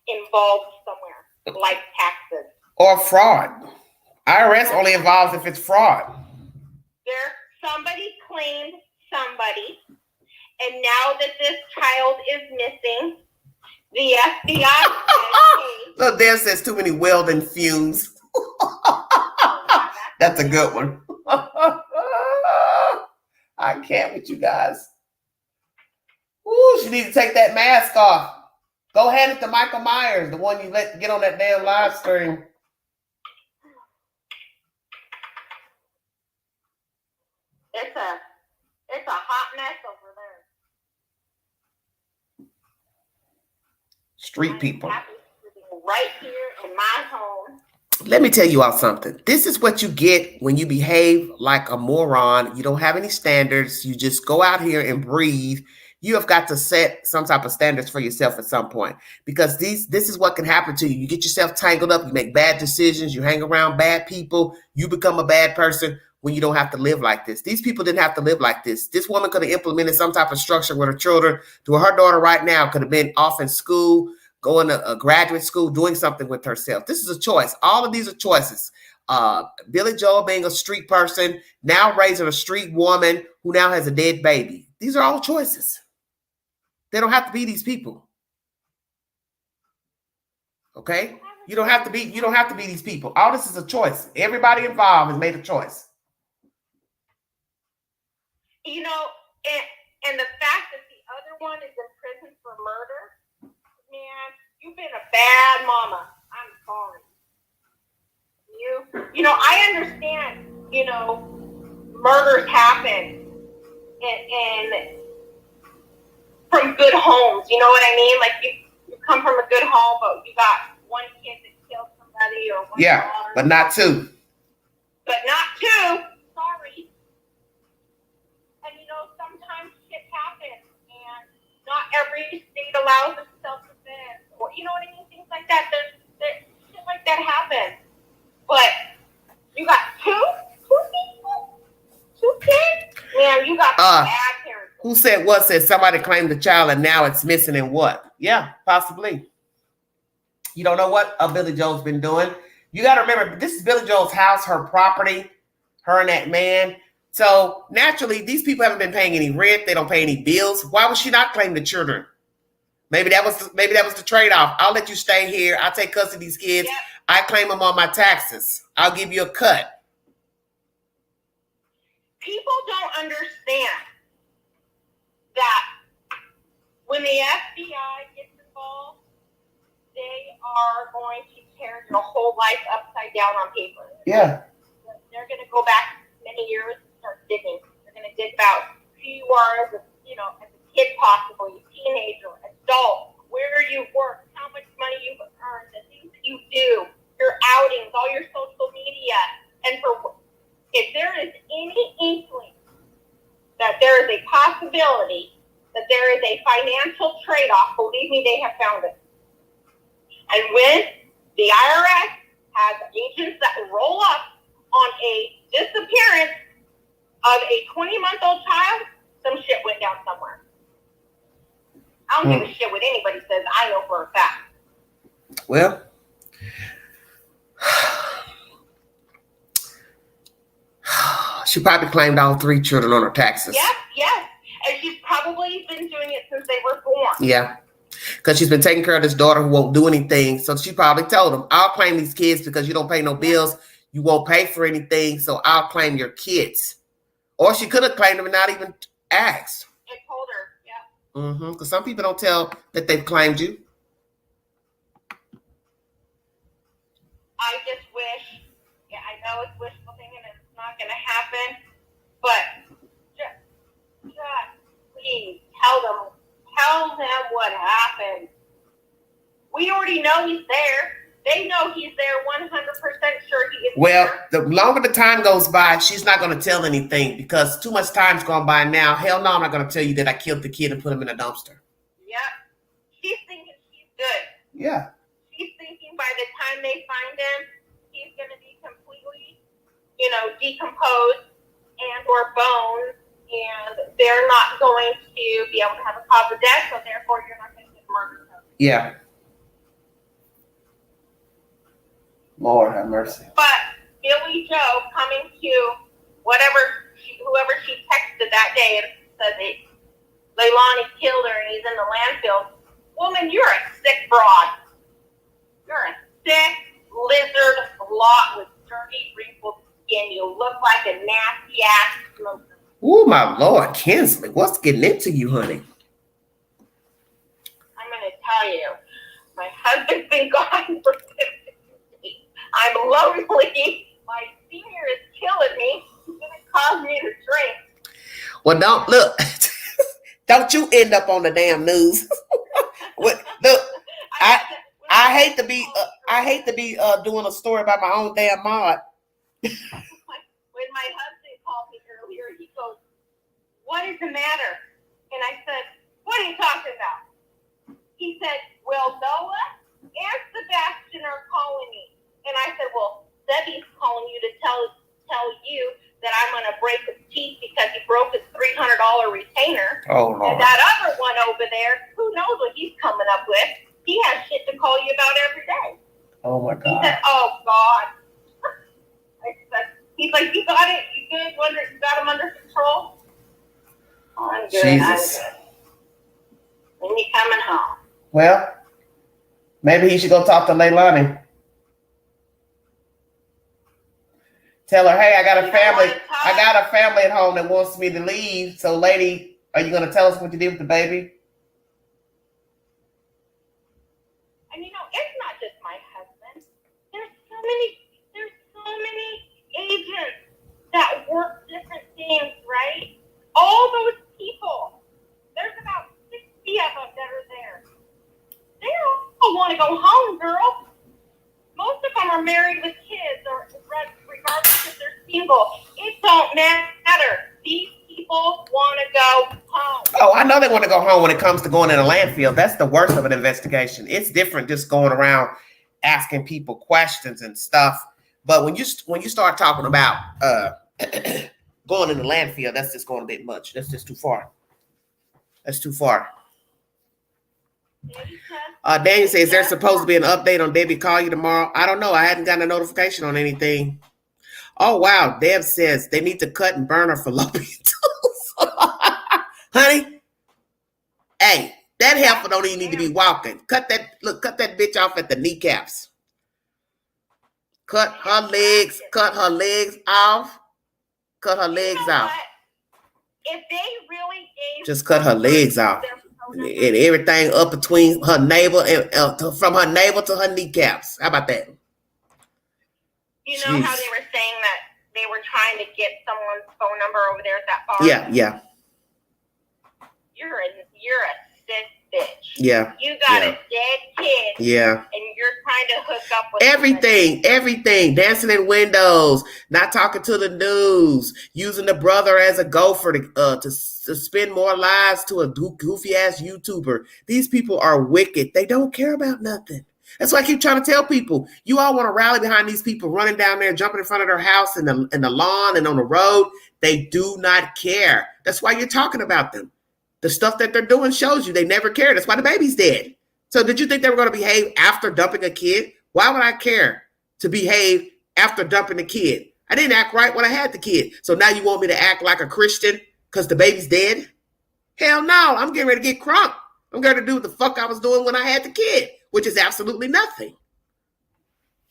involved somewhere, like taxes. Or fraud. IRS only involves if it's fraud. Somebody claimed somebody, and now that this child is missing, the FBI Look, there says too many welding fumes. That's a good one. I can't with you guys. Ooh, she needs to take that mask off. Go hand it to Michael Myers, the one you let get on that damn live stream. It's a hot mess over there. Street people. Right here in my home. Let me tell you all something. This is what you get when you behave like a moron. You don't have any standards. You just go out here and breathe. You have got to set some type of standards for yourself at some point, because this is what can happen to you. You get yourself tangled up. You make bad decisions. You hang around bad people. You become a bad person when you don't have to live like this. These people didn't have to live like this. This woman could have implemented some type of structure with her children. Her daughter right now could have been off in school, going to a graduate school, doing something with herself. This is a choice. All of these are choices. Billy Joel being a street person, now raising a street woman who now has a dead baby. These are all choices. They don't have to be these people. Okay? You don't have to be these people. All this is a choice. Everybody involved has made a choice. You know, and the fact that the other one is in prison for murder, man, you've been a bad mama. I'm sorry. You know, I understand, murders happen and from good homes, you know what I mean? Like you come from a good home, but you got one kid that killed somebody or one daughter. But not two. But not two. Sorry. And sometimes shit happens, and not every state allows us self-defense, or you know what I mean? Things like that. There's shit like that happens. But you got two people, two kids. Man, you got bad parents. Who said what? Said somebody claimed the child and now it's missing and what? Yeah, possibly. You don't know what Billy Joel's been doing. You got to remember, this is Billy Joel's house, her property, her and that man. So naturally, these people haven't been paying any rent. They don't pay any bills. Why would she not claim the children? Maybe that was the trade-off. I'll let you stay here. I'll take custody of these kids. Yep. I claim them on my taxes. I'll give you a cut. People don't understand that when the FBI gets involved, they are going to tear your whole life upside down on paper. Yeah. They're going to go back many years and start digging. They're going to dig about who you are as a kid, possibly, teenager, adult, where you work, how much money you've earned, the things that you do, your outings, all your social media. And if there is any inkling that there is a possibility that there is a financial trade-off, believe me, they have found it. And when the IRS has agents that roll up on a disappearance of a 20-month-old child, some shit went down somewhere. I don't give a shit what anybody says. I know for a fact. Well, she probably claimed all 3 children on her taxes. Yes. And she's probably been doing it since they were born. Yeah. Because she's been taking care of this daughter who won't do anything. So she probably told him, I'll claim these kids because you don't pay no bills. You won't pay for anything. So I'll claim your kids. Or she could have claimed them and not even asked. I told her, yeah. Because some people don't tell that they've claimed you. I just wish, yeah, I know it's wishful thinking and it's not going to happen, but just please tell them what happened. We already know he's there. They know he's there, 100% sure he is there. The longer the time goes by, she's not going to tell anything because too much time's gone by now. Hell no, I'm not going to tell you that I killed the kid and put him in a dumpster. Yep. She's thinking she's good. Yeah. She's thinking by the time they find him, he's going to be completely, decomposed and or bones, and they're not going to be able to have a cause of death, so therefore you're not going to get murdered. Yeah. Lord have mercy. But Billy Joe coming to whoever she texted that day and said that Leilani killed her and he's in the landfill. Woman, you're a sick broad. You're a sick lizard blot with dirty, wrinkled skin. You look like a nasty ass smoker. Oh my Lord, Kinsley, what's getting into you, honey? I'm going to tell you, my husband's been gone for 50 days. I'm lonely. My senior is killing me. He's going to cause me to drink. Well, don't you end up on the damn news. Look, I hate to be doing a story about my own damn mod. When my husband called me earlier, he goes, "What is the matter?" And I said, "What are you talking about?" He said, "Well, Noah and Sebastian are calling me." And I said, "Well, Debbie's calling you to tell you that I'm going to break his teeth because he broke his $300 retainer." Oh, Lord. And that other one over there, who knows what he's coming up with? He has shit to call you about every day. Oh, my He God. said, "Oh, God." He's like, "You got it? You good? You got him under control?" "Oh, I'm good. Jesus. I'm good. When you coming home?" Well, maybe he should go talk to Leilani. Tell her, hey, I got a family at home that wants me to leave. So, lady, are you going to tell us what you did with the baby? And it's not just my husband. There's so many agents that work different things, right? All those people. There's about 60 of them that are there. They all want to go home, girl. Most of them are married with kids, or regardless if they're single. It don't matter. These people want to go home. Oh, I know they want to go home when it comes to going in a landfill. That's the worst of an investigation. It's different just going around asking people questions and stuff. But when you start talking about going in the landfill, that's just going a bit much. That's just too far. That's too far. Daniel says there's supposed to be an update on Debbie call you tomorrow. I don't know. I hadn't gotten a notification on anything. Oh, wow. Deb says they need to cut and burn her fallopian tubes. Honey, hey, that heifer don't even need to be walking. Cut that bitch off at the kneecaps. Cut her legs off. Cut her legs off. If they really gave just cut her legs off. And everything up between her navel and from her navel to her kneecaps. How about that? You know how they were saying that they were trying to get someone's phone number over there at that bar? Yeah. You're a sick bitch. Yeah. You got a dead kid. Yeah. And you're trying to hook up with everything. Dancing in windows, not talking to the news, using the brother as a gopher to spend more lives to a goofy ass YouTuber. These people are wicked. They don't care about nothing. That's why I keep trying to tell people, you all want to rally behind these people running down there, jumping in front of their house in the lawn and on the road. They do not care. That's why you're talking about them. The stuff that they're doing shows you they never care. That's why the baby's dead. So did you think they were going to behave after dumping a kid? Why would I care to behave after dumping a kid? I didn't act right when I had the kid. So now you want me to act like a Christian because the baby's dead? Hell no, I'm getting ready to get crunk. I'm going to do what the fuck I was doing when I had the kid, which is absolutely nothing.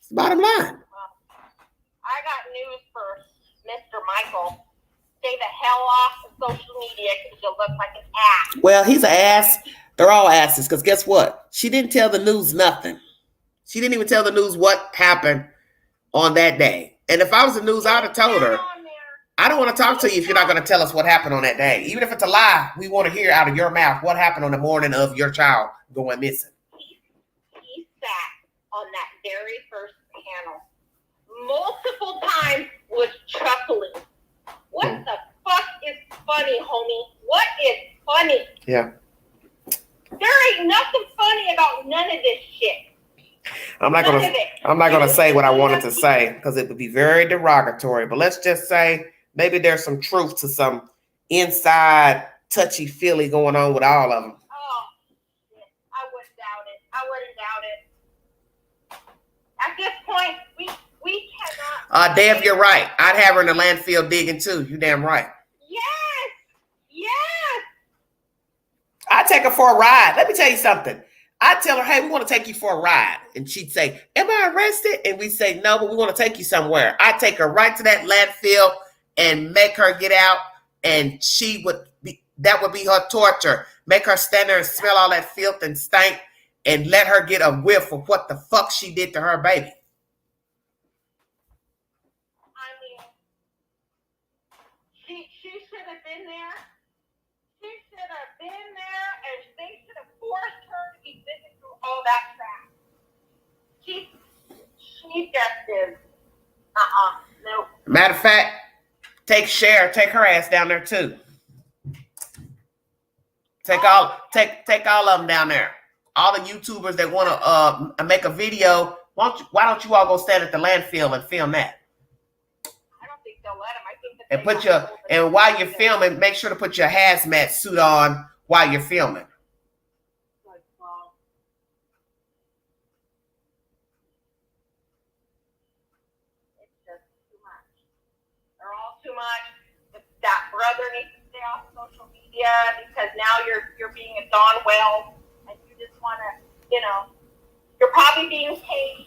It's the bottom line. I got news for Mr. Michael. Stay the hell off of social media because you'll look like an ass. Well, he's an ass. They're all asses because guess what? She didn't tell the news nothing. She didn't even tell the news what happened on that day. And if I was the news, I would have told her, I don't want to talk to you if you're not going to tell us what happened on that day. Even if it's a lie, we want to hear out of your mouth what happened on the morning of your child going missing. He sat on that very first panel multiple times was chuckling. What the fuck is funny, homie? What is funny? Yeah. There ain't nothing funny about none of this shit. I'm not gonna say what I wanted to say because it would be very derogatory. But let's just say maybe there's some truth to some inside touchy-feely going on with all of them. Oh, shit. I wouldn't doubt it. I wouldn't doubt it. At this point, we cannot. Dave, you're right. I'd have her in the landfill digging too. You damn right. Yes. Yes. I'd take her for a ride. Let me tell you something. I'd tell her, hey, we want to take you for a ride. And she'd say, am I arrested? And we'd say, no, but we want to take you somewhere. I'd take her right to that landfill and make her get out. And that would be her torture. Make her stand there and smell all that filth and stank and let her get a whiff of what the fuck she did to her baby. I mean, she should have been there. She should have been there, and they should have forced her to be sitting through all that crap. She just is. Nope. Matter of fact, take her ass down there too. Take all of them down there. All the YouTubers that want to make a video, why don't you all go stand at the landfill and film that? I don't think they'll let them. I think And while you're filming, make sure to put your hazmat suit on while you're filming. It's just too much. They're all too much. That brother needs to stay off social media because now you're being a Don Wells and you just want to, you're probably being paid.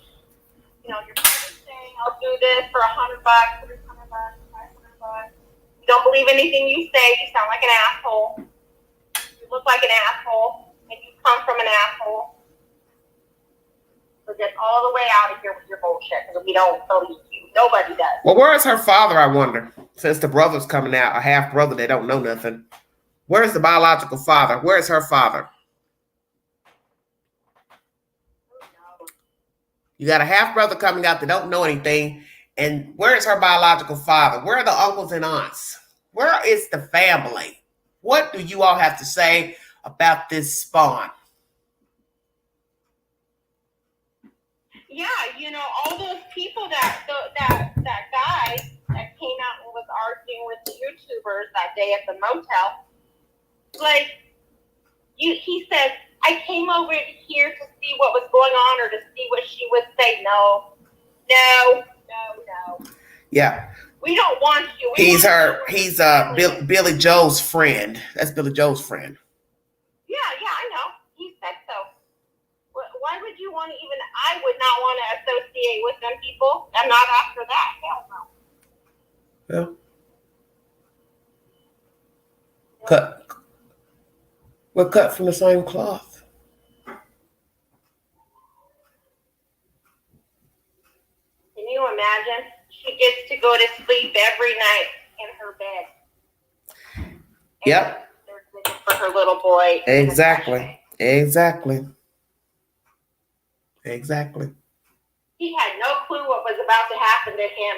You're probably saying, I'll do this for $100, $300, $500. You don't believe anything you say. You sound like an asshole. You look like an asshole, and you come from an asshole. So get all the way out of here with your bullshit because we don't believe you. Nobody does. Well, where is her father, I wonder? Since the brother's coming out, a half brother, they don't know nothing. Where is the biological father? Where is her father? You got a half brother coming out that don't know anything. And where is her biological father? Where are the uncles and aunts? Where is the family? What do you all have to say about this spawn? Yeah, all those people that guy that came out and was arguing with the YouTubers that day at the motel, he said, I came over here to see what was going on or to see what she would say. No. Yeah. We don't want you. He's Billy Joe's friend. That's Billy Joe's friend. Yeah, I know. He said so. Why would you want to even, I would not want to associate with them people. I'm not after that. Hell no. Yeah. Cut. We're cut from the same cloth. Can you imagine? She gets to go to sleep every night in her bed. Yep. For her little boy. Exactly. He had no clue what was about to happen to him.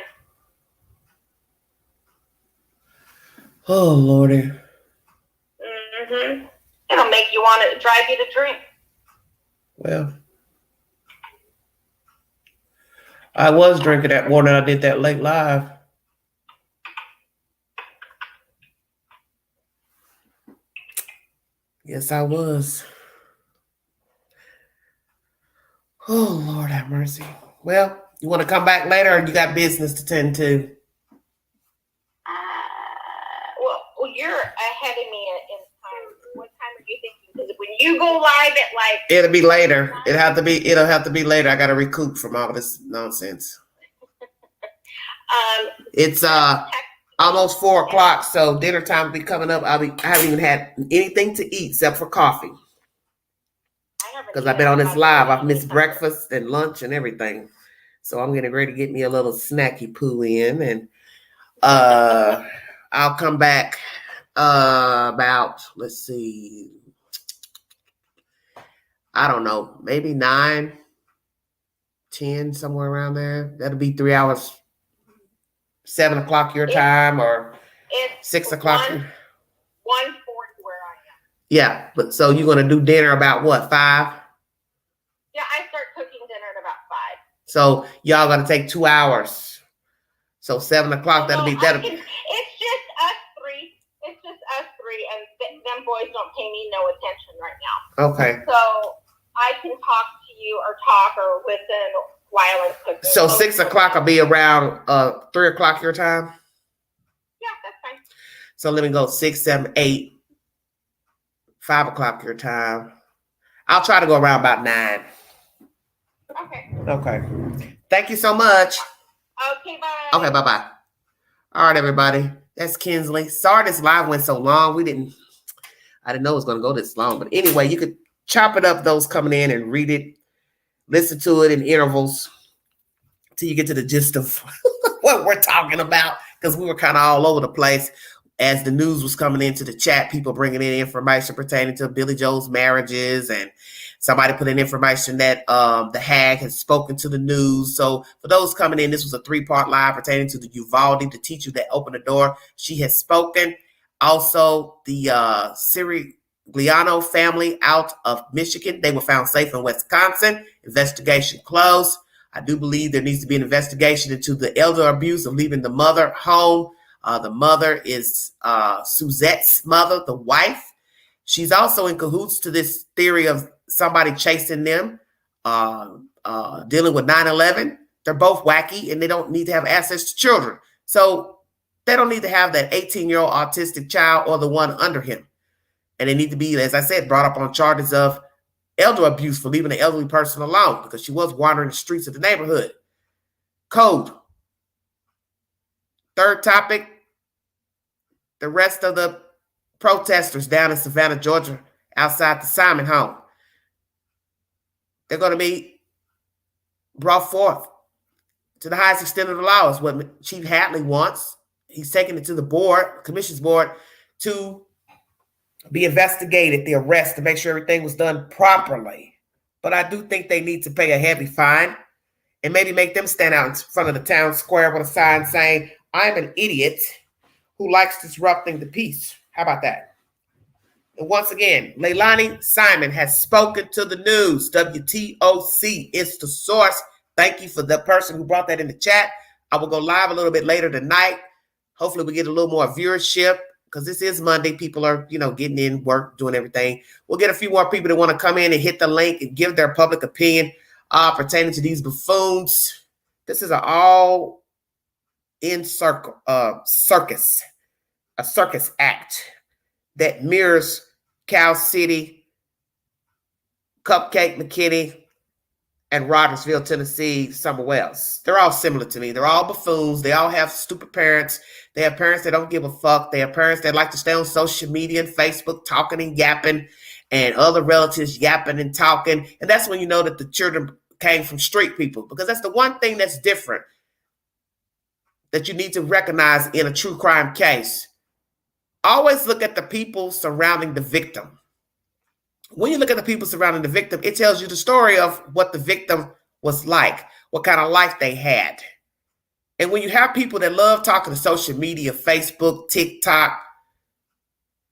Oh, Lordy. Mm-hmm. It'll make you want to drive you to drink. Well, I was drinking that morning. I did that late live. Yes, I was. Oh, Lord have mercy. Well, you want to come back later or you got business to tend to? Well, you're ahead of me in time. What time are you thinking? Because when you go live at like? It'll be later. It'll have to be later. I gotta recoup from all this nonsense. It's almost 4 o'clock, so dinner time will be coming up. I haven't even had anything to eat except for coffee. Because I've been on this live. I've missed breakfast and lunch and everything. So I'm getting ready to get me a little snacky poo in, and I'll come back about, let's see, I don't know, maybe 9, 10, somewhere around there. That'll be 3 hours, 7 o'clock your time, or 6 o'clock. 1:40 where I am. Yeah, but so you're gonna do dinner about what, 5? Yeah, I start cooking dinner at about 5. So y'all gonna take 2 hours. So 7 o'clock, that'll be. It's just us 3. It's just us 3, and them boys don't pay me no attention right now. Okay. So I can talk to you or listen while I'm cooking. So 6 o'clock will be around 3 o'clock your time. Yeah, that's fine. So let me go 6, 7, 8, 5 o'clock your time. I'll try to go around about 9. Okay. Okay. Thank you so much. Okay, bye. Okay, bye-bye. All right, everybody. That's Kinsley. Sorry this live went so long. I didn't know it was going to go this long. But anyway, you could chop it up, those coming in, and read it. Listen to it in intervals till you get to the gist of what we're talking about, because we were kind of all over the place as the news was coming into the chat. People bringing in information pertaining to Billy Joel's marriages, and somebody put in information that the hag has spoken to the news. So for those coming in, this was a 3-part live pertaining to the Uvalde, the teacher that opened the door. She has spoken. Also, the Cirigliano family out of Michigan, they were found safe in Wisconsin. Investigation closed. I do believe there needs to be an investigation into the elder abuse of leaving the mother home. The mother is Suzette's mother, the wife. She's also in cahoots to this theory of somebody chasing them, dealing with 9/11. They're both wacky, and they don't need to have access to children. So they don't need to have that 18-year-old autistic child or the one under him. And they need to be, as I said, brought up on charges of elder abuse for leaving an elderly person alone, because she was wandering the streets of the neighborhood. Code. Third topic, the rest of the protesters down in Savannah, Georgia, outside the Simon home. They're going to be brought forth to the highest extent of the law, is what Chief Hadley wants. He's taking it to the board, commission's board, to be investigated, the arrest, to make sure everything was done properly. But I do think they need to pay a heavy fine and maybe make them stand out in front of the town square with a sign saying, "I'm an idiot who likes disrupting the peace." How about that? And once again, Leilani Simon has spoken to the news. WTOC is the source. Thank you for the person who brought that in the chat. I will go live a little bit later tonight. Hopefully we get a little more viewership, because this is Monday. People are, getting in work, doing everything. We'll get a few more people that want to come in and hit the link and give their public opinion pertaining to these buffoons. This is an all-in circus, a circus act that mirrors Cal City, Cupcake, McKinney, and Rogersville, Tennessee, somewhere else. They're all similar to me. They're all buffoons. They all have stupid parents. They have parents that don't give a fuck. They have parents that like to stay on social media and Facebook talking and yapping, and other relatives yapping and talking. And that's when you know that the children came from street people, because that's the one thing that's different that you need to recognize in a true crime case. Always look at the people surrounding the victim. When you look at the people surrounding the victim, it tells you the story of what the victim was like, what kind of life they had. And when you have people that love talking to social media, Facebook, TikTok,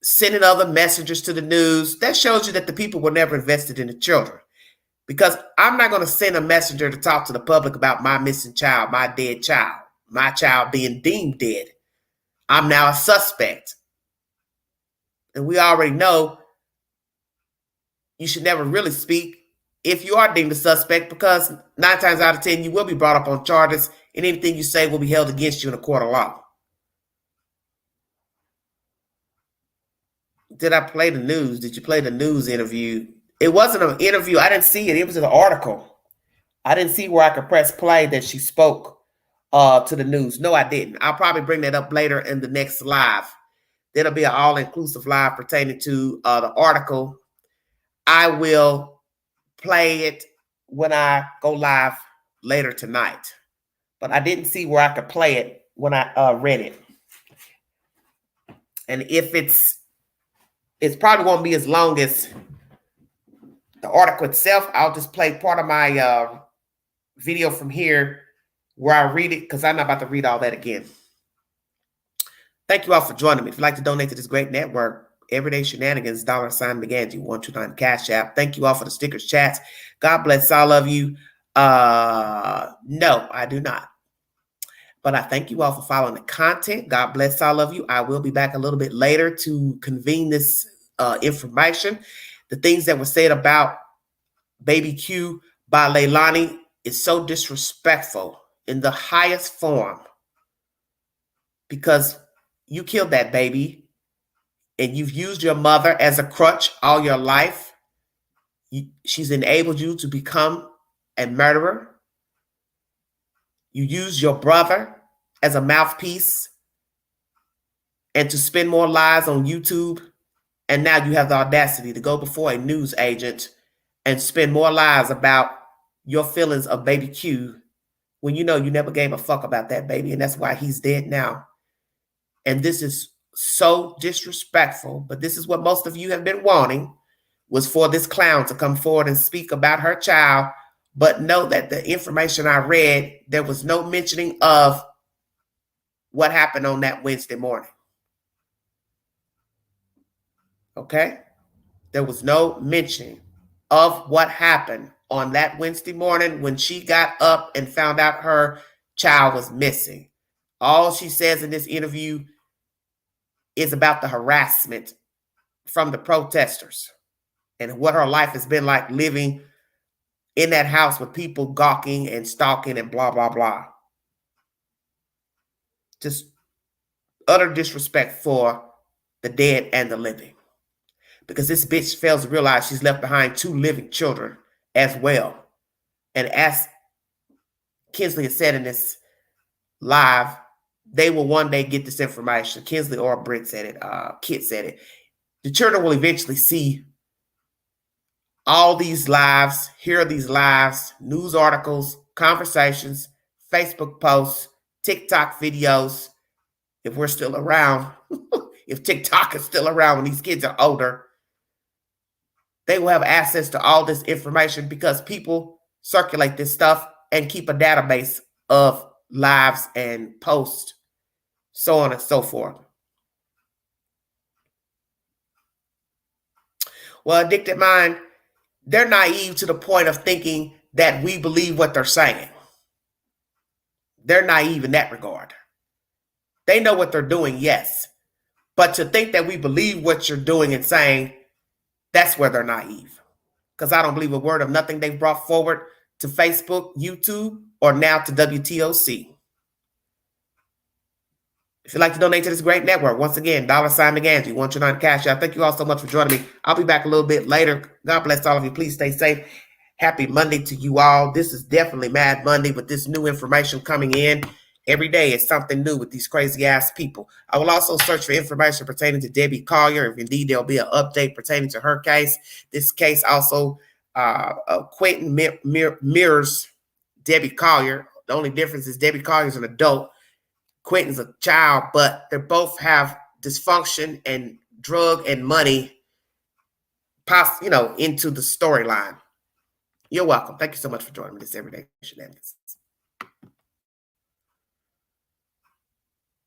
sending other messengers to the news, that shows you that the people were never invested in the children. Because I'm not going to send a messenger to talk to the public about my missing child, my dead child, my child being deemed dead. I'm now a suspect. And we already know you should never really speak if you are deemed a suspect, because 9 times out of 10, you will be brought up on charges, and anything you say will be held against you in a court of law. Did I play the news? Did you play the news interview? It wasn't an interview. I didn't see it. It was an article. I didn't see where I could press play that she spoke to the news. No, I didn't. I'll probably bring that up later in the next live. There'll be an all-inclusive live pertaining to the article. I will play it when I go live later tonight. But I didn't see where I could play it when I read it. And if it's probably won't be as long as the article itself. I'll just play part of my video from here where I read it, because I'm not about to read all that again. Thank you all for joining me. If you'd like to donate to this great network, Everyday Shenanigans, $McGanty 129 Cash App. Thank you all for the stickers, chats. God bless all of you. No, I do not. But I thank you all for following the content. God bless all of you. I will be back a little bit later to convene this information. The things that were said about Baby Q by Leilani is so disrespectful in the highest form, because you killed that baby and you've used your mother as a crutch all your life. She's enabled you to become a murderer. You used your brother as a mouthpiece and to spend more lies on YouTube. And now you have the audacity to go before a news agent and spend more lies about your feelings of Baby Q when you know you never gave a fuck about that baby, and that's why he's dead now. And this is so disrespectful, but this is what most of you have been wanting, was for this clown to come forward and speak about her child. But know that the information I read, there was no mentioning of what happened on that Wednesday morning. Okay? There was no mention of what happened on that Wednesday morning when she got up and found out her child was missing. All she says in this interview is about the harassment from the protesters and what her life has been like living in that house with people gawking and stalking and blah, blah, blah. Just utter disrespect for the dead and the living. Because this bitch fails to realize she's left behind 2 living children as well. And as Kinsley has said in this live, they will one day get this information. Kinsley or Britt said it. Kit said it. The children will eventually see all these lives, hear these lives, news articles, conversations, Facebook posts, TikTok videos. If we're still around, if TikTok is still around when these kids are older, they will have access to all this information because people circulate this stuff and keep a database of lives and posts, so on and so forth. Well, Addicted Mind, they're naive to the point of thinking that we believe what they're saying. They're naive in that regard. They know what they're doing, yes. But to think that we believe what you're doing and saying, that's where they're naive. Because I don't believe a word of nothing they've brought forward to Facebook, YouTube, or now to WTOC. If you'd like to donate to this great network, once again, $McGanty 129 Cash App. Thank you all so much for joining me. I'll be back a little bit later. God bless all of you. Please stay safe. Happy Monday to you all. This is definitely Mad Monday with this new information coming in. Every day is something new with these crazy ass people. I will also search for information pertaining to Debbie Collier. If indeed there'll be an update pertaining to her case. This case also, Quentin mirrors Debbie Collier. The only difference is Debbie Collier is an adult. Quentin's a child, but they both have dysfunction and drug and money, into the storyline. You're welcome. Thank you so much for joining me this Everyday Shenanigans.